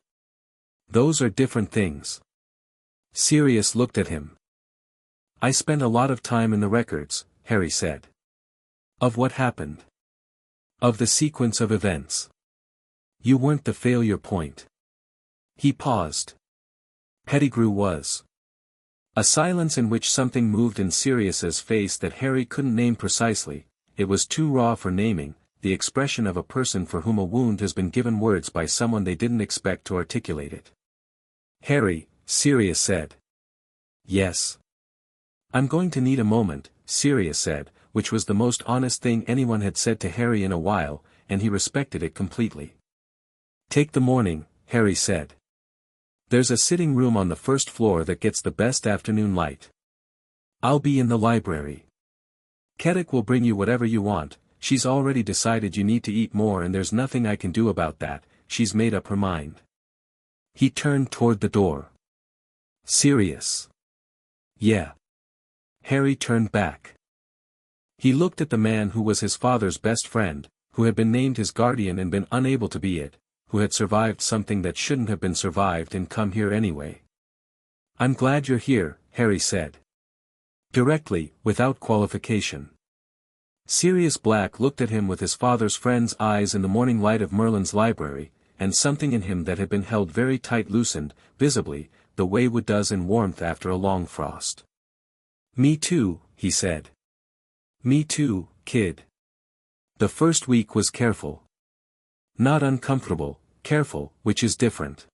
"Those are different things." Sirius looked at him. "I spent a lot of time in the records," Harry said. "Of what happened? Of the sequence of events. You weren't the failure point." He paused. Pettigrew was. A silence in which something moved in Sirius's face that Harry couldn't name precisely, it was too raw for naming, the expression of a person for whom a wound has been given words by someone they didn't expect to articulate it. "Harry," Sirius said. "Yes." "I'm going to need a moment," Sirius said, which was the most honest thing anyone had said to Harry in a while, and he respected it completely. "Take the morning," Harry said. "There's a sitting room on the first floor that gets the best afternoon light. I'll be in the library. Kedek will bring you whatever you want, she's already decided you need to eat more and there's nothing I can do about that, she's made up her mind." He turned toward the door. "Sirius." "Yeah." Harry turned back. He looked at the man who was his father's best friend, who had been named his guardian and been unable to be it, who had survived something that shouldn't have been survived and come here anyway. "I'm glad you're here," Harry said. Directly, without qualification. Sirius Black looked at him with his father's friend's eyes in the morning light of Merlin's library, and something in him that had been held very tight loosened, visibly, the way wood does in warmth after a long frost. "Me too," he said. "Me too, kid." The first week was careful. Not uncomfortable, careful, which is different.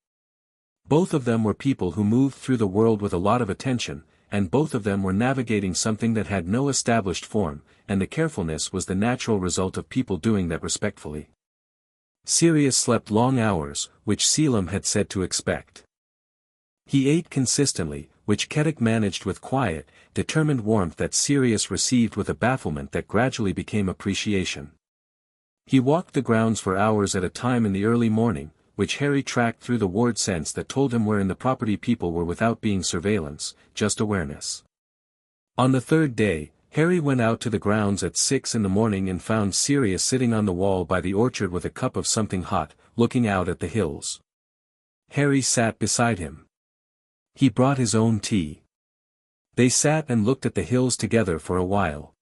Both of them were people who moved through the world with a lot of attention, and both of them were navigating something that had no established form, and the carefulness was the natural result of people doing that respectfully. Sirius slept long hours, which Selim had said to expect. He ate consistently, which Kedek managed with quiet, determined warmth that Sirius received with a bafflement that gradually became appreciation. He walked the grounds for hours at a time in the early morning, which Harry tracked through the ward sense that told him where in the property people were without being surveillance, just awareness. On the third day, Harry went out to the grounds at 6 in the morning and found Sirius sitting on the wall by the orchard with a cup of something hot, looking out at the hills. Harry sat beside him. He brought his own tea. They sat and looked at the hills together for a while.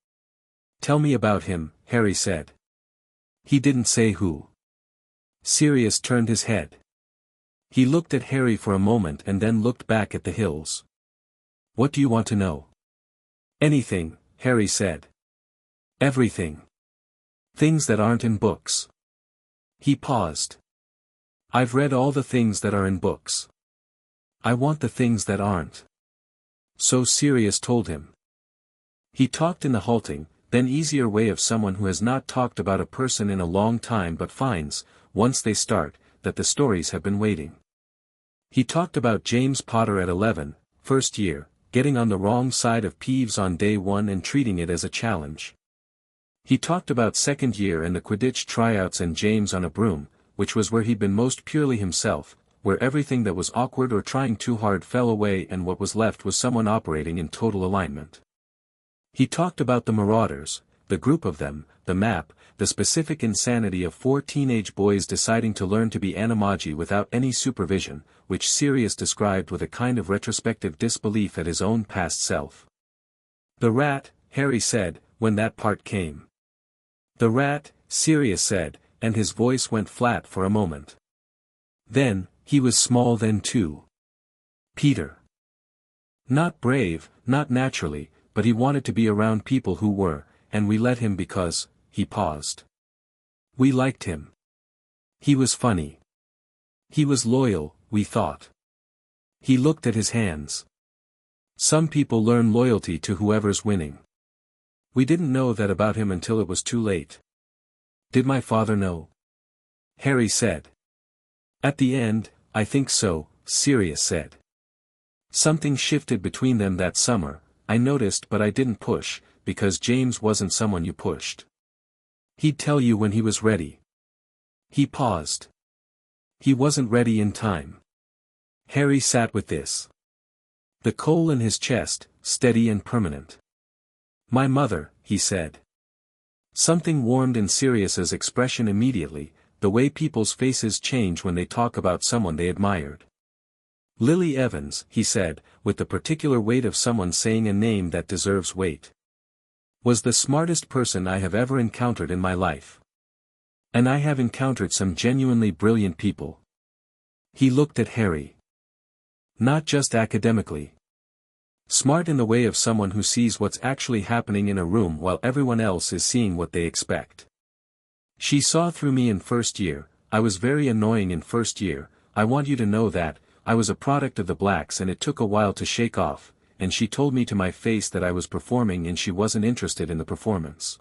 "Tell me about him," Harry said. "He didn't say who." Sirius turned his head. He looked at Harry for a moment and then looked back at the hills. What do you want to know? Anything, Harry said. Everything. Things that aren't in books. He paused. I've read all the things that are in books. I want the things that aren't. So Sirius told him. He talked in the halting, then easier way of someone who has not talked about a person in a long time but finds, once they start, that the stories have been waiting. He talked about James Potter at 11, first year, getting on the wrong side of Peeves on day 1 and treating it as a challenge. He talked about second year and the Quidditch tryouts and James on a broom, which was where he'd been most purely himself, where everything that was awkward or trying too hard fell away and what was left was someone operating in total alignment. He talked about the Marauders, the group of them, the map, the specific insanity of 4 teenage boys deciding to learn to be animagi without any supervision, which Sirius described with a kind of retrospective disbelief at his own past self. The rat, Harry said, when that part came. The rat, Sirius said, and his voice went flat for a moment. Then, he was small then too. Peter. Not brave, not naturally, but he wanted to be around people who were, and we let him because, he paused. We liked him. He was funny. He was loyal, we thought. He looked at his hands. Some people learn loyalty to whoever's winning. We didn't know that about him until it was too late. Did my father know? Harry said. At the end, I think so, Sirius said. Something shifted between them that summer, I noticed, but I didn't push, because James wasn't someone you pushed. He'd tell you when he was ready. He paused. He wasn't ready in time. Harry sat with this. The coal in his chest, steady and permanent. My mother, he said. Something warmed in Sirius's expression immediately, the way people's faces change when they talk about someone they admired. Lily Evans, he said, with the particular weight of someone saying a name that deserves weight. Was the smartest person I have ever encountered in my life. And I have encountered some genuinely brilliant people. He looked at Harry. Not just academically. Smart in the way of someone who sees what's actually happening in a room while everyone else is seeing what they expect. She saw through me in first year. I was very annoying in first year. I want you to know that. I was a product of the blacks and it took a while to shake off, and she told me to my face that I was performing and she wasn't interested in the performance.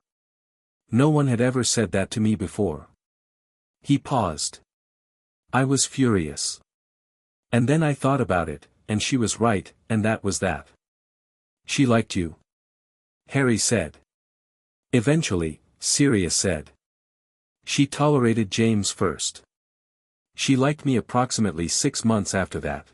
No one had ever said that to me before. He paused. I was furious. And then I thought about it, and she was right, and that was that. She liked you. Harry said. Eventually, Sirius said. She tolerated James first. She liked me approximately 6 months after that.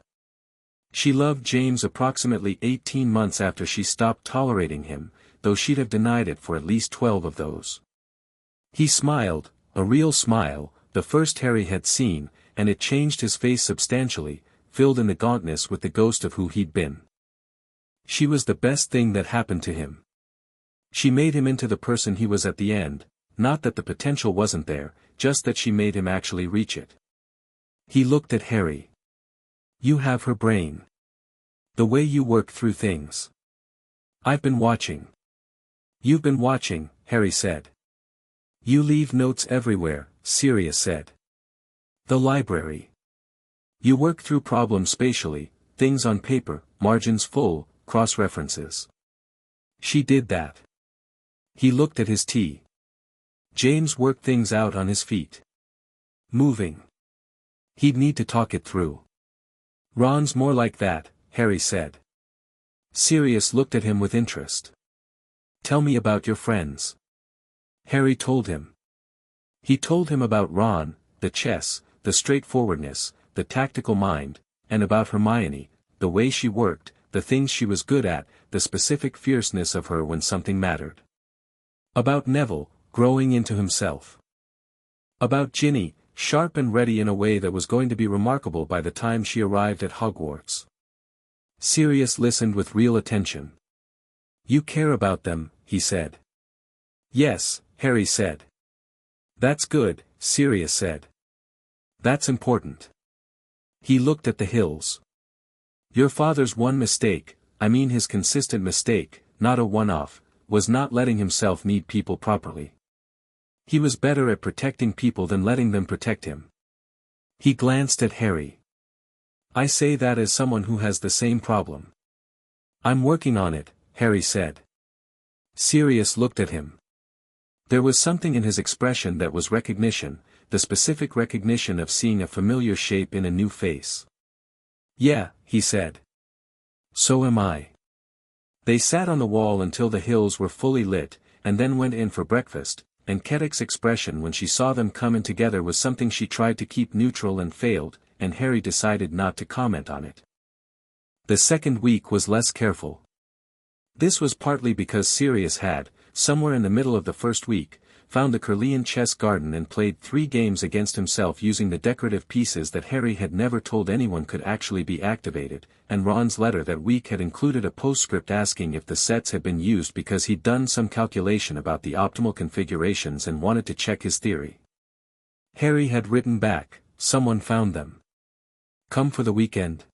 She loved James approximately 18 months after she stopped tolerating him, though she'd have denied it for at least 12 of those. He smiled, a real smile, the first Harry had seen, and it changed his face substantially, filled in the gauntness with the ghost of who he'd been. She was the best thing that happened to him. She made him into the person he was at the end, not that the potential wasn't there, just that she made him actually reach it. He looked at Harry. You have her brain. The way you work through things. I've been watching. You've been watching, Harry said. You leave notes everywhere, Sirius said. The library. You work through problems spatially, things on paper, margins full, cross-references. She did that. He looked at his tea. James worked things out on his feet. Moving. He'd need to talk it through. Ron's more like that, Harry said. Sirius looked at him with interest. Tell me about your friends. Harry told him. He told him about Ron, the chess, the straightforwardness, the tactical mind, and about Hermione, the way she worked, the things she was good at, the specific fierceness of her when something mattered. About Neville, growing into himself. About Ginny, sharp and ready in a way that was going to be remarkable by the time she arrived at Hogwarts. Sirius listened with real attention. You care about them, he said. Yes, Harry said. That's good, Sirius said. That's important. He looked at the hills. Your father's one mistake, I mean his consistent mistake, not a one-off, was not letting himself meet people properly. He was better at protecting people than letting them protect him. He glanced at Harry. I say that as someone who has the same problem. I'm working on it, Harry said. Sirius looked at him. There was something in his expression that was recognition, the specific recognition of seeing a familiar shape in a new face. Yeah, he said. So am I. They sat on the wall until the hills were fully lit, and then went in for breakfast, and Kedek's expression when she saw them come in together was something she tried to keep neutral and failed, and Harry decided not to comment on it. The second week was less careful. This was partly because Sirius had, somewhere in the middle of the first week, found the Curlian chess garden and played 3 games against himself using the decorative pieces that Harry had never told anyone could actually be activated, and Ron's letter that week had included a postscript asking if the sets had been used because he'd done some calculation about the optimal configurations and wanted to check his theory. Harry had written back, someone found them. Come for the weekend.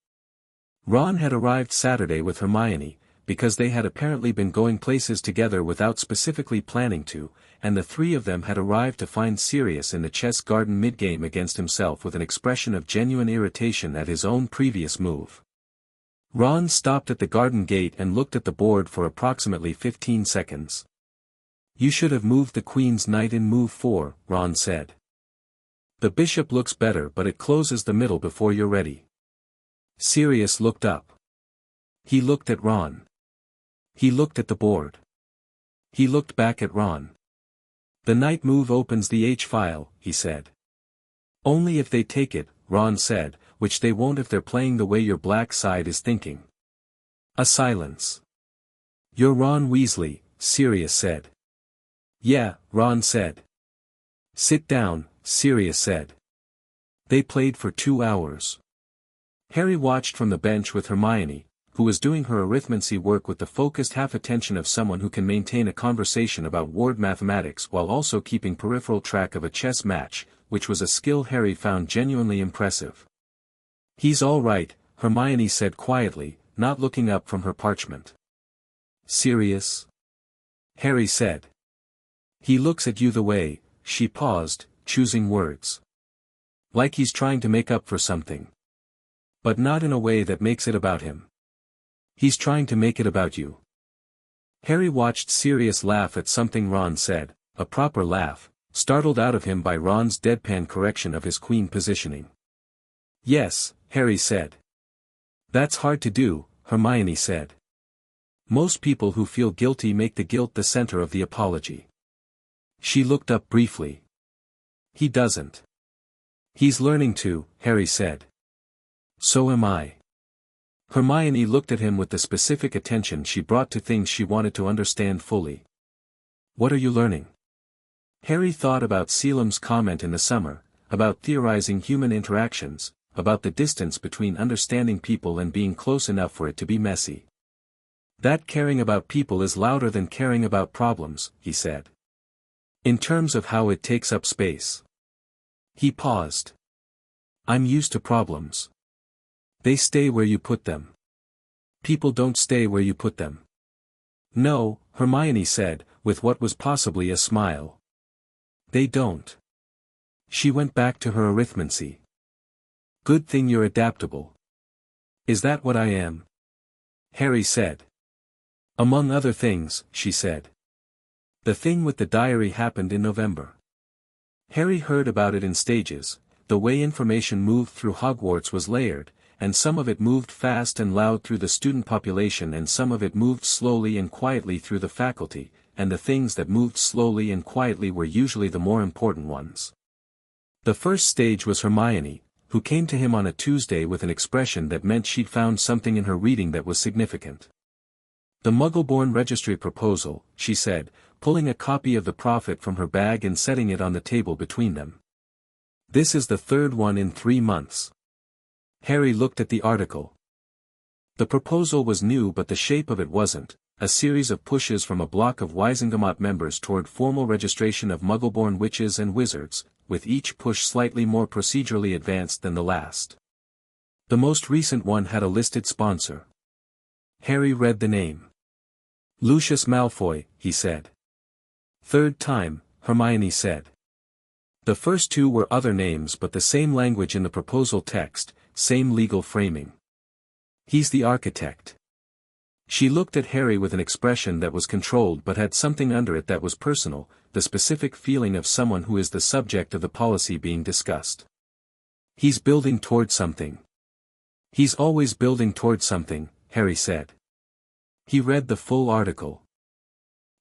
Ron had arrived Saturday with Hermione, because they had apparently been going places together without specifically planning to, and the 3 of them had arrived to find Sirius in the chess garden mid-game against himself with an expression of genuine irritation at his own previous move. Ron stopped at the garden gate and looked at the board for approximately 15 seconds. You should have moved the Queen's knight in move 4, Ron said. The bishop looks better but it closes the middle before you're ready. Sirius looked up. He looked at Ron. He looked at the board. He looked back at Ron. The knight move opens the H-file, he said. Only if they take it, Ron said, which they won't if they're playing the way your black side is thinking. A silence. You're Ron Weasley, Sirius said. Yeah, Ron said. Sit down, Sirius said. They played for 2 hours. Harry watched from the bench with Hermione, who was doing her arithmancy work with the focused half-attention of someone who can maintain a conversation about word mathematics while also keeping peripheral track of a chess match, which was a skill Harry found genuinely impressive. He's all right, Hermione said quietly, not looking up from her parchment. Sirius? Harry said. He looks at you the way, she paused, choosing words. Like he's trying to make up for something. But not in a way that makes it about him. He's trying to make it about you. Harry watched Sirius laugh at something Ron said, a proper laugh, startled out of him by Ron's deadpan correction of his queen positioning. Yes, Harry said. That's hard to do, Hermione said. Most people who feel guilty make the guilt the center of the apology. She looked up briefly. He doesn't. He's learning to, Harry said. So am I. Hermione looked at him with the specific attention she brought to things she wanted to understand fully. What are you learning? Harry thought about Selim's comment in the summer, about theorizing human interactions, about the distance between understanding people and being close enough for it to be messy. That caring about people is louder than caring about problems, he said. In terms of how it takes up space. He paused. I'm used to problems. They stay where you put them. People don't stay where you put them. No, Hermione said, with what was possibly a smile. They don't. She went back to her arithmancy. Good thing you're adaptable. Is that what I am? Harry said. Among other things, she said. The thing with the diary happened in November. Harry heard about it in stages. The way information moved through Hogwarts was layered, and some of it moved fast and loud through the student population and some of it moved slowly and quietly through the faculty, and the things that moved slowly and quietly were usually the more important ones. The first stage was Hermione, who came to him on a Tuesday with an expression that meant she'd found something in her reading that was significant. The Muggleborn registry proposal, she said, pulling a copy of the Prophet from her bag and setting it on the table between them. This is the 3rd one in 3 months. Harry looked at the article. The proposal was new but the shape of it wasn't, a series of pushes from a block of Wizengamot members toward formal registration of Muggleborn witches and wizards, with each push slightly more procedurally advanced than the last. The most recent one had a listed sponsor. Harry read the name. Lucius Malfoy, he said. Third time, Hermione said. The first two were other names but the same language in the proposal text, same legal framing. He's the architect. She looked at Harry with an expression that was controlled but had something under it that was personal, the specific feeling of someone who is the subject of the policy being discussed. He's building toward something. He's always building toward something, Harry said. He read the full article.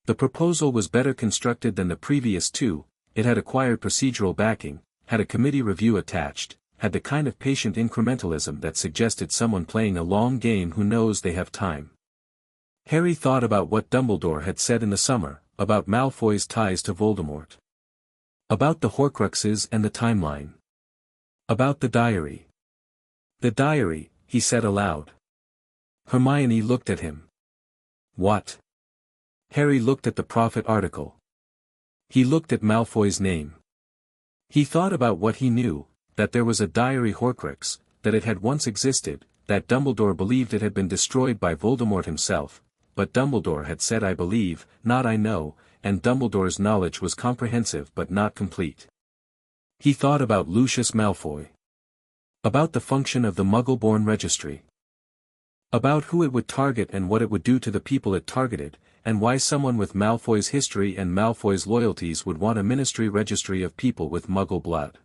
The proposal was better constructed than the previous two, it had acquired procedural backing, had a committee review attached, had the kind of patient incrementalism that suggested someone playing a long game who knows they have time. Harry thought about what Dumbledore had said in the summer, about Malfoy's ties to Voldemort. About the Horcruxes and the timeline. About the diary. The diary, he said aloud. Hermione looked at him. What? Harry looked at the Prophet article. He looked at Malfoy's name. He thought about what he knew, that there was a diary Horcrux, that it had once existed, that Dumbledore believed it had been destroyed by Voldemort himself, but Dumbledore had said I believe, not I know, and Dumbledore's knowledge was comprehensive but not complete. He thought about Lucius Malfoy. About the function of the Muggle-born registry. About who it would target and what it would do to the people it targeted, and why someone with Malfoy's history and Malfoy's loyalties would want a ministry registry of people with Muggle blood.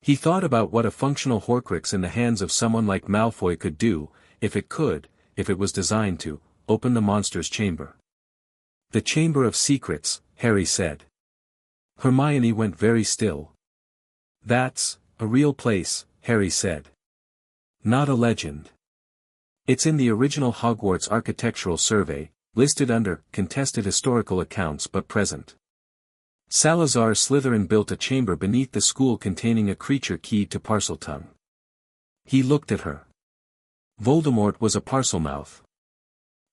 He thought about what a functional Horcrux in the hands of someone like Malfoy could do, if it was designed to, open the monster's chamber. The Chamber of Secrets, Harry said. Hermione went very still. That's a real place, Harry said. Not a legend. It's in the original Hogwarts architectural survey, listed under contested historical accounts but present. Salazar Slytherin built a chamber beneath the school containing a creature keyed to Parseltongue. He looked at her. Voldemort was a Parselmouth.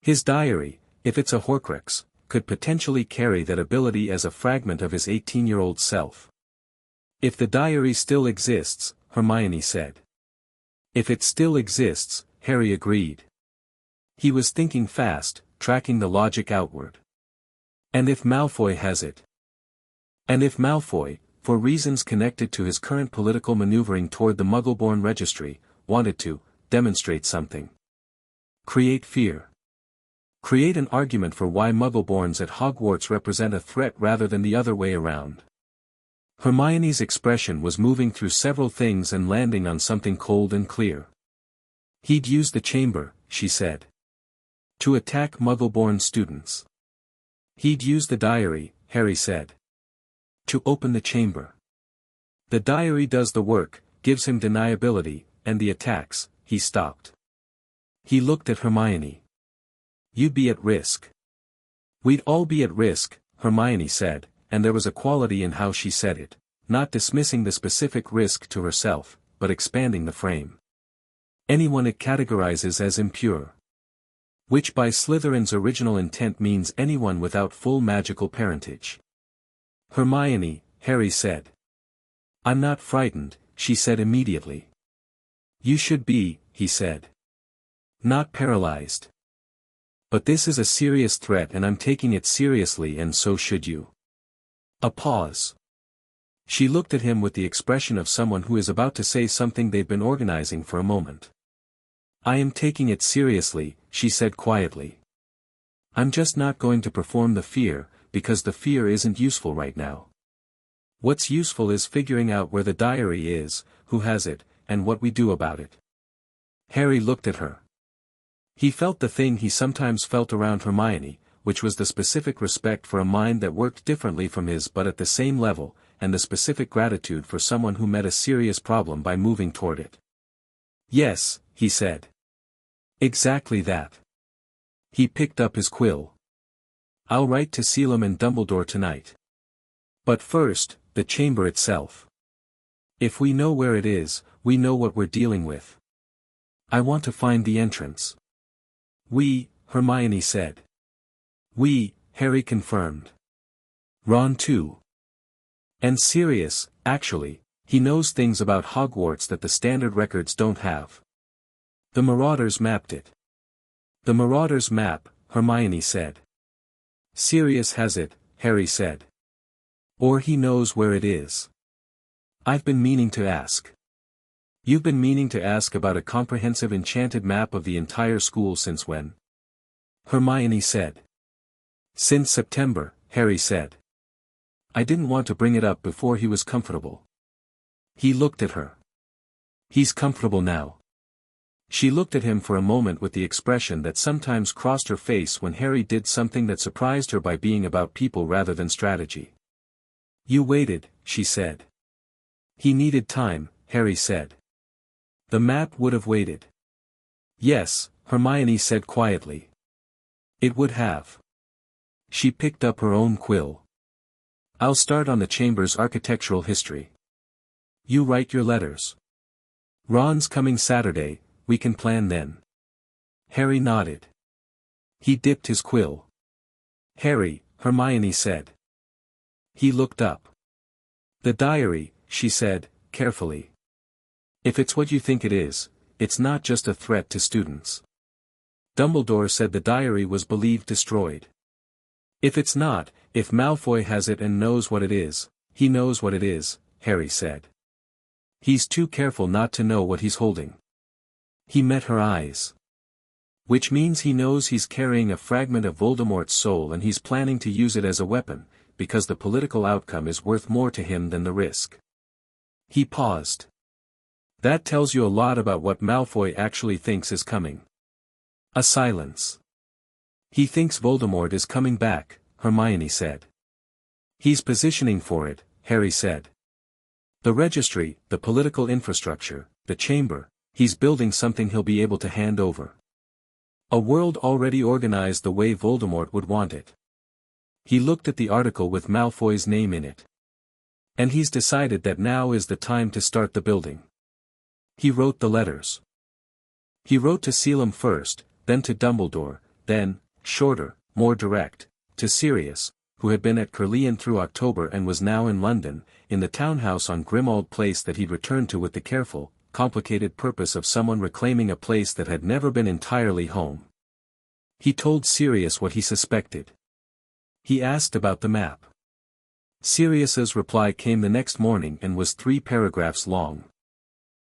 His diary, if it's a Horcrux, could potentially carry that ability as a fragment of his 18-year-old self. If the diary still exists, Hermione said. If it still exists, Harry agreed. He was thinking fast, tracking the logic outward. And if Malfoy has it? And if Malfoy, for reasons connected to his current political maneuvering toward the Muggle-born registry, wanted to demonstrate something? Create fear. Create an argument for why Muggle-borns at Hogwarts represent a threat rather than the other way around. Hermione's expression was moving through several things and landing on something cold and clear. He'd use the chamber, she said. To attack Muggle-born students. He'd use the diary, Harry said. To open the chamber. The diary does the work, gives him deniability, and the attacks, he stopped. He looked at Hermione. You'd be at risk. We'd all be at risk, Hermione said, and there was a quality in how she said it, not dismissing the specific risk to herself, but expanding the frame. Anyone it categorizes as impure. Which by Slytherin's original intent means anyone without full magical parentage. Hermione, Harry said. I'm not frightened, she said immediately. You should be, he said. Not paralyzed. But this is a serious threat and I'm taking it seriously and so should you. A pause. She looked at him with the expression of someone who is about to say something they've been organizing for a moment. I am taking it seriously, she said quietly. I'm just not going to perform the fear, because the fear isn't useful right now. What's useful is figuring out where the diary is, who has it, and what we do about it. Harry looked at her. He felt the thing he sometimes felt around Hermione, which was the specific respect for a mind that worked differently from his but at the same level, and the specific gratitude for someone who met a serious problem by moving toward it. Yes, he said. Exactly that. He picked up his quill. I'll write to Selim and Dumbledore tonight. But first, the chamber itself. If we know where it is, we know what we're dealing with. I want to find the entrance. We, Hermione said. We, Harry confirmed. Ron too. And Sirius, actually, he knows things about Hogwarts that the standard records don't have. The Marauders mapped it. The Marauders map, Hermione said. Sirius has it, Harry said. Or he knows where it is. I've been meaning to ask. You've been meaning to ask about a comprehensive enchanted map of the entire school since when? Hermione said. Since September, Harry said. I didn't want to bring it up before he was comfortable. He looked at her. He's comfortable now. She looked at him for a moment with the expression that sometimes crossed her face when Harry did something that surprised her by being about people rather than strategy. You waited, she said. He needed time, Harry said. The map would have waited. Yes, Hermione said quietly. It would have. She picked up her own quill. I'll start on the chamber's architectural history. You write your letters. Ron's coming Saturday, we can plan then. Harry nodded. He dipped his quill. Harry, Hermione said. He looked up. The diary, she said, carefully. If it's what you think it is, it's not just a threat to students. Dumbledore said the diary was believed destroyed. If it's not, if Malfoy has it and knows what it is, he knows what it is, Harry said. He's too careful not to know what he's holding. He met her eyes. Which means he knows he's carrying a fragment of Voldemort's soul and he's planning to use it as a weapon, because the political outcome is worth more to him than the risk. He paused. That tells you a lot about what Malfoy actually thinks is coming. A silence. He thinks Voldemort is coming back, Hermione said. He's positioning for it, Harry said. The registry, the political infrastructure, the chamber, he's building something he'll be able to hand over. A world already organized the way Voldemort would want it. He looked at the article with Malfoy's name in it. And he's decided that now is the time to start the building. He wrote the letters. He wrote to Selim first, then to Dumbledore, then, shorter, more direct, to Sirius, who had been at Caerleon through October and was now in London, in the townhouse on Grimmauld Place that he'd returned to with the careful, complicated purpose of someone reclaiming a place that had never been entirely home. He told Sirius what he suspected. He asked about the map. Sirius's reply came the next morning and was 3 paragraphs long.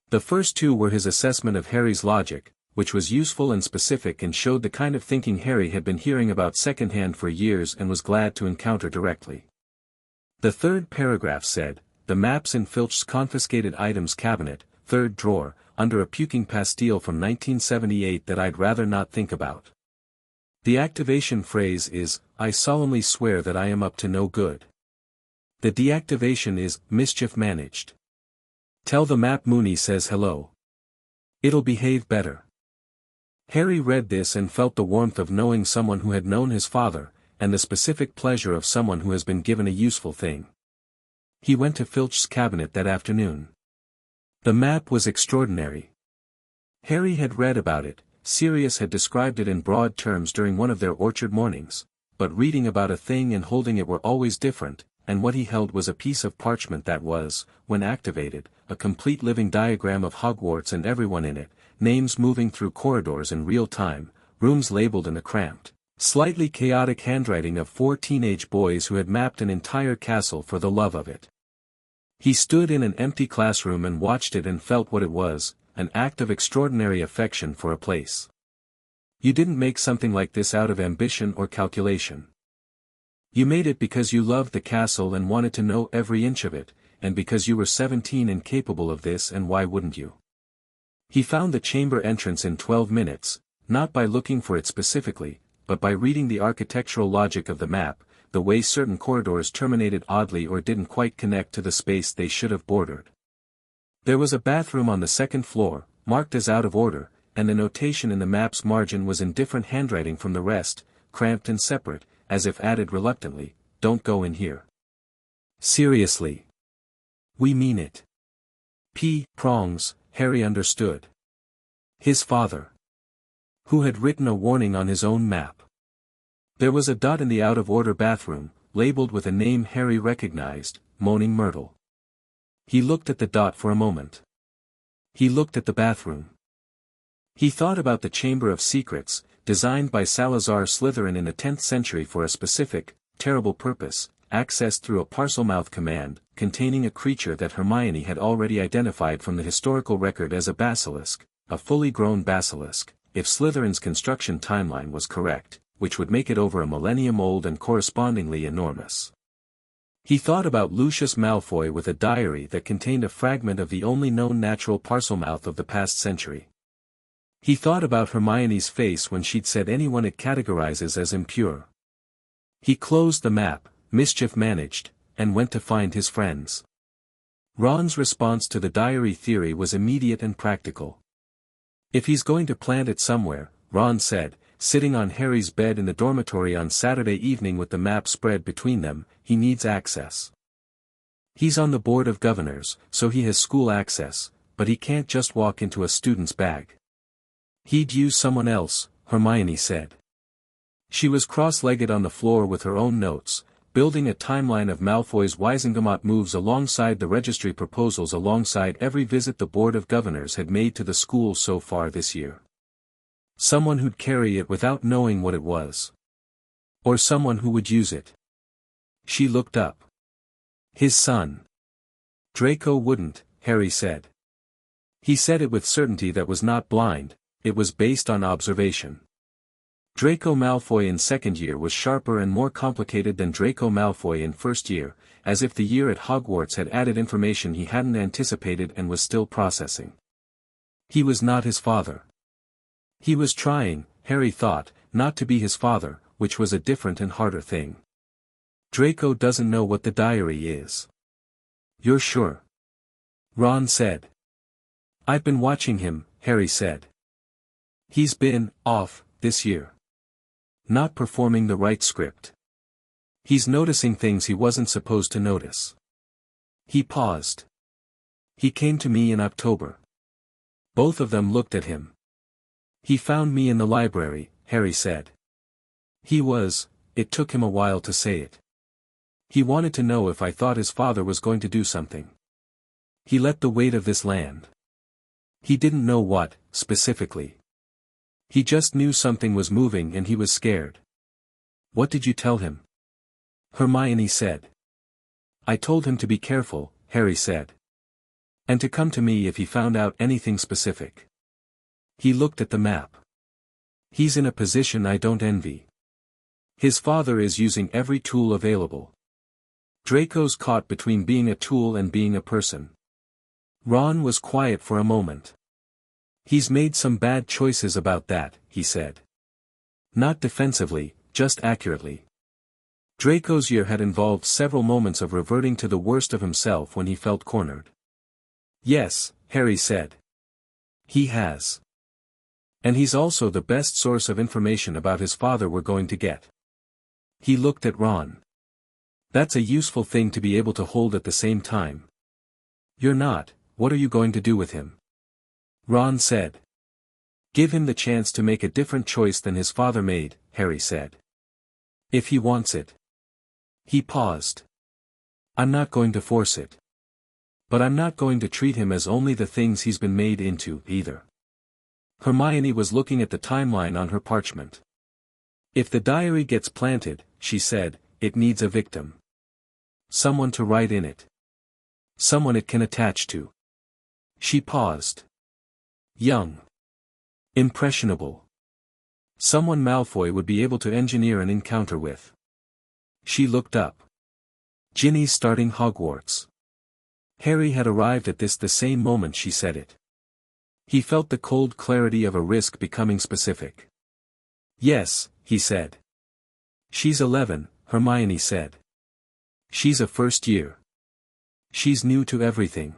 The first 2 were his assessment of Harry's logic, which was useful and specific and showed the kind of thinking Harry had been hearing about secondhand for years and was glad to encounter directly. The 3rd paragraph said, the map's in Filch's confiscated items cabinet, 3rd drawer, under a puking pastille from 1978 that I'd rather not think about. The activation phrase is, I solemnly swear that I am up to no good. The deactivation is, mischief managed. Tell the map Moony says hello. It'll behave better. Harry read this and felt the warmth of knowing someone who had known his father, and the specific pleasure of someone who has been given a useful thing. He went to Filch's cabinet that afternoon. The map was extraordinary. Harry had read about it, Sirius had described it in broad terms during one of their orchard mornings, but reading about a thing and holding it were always different, and what he held was a piece of parchment that was, when activated, a complete living diagram of Hogwarts and everyone in it, names moving through corridors in real time, rooms labeled in a cramped, slightly chaotic handwriting of 4 teenage boys who had mapped an entire castle for the love of it. He stood in an empty classroom and watched it and felt what it was, an act of extraordinary affection for a place. You didn't make something like this out of ambition or calculation. You made it because you loved the castle and wanted to know every inch of it, and because you were 17 and capable of this, and why wouldn't you? He found the chamber entrance in 12 minutes, not by looking for it specifically, but by reading the architectural logic of the map, the way certain corridors terminated oddly or didn't quite connect to the space they should have bordered. There was a bathroom on the 2nd floor, marked as out of order, and the notation in the map's margin was in different handwriting from the rest, cramped and separate, as if added reluctantly, don't go in here. Seriously. We mean it. Prongs, Harry understood. His father. Who had written a warning on his own map. There was a dot in the out-of-order bathroom, labeled with a name Harry recognized, Moaning Myrtle. He looked at the dot for a moment. He looked at the bathroom. He thought about the Chamber of Secrets, designed by Salazar Slytherin in the 10th century for a specific, terrible purpose, accessed through a Parselmouth command, containing a creature that Hermione had already identified from the historical record as a basilisk, a fully grown basilisk, if Slytherin's construction timeline was correct, which would make it over a millennium old and correspondingly enormous. He thought about Lucius Malfoy with a diary that contained a fragment of the only known natural Parselmouth of the past century. He thought about Hermione's face when she'd said anyone it categorizes as impure. He closed the map, mischief managed, and went to find his friends. Ron's response to the diary theory was immediate and practical. If he's going to plant it somewhere, Ron said, sitting on Harry's bed in the dormitory on Saturday evening with the map spread between them, he needs access. He's on the board of governors, so he has school access, but he can't just walk into a student's bag. He'd use someone else, Hermione said. She was cross-legged on the floor with her own notes, building a timeline of Malfoy's Wizengamot moves alongside the registry proposals alongside every visit the Board of Governors had made to the school so far this year. Someone who'd carry it without knowing what it was. Or someone who would use it. She looked up. His son. Draco wouldn't, Harry said. He said it with certainty that was not blind, it was based on observation. Draco Malfoy in second year was sharper and more complicated than Draco Malfoy in first year, as if the year at Hogwarts had added information he hadn't anticipated and was still processing. He was not his father. He was trying, Harry thought, not to be his father, which was a different and harder thing. Draco doesn't know what the diary is. You're sure? Ron said. I've been watching him, Harry said. He's been off this year. Not performing the right script. He's noticing things he wasn't supposed to notice. He paused. He came to me in October. Both of them looked at him. He found me in the library, Harry said. It took him a while to say it. He wanted to know if I thought his father was going to do something. He let the weight of this land. He didn't know what, specifically. He just knew something was moving and he was scared. What did you tell him? Hermione said. I told him to be careful, Harry said. And to come to me if he found out anything specific. He looked at the map. He's in a position I don't envy. His father is using every tool available. Draco's caught between being a tool and being a person. Ron was quiet for a moment. He's made some bad choices about that, he said. Not defensively, just accurately. Draco's year had involved several moments of reverting to the worst of himself when he felt cornered. Yes, Harry said. He has. And he's also the best source of information about his father we're going to get. He looked at Ron. That's a useful thing to be able to hold at the same time. You're not, what are you going to do with him? Ron said. Give him the chance to make a different choice than his father made, Harry said. If he wants it. He paused. I'm not going to force it. But I'm not going to treat him as only the things he's been made into, either. Hermione was looking at the timeline on her parchment. If the diary gets planted, she said, it needs a victim. Someone to write in it. Someone it can attach to. She paused. Young. Impressionable. Someone Malfoy would be able to engineer an encounter with. She looked up. Ginny's starting Hogwarts. Harry had arrived at this the same moment she said it. He felt the cold clarity of a risk becoming specific. Yes, he said. She's 11, Hermione said. She's a first year. She's new to everything.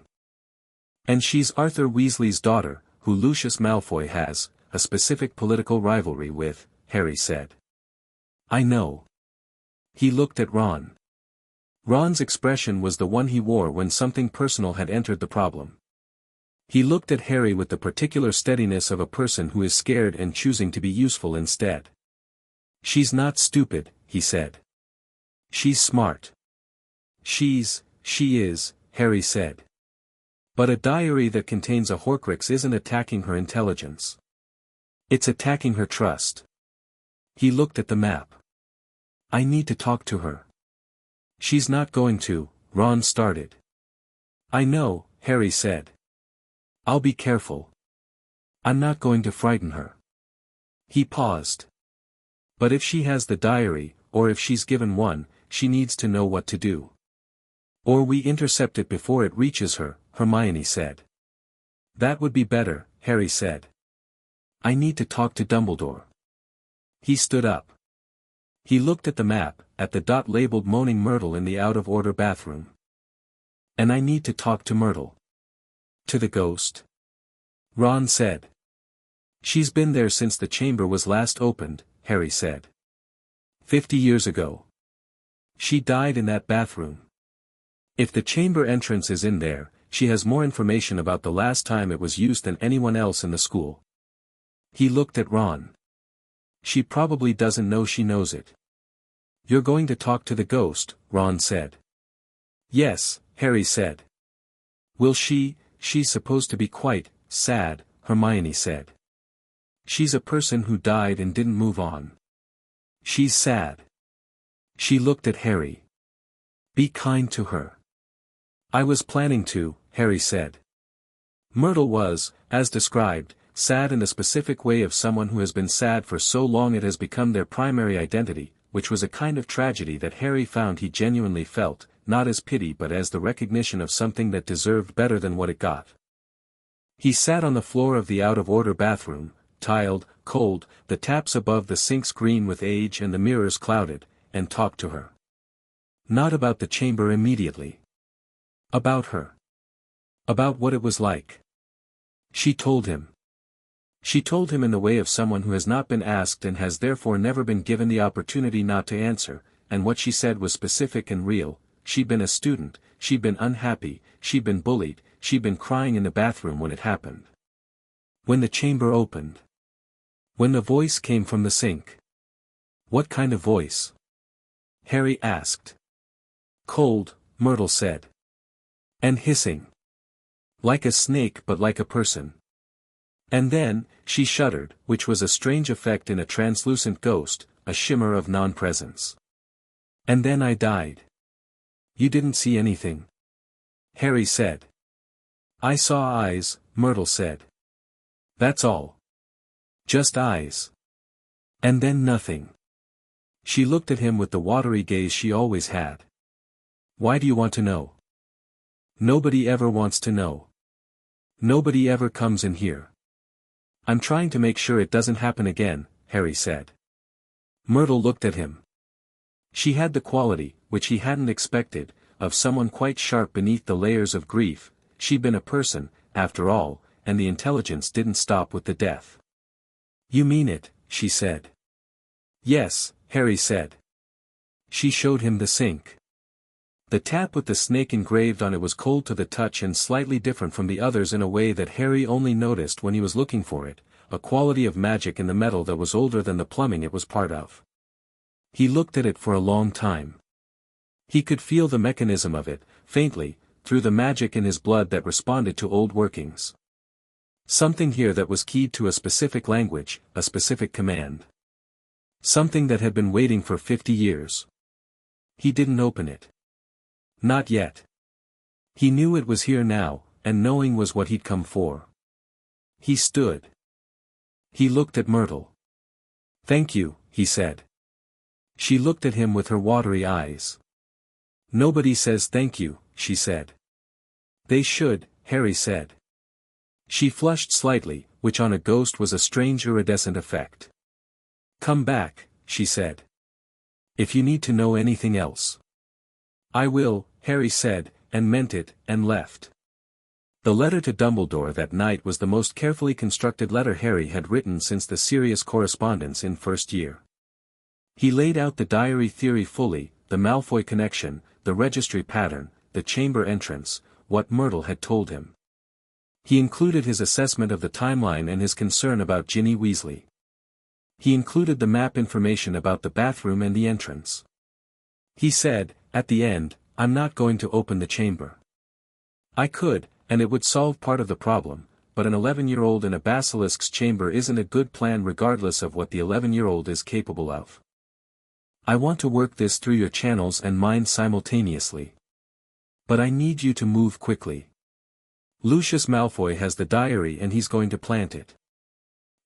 And she's Arthur Weasley's daughter, who Lucius Malfoy has, a specific political rivalry with, Harry said. I know. He looked at Ron. Ron's expression was the one he wore when something personal had entered the problem. He looked at Harry with the particular steadiness of a person who is scared and choosing to be useful instead. She's not stupid, he said. She's smart. She is, Harry said. But a diary that contains a Horcrux isn't attacking her intelligence. It's attacking her trust. He looked at the map. I need to talk to her. She's not going to, Ron started. I know, Harry said. I'll be careful. I'm not going to frighten her. He paused. But if she has the diary, or if she's given one, she needs to know what to do. Or we intercept it before it reaches her, Hermione said. That would be better, Harry said. I need to talk to Dumbledore. He stood up. He looked at the map, at the dot labeled Moaning Myrtle in the out-of-order bathroom. And I need to talk to Myrtle. To the ghost? Ron said. She's been there since the chamber was last opened, Harry said. 50 years ago. She died in that bathroom. If the chamber entrance is in there, she has more information about the last time it was used than anyone else in the school. He looked at Ron. She probably doesn't know she knows it. You're going to talk to the ghost, Ron said. Yes, Harry said. Will she? She's supposed to be quite sad, Hermione said. She's a person who died and didn't move on. She's sad. She looked at Harry. Be kind to her. I was planning to, Harry said. Myrtle was, as described, sad in the specific way of someone who has been sad for so long it has become their primary identity, which was a kind of tragedy that Harry found he genuinely felt, not as pity but as the recognition of something that deserved better than what it got. He sat on the floor of the out-of-order bathroom, tiled, cold, the taps above the sinks green with age and the mirrors clouded, and talked to her. Not about the chamber immediately. About her. About what it was like. She told him. She told him in the way of someone who has not been asked and has therefore never been given the opportunity not to answer, and what she said was specific and real. She'd been a student, she'd been unhappy, she'd been bullied, she'd been crying in the bathroom when it happened. When the chamber opened. When the voice came from the sink. What kind of voice? Harry asked. Cold, Myrtle said. And hissing. Like a snake but like a person. And then, she shuddered, which was a strange effect in a translucent ghost, a shimmer of non-presence. And then I died. You didn't see anything? Harry said. I saw eyes, Myrtle said. That's all. Just eyes. And then nothing. She looked at him with the watery gaze she always had. Why do you want to know? Nobody ever wants to know. Nobody ever comes in here. I'm trying to make sure it doesn't happen again, Harry said. Myrtle looked at him. She had the quality, which he hadn't expected, of someone quite sharp beneath the layers of grief. She'd been a person, after all, and the intelligence didn't stop with the death. You mean it, she said. Yes, Harry said. She showed him the sink. The tap with the snake engraved on it was cold to the touch and slightly different from the others in a way that Harry only noticed when he was looking for it, a quality of magic in the metal that was older than the plumbing it was part of. He looked at it for a long time. He could feel the mechanism of it, faintly, through the magic in his blood that responded to old workings. Something here that was keyed to a specific language, a specific command. Something that had been waiting for 50 years. He didn't open it. Not yet. He knew it was here now, and knowing was what he'd come for. He stood. He looked at Myrtle. Thank you, he said. She looked at him with her watery eyes. Nobody says thank you, she said. They should, Harry said. She flushed slightly, which on a ghost was a strange iridescent effect. Come back, she said. If you need to know anything else. I will, Harry said, and meant it, and left. The letter to Dumbledore that night was the most carefully constructed letter Harry had written since the serious correspondence in first year. He laid out the diary theory fully, the Malfoy connection, the registry pattern, the chamber entrance, what Myrtle had told him. He included his assessment of the timeline and his concern about Ginny Weasley. He included the map information about the bathroom and the entrance. He said, at the end, I'm not going to open the chamber. I could, and it would solve part of the problem, but an 11-year-old in a basilisk's chamber isn't a good plan regardless of what the 11-year-old is capable of. I want to work this through your channels and mine simultaneously. But I need you to move quickly. Lucius Malfoy has the diary and he's going to plant it.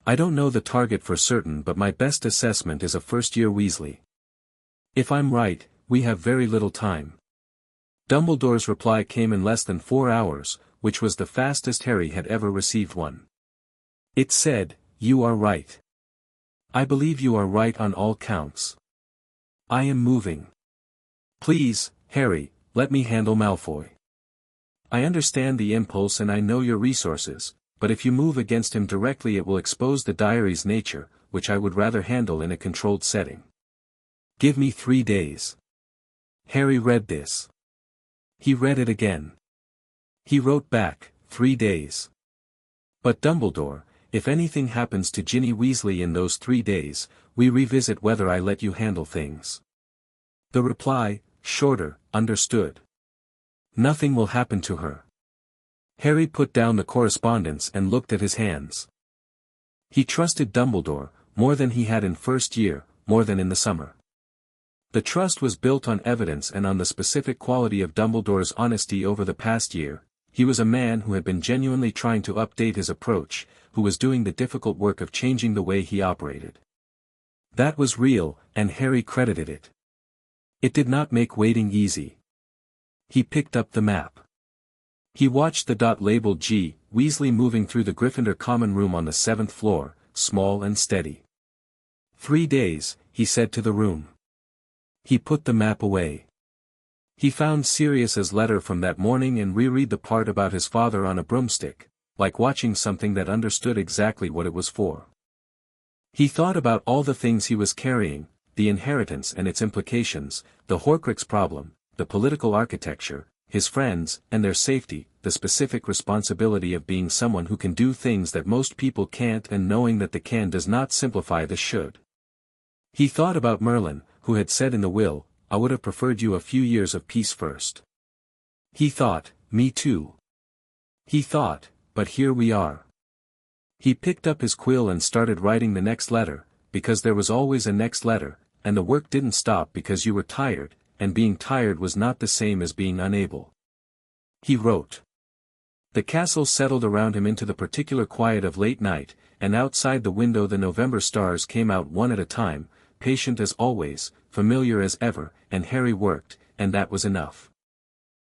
I don't know the target for certain, but my best assessment is a first-year Weasley. If I'm right, we have very little time. Dumbledore's reply came in less than 4 hours, which was the fastest Harry had ever received one. It said, "You are right. I believe you are right on all counts. I am moving. Please, Harry, let me handle Malfoy. I understand the impulse and I know your resources, but if you move against him directly it will expose the diary's nature, which I would rather handle in a controlled setting. Give me 3 days." Harry read this. He read it again. He wrote back, 3 days. But Dumbledore, if anything happens to Ginny Weasley in those 3 days, we revisit whether I let you handle things. The reply, shorter, understood. Nothing will happen to her. Harry put down the correspondence and looked at his hands. He trusted Dumbledore, more than he had in first year, more than in the summer. The trust was built on evidence and on the specific quality of Dumbledore's honesty over the past year. He was a man who had been genuinely trying to update his approach, who was doing the difficult work of changing the way he operated. That was real, and Harry credited it. It did not make waiting easy. He picked up the map. He watched the dot labeled G. Weasley moving through the Gryffindor common room on the 7th floor, small and steady. 3 days, he said to the room. He put the map away. He found Sirius's letter from that morning and reread the part about his father on a broomstick, like watching something that understood exactly what it was for. He thought about all the things he was carrying, the inheritance and its implications, the Horcrux problem, the political architecture, his friends and their safety, the specific responsibility of being someone who can do things that most people can't, and knowing that the can does not simplify the should. He thought about Merlin, who had said in the will, "I would have preferred you a few years of peace first." He thought, "Me too." He thought, "But here we are." He picked up his quill and started writing the next letter, because there was always a next letter, and the work didn't stop because you were tired, and being tired was not the same as being unable. He wrote. The castle settled around him into the particular quiet of late night, and outside the window the November stars came out one at a time, patient as always, familiar as ever, and Harry worked, and that was enough.